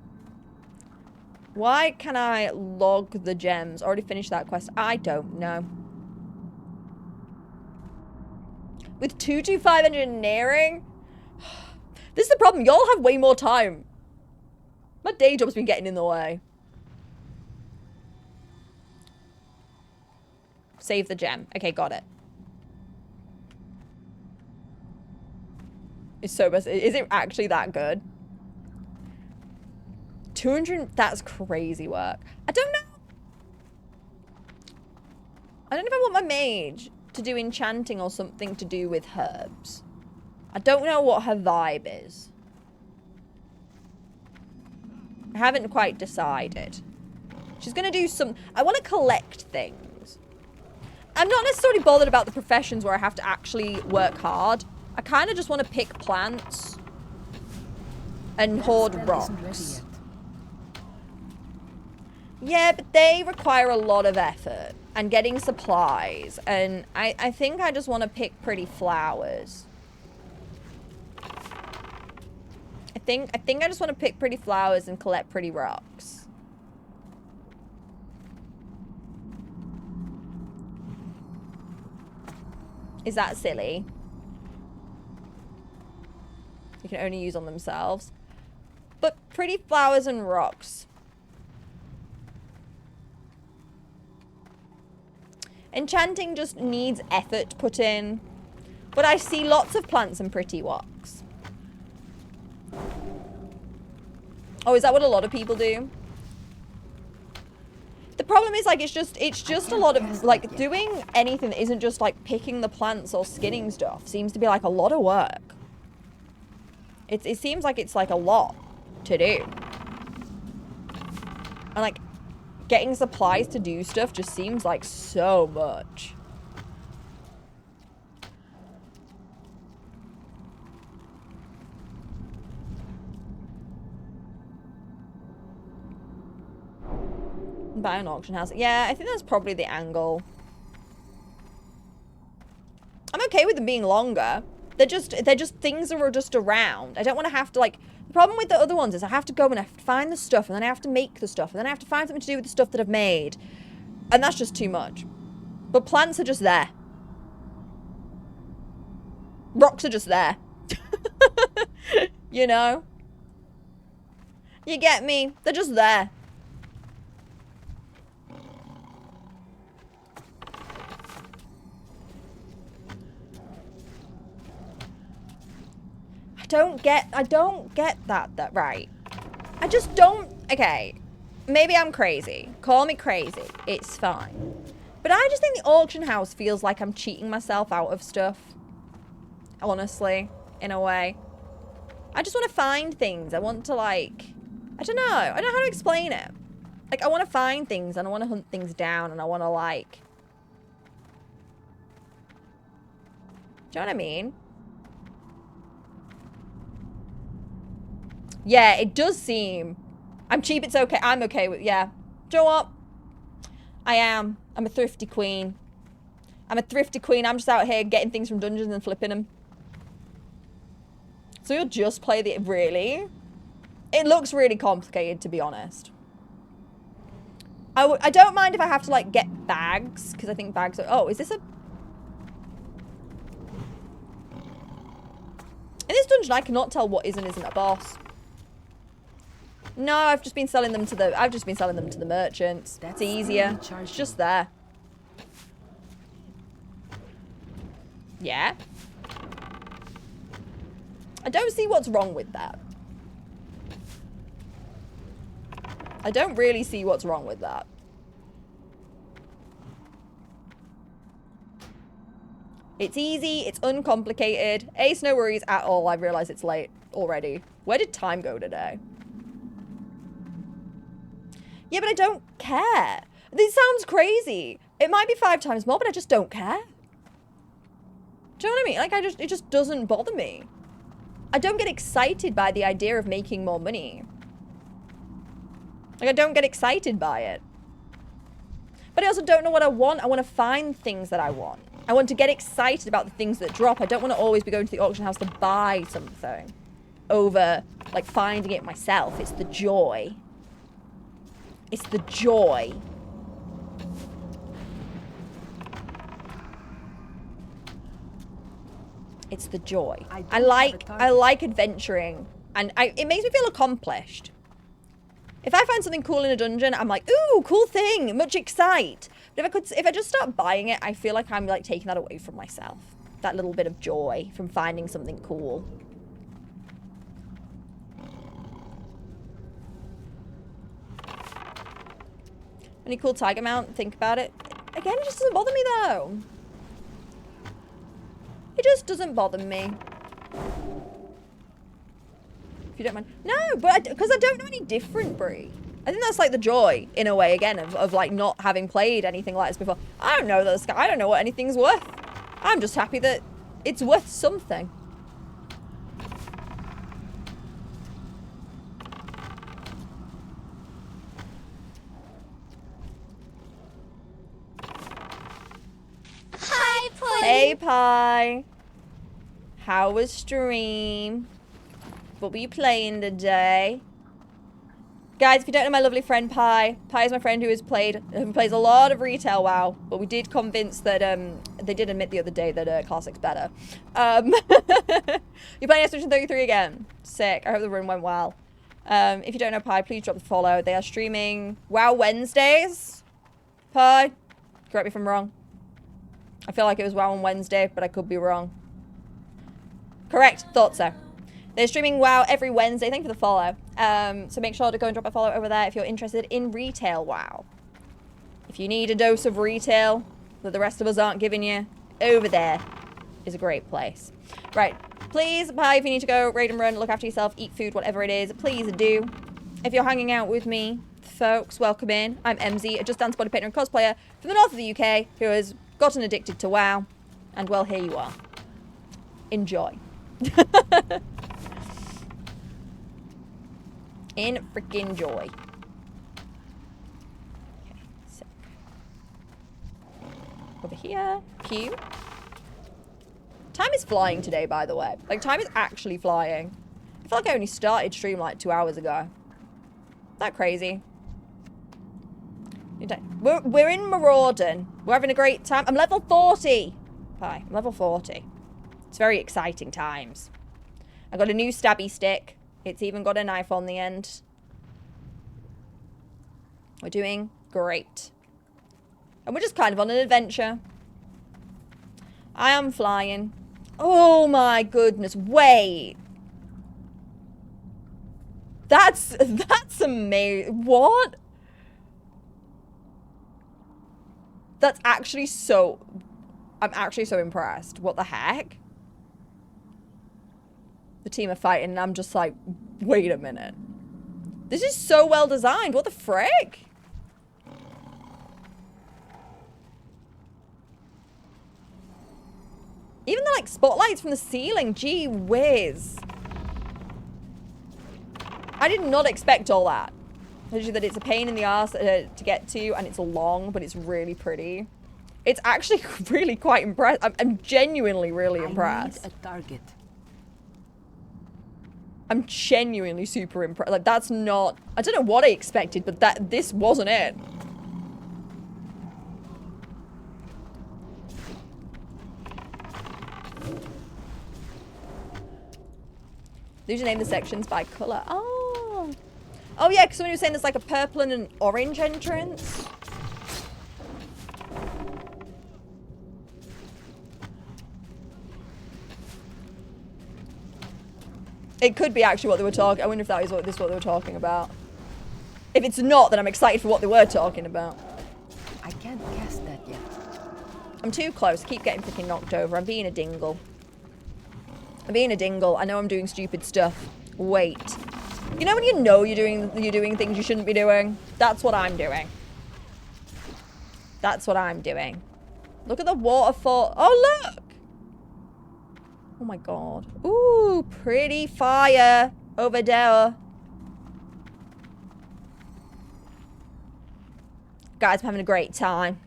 Why can I log the gems? Already finished that quest. I don't know. With 225 engineering? This is the problem. Y'all have way more time. My day job's been getting in the way. Save the gem. Okay, got it. It's so best. Is it actually that good? 200, that's crazy work. I don't know. I don't know if I want my mage to do enchanting or something to do with herbs. I don't know what her vibe is. I haven't quite decided. She's going to do some... I want to collect things. I'm not necessarily bothered about the professions where I have to actually work hard. I kind of just want to pick plants and hoard rocks. Yeah, but they require a lot of effort and getting supplies. And I think I just want to pick pretty flowers. I think I just want to pick pretty flowers and collect pretty rocks. Is that silly? You can only use on themselves. But pretty flowers and rocks. Enchanting just needs effort put in. But I see lots of plants and pretty rocks. Oh, is that what a lot of people do? The problem is, like, it's just a lot of, like, doing anything that isn't just, like, picking the plants or skinning stuff seems to be, like, a lot of work. It seems like it's, like, a lot to do. And, like, getting supplies to do stuff just seems like so much. Buy an auction house. Yeah, I think that's probably the angle. okay with them being longer. They're just things that are just around. I don't want to have to, like, the problem with the other ones is I have to go and I have to find the stuff, and then I have to make the stuff, and then I have to find something to do with the stuff that I've made. And that's just too much. But plants are just there. Rocks are just there. You know? You get me? They're just there. I don't get that right. I just don't, okay. Maybe I'm crazy. Call me crazy. It's fine. But I just think the auction house feels like I'm cheating myself out of stuff. Honestly, in a way. I just want to find things. I want to, like, I don't know. I don't know how to explain it. Like, I want to find things and I want to hunt things down and I want to, like, do you know what I mean? Yeah, it does seem. I'm cheap, it's okay. I'm okay with, yeah. Do you know what? I am. I'm a thrifty queen. I'm a thrifty queen. I'm just out here getting things from dungeons and flipping them. So you'll just play the, really? It looks really complicated, to be honest. I don't mind if I have to, like, get bags, because I think bags are, oh, is this a... In this dungeon, I cannot tell what is and isn't a boss. No, I've just been selling them to the merchants. It's easier. It's just there. Yeah. I don't see what's wrong with that. I don't really see what's wrong with that. It's easy, it's uncomplicated. Ace, no worries at all. I realize it's late already. Where did time go today? Yeah, but I don't care. This sounds crazy. It might be 5 times more, but I just don't care. Do you know what I mean? Like, it just doesn't bother me. I don't get excited by the idea of making more money. Like, I don't get excited by it. But I also don't know what I want. I want to find things that I want. I want to get excited about the things that drop. I don't want to always be going to the auction house to buy something over, like, finding it myself. It's the joy. It's the joy. It's the joy. I like adventuring, and it makes me feel accomplished. If I find something cool in a dungeon, I'm like, ooh, cool thing, much excite. But if I just start buying it, I feel like I'm, like, taking that away from myself. That little bit of joy from finding something cool. Any cool tiger mount? Think about it. Again, it just doesn't bother me, though. It just doesn't bother me. If you don't mind. No, but because I don't know any different, Brie. I think that's, like, the joy, in a way, again, of like, not having played anything like this before. I don't know this guy. I don't know what anything's worth. I'm just happy that it's worth something. Hi, Pudding. Hey, Pie. How was stream? What were you playing today? Guys, if you don't know my lovely friend Pie, Pie is my friend who plays a lot of retail WoW, but we did convince that, they did admit the other day that Classic's better. You're playing Expedition 33 again. Sick. I hope the run went well. If you don't know Pie, please drop the follow. They are streaming WoW Wednesdays. Pie, correct me if I'm wrong. I feel like it was WoW on Wednesday, but I could be wrong. Correct. Thought so. They're streaming WoW every Wednesday. Thank you for the follow. So make sure to go and drop a follow over there if you're interested in retail WoW. If you need a dose of retail that the rest of us aren't giving you, over there is a great place. Right. Please, Pie, if you need to go raid and run, look after yourself, eat food, whatever it is, please do. If you're hanging out with me, folks, welcome in. I'm Emzy, a Just Dance body painter and cosplayer from the north of the UK who has gotten addicted to WoW. And, well, here you are. Enjoy. In freaking joy. Okay, sick. Over here. Q. Time is flying today, by the way. Like, time is actually flying. I feel like I only started stream like 2 hours ago. Is that crazy? We're in Mauradon. We're having a great time. I'm level 40. Hi, I'm level 40. It's very exciting times. I got a new stabby stick. It's even got a knife on the end. We're doing great. And we're just kind of on an adventure. I am flying. Oh my goodness. Wait. That's amazing. What? That's actually so... I'm actually so impressed. What the heck? The team are fighting and I'm just like, wait a minute. This is so well designed. What the frick? Even the like spotlights from the ceiling. Gee whiz. I did not expect all that. Especially that it's a pain in the ass to get to and it's long, but it's really pretty. It's actually really quite impressed. I'm genuinely really impressed. I need a target. I'm genuinely super impressed. Like, that's not... I don't know what I expected, but this wasn't it. These are named the sections by colour. Oh. Oh, yeah, because someone was saying there's like a purple and an orange entrance. It could be actually what they were talking. I wonder if that is what they were talking about. If it's not, then I'm excited for what they were talking about. I can't cast that yet. I'm too close. I keep getting freaking knocked over. I'm being a dingle. I'm being a dingle. I know I'm doing stupid stuff. Wait. You know when you know you're doing things you shouldn't be doing? That's what I'm doing. That's what I'm doing. Look at the waterfall. Oh, look! Oh my god. Ooh, pretty fire over there. Guys, I'm having a great time.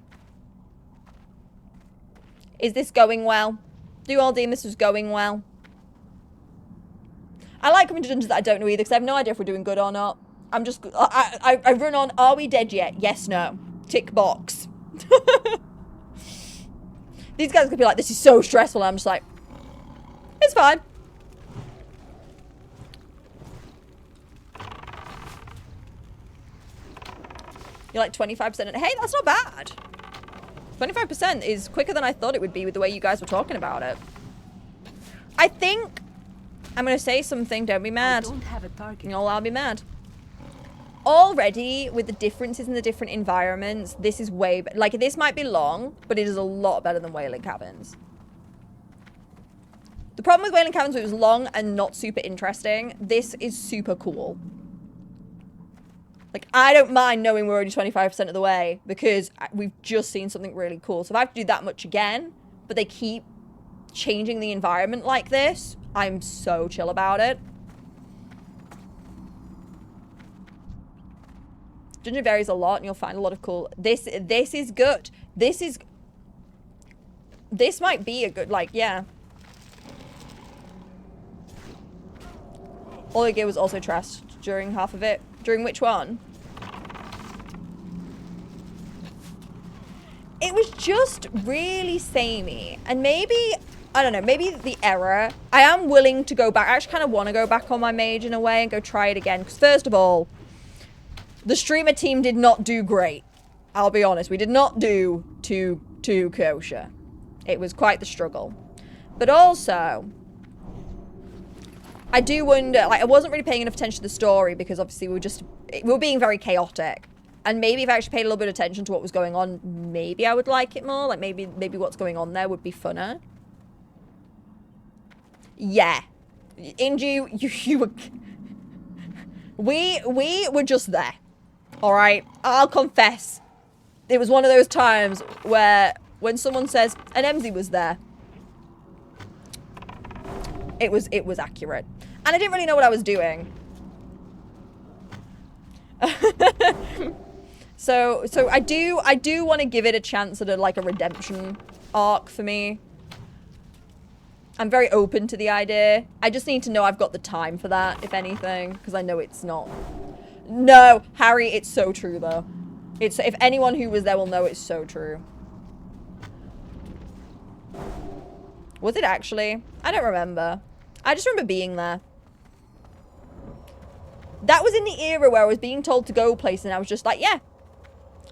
Is this going well? Do you all deem this was going well? I like coming to dungeons that I don't know either because I have no idea if we're doing good or not. I'm just... I run on, are we dead yet? Yes, no. Tick box. These guys could be like, this is so stressful. I'm just like... It's fine. You're like 25%. Hey, that's not bad. 25% is quicker than I thought it would be with the way you guys were talking about it. I think I'm going to say something. Don't be mad. I don't have a target. I'll be mad. Already, with the differences in the different environments, this is way... Like, this might be long, but it is a lot better than Wailing Caverns. The problem with Wailing Caverns was it was long and not super interesting. This is super cool. Like, I don't mind knowing we're already 25% of the way because we've just seen something really cool. So if I have to do that much again, but they keep changing the environment like this, I'm so chill about it. Dungeon varies a lot and you'll find a lot of cool... This is good. This might be a good, like, yeah. All the gear was also trashed during half of it. During which one? It was just really samey. And maybe, I don't know, maybe the error. I am willing to go back. I actually kind of want to go back on my mage in a way and go try it again. Because first of all, the streamer team did not do great. I'll be honest. We did not do too kosher. It was quite the struggle. But also... I do wonder, like, I wasn't really paying enough attention to the story because obviously we were being very chaotic. And maybe if I actually paid a little bit of attention to what was going on, maybe I would like it more. Like, maybe what's going on there would be funner. Yeah. Inju, you were... We were just there. Alright? I'll confess. It was one of those times where when someone says, an Emzy was there, it was accurate. And I didn't really know what I was doing. So I do want to give it a chance at a redemption arc for me. I'm very open to the idea. I just need to know I've got the time for that, if anything, because I know it's not. No, Harry, it's so true though. It's if anyone who was there will know it's so true. Was it actually? I don't remember. I just remember being there. That was in the era where I was being told to go places and I was just like, yeah.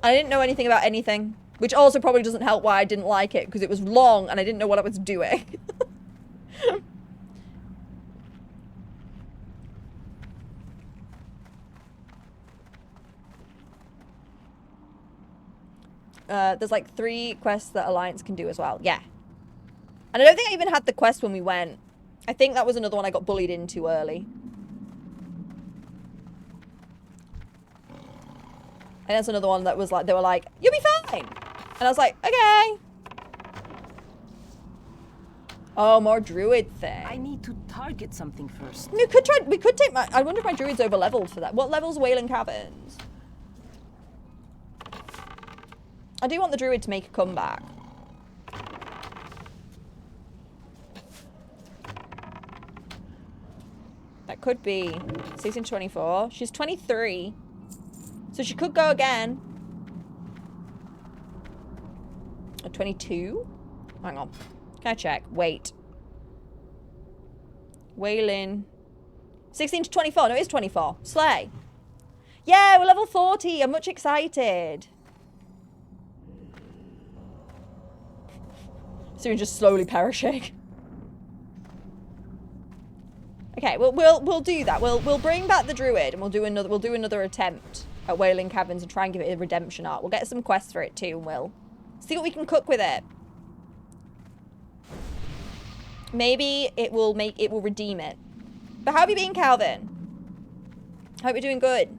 I didn't know anything about anything. Which also probably doesn't help why I didn't like it, because it was long and I didn't know what I was doing. There's like 3 quests that Alliance can do as well. Yeah. And I don't think I even had the quest when we went. I think that was another one I got bullied into early. And that's another one that was like, they were like, you'll be fine. And I was like, okay. Oh, more druid thing. I need to target something first. We could take my, I wonder if my druid's over leveled for that. What level's Wailing Caverns? I do want the druid to make a comeback. That could be 16 to 24. She's 23. So she could go again. Or 22? Hang on. Can I check? Wait. Waylin. 16 to 24. No, it is 24. Slay. Yeah, we're level 40. I'm much excited. Soon just slowly perishing. Okay, we'll do that. We'll bring back the druid and we'll do another attempt at Wailing Caverns and try and give it a redemption arc. We'll get some quests for it too and we'll see what we can cook with it. Maybe it will redeem it. But how have you been, Calvin? Hope you're doing good.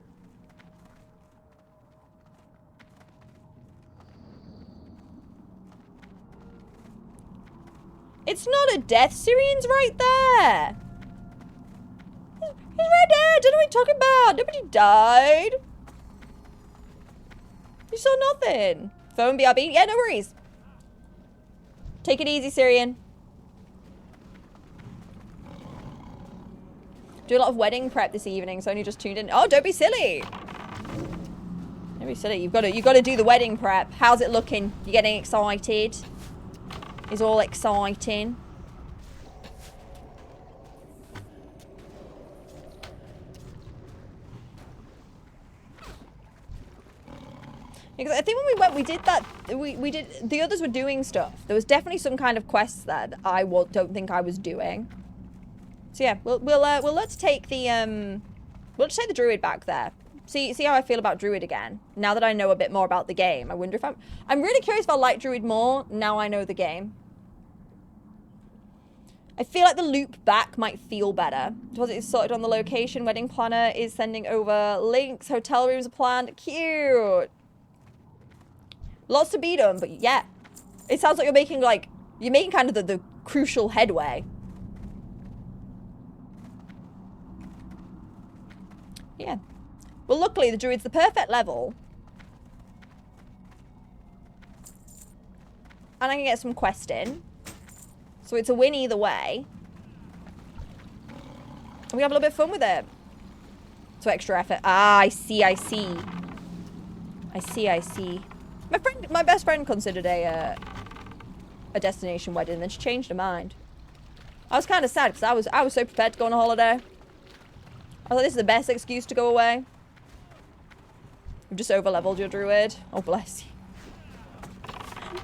It's not a death. Syrian's right there. He's right there. I don't know what you're talking about. Nobody died. You saw nothing. Phone BRB. Yeah, no worries. Take it easy, Syrian. Do a lot of wedding prep this evening, so only just tuned in. Oh, don't be silly. Don't be silly. You've got to do the wedding prep. How's it looking? You getting excited? Is all exciting. Because I think when we went, we did that. We did. The others were doing stuff. There was definitely some kind of quests that I don't think I was doing. So yeah, let's take the we'll just take the druid back there. See how I feel about druid again. Now that I know a bit more about the game, I wonder if I'm really curious if I like druid more now I know the game. I feel like the loop back might feel better. Was it sorted on the location? Wedding planner is sending over links. Hotel rooms are planned. Cute. Lots to be done, but yeah. It sounds like you're making kind of the crucial headway. Yeah. Well, luckily the druid's the perfect level. And I can get some quest in. So it's a win either way. And we have a little bit of fun with it. So extra effort. Ah, I see. I see. My best friend considered a destination wedding, and then she changed her mind. I was kind of sad because I was so prepared to go on a holiday. I thought this is the best excuse to go away. You've just over-leveled your druid. Oh, bless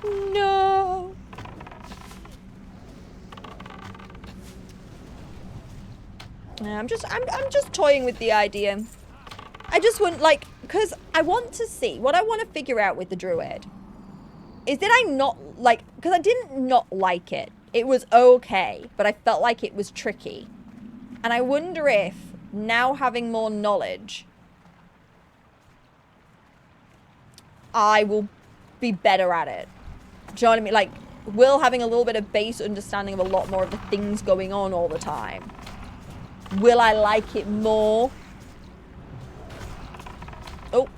you. No. Yeah, I'm just toying with the idea. I just wouldn't because I want to see what I want to figure out with the druid. Is did I not because I didn't not like it. It was okay, but I felt like it was tricky. And I wonder if now having more knowledge, I will be better at it. Do you know what I mean? Like, Will having a little bit of base understanding of a lot more of the things going on all the time. Will I like it more? Oh.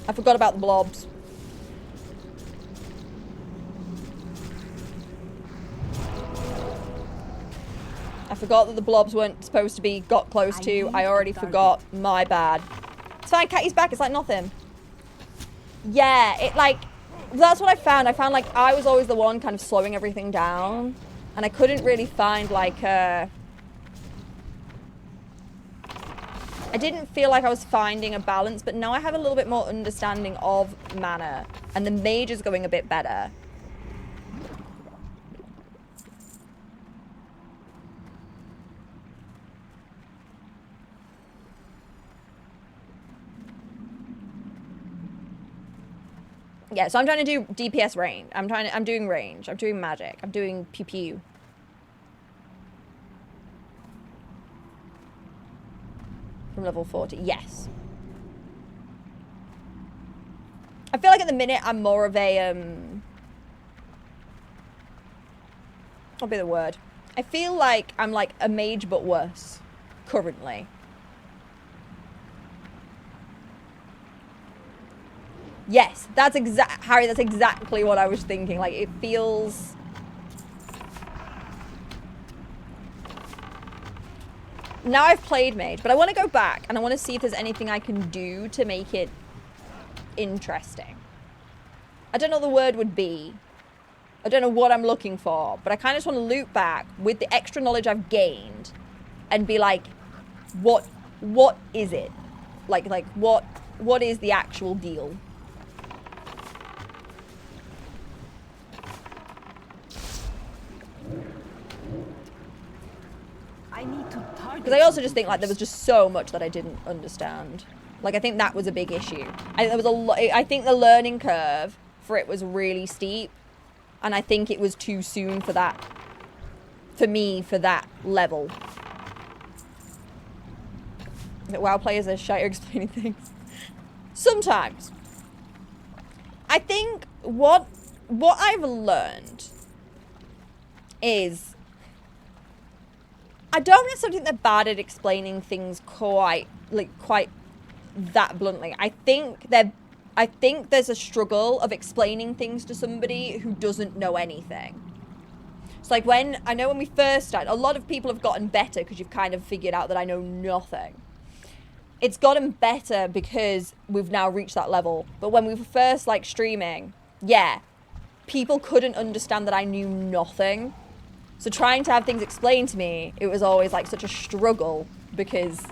I forgot about the blobs. I forgot that the blobs weren't supposed to be got close to. I already forgot. My bad. It's fine, Catty's back. It's like nothing. Yeah, it like... That's what I found. I found like I was always the one kind of slowing everything down. And I couldn't really find like I didn't feel like I was finding a balance, but now I have a little bit more understanding of mana. And the mage is going a bit better. Yeah, so I'm trying to do DPS range. I'm doing range. I'm doing magic. I'm doing pew pew. From level 40. Yes. I feel like at the minute I'm more of a what'll be the word? I feel like I'm like a mage but worse currently. Yes, that's Harry, that's exactly what I was thinking. Like, it feels... Now I've played mage, but I want to go back and I want to see if there's anything I can do to make it interesting. I don't know what the word would be. I don't know what I'm looking for, but I kind of just want to loop back with the extra knowledge I've gained and be like, what is it? Like what is the actual deal? I need to target. Because I also just think like there was just so much that I didn't understand. Like I think that was a big issue. I think the learning curve for it was really steep, and I think it was too soon for that. For me, for that level. WoW players are shy at explaining things. Sometimes. I think what I've learned is I don't necessarily think they're bad at explaining things quite that bluntly. I think there's a struggle of explaining things to somebody who doesn't know anything. It's like when we first started, a lot of people have gotten better because you've kind of figured out that I know nothing. It's gotten better because we've now reached that level. But when we were first like streaming, yeah, people couldn't understand that I knew nothing. So trying to have things explained to me, it was always like such a struggle because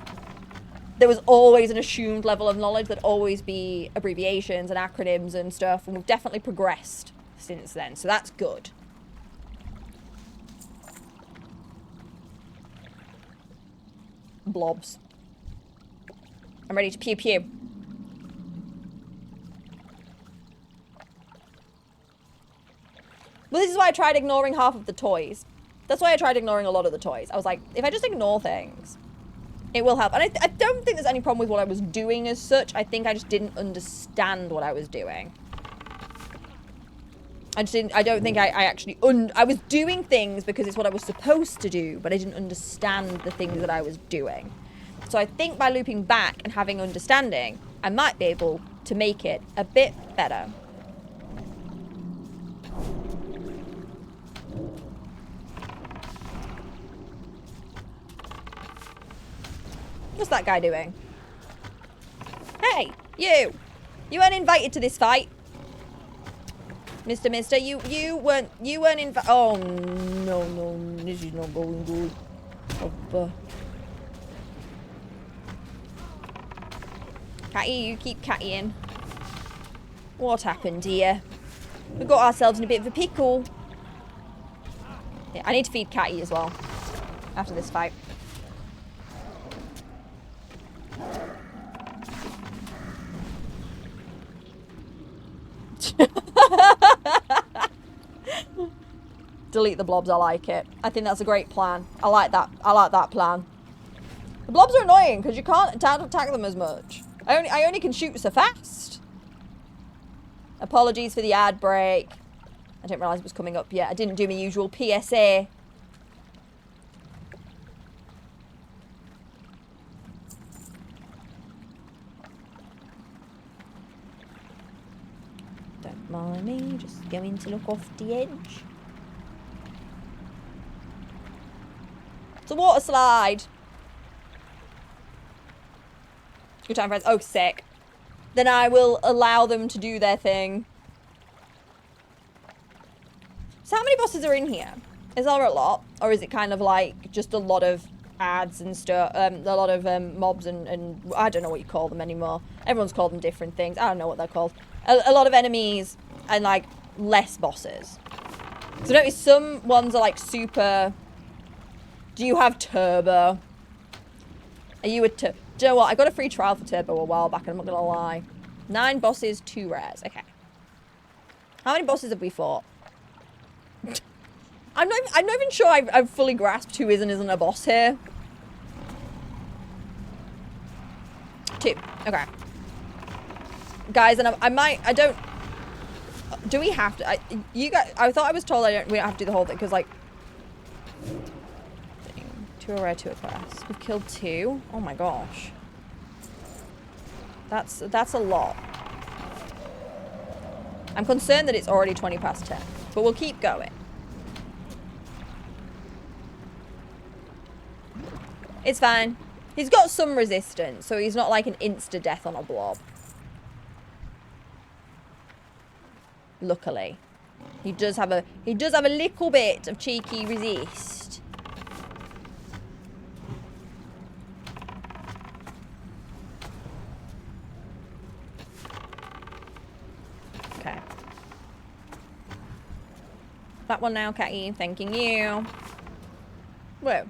there was always an assumed level of knowledge. There'd always be abbreviations and acronyms and stuff. And we've definitely progressed since then. So that's good. Blobs. I'm ready to pew pew. Well, this is why I tried ignoring half of the toys. That's why I tried ignoring a lot of the toys. I was like, if I just ignore things, it will help. And I don't think there's any problem with what I was doing as such. I think I just didn't understand what I was doing. I don't think I actually, I was doing things because it's what I was supposed to do, but I didn't understand the things that I was doing. So I think by looping back and having understanding, I might be able to make it a bit better. What's that guy doing? Hey, you! You weren't invited to this fight. Mister, you weren't invited. Oh, no, this is not going good. Oh, Catty, you keep cattying. What happened here? We got ourselves in a bit of a pickle. Yeah, I need to feed Catty as well. After this fight. Delete the blobs, I like it. I think that's a great plan. I like that plan. The blobs are annoying because you can't attack them as much. I only can shoot so fast. Apologies for the ad break. I didn't realise it was coming up yet. I didn't do my usual PSA. Going to look off the edge. It's a water slide. Good time, friends. Oh, sick. Then I will allow them to do their thing. So how many bosses are in here? Is there a lot? Or is it kind of like just a lot of ads and stuff? A lot of mobs and I don't know what you call them anymore. Everyone's called them different things. I don't know what they're called. A lot of enemies and like less bosses. So notice some ones are like super... Do you have turbo? Are you a turbo? Do you know what? I got a free trial for turbo a while back and I'm not gonna lie. 9 bosses, 2 rares. Okay. How many bosses have we fought? I'm not even sure I've fully grasped who is and isn't a boss here. 2. Okay. Guys, and I don't... Do we have to... You guys... I thought I was told we don't have to do the whole thing, because, like... 2 a rare, 2 a class. We've killed 2. Oh my gosh. That's a lot. I'm concerned that it's already 20 past 10. But we'll keep going. It's fine. He's got some resistance, so he's not like an insta-death on a blob. Luckily. He does have a little bit of cheeky resist. Okay. That one now, Catty. Thanking you. Whoa.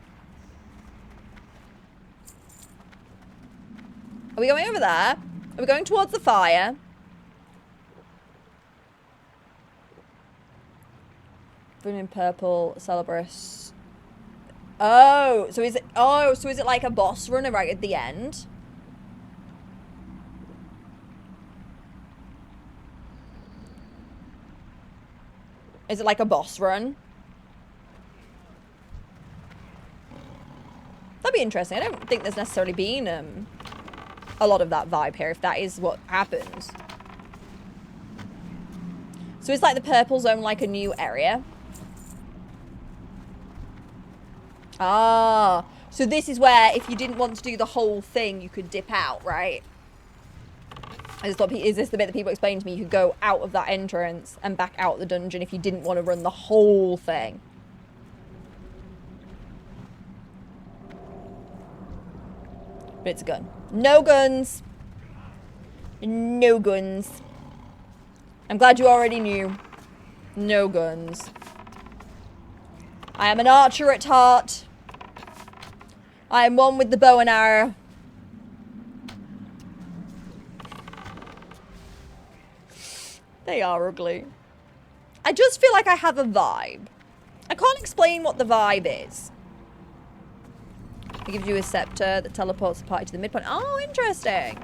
Are we going over there? Are we going towards the fire? In purple, Celebrus. Oh, so is it? Oh, so is it like a boss run right at the end? Is it like a boss run? That'd be interesting. I don't think there's necessarily been a lot of that vibe here, if that is what happens. So it's like the purple zone, like a new area. Ah, so this is where if you didn't want to do the whole thing, you could dip out, right? I just thought, is this the bit that people explained to me? You could go out of that entrance and back out the dungeon if you didn't want to run the whole thing. But it's a gun. No guns. No guns. I'm glad you already knew. No guns. I am an archer at heart. I am one with the bow and arrow. They are ugly. I just feel like I have a vibe. I can't explain what the vibe is. It gives you a scepter that teleports the party to the midpoint. Oh, interesting.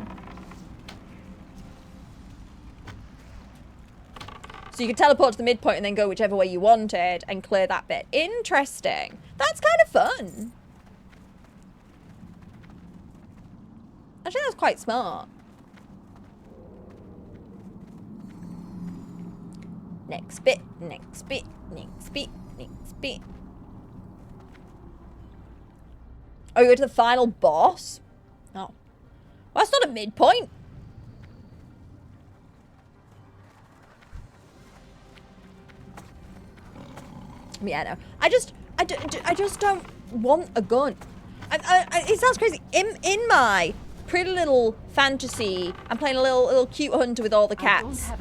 So you could teleport to the midpoint and then go whichever way you wanted and clear that bit. Interesting. That's kind of fun. Actually, that's quite smart. Next bit, next bit, next bit, next bit. Oh, you go to the final boss? Oh. Well, that's not a midpoint. Yeah, no. I just don't want a gun. It sounds crazy. In my pretty little fantasy, I'm playing a little cute hunter with all the cats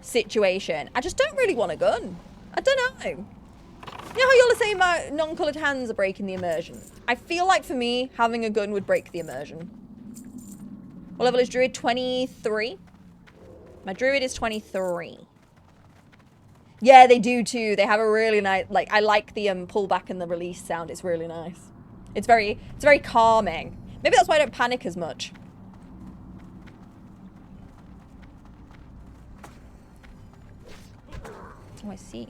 situation. I just don't really want a gun. I don't know. You know how y'all are saying my non-coloured hands are breaking the immersion? I feel like for me, having a gun would break the immersion. What level is Druid? 23? My Druid is 23. Yeah, they do too. They have a really nice, like, I like the pull back and the release sound. It's really nice. It's very calming. Maybe that's why I don't panic as much. Oh, I see.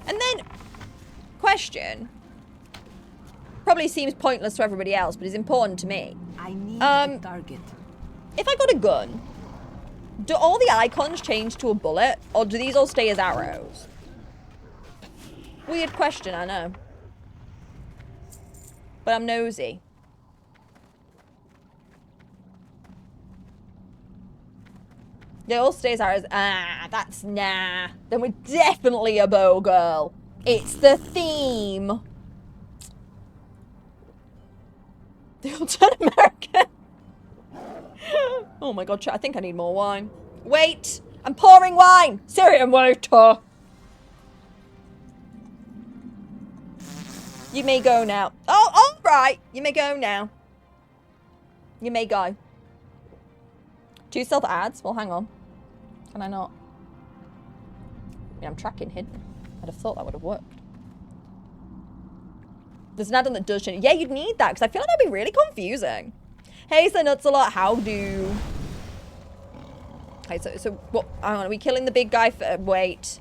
And then, question. Probably seems pointless to everybody else, but is important to me. I need a target. If I got a gun, do all the icons change to a bullet, or do these all stay as arrows? Weird question, I know. But I'm nosy. They all stay as arrows. Ah, that's nah. Then we're definitely a bow girl. It's the theme. They all turn American. Oh my god, chat, I think I need more wine. Wait! I'm pouring wine! Syrian waiter! You may go now. Oh, alright! You may go now. You may go. 2 stealth ads? Well, hang on. Can I not? I mean, I'm tracking hidden. I'd have thought that would have worked. There's an add-on that does change. Yeah, you'd need that, because I feel like that'd be really confusing. Hey, so nuts a lot. How do... Okay, so what? Hang on, are we killing the big guy for... Wait.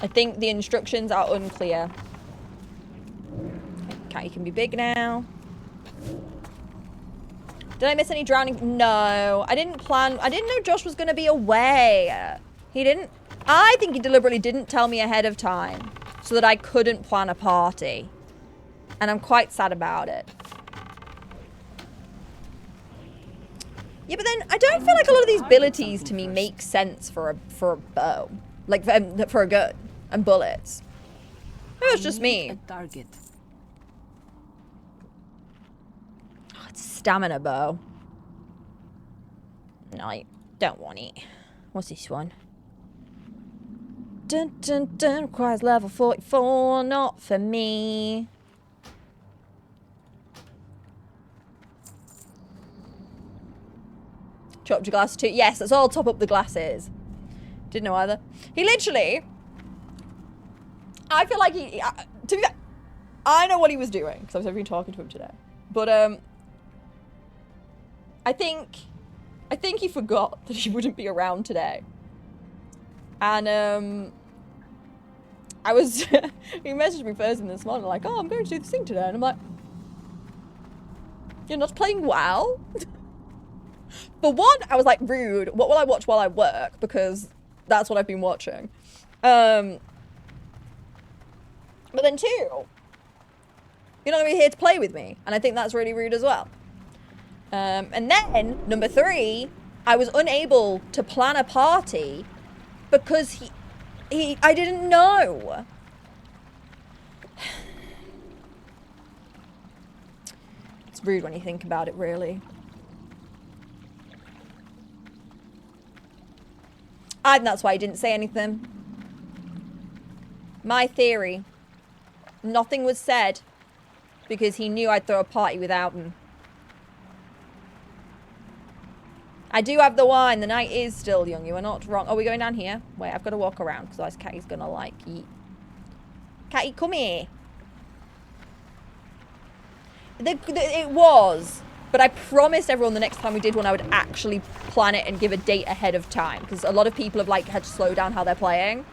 I think the instructions are unclear. Okay, you can be big now. Did I miss any drowning? No, I didn't plan. I didn't know Josh was going to be away. He didn't. I think he deliberately didn't tell me ahead of time so that I couldn't plan a party. And I'm quite sad about it. Yeah, but then I don't feel like a lot of these abilities to me make sense for a bow. Like for a gun and bullets. Maybe it's just me. A target. Oh, it's a stamina bow. No, I don't want it. What's this one? Dun dun dun, requires level 44, not for me. Chopped your glasses too. Yes, let's all top up the glasses. Didn't know either. He literally... I feel like he... to be fair, I know what he was doing, because I've been talking to him today. But, I think he forgot that he wouldn't be around today. And, I was... he messaged me first thing this morning, like, oh, I'm going to do this thing today. And I'm like... You're not playing WoW? For one, I was like, rude. What will I watch while I work? Because that's what I've been watching. But then 2, you're not going to be here to play with me. And I think that's really rude as well. And then, number 3, I was unable to plan a party because I didn't know. It's rude when you think about it, really. And that's why he didn't say anything. My theory. Nothing was said because he knew I'd throw a party without him. I do have the wine. The night is still young. You are not wrong. Are we going down here? Wait, I've got to walk around because otherwise Catty's going to like eat. Catty, come here. It was. But I promised everyone the next time we did one, I would actually plan it and give a date ahead of time. Because a lot of people have, like, had to slow down how they're playing.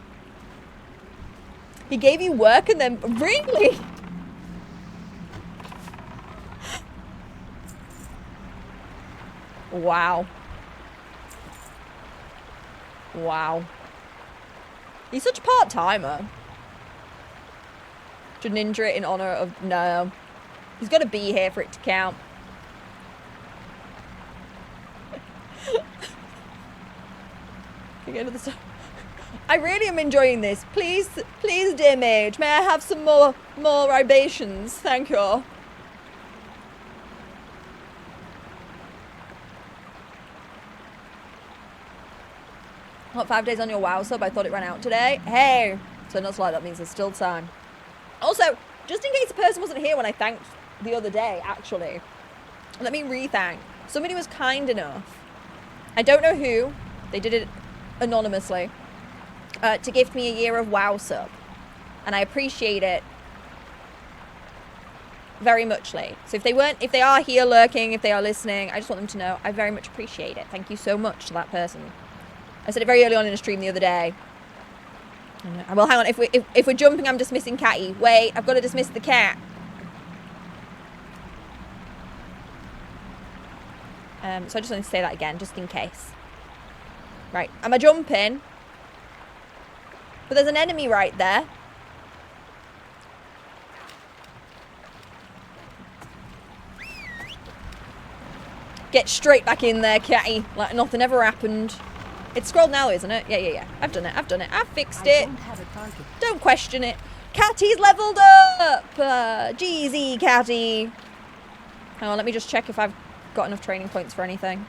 He gave you work and then... Really? Wow. Wow. He's such a part-timer. Should ninja it in honor of... No. He's got to be here for it to count. I really am enjoying this. Please, dear mage, may I have some more libations? Thank you. Not 5 days on your WoW sub. I thought it ran out today. Hey, so not like that means there's still time. Also, just in case the person wasn't here when I thanked the other day, actually, let me re-thank. Somebody was kind enough. I don't know who. They did it anonymously. To gift me a year of WoW sub. And I appreciate it very muchly. So if they are here lurking, if they are listening, I just want them to know I very much appreciate it. Thank you so much to that person. I said it very early on in a stream the other day. Well, hang on. If we're jumping, I'm dismissing Catty. Wait, I've got to dismiss the cat. So I just wanted to say that again, just in case. Right, am I jumping? But there's an enemy right there. Get straight back in there, catty. Like nothing ever happened. It's scrolled now, isn't it? Yeah. I've done it. I've fixed it. Don't question it. Catty's leveled up! Jeezy, Catty. Hang on, let me just check if I've got enough training points for anything.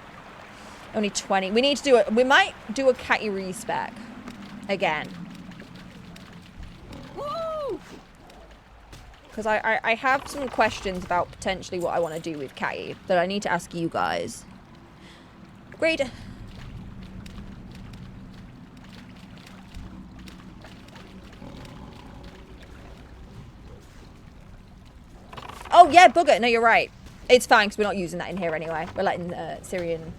Only 20. We need to do it. We might do a Catty respec. Again. Woo! Because I have some questions about potentially what I want to do with Catty that I need to ask you guys. Great. Oh, yeah, bugger. No, you're right. It's fine because we're not using that in here anyway. We're letting Syrian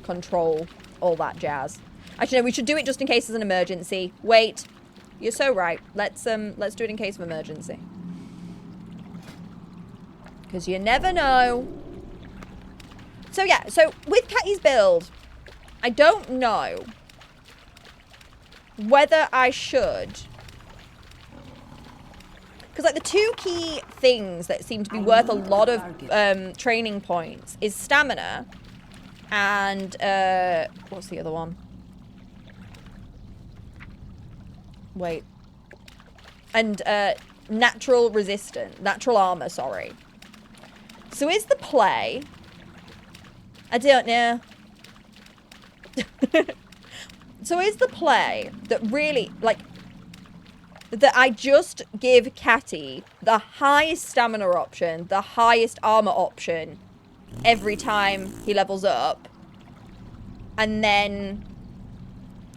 control all that jazz. Actually, no, we should do it just in case there's an emergency. Wait. You're so right. Let's do it in case of emergency. Because you never know. So, yeah. So, with Catty's build, I don't know whether I should... Because, like, the two key things that seem to be worth a lot of training points is stamina and, what's the other one? Wait. And, natural armor, sorry. So is the play... I don't know. So is the play that really, like... that I just give Catty the highest stamina option, the highest armor option every time he levels up. And then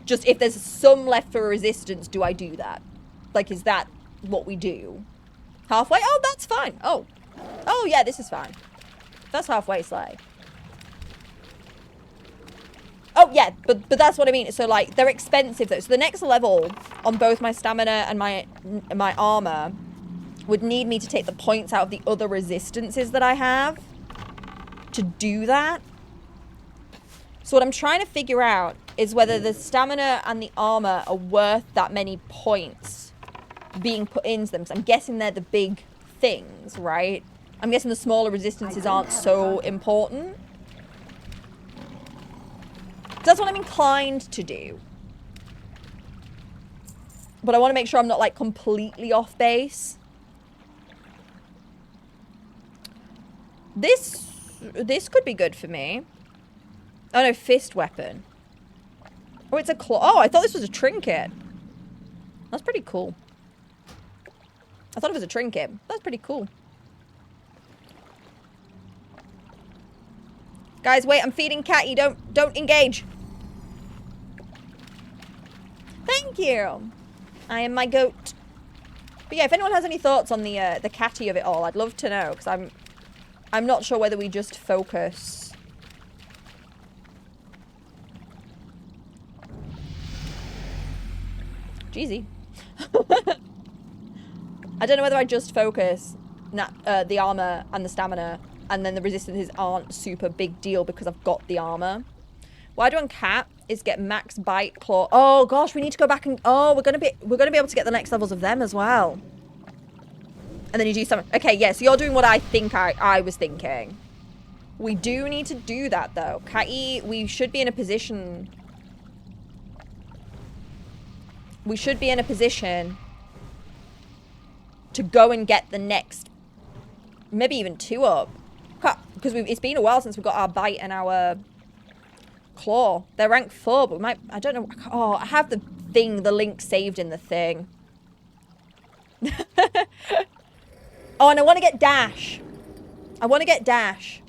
just if there's some left for resistance, do I do that? Like, is that what we do? Halfway? Oh, that's fine. Oh, yeah, this is fine. That's halfway slay. Oh, yeah, but that's what I mean. So, like, they're expensive, though. So the next level on both my stamina and my armor would need me to take the points out of the other resistances that I have to do that. So what I'm trying to figure out is whether the stamina and the armor are worth that many points being put into them. So I'm guessing they're the big things, right? I'm guessing the smaller resistances aren't so important. That's what I'm inclined to do. But I want to make sure I'm not, like, completely off base. This could be good for me. Oh, no, fist weapon. Oh, it's a claw. Oh, I thought this was a trinket. That's pretty cool. I thought it was a trinket. That's pretty cool. Guys, wait, I'm feeding Catty. Don't engage. Thank you. I am my goat. But yeah, if anyone has any thoughts on the Catty of it all, I'd love to know, because I'm not sure whether we just focus. Jeezy. I don't know whether I just focus the armor and the stamina, and then the resistances aren't super big deal because I've got the armor. What I do on Cat is get max bite, claw. Oh gosh, we need to go back and we're gonna be able to get the next levels of them as well. And then you do something. Okay, yeah, so you're doing what I think I was thinking. We do need to do that though. Catty, we should be in a position. We should be in a position to go and get the next, maybe even 2 up. Because it's been a while since we got our bite and our claw. They're rank 4, but we might, I don't know. Oh, I have the link saved in the thing. Oh, and I want to get Dash. I want to get Dash.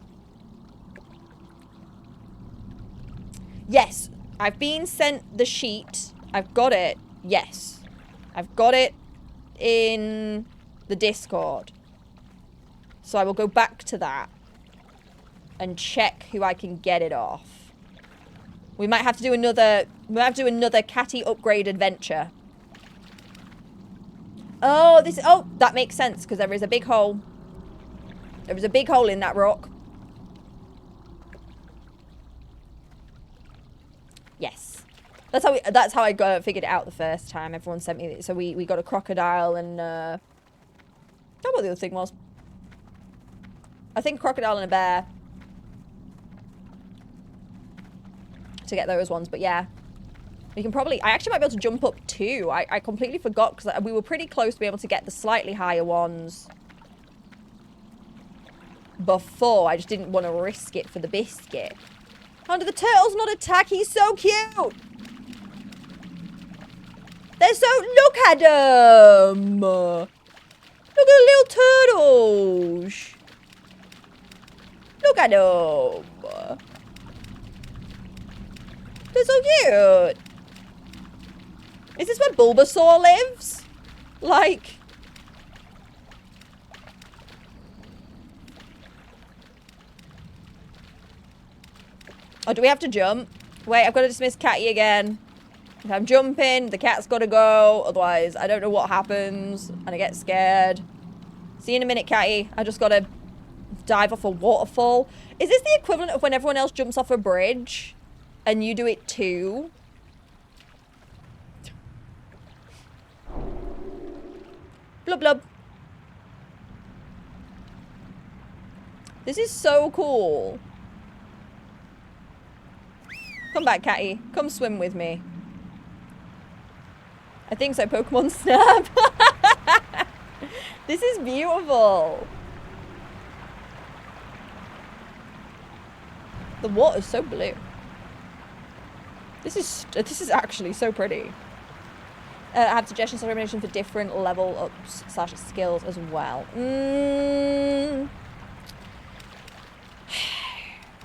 Yes, I've been sent the sheet. I've got it. Yes. I've got it in the Discord. So I will go back to that and check who I can get it off. We might have to do another Catty upgrade adventure. Oh, that makes sense because there is a big hole. There is a big hole in that rock. Yes. That's how I figured it out the first time. Everyone sent me it. So we got a crocodile and I don't know what the other thing was. I think crocodile and a bear. To get those ones, but yeah. We can probably... I actually might be able to jump up too. I completely forgot because we were pretty close to be able to get the slightly higher ones before. I just didn't want to risk it for the biscuit. Hunter, the turtle's not attack. He's so cute. They're so... Look at them. Look at the little turtles. Look at them. They're so cute. Is this where Bulbasaur lives? Like... Oh, do we have to jump? Wait, I've got to dismiss Catty again. If I'm jumping, the cat's got to go. Otherwise, I don't know what happens. And I get scared. See you in a minute, Catty. I just got to dive off a waterfall. Is this the equivalent of when everyone else jumps off a bridge? And you do it too? Blub blub. This is so cool. Come back, Catty. Come swim with me. I think so, Pokemon Snap. This is beautiful. The water's so blue. This is actually so pretty. I have suggestions and recommendations for different level ups / skills as well.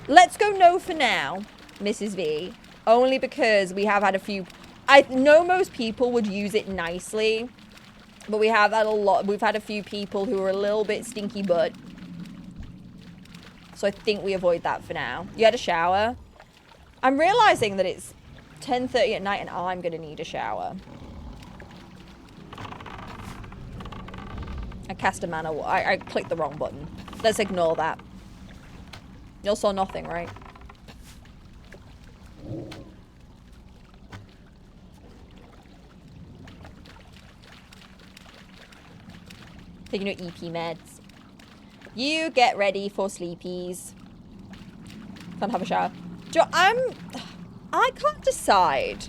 Let's go no for now, Mrs. V. Only because we have had a few... I know most people would use it nicely. But we have had we've had a few people who are a little bit stinky butt. So I think we avoid that for now. You had a shower? I'm realizing that it's 10:30 at night and I'm going to need a shower. I cast a mana. I clicked the wrong button. Let's ignore that. You all saw nothing, right? Taking your EP meds. You get ready for sleepies. Can't have a shower. I can't decide.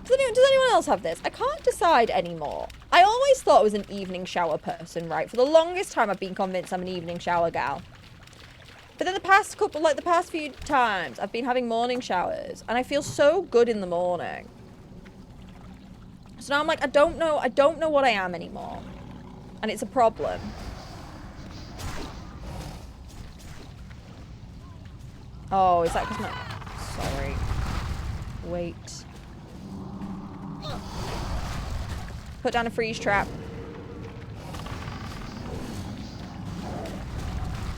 Does anyone else have this? I can't decide anymore. I always thought I was an evening shower person, right? For the longest time, I've been convinced I'm an evening shower gal. But then the past few times, I've been having morning showers, and I feel so good in the morning. So now I'm like, I don't know what I am anymore. And it's a problem. Oh, is that because my... Sorry. Wait. Put down a freeze trap.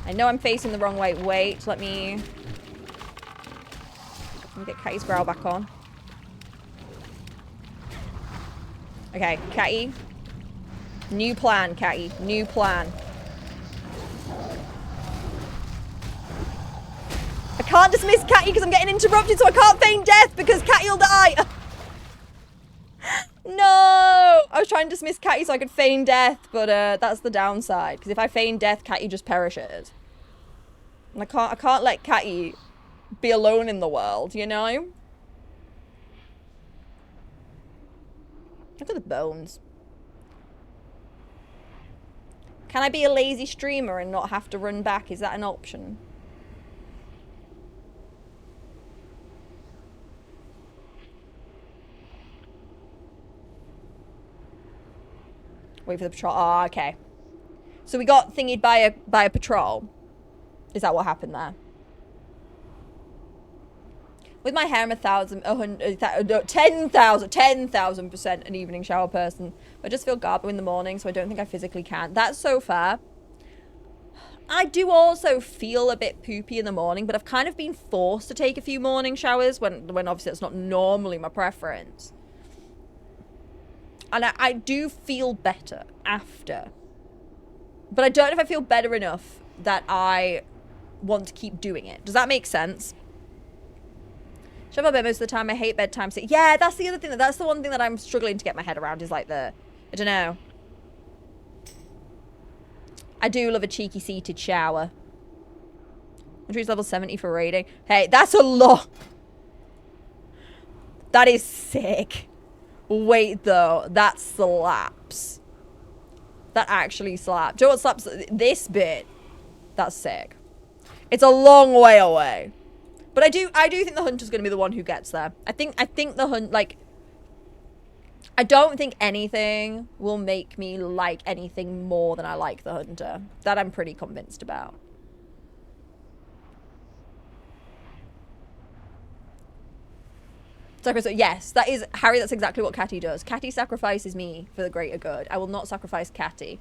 I know I'm facing the wrong way. Wait, let me get Catty's growl back on. Okay, Catty. New plan, Catty. New plan. I can't dismiss Catty because I'm getting interrupted, so I can't feign death because Catty will die. No! I was trying to dismiss Catty so I could feign death, but that's the downside. Because if I feign death, Catty just perishes. And I can't let Catty be alone in the world, you know? Look at the bones. Can I be a lazy streamer and not have to run back? Is that an option? Wait for the patrol. Ah, okay. So we got thingied by a patrol. Is that what happened there? With my hair, I'm 10,000% an evening shower person. I just feel garbo in the morning, so I don't think I physically can. That's so fair. I do also feel a bit poopy in the morning, but I've kind of been forced to take a few morning showers when obviously that's not normally my preference. And I do feel better after. But I don't know if I feel better enough that I want to keep doing it. Does that make sense? Shove a bit most of the time. I hate bedtime. So yeah, that's the other thing. That's the one thing that I'm struggling to get my head around is like the, I don't know. I do love a cheeky seated shower. Entry's level 70 for raiding. Hey, that's a lot. That is sick. Wait though, that slaps. That actually slaps. Do you know what slaps? This bit. That's sick. It's a long way away. But I do think the hunter's gonna be the one who gets there. I think the hunt, like, I don't think anything will make me like anything more than I like the hunter. That I'm pretty convinced about. Yes, that is, Harry, that's exactly what Catty does. Catty sacrifices me for the greater good. I will not sacrifice Catty.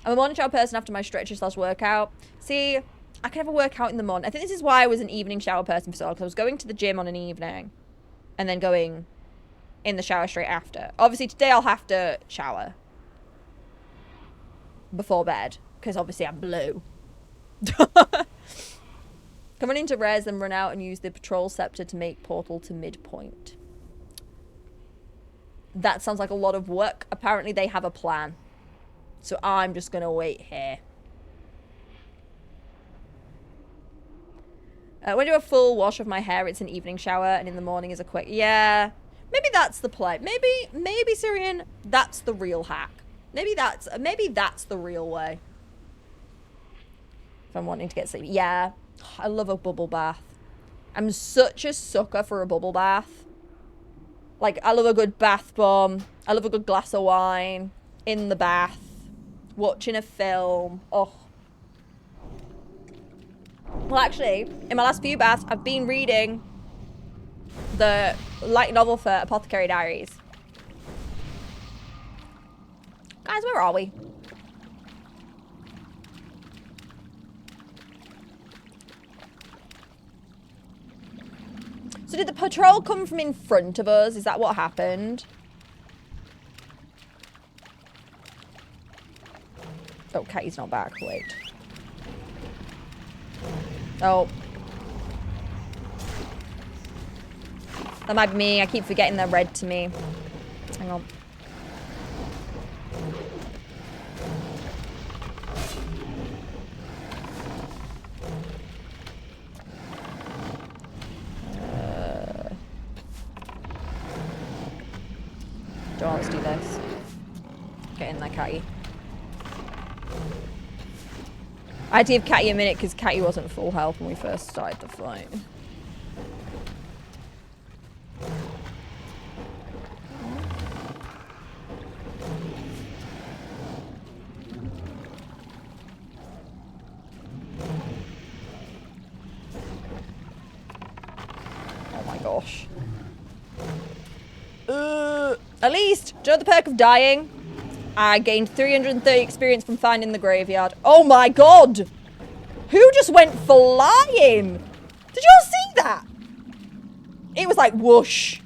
I'm a morning shower person after my stretcher/workout. See, I can have a workout in the morning. I think this is why I was an evening shower person for so long, because I was going to the gym on an evening and then going in the shower straight after. Obviously, today I'll have to shower before bed, because obviously I'm blue. Come on into res, then run out and use the patrol scepter to make portal to midpoint. That sounds like a lot of work. Apparently they have a plan. So I'm just going to wait here. When I do a full wash of my hair, it's an evening shower, and in the morning is a quick... Yeah, maybe that's the play. Maybe Syrian, that's the real hack. Maybe that's the real way. If I'm wanting to get sleepy. Yeah. I love a bubble bath. I'm such a sucker for a bubble bath. Like, I love a good bath bomb. I love a good glass of wine in the bath, watching a film. Oh. Well, actually, in my last few baths, I've been reading the light novel for Apothecary Diaries. Guys, where are we? So did the patrol come from in front of us? Is that what happened? Oh, Catty's not back. Wait. Oh. That might be me. I keep forgetting they're red to me. Hang on. Let's do this. Get in there, Catty. I had to give Catty a minute because Catty wasn't full health when we first started the fight. Oh my gosh. At least, do you know the perk of dying? I gained 330 experience from finding the graveyard. Oh my god! Who just went flying? Did you all see that? It was like whoosh.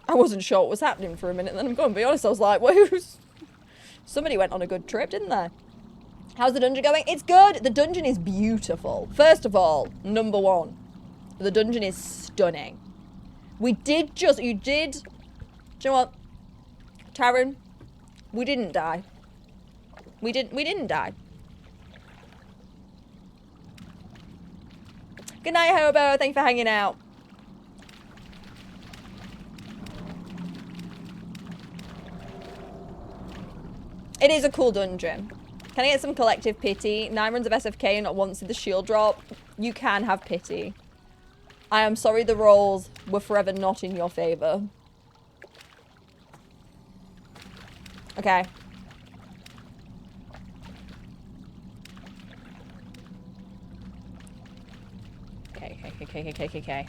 I wasn't sure what was happening for a minute, then I'm going to be honest, I was like, whoosh. Somebody went on a good trip, didn't they? How's the dungeon going? It's good. The dungeon is beautiful. First of all, number one, the dungeon is stunning. You did, do you know what? Taryn, we didn't die. We didn't die. Good night, Hobo. Thank you for hanging out. It is a cool dungeon. Can I get some collective pity? 9 runs of SFK and not once did the shield drop. You can have pity. I am sorry the rolls were forever not in your favor. Okay. Okay.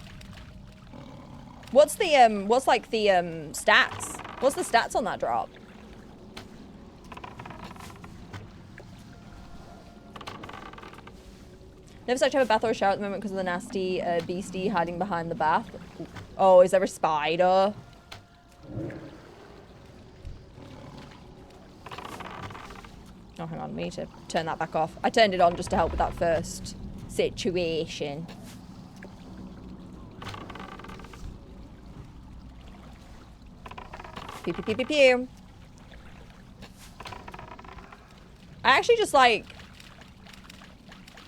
What's the, what's like the, stats? What's the stats on that drop? Never such have a bath or a shower at the moment because of the nasty beastie hiding behind the bath. Oh, is there a spider? Oh, hang on. We need to turn that back off. I turned it on just to help with that first situation. Pew, pew, pew, pew, pew. I actually just like...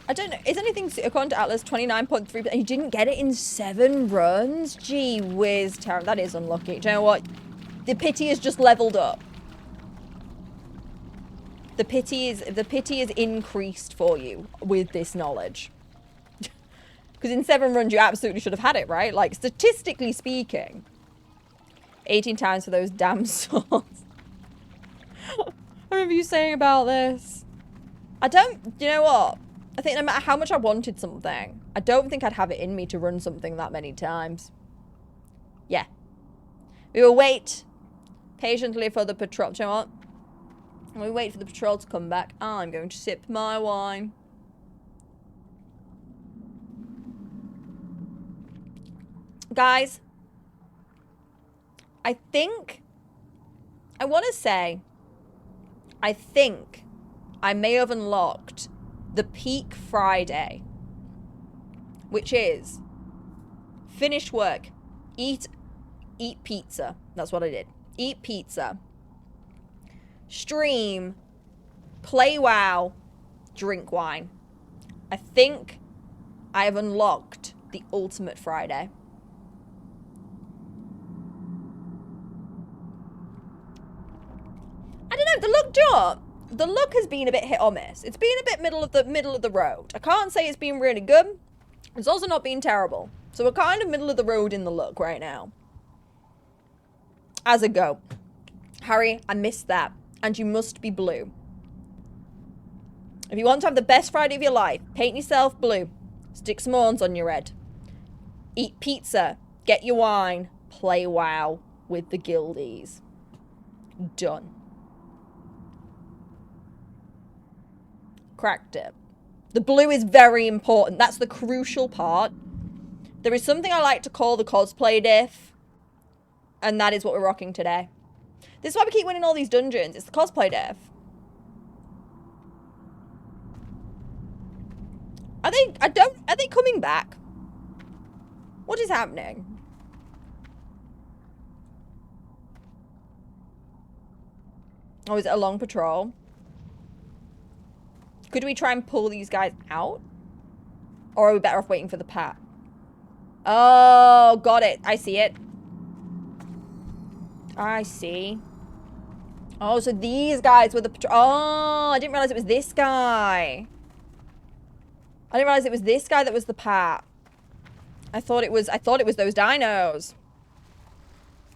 I don't know. Is anything... According to Atlas, 29.3%. You didn't get it in 7 runs? Gee whiz, Tara. That is unlucky. Do you know what? The pity is just leveled up. The pity is increased for you with this knowledge. Because in 7 runs, you absolutely should have had it, right? Like, statistically speaking. 18 times for those damn swords. I remember you saying about this. I don't... You know what? I think no matter how much I wanted something, I don't think I'd have it in me to run something that many times. Yeah. We will wait patiently for the patrol. Do you know what? When we wait for the patrol to come back, I'm going to sip my wine. Guys, I think, I want to say, I think I may have unlocked the peak Friday, which is finish work, eat pizza. That's what I did. Eat pizza, stream, play WoW, drink wine. I think I have unlocked the ultimate Friday. I don't know, the luck job. The luck has been a bit hit or miss. It's been a bit middle of the road. I can't say it's been really good. It's also not been terrible. So we're kind of middle of the road in the luck right now. As a go. Harry, I missed that. And you must be blue. If you want to have the best Friday of your life, paint yourself blue. Stick some horns on your head. Eat pizza. Get your wine. Play WoW with the guildies. Done. Cracked it. The blue is very important. That's the crucial part. There is something I like to call the cosplay diff. And that is what we're rocking today. This is why we keep winning all these dungeons. It's the cosplay diff. Are they coming back? What is happening? Oh, is it a long patrol? Could we try and pull these guys out? Or are we better off waiting for the pat? Oh, got it. I see it. I see. Oh, so these guys were the patrol. Oh, I didn't realize it was this guy. I didn't realize it was this guy that was the pat. I thought it was those dinos.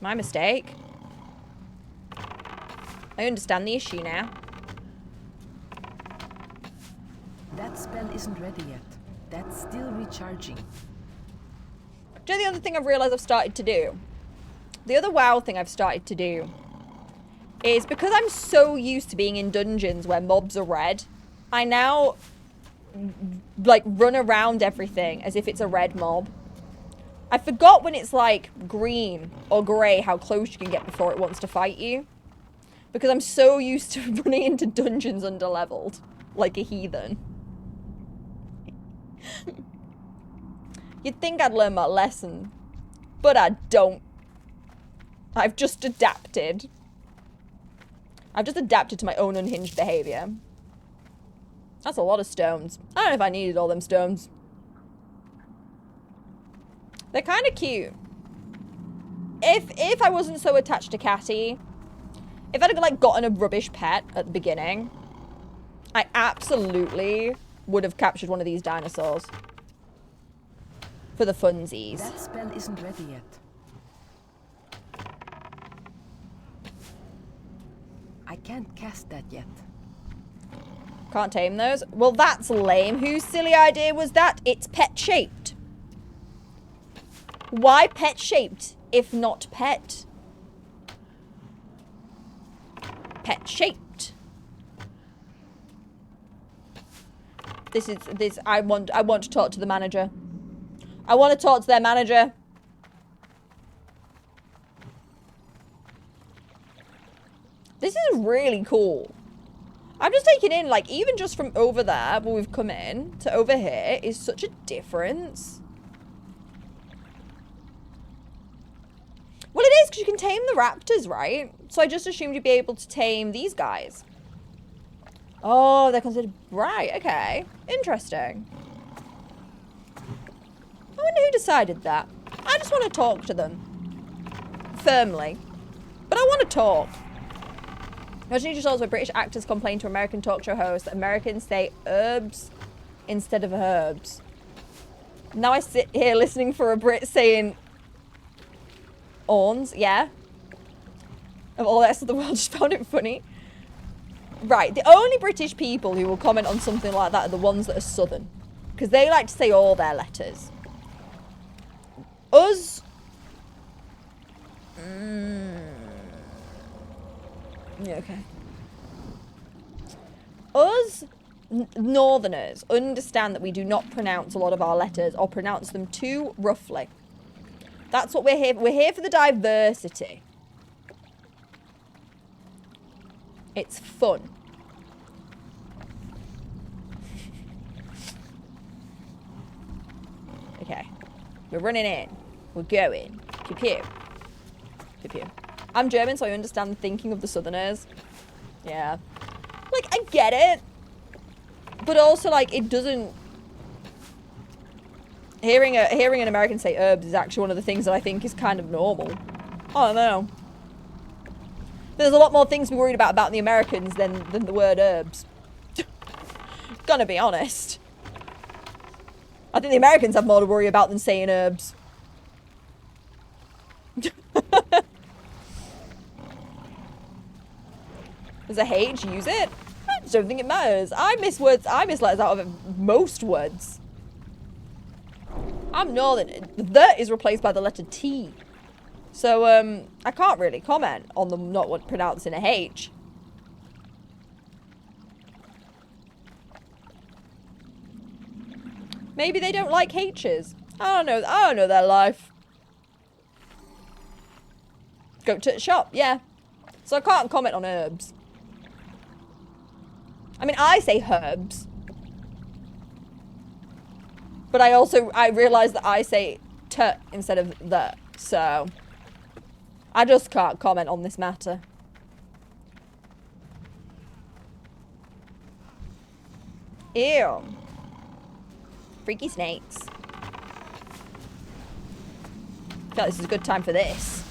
My mistake. I understand the issue now. That spell isn't ready yet. That's still recharging. Do you know the other thing I've realized I've started to do? The other WoW thing I've started to do is because I'm so used to being in dungeons where mobs are red, I now like run around everything as if it's a red mob. I forgot when it's like green or grey how close you can get before it wants to fight you. Because I'm so used to running into dungeons underleveled like a heathen. You'd think I'd learn my lesson, but I don't. I've just adapted. I've just adapted to my own unhinged behavior. That's a lot of stones. I don't know if I needed all them stones. They're kind of cute. If I wasn't so attached to Catty, if I'd like gotten a rubbish pet at the beginning, I absolutely would have captured one of these dinosaurs. For the funsies. That spell isn't ready yet. I can't cast that yet. Can't tame those? Well, that's lame. Whose silly idea was that? It's pet-shaped. Why pet-shaped if not pet? Pet-shaped. I want to talk to the manager. I want to talk to their manager. This is really cool. I'm just taking in, like, even just from over there, where we've come in, to over here, is such a difference. Well, it is, because you can tame the raptors, right? So I just assumed you'd be able to tame these guys. Oh, they're considered... Right, okay. Interesting. I wonder who decided that. I just want to talk to them. Firmly. But I want to talk. Imagine yourselves where British actors complain to American talk show hosts that Americans say herbs instead of herbs. Now I sit here listening for a Brit saying awns, yeah. Of all the rest of the world, just found it funny. Right, the only British people who will comment on something like that are the ones that are southern. Because they like to say all their letters. Us... Yeah, okay. Us northerners understand that we do not pronounce a lot of our letters or pronounce them too roughly. That's what we're here for. We're here for the diversity. It's fun. Okay. We're running in. We're going. Pew pew. Pew pew. I'm German, so I understand the thinking of the southerners. Yeah. Like, I get it. But also, like, it doesn't... Hearing an American say herbs is actually one of the things that I think is kind of normal. I don't know. There's a lot more things to be worried about the Americans than the word herbs. Gonna be honest. I think the Americans have more to worry about than saying herbs. Does a H use it? I just don't think it matters. I miss words. I miss letters out of most words. I'm northern. The is replaced by the letter T. So, I can't really comment on them not pronouncing a H. Maybe they don't like H's. I don't know. I don't know their life. Go to the shop, yeah. So I can't comment on herbs. I mean, I say herbs. But I realise that I say t instead of the. So I just can't comment on this matter. Ew. Freaky snakes. I feel like this is a good time for this.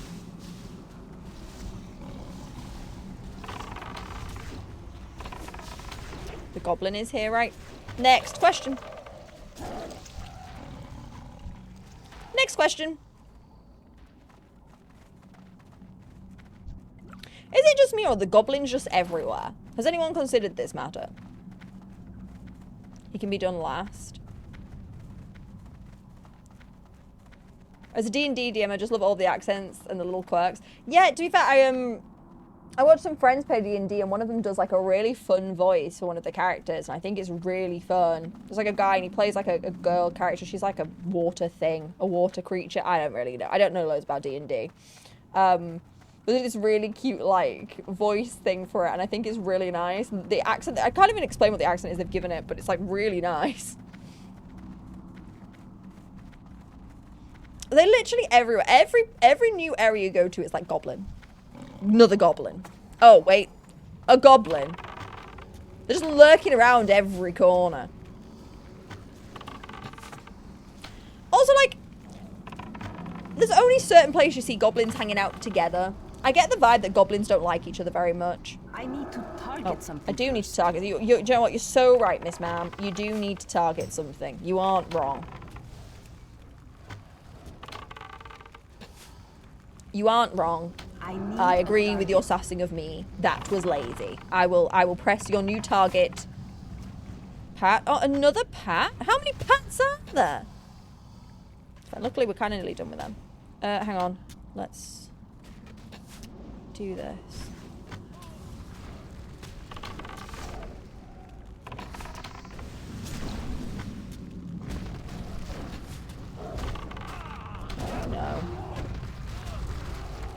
The goblin is here, right? Next question. Next question. Is it just me or are the goblins just everywhere? Has anyone considered this matter? He can be done last. As a D&D DM, I just love all the accents and the little quirks. Yeah, to be fair, I watched some friends play D&D and one of them does like a really fun voice for one of the characters and I think it's really fun. There's like a guy and he plays like a girl character. She's like a water thing, a water creature. I don't really know. I don't know loads about D&D. But it's this really cute like voice thing for it and I think it's really nice. The accent, I can't even explain what the accent is they've given it, but it's like really nice. They're literally everywhere. Every new area you go to, it's like goblin. Another goblin. Oh, wait. A goblin. They're just lurking around every corner. Also, like, there's only certain places you see goblins hanging out together. I get the vibe that goblins don't like each other very much. I need to target something. I do need to target. Do you know what? You're so right, Miss Ma'am. You do need to target something. You aren't wrong. You aren't wrong. I agree with your sassing of me. That was lazy. I will press your new target. Pat. Oh, another pat? How many pats are there? But luckily, we're kind of nearly done with them. Hang on. Let's do this. No.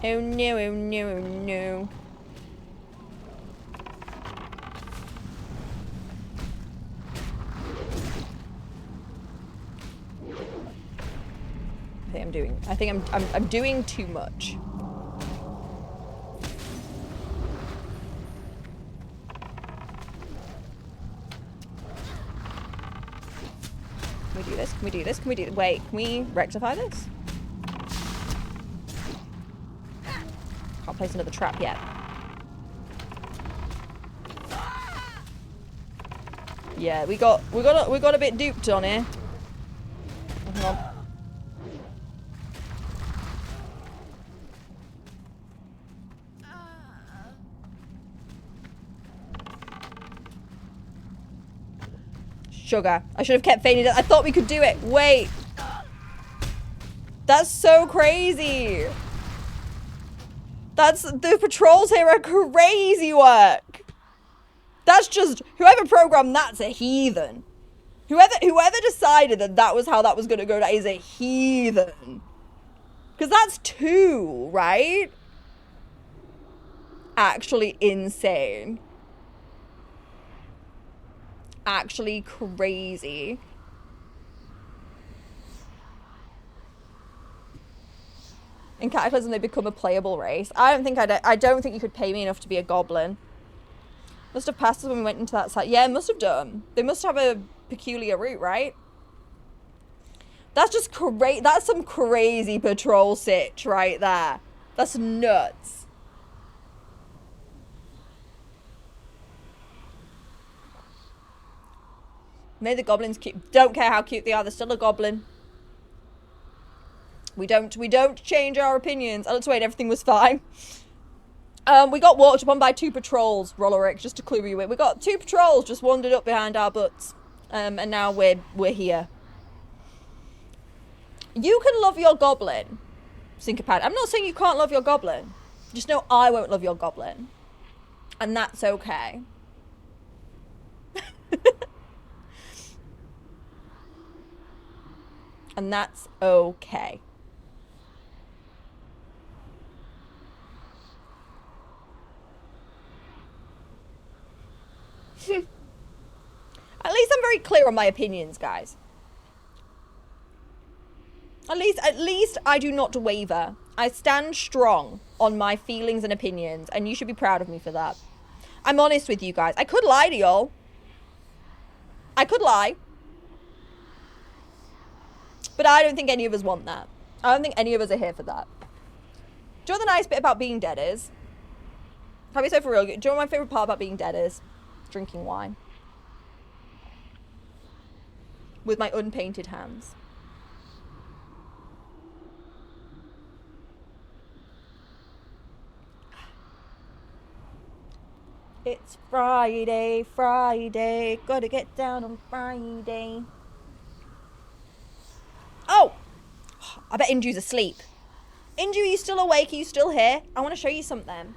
Oh no, oh no, oh no. I think I'm doing too much. Can we do this? Can we do... Wait, can we rectify this? Can't place another trap yet. Yeah, we got a bit duped on here. Hang on. Sugar. I should have kept feigning it. I thought we could do it. Wait. That's so crazy. The patrols here are crazy work. That's just, whoever programmed that's a heathen. Whoever decided that was how that was going to go, that is a heathen. Because that's 2, right? Actually insane. Actually crazy. In Cataclysm, they become a playable race. I don't think you could pay me enough to be a goblin. Must have passed us when we went into that site. Yeah, must have done. They must have a peculiar route, right? That's just crazy. That's some crazy patrol sitch right there. That's nuts. Made the goblins cute. Don't care how cute they are. They're still a goblin. We don't change our opinions. Oh, let's wait. Everything was fine. We got walked upon by 2 patrols, Rollerick, just to clue you in. We got 2 patrols just wandered up behind our butts. And now we're here. You can love your goblin, Syncopad. I'm not saying you can't love your goblin. Just know I won't love your goblin. And that's okay. And that's okay. At least I'm very clear on my opinions, guys. At least I do not waver. I stand strong on my feelings and opinions, and you should be proud of me for that. I'm honest with you guys. I could lie to y'all. I could lie. But I don't think any of us want that. I don't think any of us are here for that. Do you know what the nice bit about being dead is? Can we say for real? Do you know what my favourite part about being dead is? Drinking wine. With my unpainted hands. It's Friday, Friday. Gotta get down on Friday. Oh! I bet Inju's asleep. Inju, are you still awake? Are you still here? I want to show you something.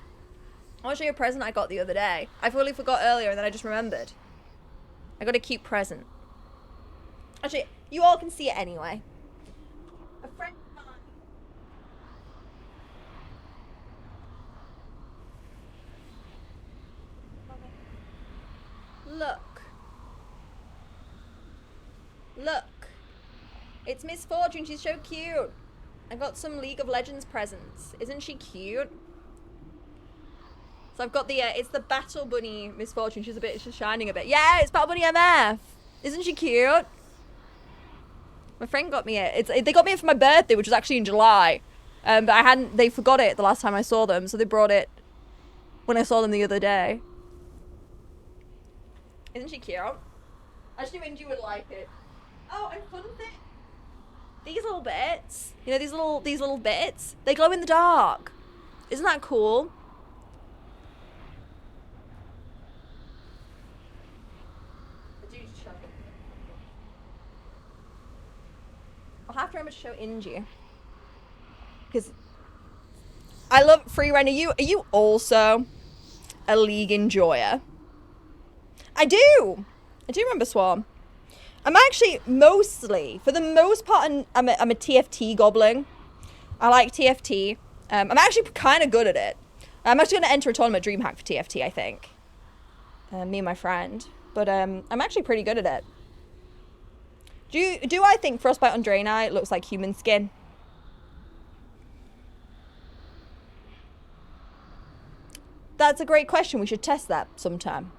I want to show you a present I got the other day. I fully forgot earlier and then I just remembered. I got a cute present. Actually, you all can see it anyway. A friend of mine. Look. Look. It's Miss Fortune. She's so cute. I got some League of Legends presents. Isn't she cute? So I've got the, it's the Battle Bunny Miss Fortune. She's shining a bit. Yeah, it's Battle Bunny MF. Isn't she cute? My friend got me it. They got me it for my birthday, which was actually in July. But they forgot it the last time I saw them. So they brought it when I saw them the other day. Isn't she cute? I just knew Indy would like it. Oh, and fun thing. These little bits, you know, these little bits, they glow in the dark. Isn't that cool? I'll have to remember to show Inji. Because I love free run. Are you also a League enjoyer? I do remember Swarm. I'm actually mostly, for the most part, I'm a TFT goblin. I like TFT. I'm actually kind of good at it. I'm actually going to enter a tournament DreamHack for TFT, I think. Me and my friend. But I'm actually pretty good at it. Do I think Frostbite on Draenei looks like human skin? That's a great question. We should test that sometime.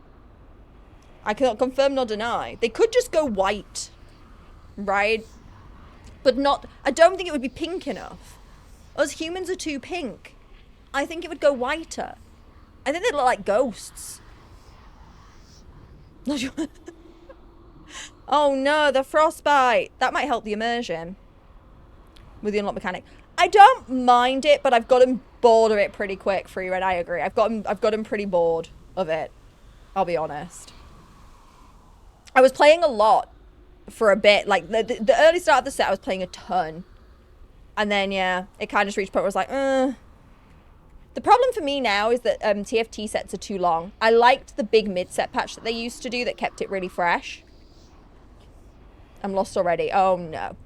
I cannot confirm nor deny. They could just go white, right? But not... I don't think it would be pink enough. Us humans are too pink. I think it would go whiter. I think they'd look like ghosts. Oh no, the frostbite. That might help the immersion. With the unlock mechanic. I don't mind it, but I've gotten bored of it pretty quick, Free Red. I agree. I've gotten pretty bored of it. I'll be honest. I was playing a lot for a bit. Like, the early start of the set, I was playing a ton. And then, yeah, it kind of just reached a point where I was like, The problem for me now is that TFT sets are too long. I liked the big mid-set patch that they used to do that kept it really fresh. I'm lost already. Oh, no.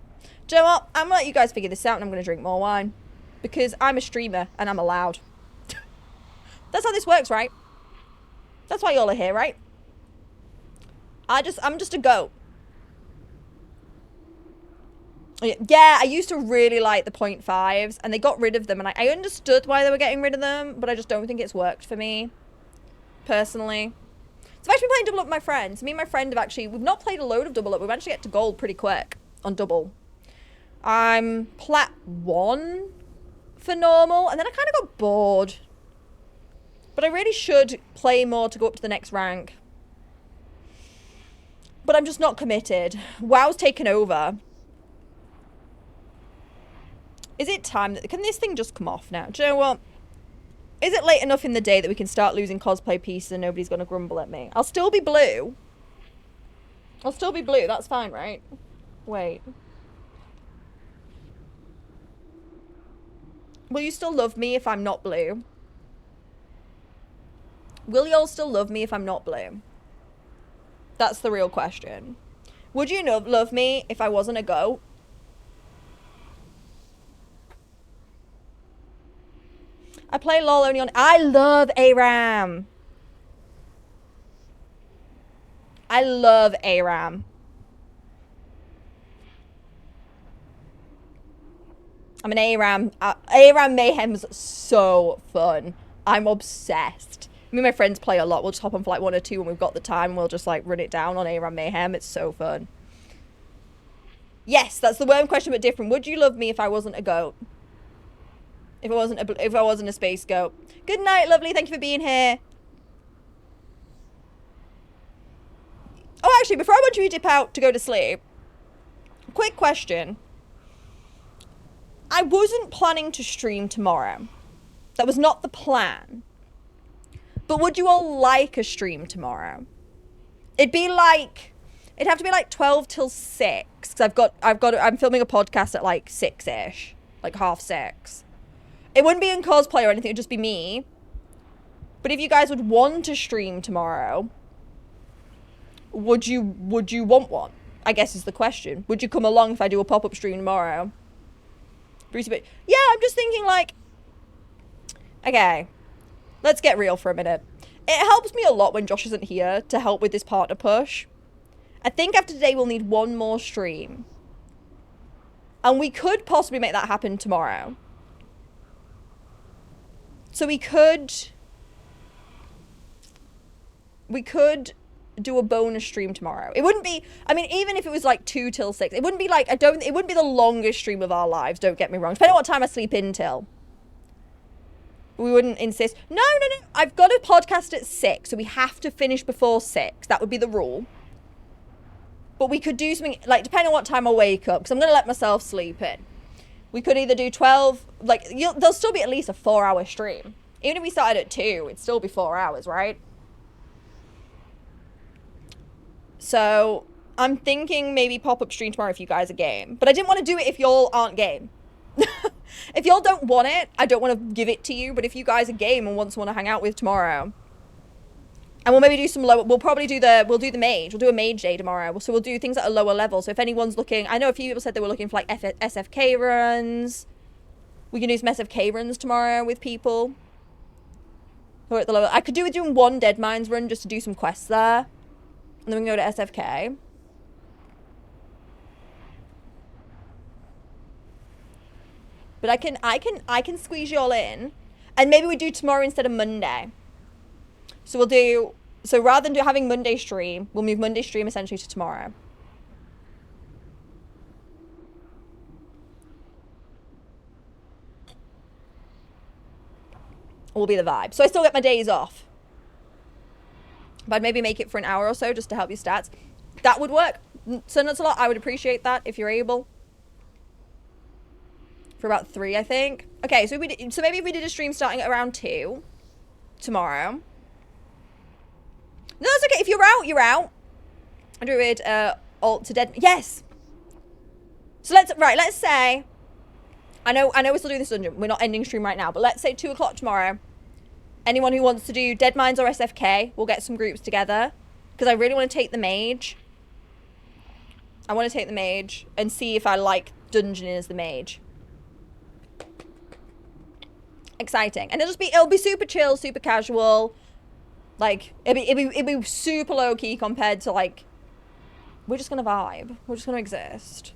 Do you know what? I'm going to let you guys figure this out and I'm going to drink more wine. Because I'm a streamer and I'm allowed. That's how this works, right? That's why y'all are here, right? I'm just a goat. Yeah, I used to really like the 0.5s and they got rid of them and I understood why they were getting rid of them, but I just don't think it's worked for me, personally. So I've actually been playing Double Up with my friends. Me and my friend have actually, we've not played a load of Double Up, we've managed to get to gold pretty quick on Double. I'm plat 1 for normal and then I kind of got bored. But I really should play more to go up to the next rank. But I'm just not committed. WoW's taken over. Is it time that... Can this thing just come off now? Do you know what? Is it late enough in the day that we can start losing cosplay pieces and nobody's going to grumble at me? I'll still be blue. I'll still be blue. That's fine, right? Wait. Will you still love me if I'm not blue? Will y'all still love me if I'm not blue? That's the real question. Would you love me if I wasn't a goat? I play LOL only on... I love ARAM. I love ARAM. I'm an ARAM. ARAM Mayhem's so fun. I'm obsessed. Me and my friends play a lot. We'll just hop on for like 1 or 2 when we've got the time. We'll just like run it down on ARAM Mayhem. It's so fun. Yes, that's the worm question, but different. Would you love me if I wasn't a goat? If I wasn't a space goat. Good night, lovely. Thank you for being here. Oh, actually, before I want you to dip out to go to sleep, quick question. I wasn't planning to stream tomorrow. That was not the plan. But would you all like a stream tomorrow? It'd have to be like 12 till 6. Cause I'm filming a podcast at like 6-ish, like 5:30. It wouldn't be in cosplay or anything, it'd just be me. But if you guys would want to stream tomorrow, would you want one? I guess is the question. Would you come along if I do a pop-up stream tomorrow? Brucey, but yeah, I'm just thinking like, okay, let's get real for a minute. It helps me a lot when Josh isn't here to help with this partner push. I think after today we'll need 1 more stream. And we could possibly make that happen tomorrow. So we could do a bonus stream tomorrow. It wouldn't be, I mean, even if it was like 2 till 6, it wouldn't be like, it wouldn't be the longest stream of our lives, don't get me wrong. Depending on what time I sleep in till. We wouldn't insist. No. I've got a podcast at 6, so we have to finish before 6. That would be the rule. But we could do something, like, depending on what time I wake up, because I'm going to let myself sleep in. We could either do 12, like, there'll still be at least a 4-hour stream. Even if we started at 2, it'd still be 4 hours, right? So, I'm thinking maybe pop-up stream tomorrow if you guys are game. But I didn't want to do it if y'all aren't game. If y'all don't want it, I don't want to give it to you. But if you guys are game and want someone to hang out with tomorrow, and we'll maybe do some lower, we'll do the mage. We'll do a mage day tomorrow. So we'll do things at a lower level. So if anyone's looking, I know a few people said they were looking for like SFK runs. We can do some SFK runs tomorrow with people who are at the lower. I could do with doing 1 Dead Mines run just to do some quests there. And then we can go to SFK. But I can squeeze y'all in. And maybe we do tomorrow instead of Monday. So rather than having Monday stream, we'll move Monday stream essentially to tomorrow. will be the vibe. So I still get my days off. But I'd maybe make it for an hour or so just to help your stats. That would work. So that's a lot. I would appreciate that if you're able. For about 3, I think. Okay, so maybe if we did a stream starting at around 2 tomorrow. No, that's okay. If you're out, you're out. Druid, alt to dead. Yes. So let's say. I know we're still doing this dungeon. We're not ending stream right now, but let's say 2 o'clock tomorrow. Anyone who wants to do Dead Mines or SFK, we'll get some groups together. Because I really want to take the mage. I want to take the mage and see if I like dungeoning as the mage. Exciting. And it'll be super chill, super casual. Like, it'll be super low-key compared to, like, we're just gonna vibe. We're just gonna exist.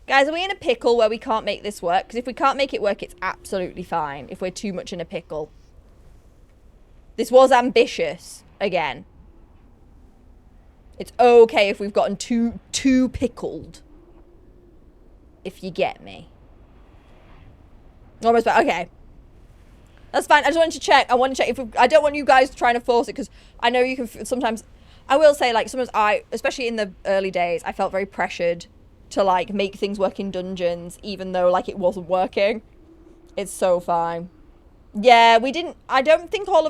Guys, are we in a pickle where we can't make this work? Because if we can't make it work, it's absolutely fine if we're too much in a pickle. This was ambitious, again. It's okay if we've gotten too pickled. If you get me. Almost back. Okay. That's fine. I just wanted to check. I want to check. I don't want you guys trying to force it because I know you can sometimes... I will say, like, sometimes especially in the early days, I felt very pressured to, like, make things work in dungeons, even though, like, it wasn't working. It's so fine. Yeah, we didn't... I don't think most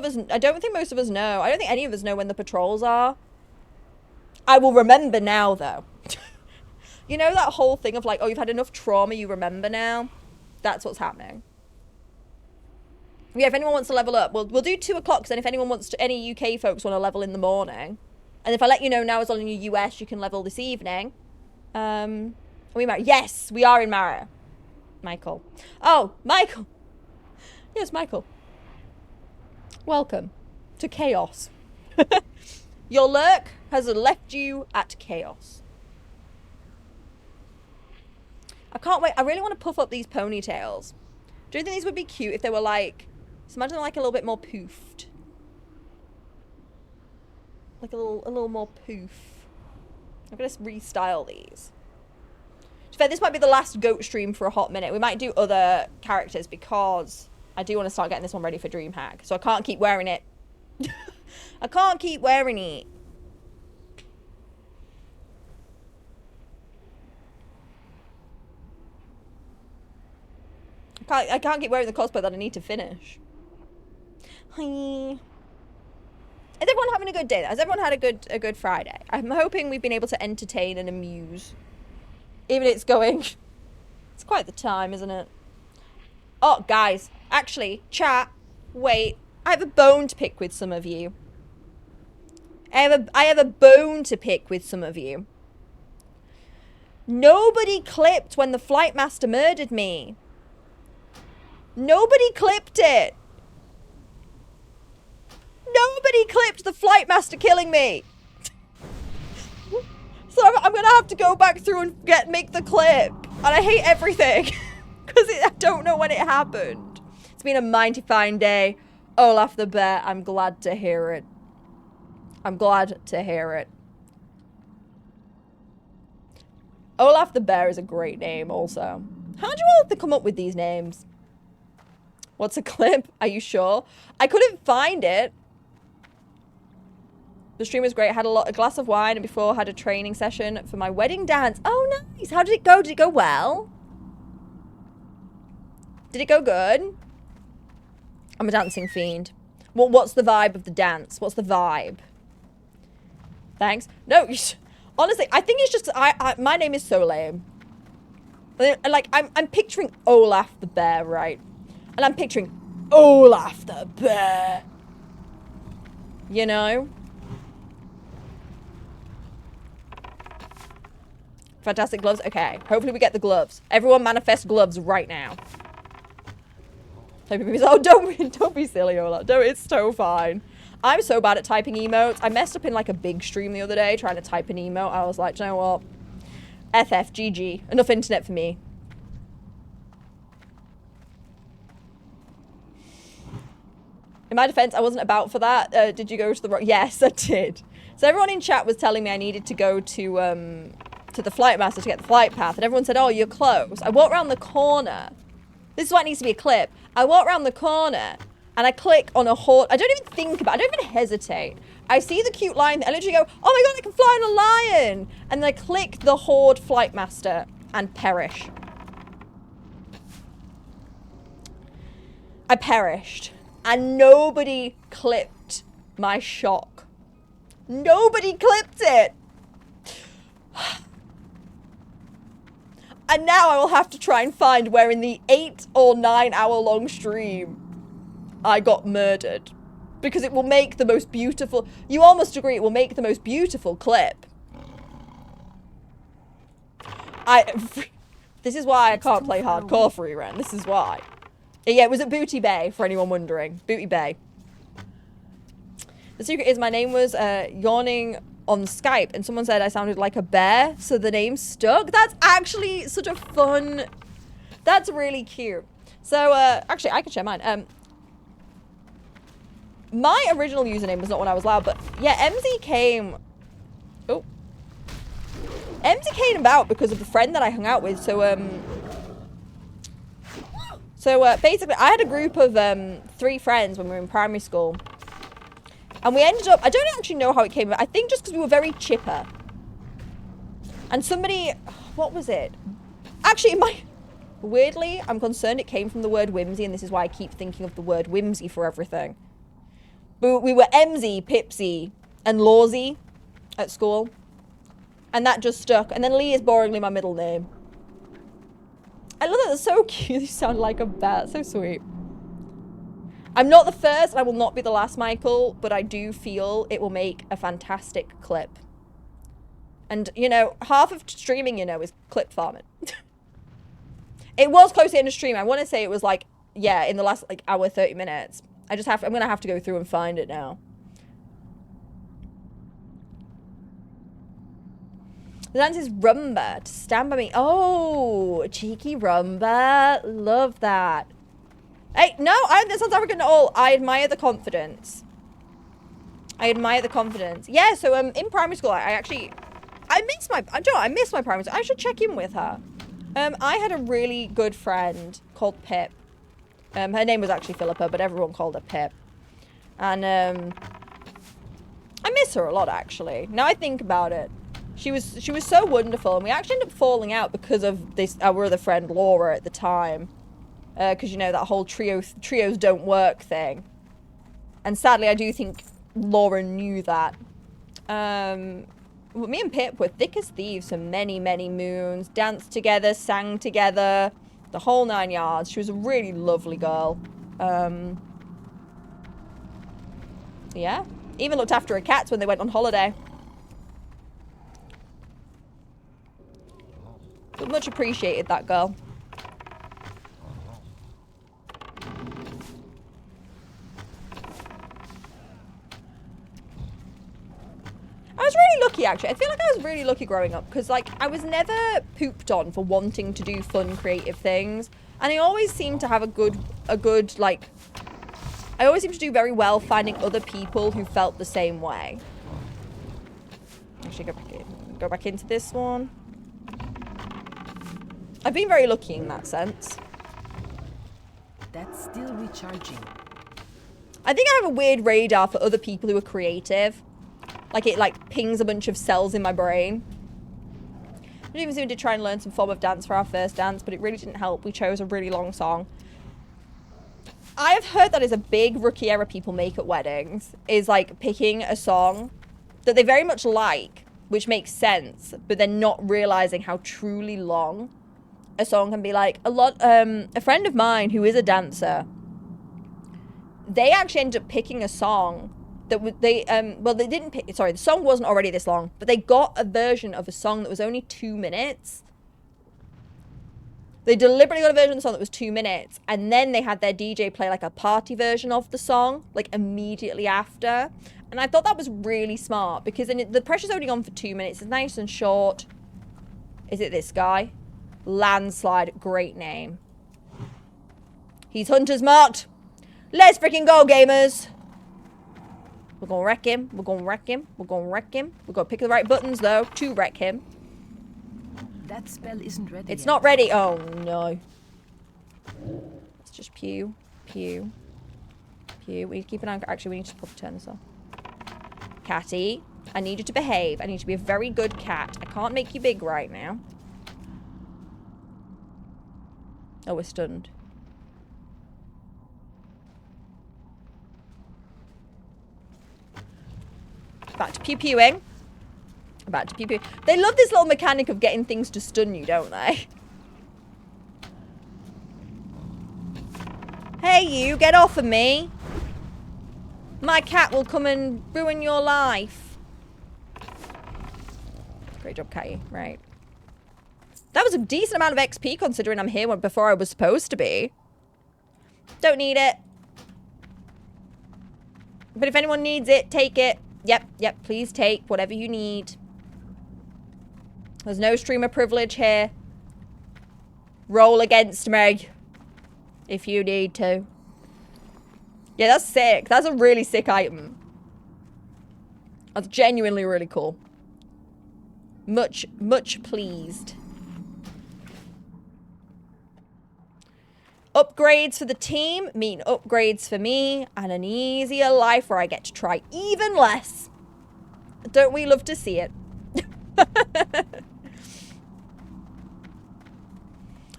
of us know. I don't think any of us know when the patrols are. I will remember now, though. You know that whole thing of, like, oh, you've had enough trauma, you remember now? That's what's happening. Yeah, if anyone wants to level up, we'll do 2 o'clock, because then if anyone wants to... Any UK folks want to level in the morning. And if I let you know now as well in your US, you can level this evening. Are we married? Yes, we are in Mara. Michael. Oh, Michael. Yes, Michael. Welcome to chaos. Your lurk has left you at chaos. I can't wait. I really want to puff up these ponytails. Do you think these would be cute if they were like... So imagine like a little bit more poofed. Like a little more poof. I'm going to restyle these. In fact, this might be the last goat stream for a hot minute. We might do other characters because I do want to start getting this one ready for DreamHack. So I can't keep wearing it. I can't keep wearing it. I can't keep wearing the cosplay that I need to finish. Hi. Is everyone having a good day? Has everyone had a good Friday? I'm hoping we've been able to entertain and amuse. Even it's going... It's quite the time, isn't it? Oh, guys. Actually, chat. Wait. I have a bone to pick with some of you. I have a bone to pick with some of you. Nobody clipped when the flight master murdered me. Nobody clipped it. Nobody clipped the flight master killing me. So I'm gonna have to go back through and make the clip. And I hate everything. Because I don't know when it happened. It's been a mighty fine day. Olaf the Bear, I'm glad to hear it. I'm glad to hear it. Olaf the Bear is a great name also. How do you all have to come up with these names? What's a clip? Are you sure? I couldn't find it. The stream was great. I had a glass of wine and before had a training session for my wedding dance. Oh, nice. How did it go? Did it go well? Did it go good? I'm a dancing fiend. What's the vibe of the dance? What's the vibe? Thanks. No, honestly, I think it's just my name is so lame. Like I'm picturing Olaf the Bear, right? And I'm picturing Olaf the Bear. You know? Fantastic gloves. Okay. Hopefully we get the gloves. Everyone manifest gloves right now. Oh, don't be silly, Olaf. No, it's so fine. I'm so bad at typing emotes. I messed up in like a big stream the other day trying to type an emote. I was like, do you know what? FF, GG. Enough internet for me. In my defense, I wasn't about for that. Did you go to the rock? Yes, I did. So everyone in chat was telling me I needed to go to the flight master to get the flight path. And everyone said, oh, you're close. I walked around the corner. This is why it needs to be a clip. I walk around the corner and I click on a horse. I don't even think about it. I don't even hesitate. I see the cute lion. I literally go, oh my god, I can fly on a lion. And then I click the Horde Flight Master and perish. I perished. And nobody clipped my shock. Nobody clipped it. And now I will have to try and find where in the 8 or 9 hour long stream I got murdered. Because it will make the most beautiful... You all must agree it will make the most beautiful clip. This is why I can't play hardcore for Eren. This is why. Yeah, it was at Booty Bay, for anyone wondering. Booty Bay. The secret is my name was yawning on Skype, and someone said I sounded like a bear, so the name stuck. That's actually such a fun... That's really cute. So, actually, I can share mine. My original username was not when I was loud, but yeah, MZ came... Oh. MZ came about because of the friend that I hung out with, so, basically, I had a group of 3 friends when we were in primary school. And we ended up, I don't actually know how it came about. I think just because we were very chipper. And somebody, what was it? Actually, weirdly, I'm concerned it came from the word whimsy, and this is why I keep thinking of the word whimsy for everything. But we were Emzy, Pipsy, and Lawsy at school. And that just stuck. And then Lee is boringly my middle name. I love that. That's so cute. You sound like a bat. So sweet. I'm not the first, and I will not be the last, Michael, but I do feel it will make a fantastic clip. And, you know, half of streaming, you know, is clip farming. It was close to the end of stream. I want to say it was like, yeah, in the last, like, hour, 30 minutes. I'm going to have to go through and find it now. The dance is rumba, to stand by me. Oh, cheeky rumba. Love that. Hey, no, that sounds arrogant at all. I admire the confidence. I admire the confidence. Yeah, so in primary school, I miss my primary school. I should check in with her. I had a really good friend called Pip. Her name was actually Philippa, but everyone called her Pip. And I miss her a lot, actually. Now I think about it. She was so wonderful, and we actually ended up falling out because of this our other friend Laura at the time. Because, you know, that whole trios don't work thing. And sadly, I do think Laura knew that. Well, me and Pip were thick as thieves for many, many moons. Danced together, sang together, the whole 9 yards. She was a really lovely girl. Yeah. Even looked after her cats when they went on holiday. So much appreciated, that girl. I was really lucky, actually. I feel like I was really lucky growing up because, like, I was never pooped on for wanting to do fun, creative things. And I always seemed to have I always seemed to do very well finding other people who felt the same way. Actually, go back into this one. I've been very lucky in that sense. That's still recharging. I think I have a weird radar for other people who are creative. Like, it, like, pings a bunch of cells in my brain. We even did try and learn some form of dance for our first dance, but it really didn't help. We chose a really long song. I have heard that is a big rookie error people make at weddings, is, like, picking a song that they very much like, which makes sense, but then not realizing how truly long a song can be. Like, a friend of mine who is a dancer, they actually ended up picking a song that they didn't pick, sorry, the song wasn't already this long, but they got a version of a song that was only 2 minutes. They deliberately got a version of the song that was 2 minutes, and then they had their DJ play like a party version of the song, like immediately after. And I thought that was really smart, because then the pressure's only on for 2 minutes. It's nice and short. Is it this guy? Landslide, great name. He's Hunter's marked. Let's freaking go, gamers. We're gonna wreck him. We're gonna wreck him. We're gonna wreck him. We're gonna pick the right buttons, though, to wreck him. That spell isn't ready It's yet. not ready. Oh, no. Let's just pew, pew, pew. We need to keep an eye. Actually, we need to probably turn this off. Catty, I need you to behave. I need you to be a very good cat. I can't make you big right now. Oh, we're stunned. Back to pew-pewing. Back to pew-pew. They love this little mechanic of getting things to stun you, don't they? Hey, you, get off of me. My cat will come and ruin your life. Great job, Catty. Right. That was a decent amount of XP considering I'm here before I was supposed to be. Don't need it. But if anyone needs it, take it. Yep, please take whatever you need. There's no streamer privilege here. Roll against me. If you need to. Yeah, that's sick. That's a really sick item. That's genuinely really cool. Much pleased. Upgrades for the team mean upgrades for me and an easier life where I get to try even less. Don't we love to see it?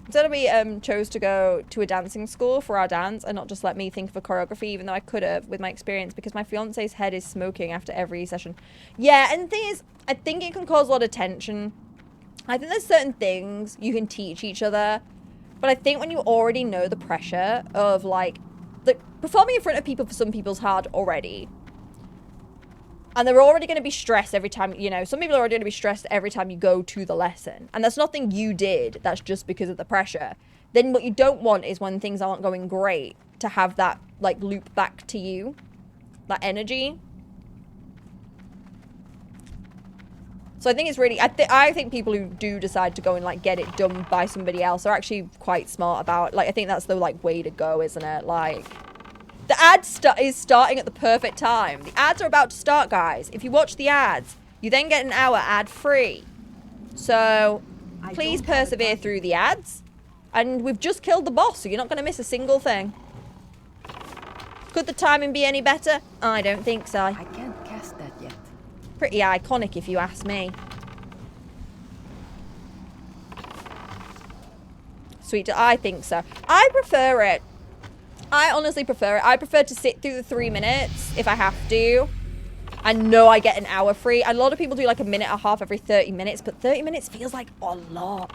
Instead, we chose to go to a dancing school for our dance and not just let me think of a choreography, even though I could have with my experience, because my fiance's head is smoking after every session. Yeah, and the thing is, I think it can cause a lot of tension. I think there's certain things you can teach each other. But I think when you already know the pressure of, like performing in front of people for some people's hard already. And they're already going to be stressed every time, you know, some people are already going to be stressed every time you go to the lesson. And that's nothing you did. That's just because of the pressure. Then what you don't want is when things aren't going great to have that, like, loop back to you. That energy. So I think it's really, I think people who do decide to go and, like, get it done by somebody else are actually quite smart about, like, I think that's the, like, way to go, isn't it? Like, the ad is starting at the perfect time. The ads are about to start, guys. If you watch the ads, you then get an hour ad-free. So, please persevere through the ads. And we've just killed the boss, so you're not going to miss a single thing. Could the timing be any better? I don't think so. I can't cast that yet. Pretty iconic, if you ask me. Sweet, I think so. I prefer it. I honestly prefer it. I prefer to sit through the 3 minutes if I have to. I know I get an hour free. A lot of people do like a minute and a half every 30 minutes, but 30 minutes feels like a lot.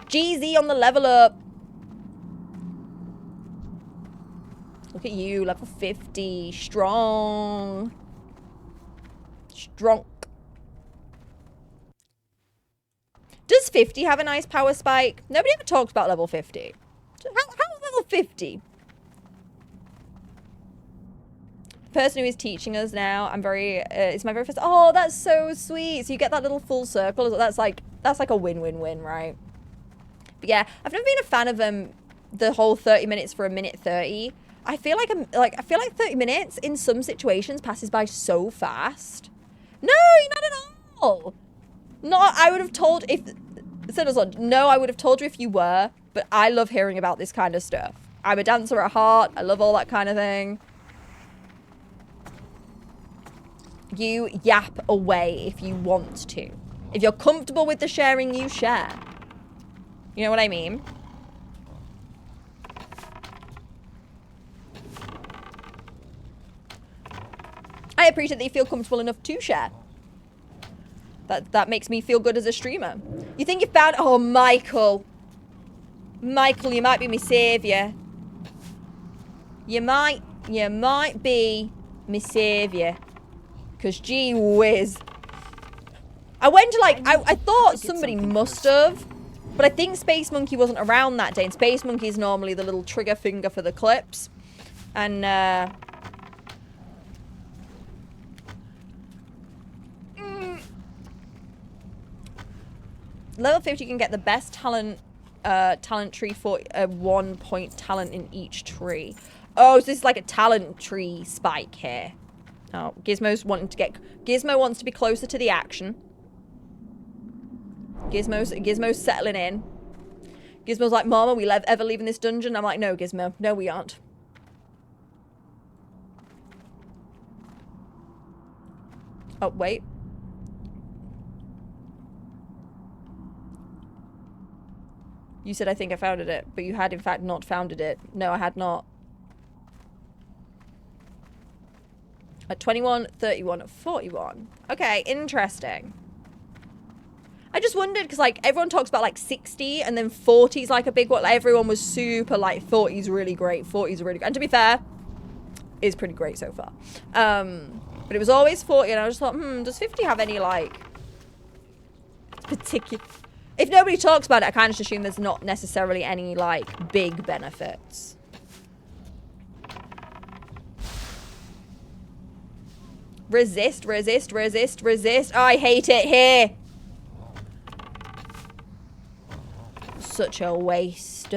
GZ on the level up. Look at you, level 50. Strong. Strong. Does 50 have a nice power spike? Nobody ever talks about level 50. How's level 50? Person who is teaching us now, I'm very, it's my very first, oh, that's so sweet. So you get that little full circle. That's like a win-win-win, right? But yeah, I've never been a fan of the whole 30 minutes for a minute 30. I feel like 30 minutes in some situations passes by so fast. No, not at all. Not, I would have told if, no, I would have told you if you were, but I love hearing about this kind of stuff. I'm a dancer at heart. I love all that kind of thing. You yap away if you want to. If you're comfortable with the sharing, you share. You know what I mean? I appreciate that you feel comfortable enough to share. That makes me feel good as a streamer. You think you found... Oh, Michael. Michael, you might be my saviour. You might be my saviour. Because gee whiz. I went to like... I thought somebody must have. But I think Space Monkey wasn't around that day. And Space Monkey is normally the little trigger finger for the clips. And, Level 50, you can get the best talent tree for a 1-point talent in each tree. Oh, so this is like a talent tree spike here. Oh, Gizmo wants to be closer to the action. Gizmo's settling in. Gizmo's like, Mom, are we ever leaving this dungeon? I'm like, no, Gizmo. No, we aren't. Oh, wait. You said I think I founded it, but you had in fact not founded it. No, I had not. At 21, 31, 41. Okay, interesting. I just wondered, because, like, everyone talks about, like, 60, and then 40 is, like, a big one. Like, everyone was super, like, 40 is really great, 40 is really good. And to be fair, is pretty great so far. But it was always 40, and I just thought, does 50 have any, like, particular... If nobody talks about it, I kind of just assume there's not necessarily any, like, big benefits. Resist, resist, resist, resist. Oh, I hate it here. Such a waste.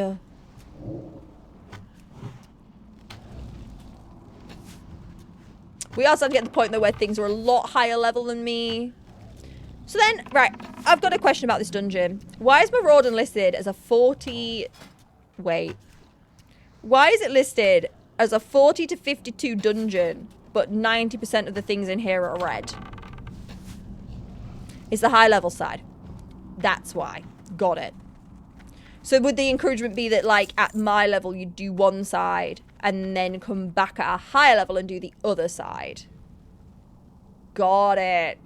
We also have to get to the point though where things are a lot higher level than me. So then, right, I've got a question about this dungeon. Why is Mauradon listed as a 40... Wait. Why is it listed as a 40 to 52 dungeon, but 90% of the things in here are red? It's the high level side. That's why. Got it. So would the encouragement be that, like, at my level, you do one side and then come back at a higher level and do the other side? Got it.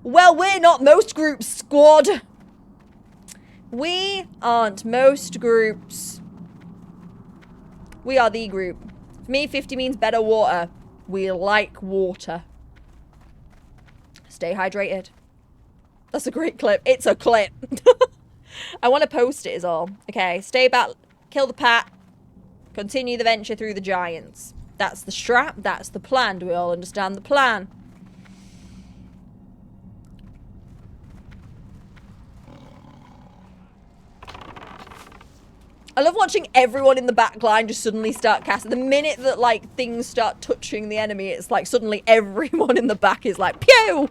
Well, we're not most groups, squad. We aren't most groups. We are the group. For me, 50 means better water. We like water. Stay hydrated. That's a great clip. It's a clip. I want to post it is all. Okay, stay back, kill the pat, continue the venture through the giants. That's the strat, that's the plan. Do we all understand the plan? I love watching everyone in the back line just suddenly start casting. The minute that, like, things start touching the enemy, it's like suddenly everyone in the back is like, pew!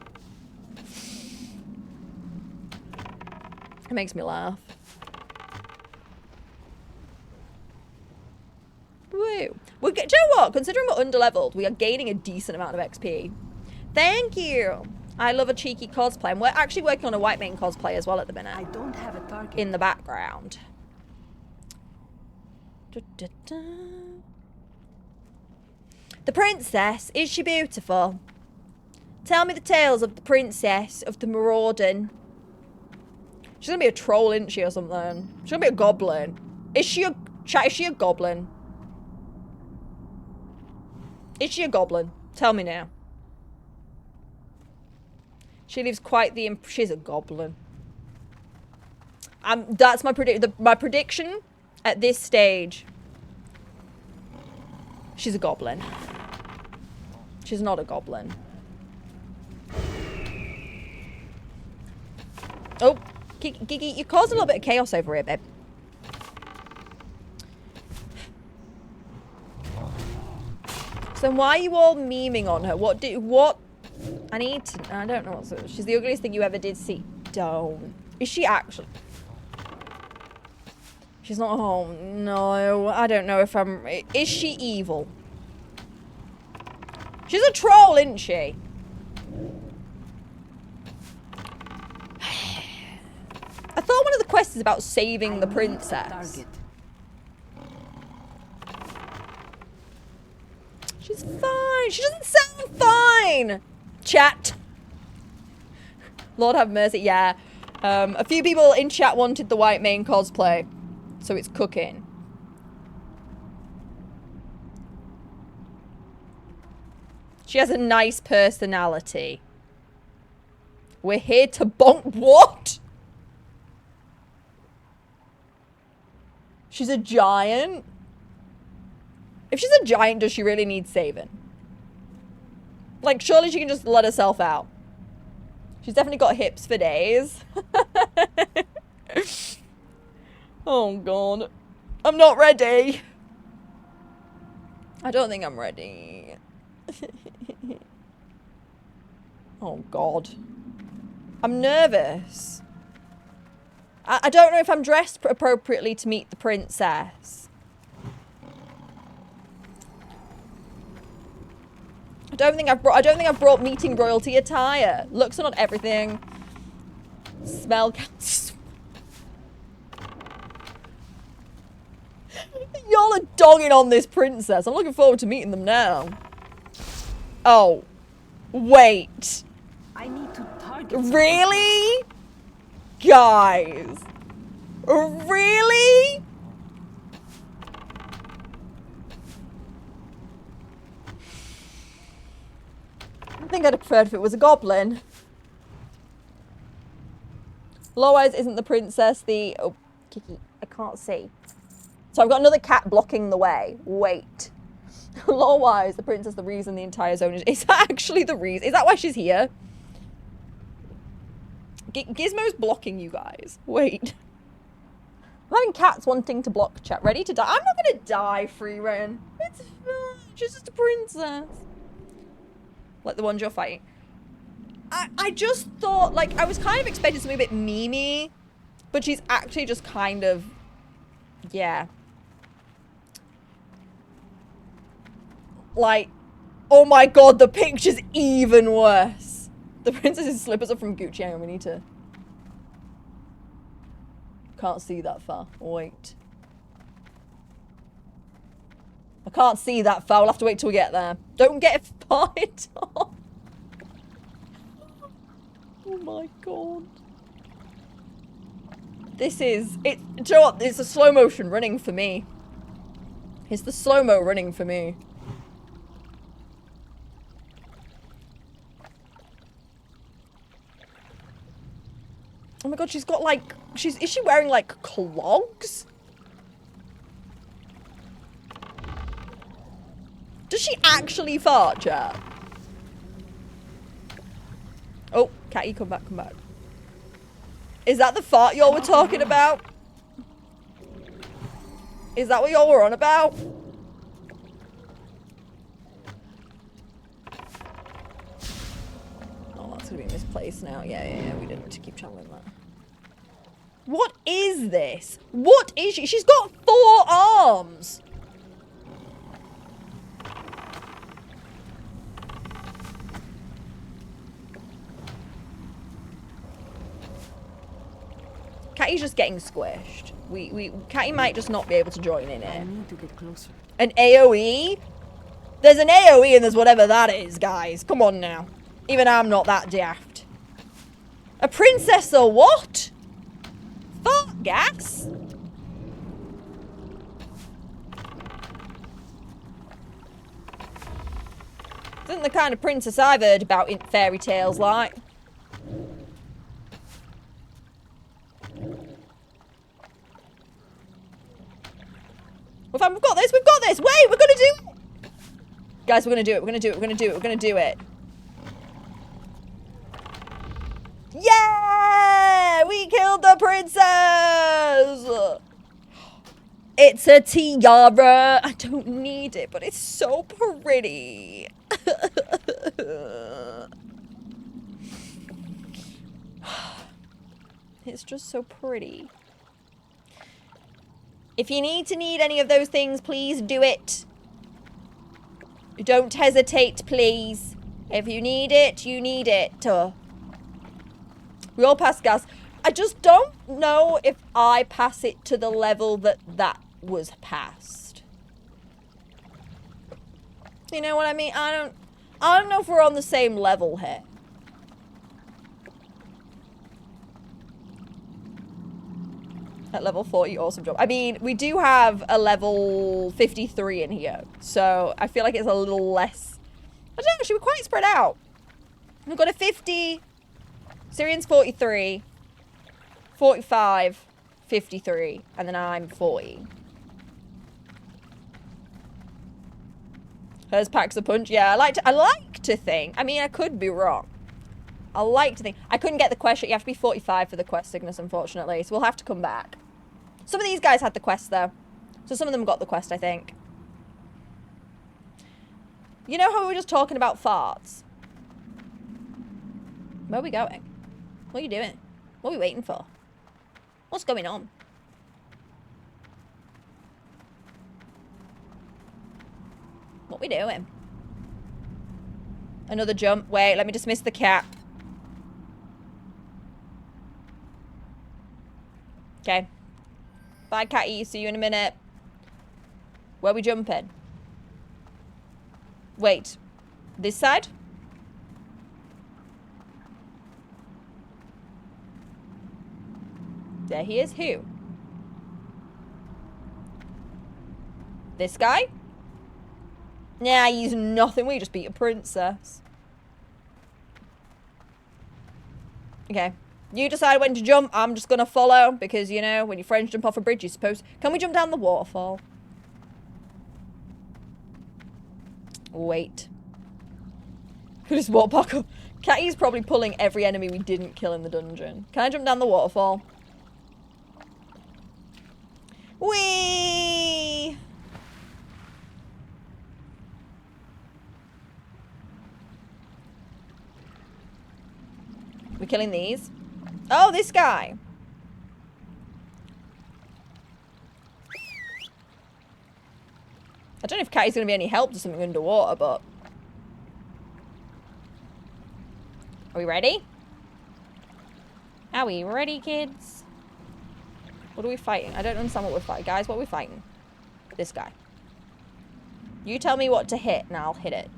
It makes me laugh. Woo. Do you know what? Considering we're underleveled, we are gaining a decent amount of XP. Thank you. I love a cheeky cosplay. And we're actually working on a white main cosplay as well at the minute. I don't have a target. In the background. The princess, is she beautiful? Tell me the tales of the princess of the Mauradon. She's gonna be a troll, isn't she, or something? She's gonna be a goblin. Is she a... Chat, is she a goblin? Is she a goblin? Tell me now. She leaves quite the... She's a goblin. That's my prediction at this stage. She's a goblin. She's not a goblin. Oh. Gigi, you caused a little bit of chaos over here, babe. So why are you all memeing on her? What? I need to... I don't know what's... She's the ugliest thing you ever did see. Don't. Is she actually... She's not home. No, I don't know if I'm... Is she evil? She's a troll, isn't she? I thought one of the quests is about saving the princess. She's fine. She doesn't sound fine. Chat. Lord have mercy. Yeah. A few people in chat wanted the white main cosplay. So it's cooking. She has a nice personality. We're here to bonk... What? She's a giant? If she's a giant, does she really need saving? Like, surely she can just let herself out. She's definitely got hips for days. Oh, God. I'm not ready. I don't think I'm ready. Oh, God. I'm nervous. I don't know if I'm dressed appropriately to meet the princess. I don't think I've brought meeting royalty attire. Looks are not everything. Smell counts. Y'all are dogging on this princess. I'm looking forward to meeting them now. Oh. Wait. I need to target. Really? Guys. Really? I think I'd have preferred if it was a goblin. Lawwise isn't the princess the... Oh, Kiki, I can't see. So I've got another cat blocking the way. Wait. Lawwise, the princess, the reason the entire zone is... Is that actually the reason? Is that why she's here? Gizmo's blocking you guys. Wait. I'm having cats wanting to block chat. Ready to die? I'm not going to die, Freeran. It's fine. She's just a princess. Like the ones you're fighting. I just thought, like, I was kind of expecting something a bit memey, but she's actually just kind of, yeah. Like, oh my god, the picture's even worse. The princess's slippers are from Gucci. Hang on, we need to. Can't see that far. Wait. I can't see that far. We'll have to wait till we get there. Don't get fired off. Oh my god. This is... Do you know what? It's a slow motion running for me. It's the slow-mo running for me. Oh my god, she's got like... Is she wearing like clogs? Does she actually fart, chat? Oh, Catty, come back, come back. Is that the fart y'all were talking about? Is that what y'all were on about? Oh, that's gonna be misplaced now. Yeah, we didn't want to keep channeling that. What is this? What is she? She's got 4 arms! Catty's just getting squished. Catty might just not be able to join in I it. need to get closer. An AoE? There's an AoE and there's whatever that is, guys. Come on now. Even I'm not that daft. A princess or what? Fuck gas. Isn't the kind of princess I've heard about in fairy tales like. We've got this, we've got this! Wait, we're gonna do it! Guys, we're gonna do it, we're gonna do it, we're gonna do it, we're gonna do it. Yeah! We killed the princess! It's a tiara. I don't need it, but it's so pretty. It's just so pretty. If you need any of those things, please do it. Don't hesitate, please. If you need it, you need it. We all pass gas. I just don't know if I pass it to the level that was passed. You know what I mean? I don't know if we're on the same level here. At level 40, awesome job. I mean, we do have a level 53 in here, so I feel like it's a little less. I don't know, actually, we're quite spread out. We've got a 50, Syrian's 43, 45, 53, and then I'm 40. Hers packs a punch. Yeah, I like to think. I mean, I could be wrong. I like to think. I couldn't get the quest yet. You have to be 45 for the quest sickness, unfortunately, so we'll have to come back. Some of these guys had the quest, though. So some of them got the quest, I think. You know how we were just talking about farts? Where are we going? What are you doing? What are we waiting for? What's going on? What we doing? Another jump. Wait, let me dismiss the cat. Okay. Bye, catty. See you in a minute. Where we jumping? Wait. This side? There he is. Who? This guy? Nah, he's nothing. We just beat a princess. Okay. You decide when to jump. I'm just gonna follow because, you know, when your friends jump off a bridge, you're supposed... Can we jump down the waterfall? Wait. Who just walk parkour? Catty's probably pulling every enemy we didn't kill in the dungeon. Can I jump down the waterfall? Whee! We're killing these. Oh, this guy. I don't know if Catty's going to be any help to something underwater, but... Are we ready? Are we ready, kids? What are we fighting? I don't understand what we're fighting. Guys, what are we fighting? This guy. You tell me what to hit, and I'll hit it.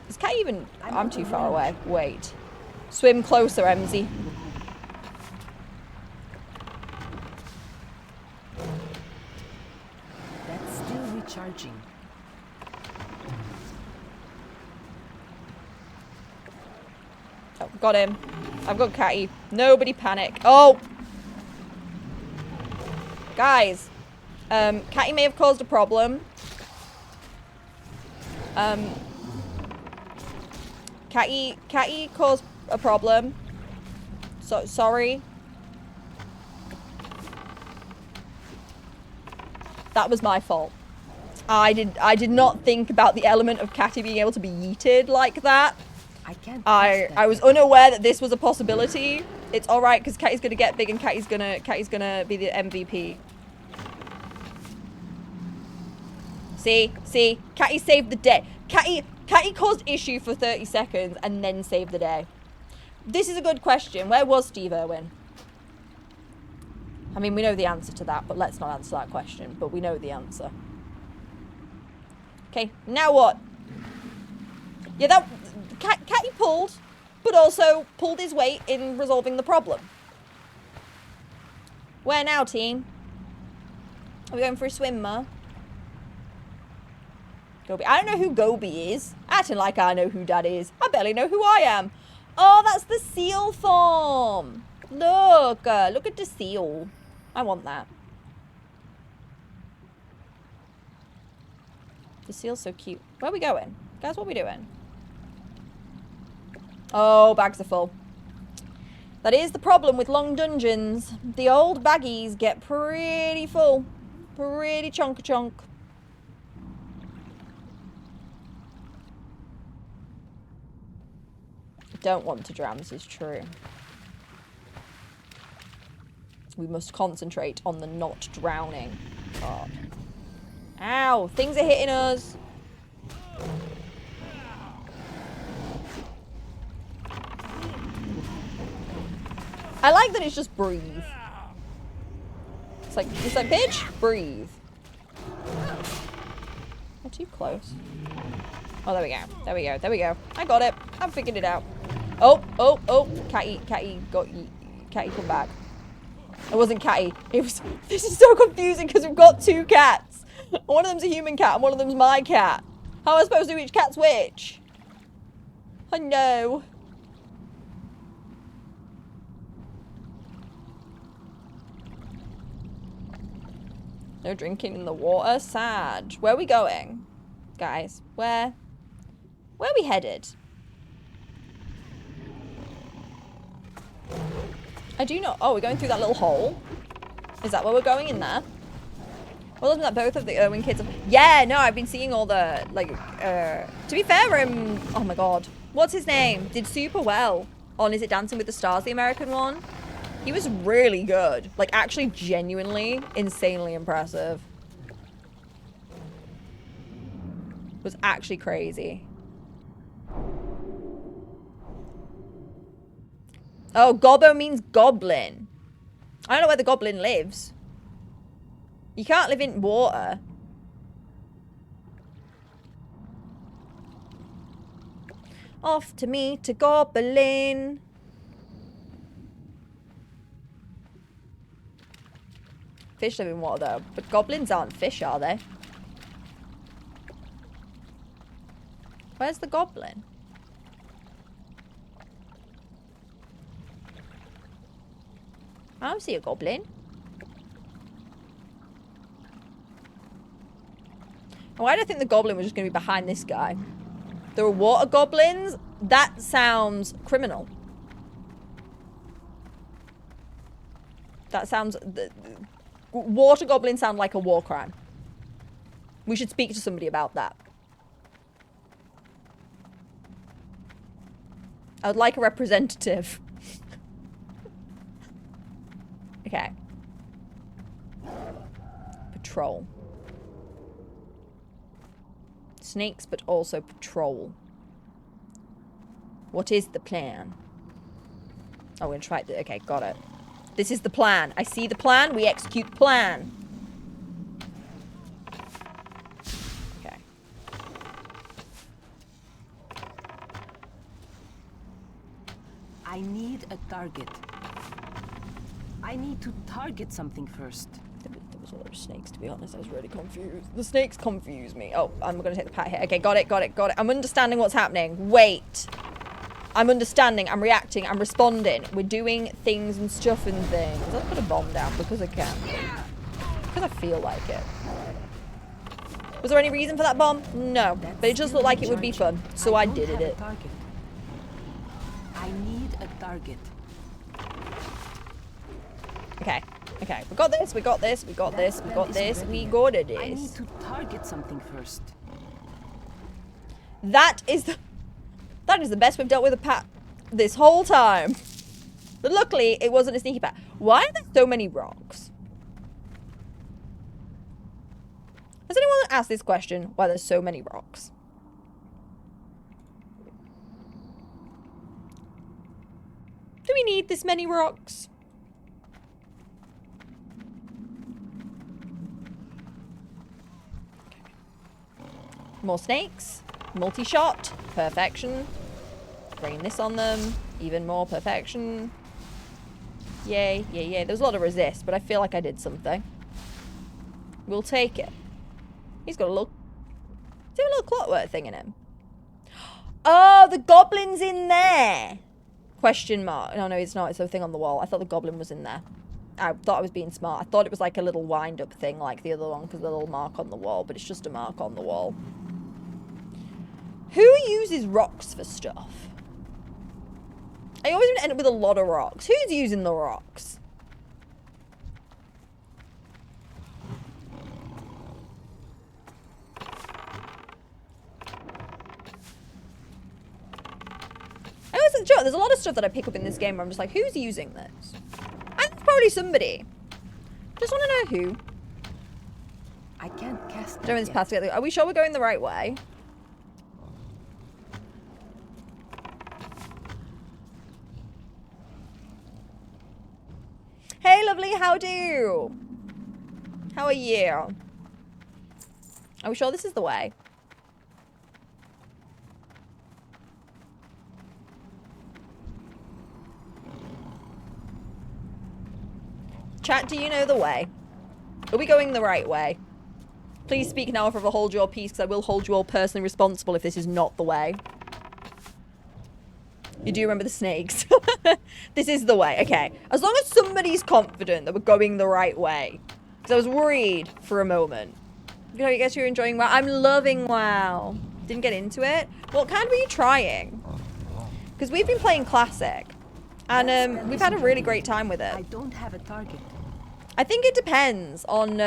Is Cat even... I'm too far away. Wait. Swim closer, Emzy. That's still recharging. Oh, got him. I've got Catty. Nobody panic. Oh! Guys. Catty may have caused a problem. Catty caused a problem. So, sorry. That was my fault. I did not think about the element of Catty being able to be yeeted like that. I was unaware that this was a possibility. It's all right because Catty's gonna get big and Catty's gonna be the MVP. See, Catty saved the day. Catty caused issue for 30 seconds and then saved the day. This is a good question. Where was Steve Irwin? I mean, we know the answer to that, but let's not answer that question. But we know the answer. Okay, now what? Yeah, that Catty pulled, but also pulled his weight in resolving the problem. Where now, team? Are we going for a swim, Ma? Gobi. I don't know who Gobi is. Acting like I know who Dad is. I barely know who I am. Oh, that's the seal farm. Look. Look at the seal. I want that. The seal's so cute. Where are we going? Guys, what are we doing? Oh, bags are full. That is the problem with long dungeons. The old baggies get pretty full. Pretty chunk. Don't want to drown, this is true. We must concentrate on the not drowning part. Ow! Things are hitting us! I like that it's just breathe. It's like, bitch, breathe. Not too close. Oh, there we go. I got it. I figured it out. Oh. Catty, come back. It wasn't Catty. It was... This is so confusing because we've got two cats. One of them's a human cat and one of them's my cat. How am I supposed to know which cat's which? Oh, no. No drinking in the water. Sad. Where are we going? Guys, where are we headed? I do not... Oh, we're going through that little hole. Is that where we're going in there? Well, isn't that both of the Irwin kids? Yeah, no, I've been seeing all the, like, to be fair, oh my god. What's his name? Did super well on Is It Dancing with the Stars, the American one? He was really good. Like, actually genuinely, insanely impressive. Was actually crazy. Oh, gobbo means goblin. I don't know where the goblin lives. You can't live in water. Off to meet a goblin. Fish live in water though, but goblins aren't fish, are they? Where's the goblin? I don't see a goblin. Why do I think the goblin was just going to be behind this guy? There are water goblins? That sounds criminal. That sounds... Water goblins sound like a war crime. We should speak to somebody about that. I would like a representative. Okay. Patrol. Snakes, but also patrol. What is the plan? Oh, we're gonna try it. Okay, got it. This is the plan. I see the plan. We execute the plan. Okay. I need a target. I need to target something first. There was a lot of snakes, to be honest. I was really confused. The snakes confuse me. Oh, I'm going to take the pat here. Okay, got it, got it, got it. I'm understanding what's happening. Wait. I'm understanding. I'm reacting. I'm responding. We're doing things and stuff and things. I'll put a bomb down because I can. Because I feel like it. Was there any reason for that bomb? No. But it just looked like it would be fun. So I did it. I need a target. Okay. Okay. We got this. We got this. We got this. We got this. We got it. I need to target something first. That is the best we've dealt with a pat this whole time. But luckily, it wasn't a sneaky pat. Why are there so many rocks? Has anyone asked this question? Why there's so many rocks? Do we need this many rocks? More snakes. Multi-shot. Perfection. Rain this on them. Even more perfection. Yay, yay, yay. There was a lot of resist, but I feel like I did something. We'll take it. He's got a little... Does he have a little clockwork thing in him? Oh, the goblin's in there! Question mark. No, no, it's not. It's a thing on the wall. I thought the goblin was in there. I thought I was being smart. I thought it was like a little wind-up thing like the other one because the little mark on the wall, but it's just a mark on the wall. Who uses rocks for stuff? I always end up with a lot of rocks. Who's using the rocks? I always think, there's a lot of stuff that I pick up in this game where I'm just like, who's using this? And it's probably somebody. Just want to know who. I can't cast it Doing this yet. path together. Are we sure we're going the right way? Hey, lovely, how do? How are you? Are we sure this is the way? Chat, do you know the way? Are we going the right way? Please speak now or forever hold your peace, because I will hold you all personally responsible if this is not the way. You do remember the snakes. This is the way. Okay. As long as somebody's confident that we're going the right way. Because I was worried for a moment. You know, I guess you're enjoying WoW. I'm loving WoW. Didn't get into it. What kind were you trying? Because we've been playing Classic. And we've had a really great time with it. I don't have a target. I think it depends on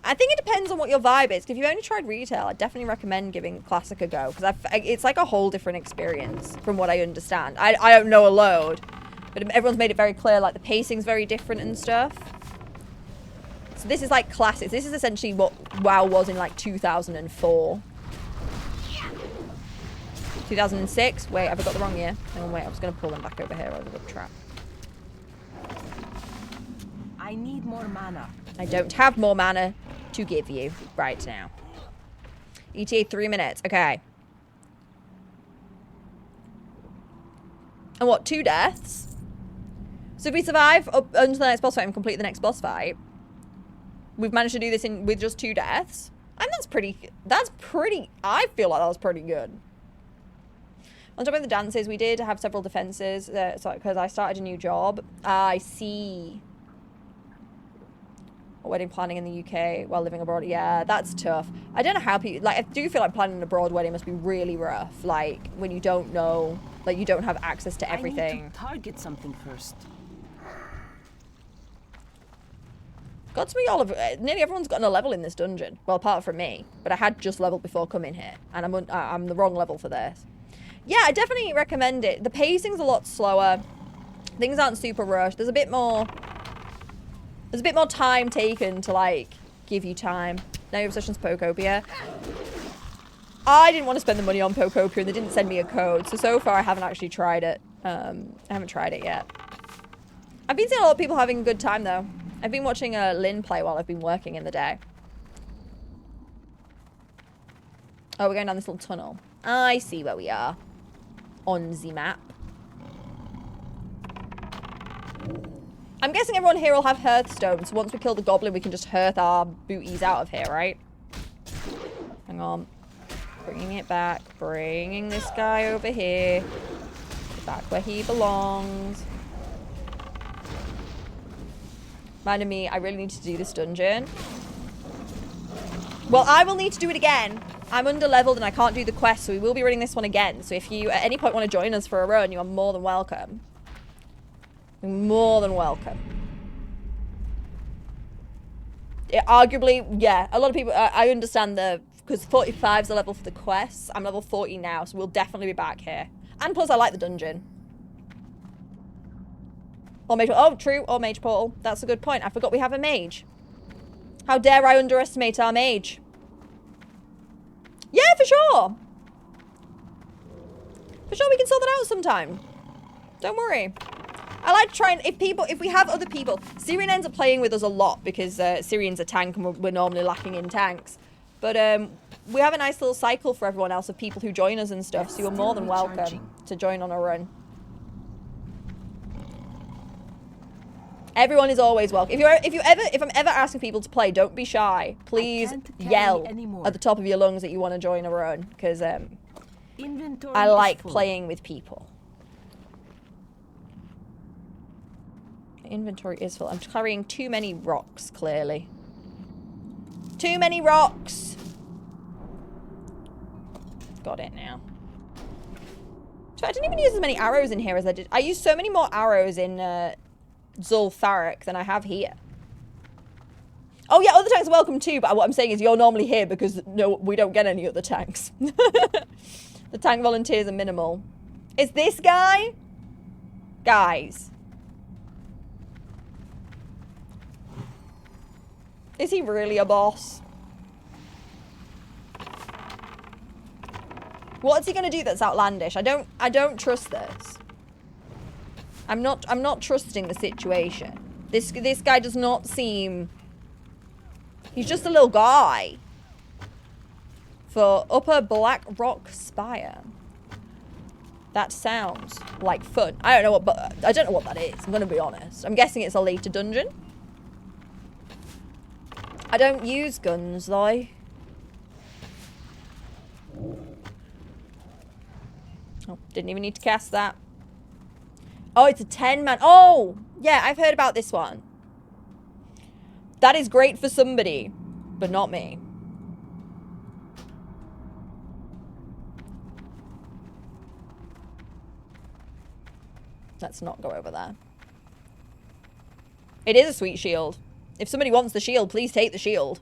I think it depends on what your vibe is. If you've only tried retail, I definitely recommend giving Classic a go. Because it's like a whole different experience from what I understand. I don't know a load. But everyone's made it very clear, like, the pacing's very different and stuff. So this is like Classic. This is essentially what WoW was in, like, 2004. 2006? Wait, have I got the wrong year? Hang on, wait. I was going to pull them back over here. I was a good trap. I need more mana. I don't have more mana to give you right now. ETA 3 minutes. Okay. And what, 2 deaths? So if we survive up until the next boss fight and complete the next boss fight, we've managed to do this with just 2 deaths. And that's pretty, I feel like that was pretty good. On top of the dances, we did have several defenses, because I started a new job. I see. Wedding planning in the UK while living abroad. Yeah, that's tough. I don't know how people, like, I do feel like planning an abroad wedding must be really rough. Like, when you don't know, like, you don't have access to everything. I need to target something first. Got to be all of nearly everyone's gotten a level in this dungeon. Well, apart from me, but I had just leveled before coming here, and I'm the wrong level for this. Yeah, I definitely recommend it. The pacing's a lot slower. Things aren't super rushed. There's a bit more time taken to, like, give you time. Now your obsession's Pokopia. I didn't want to spend the money on Pokopia, and they didn't send me a code. So far, I haven't actually tried it. I haven't tried it yet. I've been seeing a lot of people having a good time, though. I've been watching Lynn play while I've been working in the day. Oh, we're going down this little tunnel. I see where we are. On the map. I'm guessing everyone here will have Hearthstone, so once we kill the goblin, we can just hearth our booties out of here, right? Hang on. Bringing it back. Bringing this guy over here. Back where he belongs. Mind me, I really need to do this dungeon. Well, I will need to do it again. I'm under-leveled and I can't do the quest, so we will be running this one again. So if you at any point want to join us for a run, you are more than welcome. More than welcome. Arguably, yeah, a lot of people, I understand because 45 is the level for the quests. I'm level 40 now, so we'll definitely be back here. And plus, I like the dungeon. Or mage, oh, true, or mage portal. That's a good point. I forgot we have a mage. How dare I underestimate our mage? Yeah, for sure. For sure, we can sort that out sometime. Don't worry. I like to try and, if we have other people, Syrian ends up playing with us a lot because Syrian's a tank and we're normally lacking in tanks. But we have a nice little cycle for everyone else of people who join us and stuff, so you're more than welcome to join on a run. Everyone is always welcome. If I'm ever asking people to play, don't be shy. Please yell at the top of your lungs that you want to join a run, because I like playing with people. Inventory is full. I'm carrying too many rocks, clearly. Too many rocks! Got it now. So I didn't even use as many arrows in here as I did. I used so many more arrows in Zul'Farrak than I have here. Oh yeah, other tanks are welcome too, but what I'm saying is you're normally here because no, we don't get any other tanks. The tank volunteers are minimal. Is this guy? Guys. Is he really a boss? What's he gonna do that's outlandish? I don't trust this. I'm not trusting the situation. This guy does not seem. He's just a little guy. For Upper Black Rock Spire. That sounds like fun. I don't know what that is. I'm gonna be honest. I'm guessing it's a later dungeon. I don't use guns though. Oh, didn't even need to cast that. Oh, it's a 10-man. Oh, yeah, I've heard about this one. That is great for somebody, but not me. Let's not go over there. It is a sweet shield. If somebody wants the shield, please take the shield.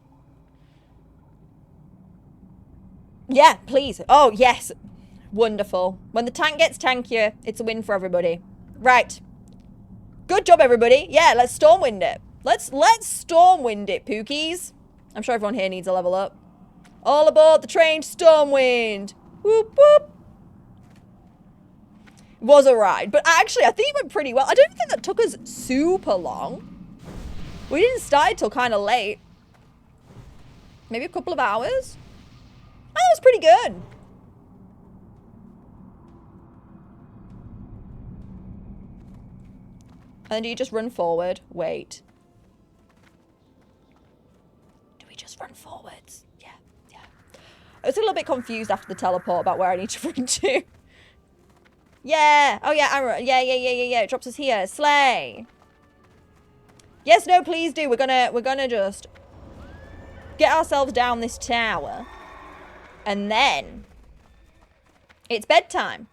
Yeah, please. Oh, yes. Wonderful. When the tank gets tankier, it's a win for everybody. Right. Good job, everybody. Yeah, let's Stormwind it. Let's Stormwind it, Pookies. I'm sure everyone here needs a level up. All aboard the train, Stormwind. Whoop, whoop. It was a ride, but actually, I think it went pretty well. I don't think that took us super long. We didn't start till kind of late. Maybe a couple of hours. That was pretty good. And then do you just run forward? Wait. Do we just run forwards? Yeah, yeah. I was a little bit confused after the teleport about where I need to run to. Yeah. Oh, yeah. Yeah. It drops us here. Slay. Yes, no, please do. We're gonna just get ourselves down this tower. And then it's bedtime.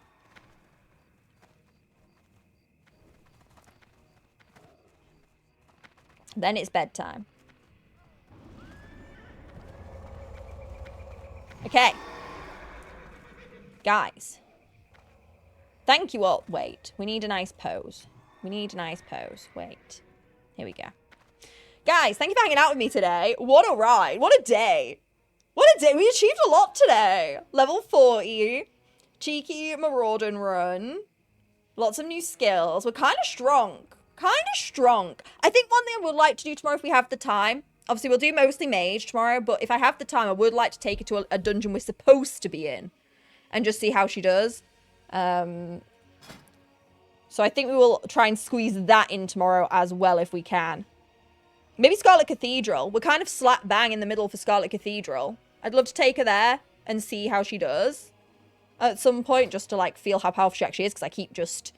Then it's bedtime. Okay. Guys. Thank you all. Wait. We need a nice pose. We need a nice pose. Wait. Here we go. Guys, thank you for hanging out with me today. What a ride. What a day. What a day. We achieved a lot today. Level 40. Cheeky Mauradon run. Lots of new skills. We're kind of strong. I think one thing I would like to do tomorrow if we have the time. Obviously, we'll do mostly mage tomorrow. But if I have the time, I would like to take her to a dungeon we're supposed to be in. And just see how she does. So I think we will try and squeeze that in tomorrow as well if we can. Maybe Scarlet Cathedral. We're kind of slap bang in the middle for Scarlet Cathedral. I'd love to take her there and see how she does. At some point, just to like feel how powerful she actually is. Because I keep just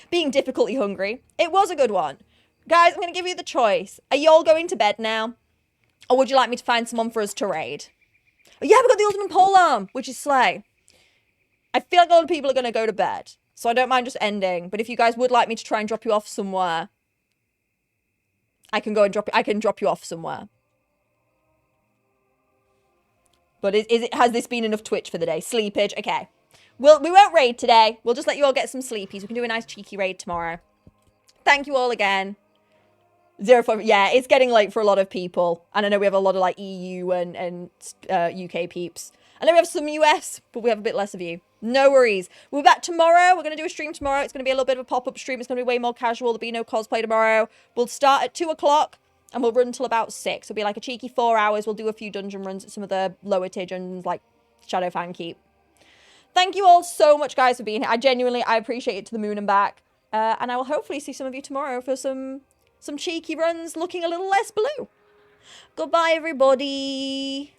being difficultly hungry. It was a good one. Guys, I'm going to give you the choice. Are you all going to bed now? Or would you like me to find someone for us to raid? Oh, yeah, we've got the ultimate polearm, which is slay. I feel like a lot of people are going to go to bed. So I don't mind just ending. But if you guys would like me to try and drop you off somewhere, I can go and drop you off somewhere. But has this been enough Twitch for the day? Sleepage, okay. We won't raid today. We'll just let you all get some sleepies. We can do a nice cheeky raid tomorrow. Thank you all again. 05, yeah, it's getting late for a lot of people. And I know we have a lot of like EU and UK peeps. I know we have some US, but we have a bit less of you. No worries. We'll be back tomorrow. We're going to do a stream tomorrow. It's going to be a little bit of a pop-up stream. It's going to be way more casual. There'll be no cosplay tomorrow. We'll start at 2 o'clock and we'll run till about 6. It'll be like a cheeky 4 hours. We'll do a few dungeon runs at some of the lower tier dungeons like Shadowfang Keep. Thank you all so much, guys, for being here. I appreciate it to the moon and back. And I will hopefully see some of you tomorrow for some cheeky runs looking a little less blue. Goodbye, everybody.